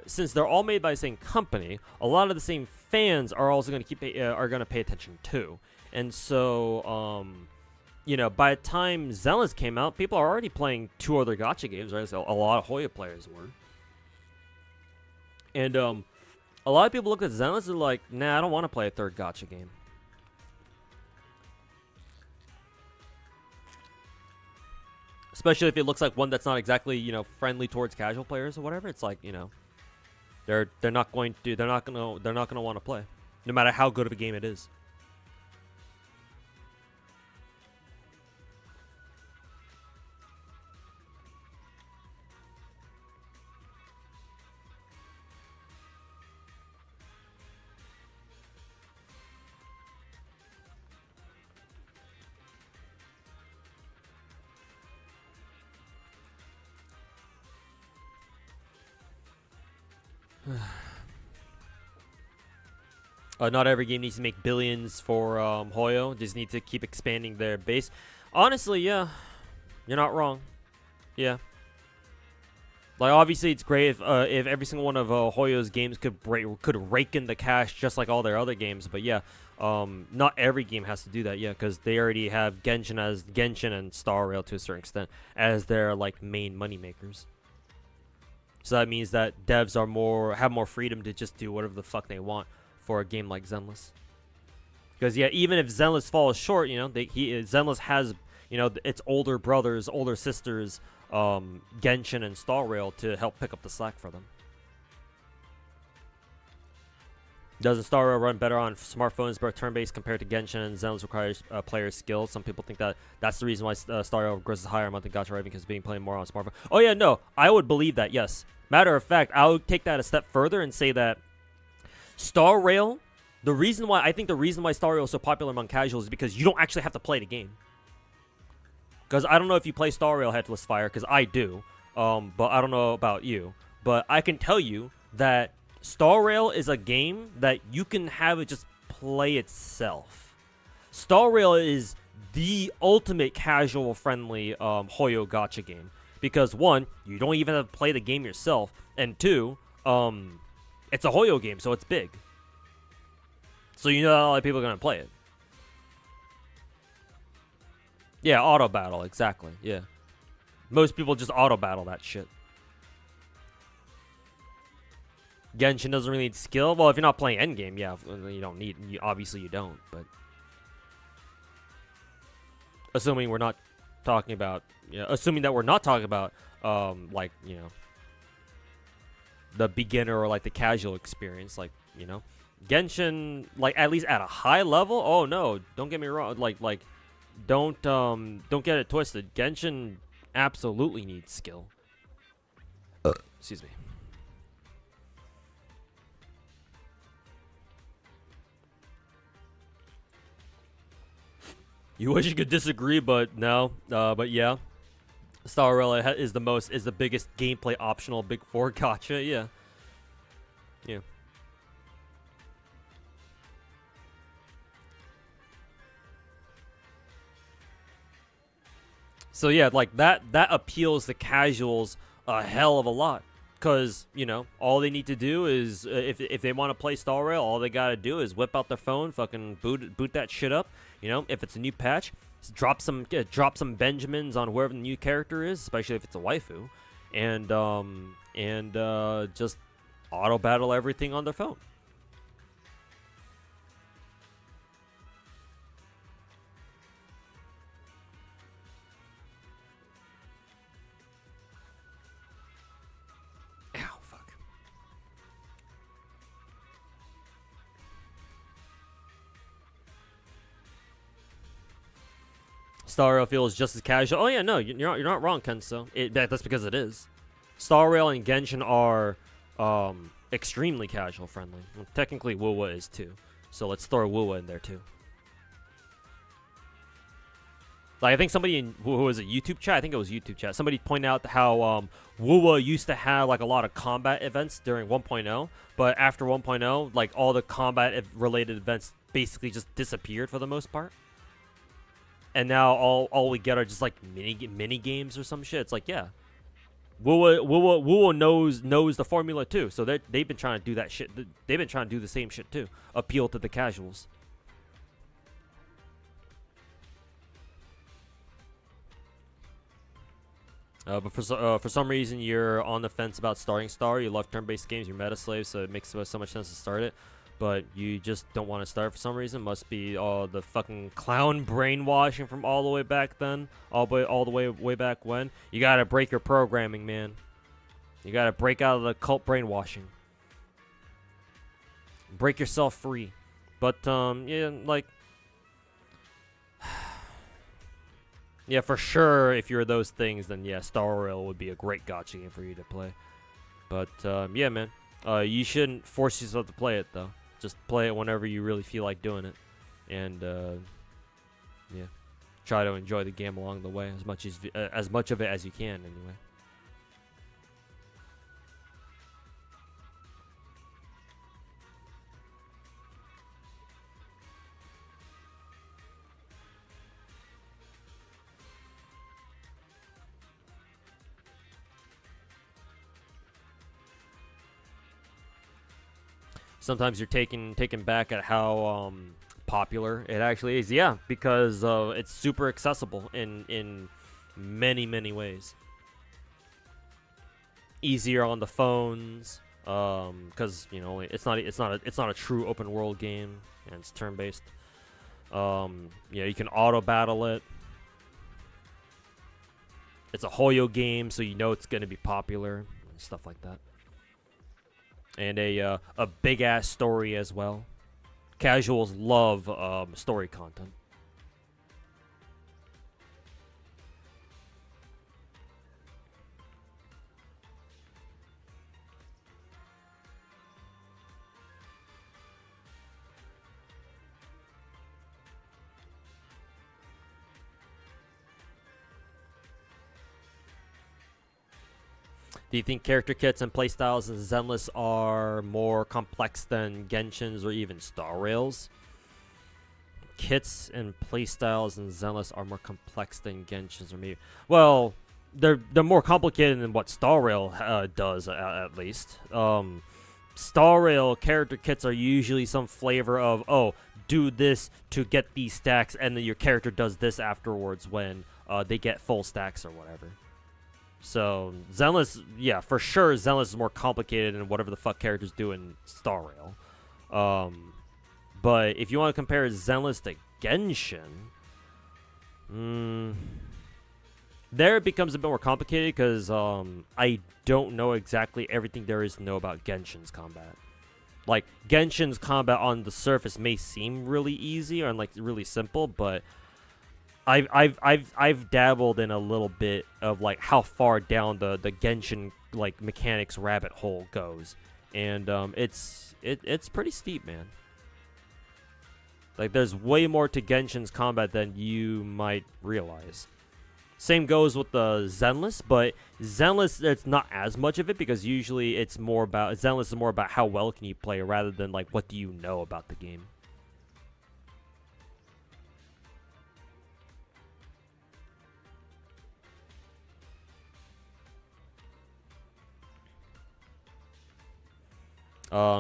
since they're all made by the same company, a lot of the same fans are also going to pay attention too. And so you know, by the time Zenless came out, people are already playing 2 other gacha games, right? So a lot of Hoyo players were. And a lot of people look at Zenless and are like, nah, I don't want to play a 3rd gacha game. Especially if it looks like one that's not exactly, you know, friendly towards casual players or whatever. It's like, you know, they're not going to want to play, no matter how good of a game it is. Not every game needs to make billions for Hoyo. Just need to keep expanding their base. Honestly, yeah, you're not wrong. Yeah, like obviously it's great if every single one of Hoyo's games could rake in the cash just like all their other games. But yeah, not every game has to do that. Yeah, because they already have Genshin and Star Rail to a certain extent as their like main money makers. So that means that devs have more freedom to just do whatever the fuck they want for a game like Zenless. Because yeah, even if Zenless falls short, you know, Zenless has, you know, its older brothers, older sisters, Genshin and Star Rail to help pick up the slack for them. Doesn't Star Rail run better on smartphones but turn-based compared to Genshin, and Zenless requires player skill? Some people think that that's the reason why Star Rail grosses higher on monthly gacha revenue because being playing more on smartphone. Oh yeah, no, I would believe that, yes. Matter of fact, I would take that a step further and say that Star Rail, the reason why Star Rail is so popular among casuals is because you don't actually have to play the game. Because I don't know if you play Star Rail Headless Fire, because I do, but I don't know about you. But I can tell you that Star Rail is a game that you can have it just play itself. Star Rail is the ultimate casual-friendly Hoyo gacha game. Because, 1, you don't even have to play the game yourself, and 2, it's a Hoyo game, so it's big. So you know that a lot of people are going to play it. Yeah, auto battle, exactly, yeah. Most people just auto battle that shit. Genshin doesn't really need skill. Well, if you're not playing endgame, yeah, you don't need. Obviously, you don't. But assuming we're not talking about, assuming that we're not talking about, like the beginner or like the casual experience, like Genshin, like at least at a high level. Oh no, don't get me wrong. Like, don't get it twisted. Genshin absolutely needs skill. Excuse me. You wish you could disagree, but no. But yeah, Star Rail is the biggest gameplay optional Big 4 gacha. Yeah. Yeah. So yeah, like that appeals to casuals a hell of a lot. Because, all they need to do is, if they want to play Star Rail, all they got to do is whip out their phone, fucking boot that shit up. If it's a new patch, drop some Benjamins on wherever the new character is, especially if it's a waifu, and just auto battle everything on their phone. Star Rail feels just as casual. Oh yeah, no, you're not wrong, Kenso. That's because it is. Star Rail and Genshin are extremely casual friendly. Well, technically, Wuwa is too. So let's throw Wuwa in there too. Like I think somebody in who was a YouTube chat, I think it was YouTube chat. Somebody pointed out how WoWa used to have like a lot of combat events during 1.0, but after 1.0, like all the combat related events basically just disappeared for the most part. And now all we get are just like mini games or some shit. It's like, yeah, WoWa knows the formula too. So they've been trying to do that shit. They've been trying to do the same shit too. Appeal to the casuals. But for some reason you're on the fence about starting Star. You love turn-based games. You're meta slave, so it makes so much sense to start it. But you just don't want to start for some reason. Must be all the fucking clown brainwashing from all the way back then, all the way back when. You gotta break your programming, man. You gotta break out of the cult brainwashing. Break yourself free. But yeah, like. Yeah, for sure, if you're those things, then yeah, Star Rail would be a great gacha game for you to play. But, yeah, man. You shouldn't force yourself to play it, though. Just play it whenever you really feel like doing it. And, yeah. Try to enjoy the game along the way, as much of it as you can, anyway. Sometimes you're taken back at how popular it actually is. Yeah, because it's super accessible in many ways. Easier on the phones, because you know it's not a true open world game, and it's turn based. Yeah, you can auto battle it. It's a Hoyo game, so you know it's gonna be popular and stuff like that. And a big ass story as well. Casuals love story content. Do you think character kits and playstyles in Zenless are more complex than Genshin's or even Star Rail's? Kits and playstyles in Zenless are more complex than Genshin's or maybe. Well, they're more complicated than what Star Rail does at least. Star Rail character kits are usually some flavor of, oh, do this to get these stacks, and then your character does this afterwards when they get full stacks or whatever. So, Zenless, yeah, for sure, Zenless is more complicated than whatever the fuck characters do in Star Rail. But if you want to compare Zenless to Genshin, there it becomes a bit more complicated because I don't know exactly everything there is to know about Genshin's combat. Like, Genshin's combat on the surface may seem really easy or like really simple, but I've dabbled in a little bit of like how far down the Genshin like mechanics rabbit hole goes, and it's pretty steep, man. Like there's way more to Genshin's combat than you might realize. Same goes with the Zenless, but Zenless it's not as much of it because usually it's more about Zenless is more about how well can you play rather than like what do you know about the game.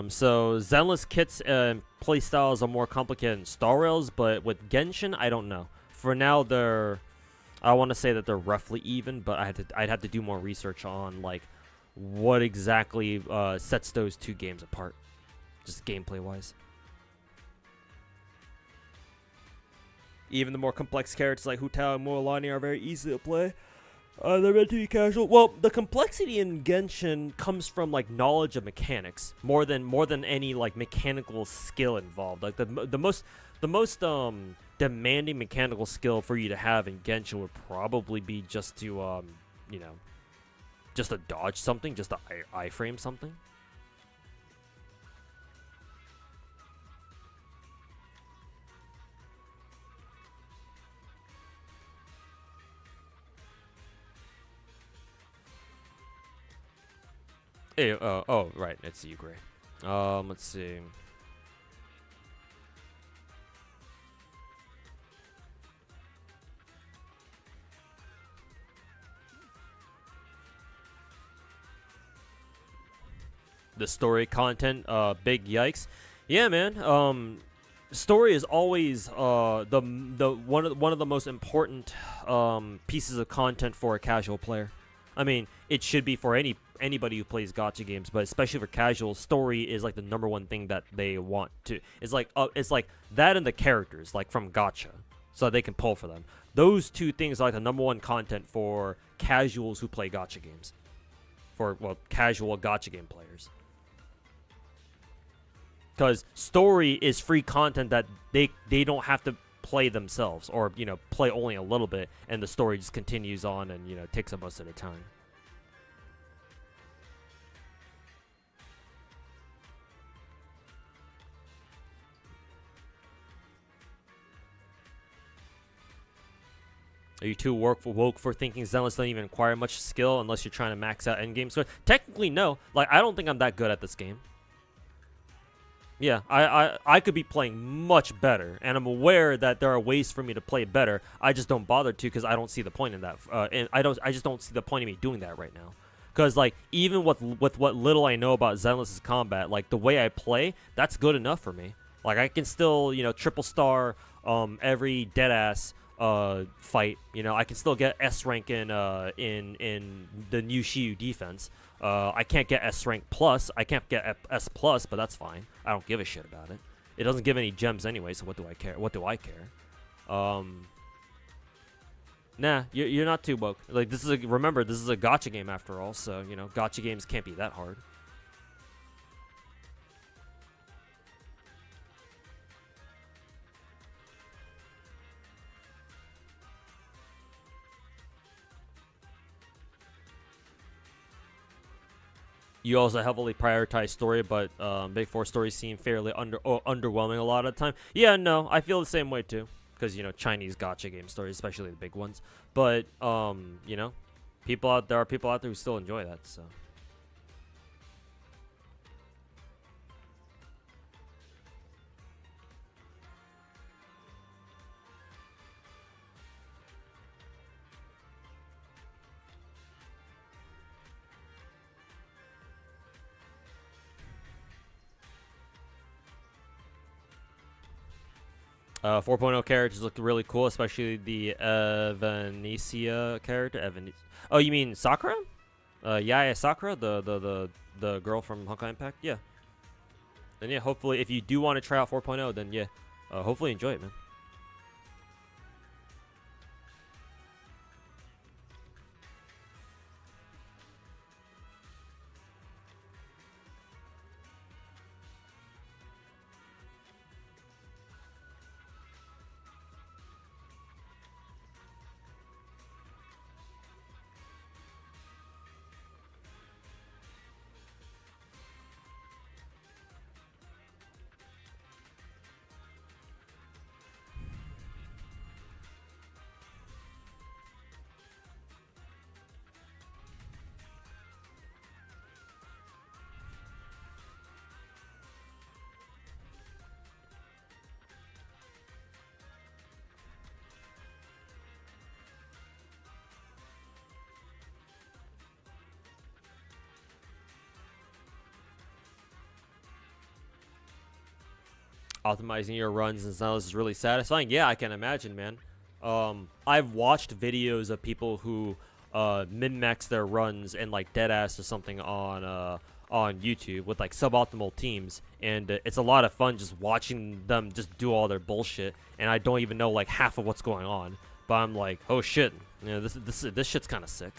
So Zenless kits and playstyles are more complicated than Star Rails, but with Genshin, I don't know. For now, I want to say that they're roughly even, but I'd have to do more research on like what exactly sets those two games apart, just gameplay wise. Even the more complex characters like Hu Tao and Mualani are very easy to play. They're meant to be casual. Well, the complexity in Genshin comes from like knowledge of mechanics more than any like mechanical skill involved. Like the most demanding mechanical skill for you to have in Genshin would probably be just to you know, just to dodge something, just to iframe something. Oh, right, it's you, Gray. Let's see. The story content, big yikes. Yeah, man. Story is always the one of the most important pieces of content for a casual player. I mean, it should be for anybody who plays gacha games, but especially for casual, story is like the #1 thing that they want to. It's like that and the characters, like from gacha, so they can pull for them. Those two things are like the #1 content for casuals who play gacha games. For casual gacha game players. Because story is free content that they don't have to play themselves, or play only a little bit, and the story just continues on and takes up most of the time. Are you too woke for thinking Zenless don't even require much skill unless you're trying to max out endgame score? Technically, no. Like, I don't think I'm that good at this game. Yeah, I could be playing much better, and I'm aware that there are ways for me to play better. I just don't bother to because I don't see the point in that. And I just don't see the point of me doing that right now. Because like even with what little I know about Zenless's combat, like the way I play, that's good enough for me. Like I can still triple star every deadass fight. I can still get S rank in the new Shiyu defense. I can't get S rank plus. I can't get S plus, but that's fine. I don't give a shit about it. It doesn't give any gems anyway, so what do I care? What do I care? Nah, you're not too woke. Like remember, this is a gacha game after all, so gacha games can't be that hard. You also heavily prioritize story, but Big Four stories seem fairly underwhelming a lot of the time. Yeah, no, I feel the same way too. Because, Chinese gacha game stories, especially the big ones. But, there are people out there who still enjoy that, so. 4.0 characters look really cool, especially the Venetia character. Oh, you mean Sakura? Yeah, Sakura, the girl from Honkai Impact. Yeah. And yeah, hopefully, if you do want to try out 4.0, then yeah, hopefully enjoy it, man. Optimizing your runs and Zenless is really satisfying. Yeah, I can imagine, man. I've watched videos of people who min-max their runs in like Deadass or something on YouTube with like suboptimal teams, and it's a lot of fun just watching them just do all their bullshit, and I don't even know like half of what's going on, but I'm like, oh shit, this shit's kind of sick.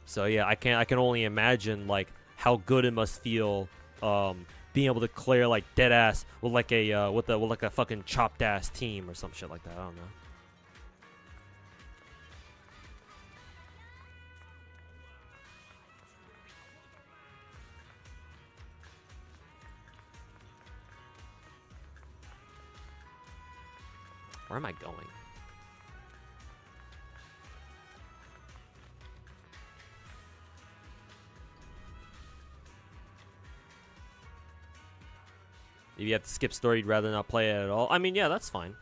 So yeah, I can only imagine like how good it must feel being able to clear like dead ass with like a with like a fucking chopped ass team or some shit like that. I don't know. Where am I going? If you have to skip story, you'd rather not play it at all. I mean, yeah, that's fine.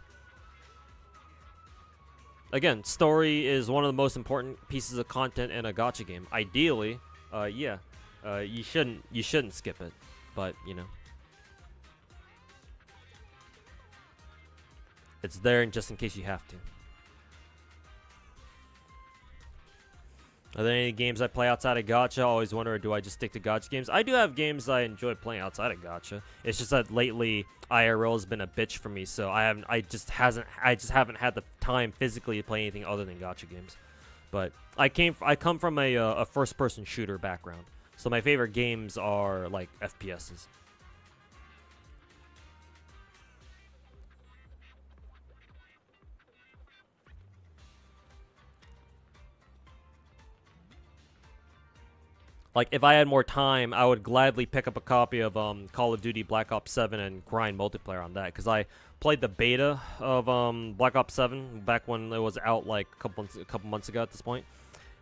Again, story is one of the most important pieces of content in a gacha game. Ideally, yeah, you shouldn't skip it, but you know, it's there just in case you have to. Are there any games I play outside of gacha? I always wonder, do I just stick to gacha games? I do have games I enjoy playing outside of gacha. It's just that lately IRL has been a bitch for me, so I just haven't had the time physically to play anything other than gacha games. But I come from a first-person shooter background, so my favorite games are like FPSs. Like, if I had more time, I would gladly pick up a copy of Call of Duty Black Ops 7 and grind multiplayer on that. Because I played the beta of Black Ops 7 back when it was out, like, a couple months ago at this point.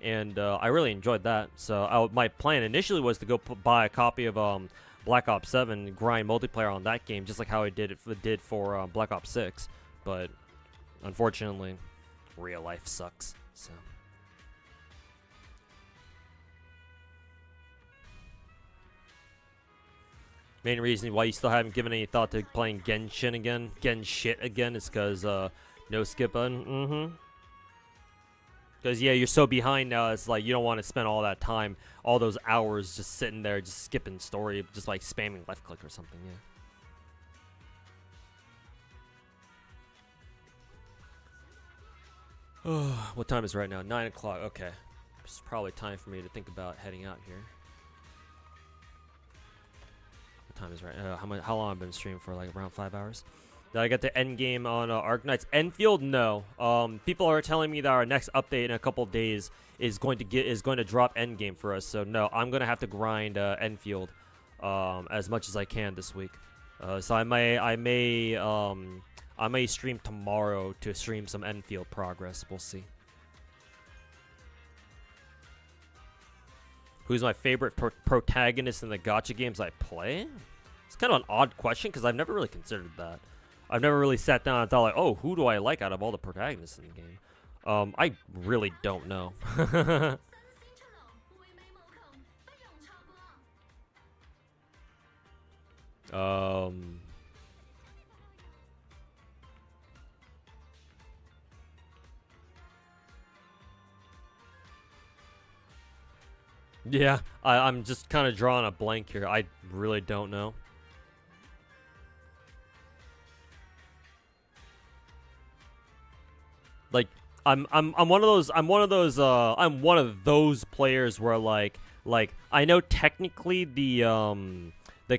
And I really enjoyed that. So my plan initially was to go buy a copy of Black Ops 7 and grind multiplayer on that game, just like how I did for Black Ops 6. But, unfortunately, real life sucks, so... Main reason why you still haven't given any thought to playing Genshin again is because no skip button. Because yeah, you're so behind now. It's like you don't want to spend all that time, all those hours, just sitting there, just skipping story, just like spamming left click or something. Yeah. What time is it right now? 9 o'clock. Okay, it's probably time for me to think about heading out here. Time is right. How long I've been streaming for? Like around 5 hours. Did I get the end game on Arknights? Enfield? No. People are telling me that our next update in a couple days is going to drop end game for us. So no, I'm gonna have to grind Enfield as much as I can this week. So I may stream tomorrow to stream some Enfield progress. We'll see. Who's my favorite protagonist in the gacha games I play? It's kind of an odd question because I've never really considered that. I've never really sat down and thought like, oh, who do I like out of all the protagonists in the game? I really don't know. Yeah, I'm just kind of drawing a blank here. I really don't know. Like, I'm one of those players where like I know technically the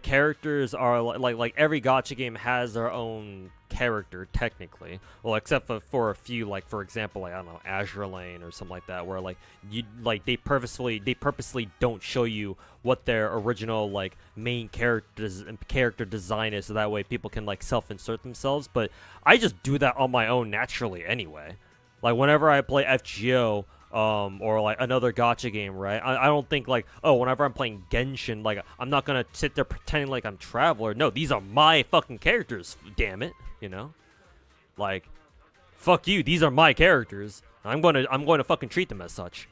characters are like every gacha game has their own character technically, well, except for a few, like for example, like I don't know, Azure Lane or something like that, where like they purposely don't show you what their original like main character design is, so that way people can like self-insert themselves. But I just do that on my own naturally anyway. Like whenever I play FGO or like another gacha game, right? I don't think like, oh, whenever I'm playing Genshin, like I'm not gonna sit there pretending like I'm Traveler. No, these are my fucking characters, damn it. You know, like, fuck you. These are my characters. I'm going to fucking treat them as such.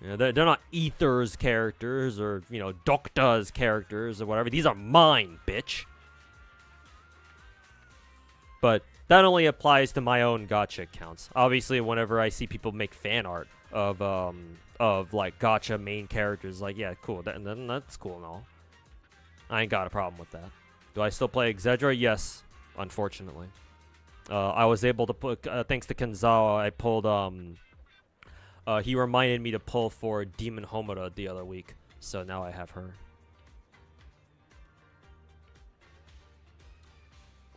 You know, they're not Ether's characters or, you know, Docta's characters or whatever. These are mine, bitch. But that only applies to my own gacha accounts. Obviously, whenever I see people make fan art of like gacha main characters, like, yeah, cool. Then that's cool and all. I ain't got a problem with that. Do I still play Exedra? Yes, unfortunately. I was able to put, thanks to Kenzawa, I pulled, he reminded me to pull for Demon Homura the other week, so now I have her.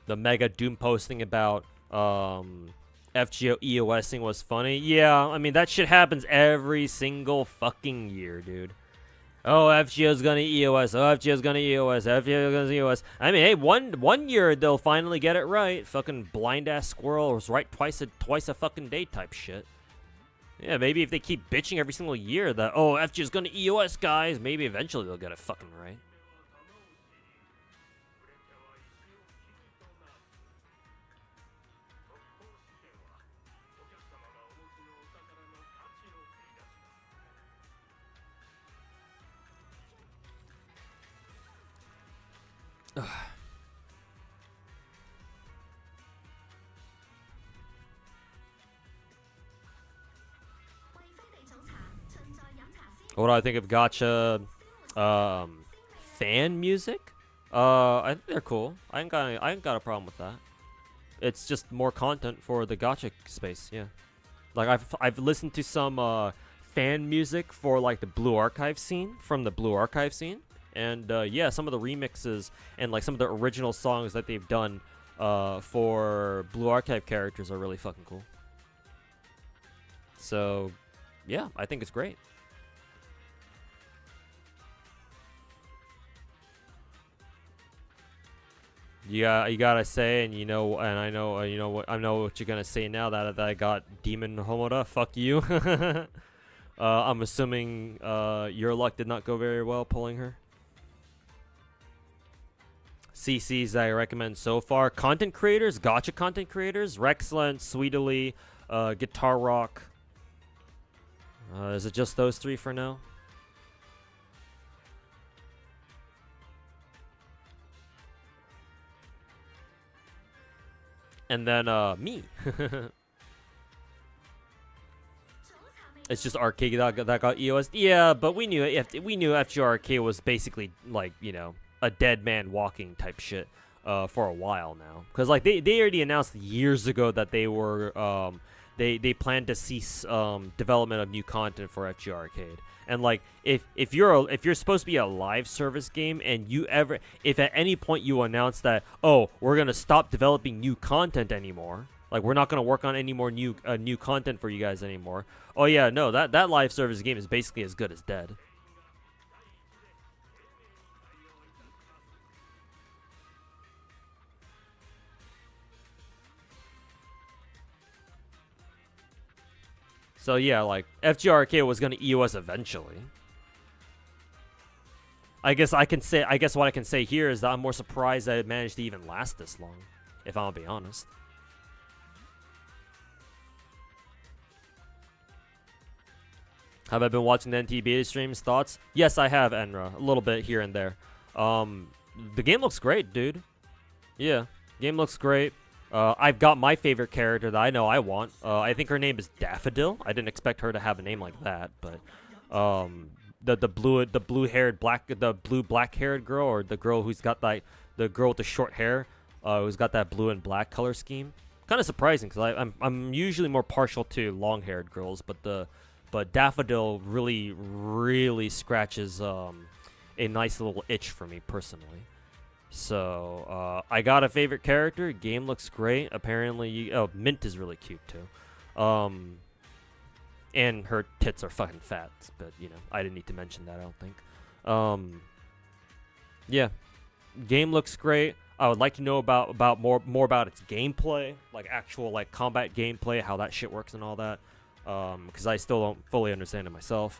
The Mega Doom posting about, FGO EOSing was funny. Yeah, I mean, that shit happens every single fucking year, dude. Oh, FGO's gonna EOS. Oh, FGO's gonna EOS. FGO's gonna EOS. I mean, hey, one year they'll finally get it right. Fucking blind ass squirrel was right twice a fucking day type shit. Yeah, maybe if they keep bitching every single year that, oh, FGO's gonna EOS, guys, maybe eventually they'll get it fucking right. What do I think of gacha fan music? I think they're cool. I ain't got a problem with that. It's just more content for the gacha space, yeah. Like I've listened to some fan music for like the Blue Archive scene from the Blue Archive scene, and yeah, some of the remixes and like some of the original songs that they've done for Blue Archive characters are really fucking cool. So, yeah, I think it's great. Yeah, you gotta say, and I know, I know what you're gonna say now that I got Demon Homura. Fuck you. I'm assuming your luck did not go very well pulling her. CCs that I recommend so far: content creators, gacha content creators, Rexland, Sweetly, Guitar Rock. Is it just those three for now? And then me. It's just Arcade that got EOS. Yeah, but we knew FGR Arcade was basically like, a dead man walking type shit for a while now. Because like they already announced years ago that they were they planned to cease development of new content for FGR Arcade. And like if you're supposed to be a live service game and if at any point you announce that, oh, we're gonna stop developing new content anymore, like we're not gonna work on any more new content for you guys anymore. Oh yeah, no, that live service game is basically as good as dead. So yeah, like FGR Arcade was gonna EOS eventually. I guess what I can say here is that I'm more surprised that it managed to even last this long, if I'll be honest. Have I been watching the NT beta streams? Thoughts? Yes, I have, Enra. A little bit here and there. The game looks great, dude. Yeah, game looks great. I've got my favorite character that I know I want. I think her name is Daffodil. I didn't expect her to have a name like that, but the blue black haired girl, or the girl who's got the girl with the short hair, who's got that blue and black color scheme. Kind of surprising because I'm usually more partial to long haired girls, but Daffodil really scratches a nice little itch for me personally. So, I got a favorite character. Game looks great. Apparently, Mint is really cute too. And her tits are fucking fat. But, I didn't need to mention that, I don't think. Yeah. Game looks great. I would like to know about more about its gameplay. Like, actual, like, combat gameplay, how that shit works and all that. Because I still don't fully understand it myself.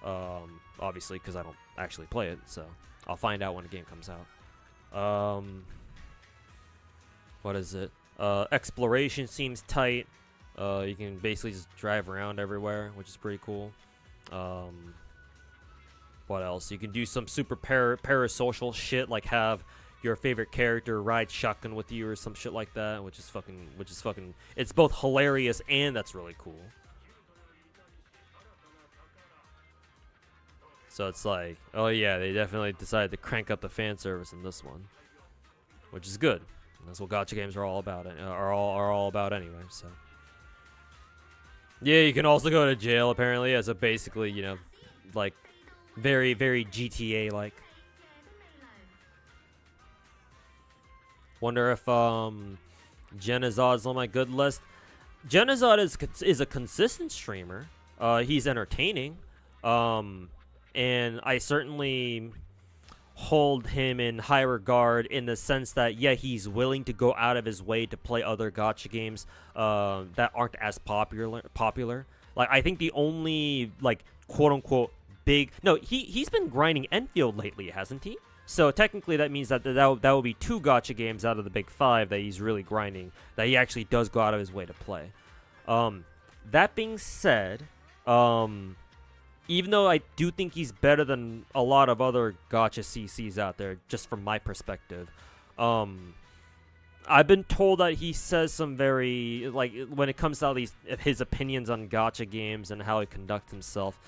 Obviously, because I don't actually play it. So, I'll find out when the game comes out. What is it? Exploration seems tight. You can basically just drive around everywhere, which is pretty cool. What else? You can do some super parasocial shit, like have your favorite character ride shotgun with you or some shit like that, which is fucking. It's both hilarious and that's really cool. So it's like, oh yeah, they definitely decided to crank up the fan service in this one, which is good. That's what gacha games are all about. Are all about anyway. So yeah, you can also go to jail apparently, as a basically, like very GTA like. Wonder if Genazod's on my good list. Genazod is a consistent streamer. He's entertaining. And I certainly hold him in high regard in the sense that, yeah, he's willing to go out of his way to play other gacha games that aren't as popular. Like, I think the only, like, quote-unquote big... No, he's been grinding Enfield lately, hasn't he? So technically that means that would be 2 gacha games out of the big 5 that he's really grinding, that he actually does go out of his way to play. That being said... even though I do think he's better than a lot of other gacha CCs out there, just from my perspective, I've been told that he says some very, like, when it comes to his opinions on gacha games and how he conducts himself,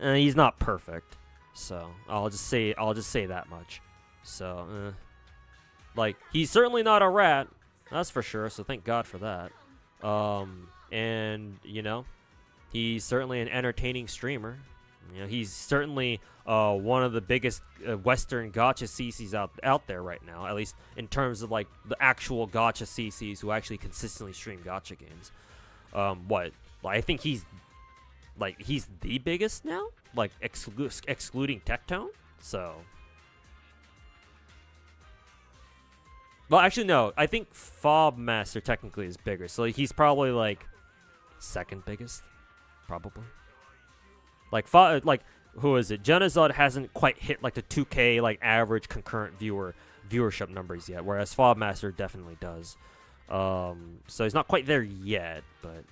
he's not perfect. So I'll just say that much. So like, he's certainly not a rat, that's for sure. So thank God for that. And you know, he's certainly an entertaining streamer. You know, he's certainly one of the biggest Western gacha CCs out there right now, at least in terms of like the actual gacha CCs who actually consistently stream gacha games. I think he's the biggest now, like excluding Tectone. So, well, actually no, I think Fob Master technically is bigger, so he's probably like second biggest, probably. Like who is it? Genazod hasn't quite hit like the 2K like average concurrent viewership numbers yet, whereas Fob Master definitely does. So he's not quite there yet, but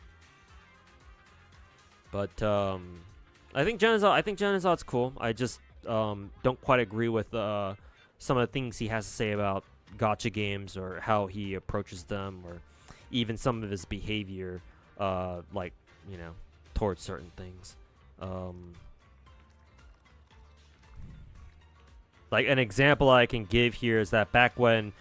I think Genazod's cool. I just don't quite agree with some of the things he has to say about gacha games, or how he approaches them, or even some of his behavior, like, you know, towards certain things. Like an example I can give here is that back when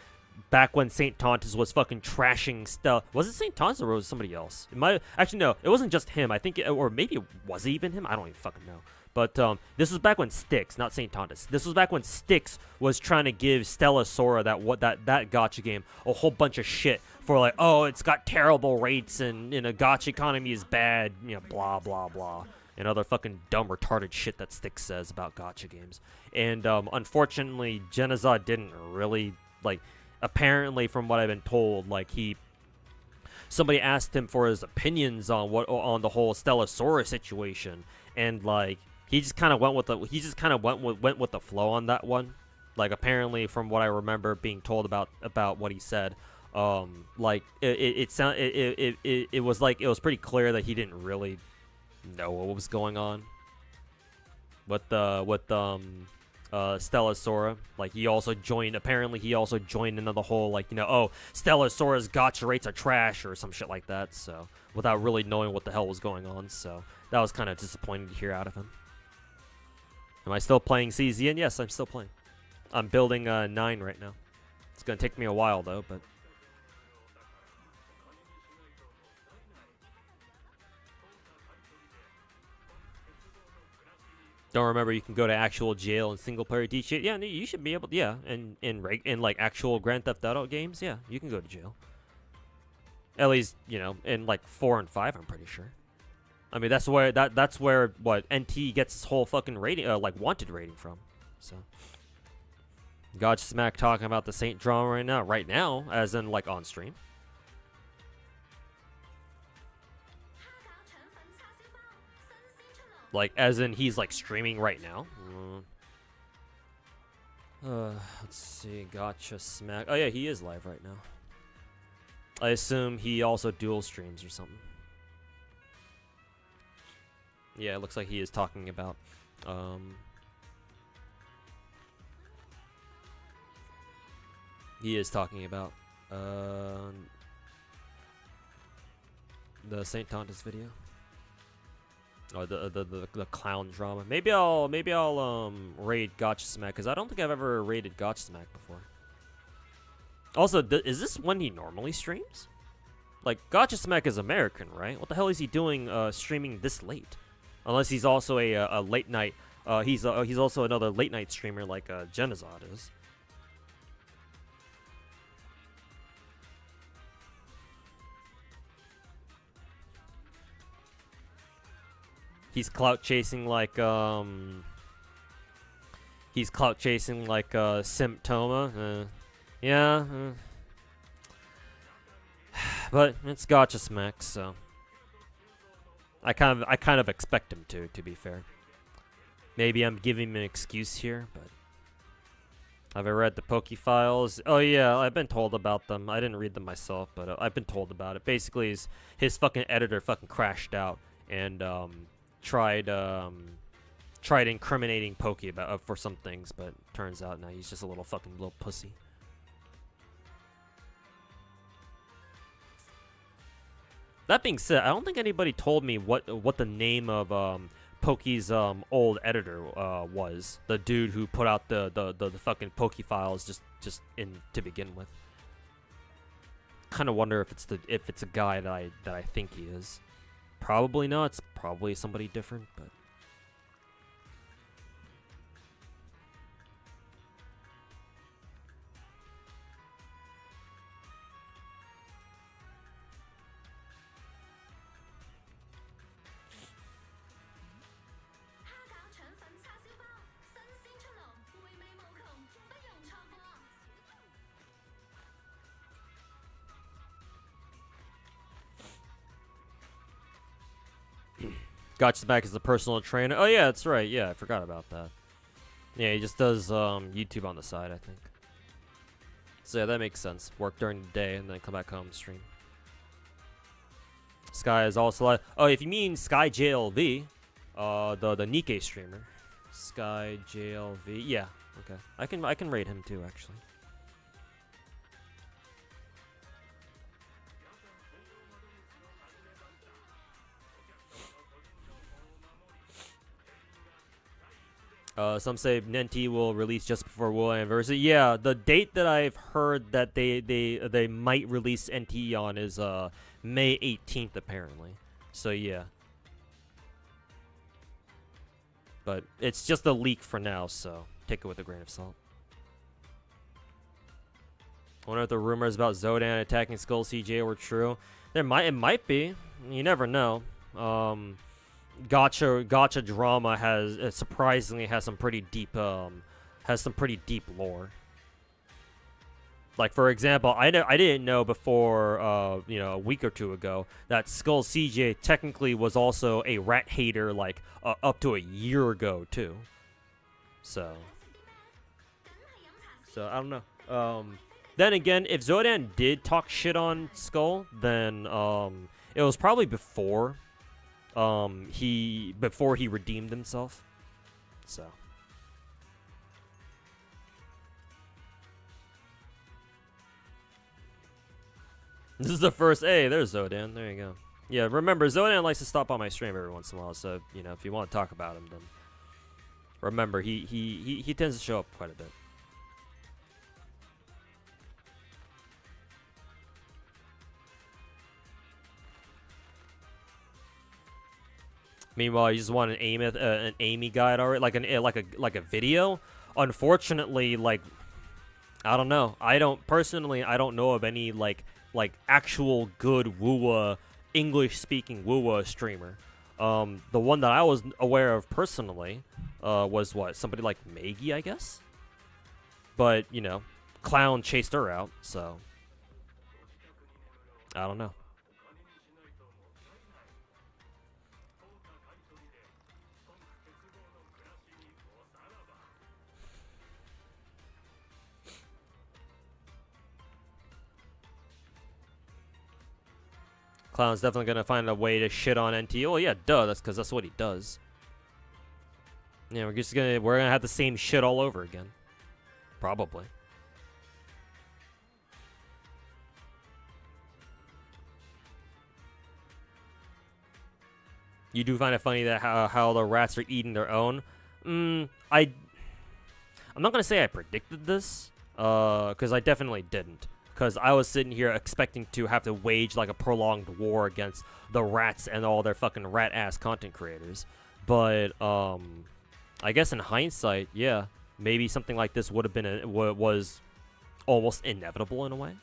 Saint Tontus was fucking trashing stuff. Was it Saint Tontus or was it somebody else? It might actually, no, it wasn't just him. I think or maybe it was even him. I don't even fucking know. But this was back when Styx, not Saint Tontus. This was back when Styx was trying to give Stella Sora, that gacha game, a whole bunch of shit for like, oh, it's got terrible rates and, you know, gacha economy is bad, you know, blah blah blah, and other fucking dumb retarded shit that Styx says about gacha games. And unfortunately, Genazod didn't really like. Apparently, from what I've been told, like somebody asked him for his opinions on the whole Stellasaurus situation, and like he just kind of went with the flow on that one. Like, apparently, from what I remember being told about what he said, like it was pretty clear that he didn't really know what was going on with Stellasaura. Like, apparently he also joined into the whole, like, you know, oh, Stellasaura's gacha rates are trash or some shit like that, so without really knowing what the hell was going on. So that was kind of disappointing to hear out of him. Am I still playing CZN? Yes, I'm still playing. I'm building 9 right now. It's gonna take me a while though, but don't remember you can go to actual jail in single player DCH. Yeah, you should be able to, yeah, in like actual Grand Theft Auto games, yeah, you can go to jail. At least, you know, in like 4 and 5, I'm pretty sure. I mean, that's where what NT gets his whole fucking rating, like wanted rating from. So, Gacha Smack talking about the Saint drama right now, as in like on stream. Like, as in he's like streaming right now. Let's see, Gacha Smack. Oh yeah, he is live right now. I assume he also dual streams or something. Yeah, it looks like he is talking about the Saint Tontus video. Or the clown drama. Maybe I'll raid Gacha Smack, because I don't think I've ever raided Gacha Smack before. Also, is this when he normally streams? Like, Gacha Smack is American, right? What the hell is he doing streaming this late? Unless he's also a late night. He's also another late night streamer like Genazod is. He's clout chasing like Symptoma. Yeah. But it's Gacha Smack, so I kind of expect him to be fair. Maybe I'm giving him an excuse here, but have I read the Poke Files? Oh yeah, I've been told about them. I didn't read them myself, but I've been told about it. Basically, his fucking editor fucking crashed out and tried incriminating Pokey about for some things, but turns out now he's just a little pussy. That being said, I don't think anybody told me what the name of Poke's old editor was. The dude who put out the fucking Poke files just in to begin with. Kind of wonder if it's a guy that I think he is. Probably not. It's probably somebody different, but. Gotcha's back as a personal trainer. Oh yeah, that's right. Yeah, I forgot about that. Yeah, he just does YouTube on the side, I think. So yeah, that makes sense. Work during the day and then come back home stream. Sky is also like, oh, if you mean Sky JLV, the Nikkei streamer, Sky JLV. Yeah, okay. I can rate him too, actually. Some say Nenti will release just before World Anniversary. Yeah, the date that I've heard that they might release NT on is May 18th apparently. So yeah. But it's just a leak for now, so take it with a grain of salt. I wonder if the rumors about Zodan attacking Skull CJ were true. It might be. You never know. Gacha drama has surprisingly has some pretty deep lore. Like for example, I didn't know before a week or two ago that Skull CJ technically was also a rat hater like up to a year ago too. So I don't know. Then again, if Zodan did talk shit on Skull, then it was probably before he redeemed himself. So this is the first. Hey, there's Zodan. There you go. Yeah, remember Zodan likes to stop on my stream every once in a while. So if you want to talk about him, then remember he tends to show up quite a bit. Meanwhile, you just want an Amy guide already, like a video. Unfortunately, like I don't know. I don't know of any like actual good WUWA English speaking WUWA streamer. The one that I was aware of personally was somebody like Maggie, I guess. But Clown chased her out, so I don't know. Clown's definitely gonna find a way to shit on NT. Oh yeah, duh. That's because that's what he does. Yeah, we're gonna have the same shit all over again, probably. You do find it funny that how the rats are eating their own. I'm not gonna say I predicted this, because I definitely didn't. Because I was sitting here expecting to have to wage like a prolonged war against the rats and all their fucking rat-ass content creators. But I guess in hindsight, yeah, maybe something like this would have been was almost inevitable in a way.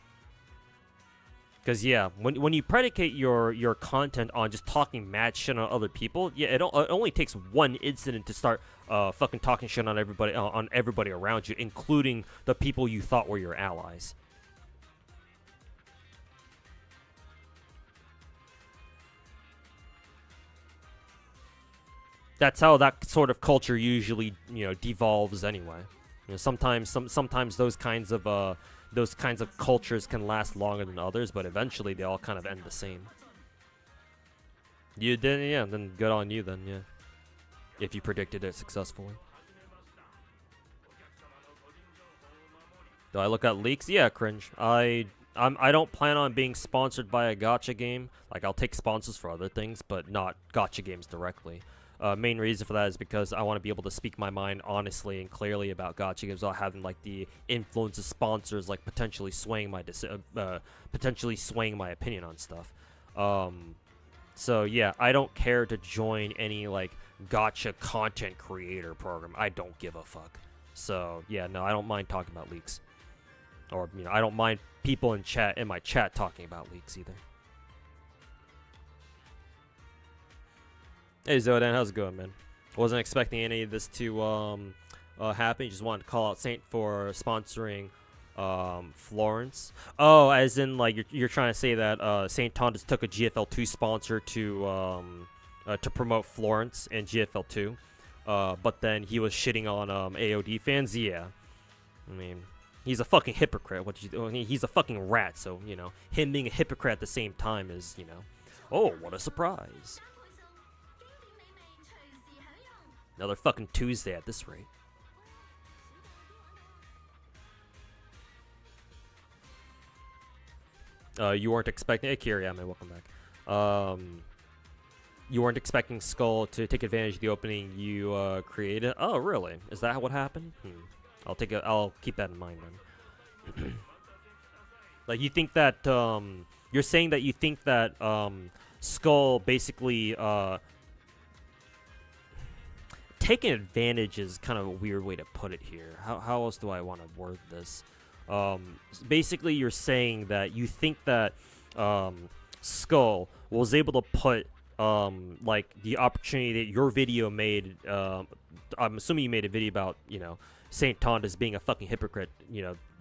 Because yeah, when you predicate your content on just talking mad shit on other people, yeah, it only takes one incident to start fucking talking shit on everybody around you, including the people you thought were your allies. That's how that sort of culture usually, devolves anyway. Sometimes those kinds of cultures can last longer than others, but eventually they all kind of end the same. You did, yeah. Then good on you, then, yeah. If you predicted it successfully. Do I look at leaks? Yeah, cringe. I don't plan on being sponsored by a gacha game. Like, I'll take sponsors for other things, but not gacha games directly. Main reason for that is because I want to be able to speak my mind honestly and clearly about gacha games without having like the influence of sponsors like potentially swaying my opinion on stuff. So yeah, I don't care to join any like gacha content creator program. I don't give a fuck. So yeah, no, I don't mind talking about leaks, or I don't mind people in my chat talking about leaks either. Hey Zodan, how's it going, man? Wasn't expecting any of this to happen. Just wanted to call out Saint for sponsoring Florence. Oh, as in like you're trying to say that Saint Tondas took a GFL2 sponsor to promote Florence and GFL2, but then he was shitting on AOD fans. Yeah, I mean he's a fucking hypocrite. He's a fucking rat. So him being a hypocrite at the same time is oh, what a surprise. Another fucking Tuesday at this rate. You weren't expecting... Hey, Kiriyama, welcome back. You weren't expecting Skull to take advantage of the opening you created? Oh, really? Is that what happened? I'll keep that in mind, then. Like, you think that... You're saying that you think that Skull basically... taking advantage is kind of a weird way to put it here. How else do I want to word this? Basically, you're saying that you think that Skull was able to put like the opportunity that your video made. I'm assuming you made a video about Saint Tondas being a fucking hypocrite.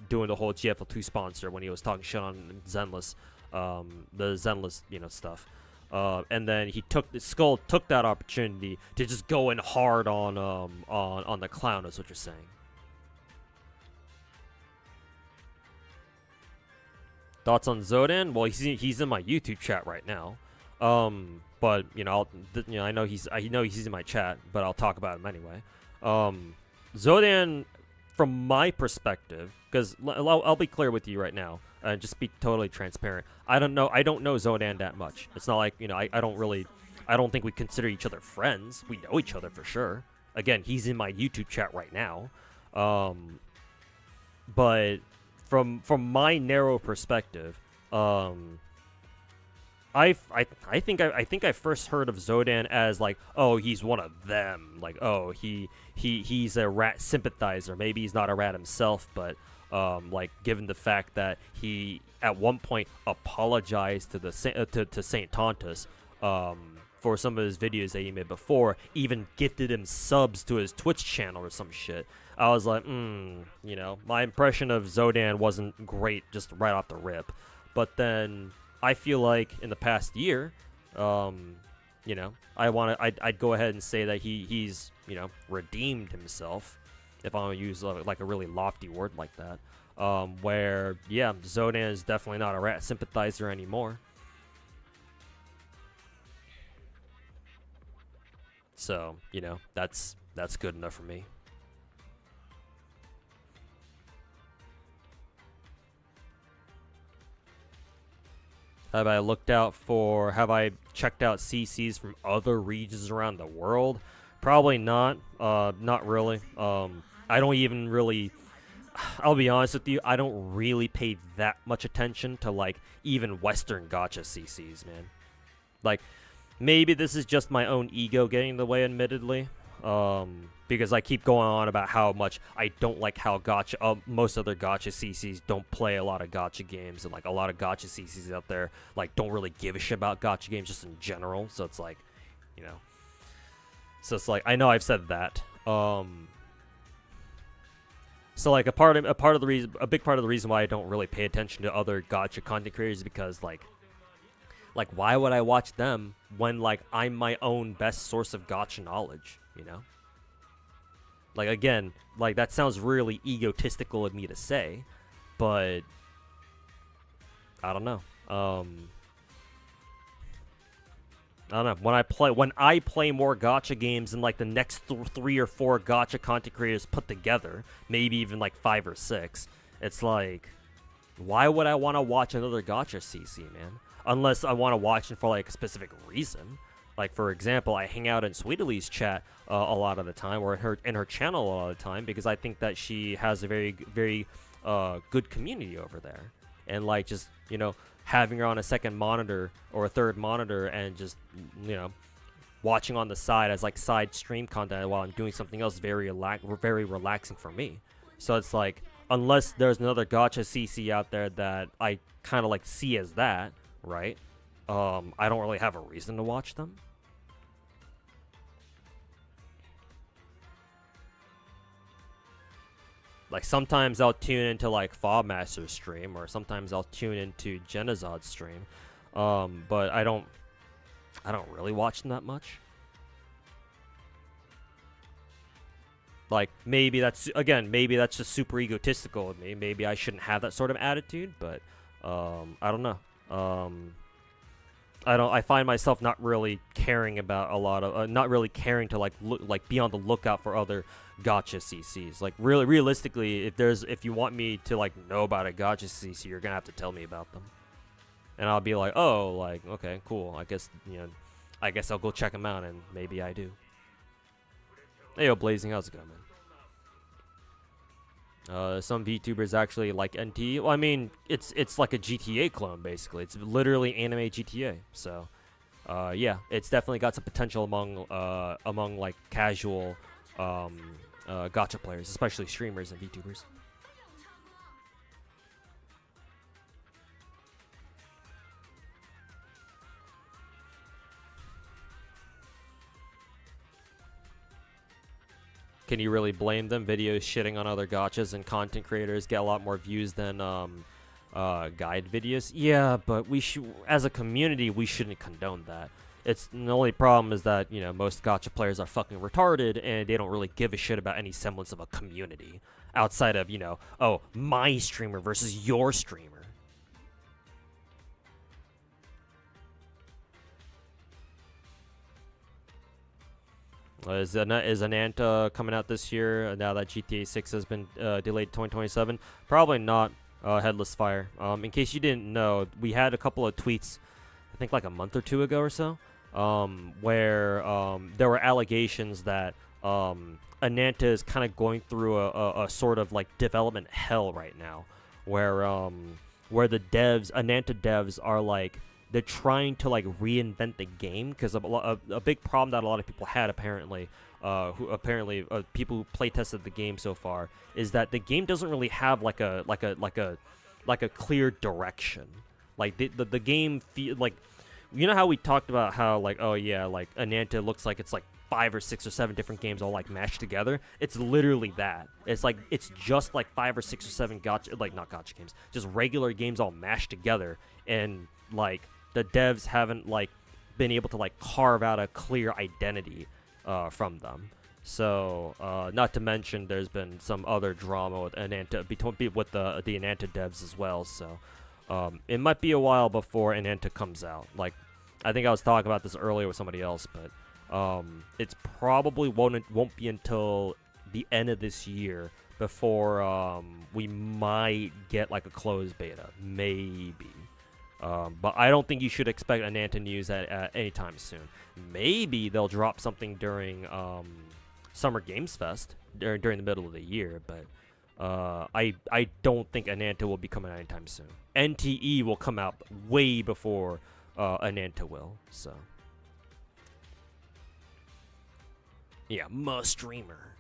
Doing the whole GFL2 sponsor when he was talking shit on Zenless, the Zenless stuff. And then Skull took that opportunity to just go in hard on the clown. Is what you're saying. Thoughts on Zodan? Well, he's in my YouTube chat right now. But I know he's in my chat, but I'll talk about him anyway. Zodan, from my perspective, because I'll be clear with you right now. Just be totally transparent. I don't know Zodan that much. It's not like I don't think we consider each other friends. We know each other for sure. Again, he's in my YouTube chat right now. But from my narrow perspective, I think I first heard of Zodan as like, oh, he's one of them. Like, oh, he's a rat sympathizer. Maybe he's not a rat himself, but like given the fact that he at one point apologized to Saint Tontas for some of his videos that he made before, even gifted him subs to his Twitch channel or some shit. I was like, my impression of Zodan wasn't great just right off the rip. But then I feel like in the past year, I'd go ahead and say that he's redeemed himself, if I want to use like a really lofty word like that. Where Zodan is definitely not a rat sympathizer anymore. So that's good enough for me. Have I checked out CCs from other regions around the world? Probably not. Not really. I don't even really... I'll be honest with you, I don't really pay that much attention to, like, even Western gacha CCs, man. Like, maybe this is just my own ego getting in the way, admittedly. Because I keep going on about how much I don't like how most other gacha CCs don't play a lot of gacha games, and like a lot of gacha CCs out there like don't really give a shit about gacha games just in general. So it's like, so it's like I know I've said that. So like a big part of the reason why I don't really pay attention to other gacha content creators is because like why would I watch them when like I'm my own best source of gacha knowledge, Like, again, like, that sounds really egotistical of me to say, but I don't know. I don't know. When I play more gacha games than, like, the next 3 or 4 gacha content creators put together, maybe even, like, 5 or 6, it's like, why would I want to watch another gacha CC, man? Unless I want to watch it for, like, a specific reason. Like, for example, I hang out in Sweetely's chat a lot of the time, or in her channel a lot of the time, because I think that she has a very good community over there. And like, just, you know, having her on a second monitor or a third monitor and just, you know, watching on the side as like side stream content while I'm doing something else, very relaxing for me. So it's like, unless there's another gacha CC out there that I kind of like see as that, right? I don't really have a reason to watch them. Like, sometimes I'll tune into like Fobmaster's stream, or sometimes I'll tune into Genazod's stream, but I don't really watch them that much. Like, maybe that's just super egotistical of me. Maybe I shouldn't have that sort of attitude, but I don't know. I find myself not really caring about a lot of, not really caring to like be on the lookout for other gacha CCs. Like, really, realistically, if you want me to like know about a gacha CC, you're gonna have to tell me about them, and I'll be like, oh, like, okay, cool. I guess, you know, I guess I'll go check them out, and maybe I do. Hey, yo, Blazing, how's it going, man? Some VTubers actually like NT. Well, I mean, it's like a GTA clone, basically. It's literally anime GTA. So, yeah, it's definitely got some potential among like casual gacha players, especially streamers and VTubers. Can you really blame them? Videos shitting on other gachas and content creators get a lot more views than guide videos. Yeah, but we should, as a community, we shouldn't condone that. It's the only problem is that, you know, most gacha players are fucking retarded and they don't really give a shit about any semblance of a community outside of, you know, oh, my streamer versus your streamer. Is Ananta coming out this year now that GTA 6 has been delayed to 2027? Probably not, Headless Fire. In case you didn't know, we had a couple of tweets, I think like a month or two ago or so, where there were allegations that Ananta is kind of going through a sort of like development hell right now, where the Ananta devs are like, they're trying to like reinvent the game, because a big problem that a lot of people had apparently, people who play tested the game so far, is that the game doesn't really have like a clear direction. Like the game like, you know how we talked about how like, oh yeah, like Ananta looks like it's like 5 or 6 or 7 different games all like mashed together. It's literally that. It's like, it's just like 5 or 6 or 7 gacha, like not gacha games, just regular games all mashed together, and like the devs haven't like been able to like carve out a clear identity from them. So not to mention there's been some other drama with Ananta with the Ananta devs as well. So it might be a while before Ananta comes out. Like, I think I was talking about this earlier with somebody else, but it's probably won't be until the end of this year before we might get like a closed beta, maybe. But I don't think you should expect Ananta news at any time soon. Maybe they'll drop something during Summer Games Fest during the middle of the year, but I don't think Ananta will be coming out anytime soon. NTE will come out way before Ananta will. So yeah, streamer.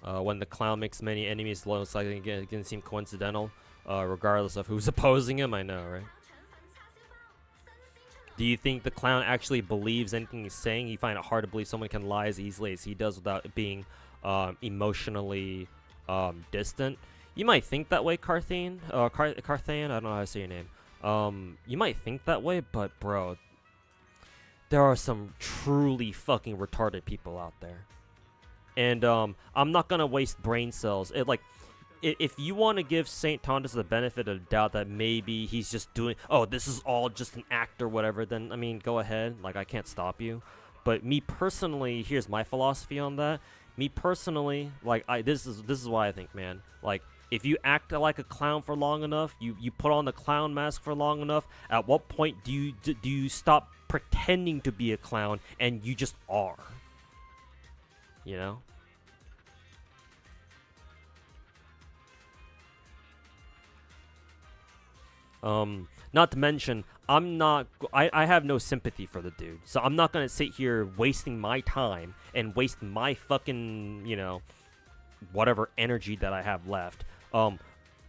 When the clown makes many enemies, looks like it can seem coincidental. Regardless of who's opposing him, I know, right? Do you think the clown actually believes anything he's saying? You find it hard to believe someone can lie as easily as he does without being emotionally distant. You might think that way, Carthane. Carthane, I don't know how to say your name. You might think that way, but bro, there are some truly fucking retarded people out there. And I'm not gonna waste brain cells. If you want to give St. Tondas the benefit of the doubt that maybe he's just doing, oh, this is all just an act or whatever, then, I mean, go ahead. Like, I can't stop you. But me personally, here's my philosophy on that. Me personally, like, this is why I think, man. Like, if you act like a clown for long enough, you put on the clown mask for long enough, at what point do you stop pretending to be a clown and you just are. You know? Not to mention, I have no sympathy for the dude. So I'm not gonna sit here wasting my time and wasting my fucking, you know, whatever energy that I have left,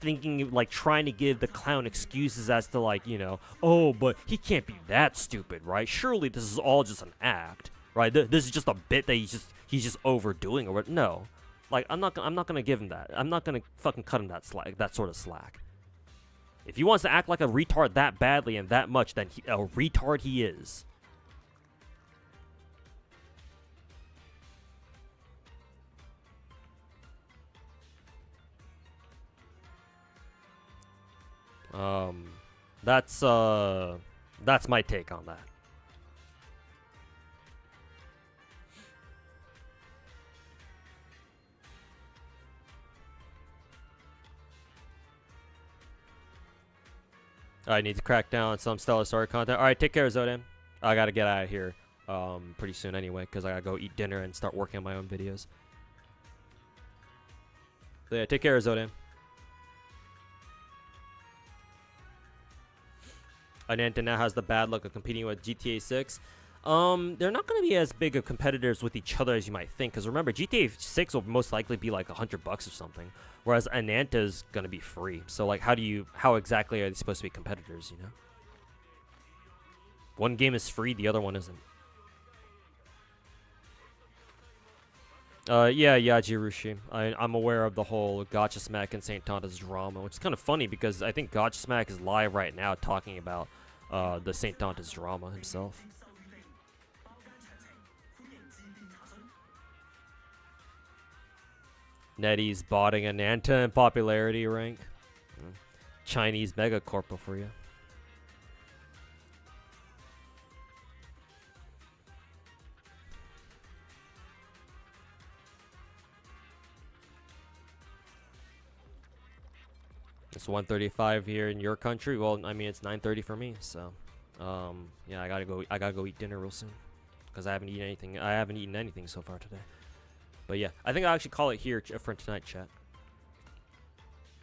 thinking, like, trying to give the clown excuses as to, like, you know, oh, but he can't be that stupid, right? Surely this is all just an act, right? This is just a bit that he's just overdoing, or what? No, like, I'm not gonna give him that. I'm not gonna fucking cut him that sort of slack. If he wants to act like a retard that badly and that much, then a retard he is. That's my take on that. I need to crack down on some Stellar Story content. Alright, take care, Zodan. I gotta get out of here pretty soon anyway, because I gotta go eat dinner and start working on my own videos. So yeah, take care, Zodan. Ananta now has the bad luck of competing with GTA 6. They're not going to be as big of competitors with each other as you might think, because remember, GTA 6 will most likely be like $100 or something, whereas Ananta is going to be free. So, like, how exactly are they supposed to be competitors, you know? One game is free, the other one isn't. Yeah, Jirushi. I'm aware of the whole Gacha Smack and St. Tanta's drama, which is kind of funny because I think Gacha Smack is live right now talking about the St. Tanta's drama himself. Nettie's botting Ananta in popularity rank. Chinese megacorp for you. It's 1:35 here in your country. Well, I mean, it's 9:30 for me, so yeah, I gotta go eat dinner real soon because I haven't eaten anything so far today. But yeah, I think I'll actually call it here for tonight, chat.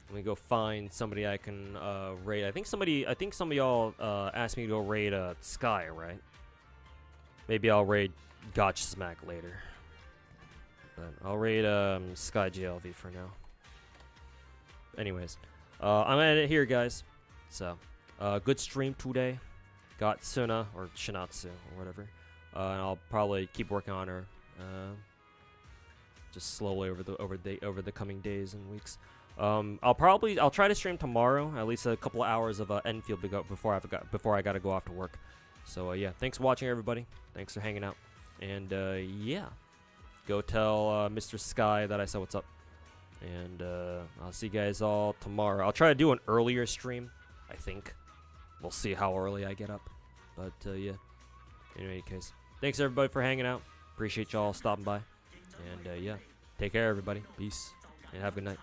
Let me go find somebody I can raid. I think some of y'all asked me to go raid Sky, right? Maybe I'll raid Gacha Smack later. But I'll raid Sky JLV for now. Anyways, I'm gonna end it here, guys. So, good stream today. Got Sunna or Chinatsu or whatever. And I'll probably keep working on her. Just slowly over the coming days and weeks. I'll try to stream tomorrow, at least a couple of hours of Enfield before I gotta go off to work. So yeah, thanks for watching, everybody. Thanks for hanging out, and yeah, go tell Mr. Sky that I said what's up, and I'll see you guys all tomorrow. I'll try to do an earlier stream. I think we'll see how early I get up, but yeah. In any case, thanks everybody for hanging out. Appreciate y'all stopping by. And yeah, take care, everybody. Peace, and have a good night.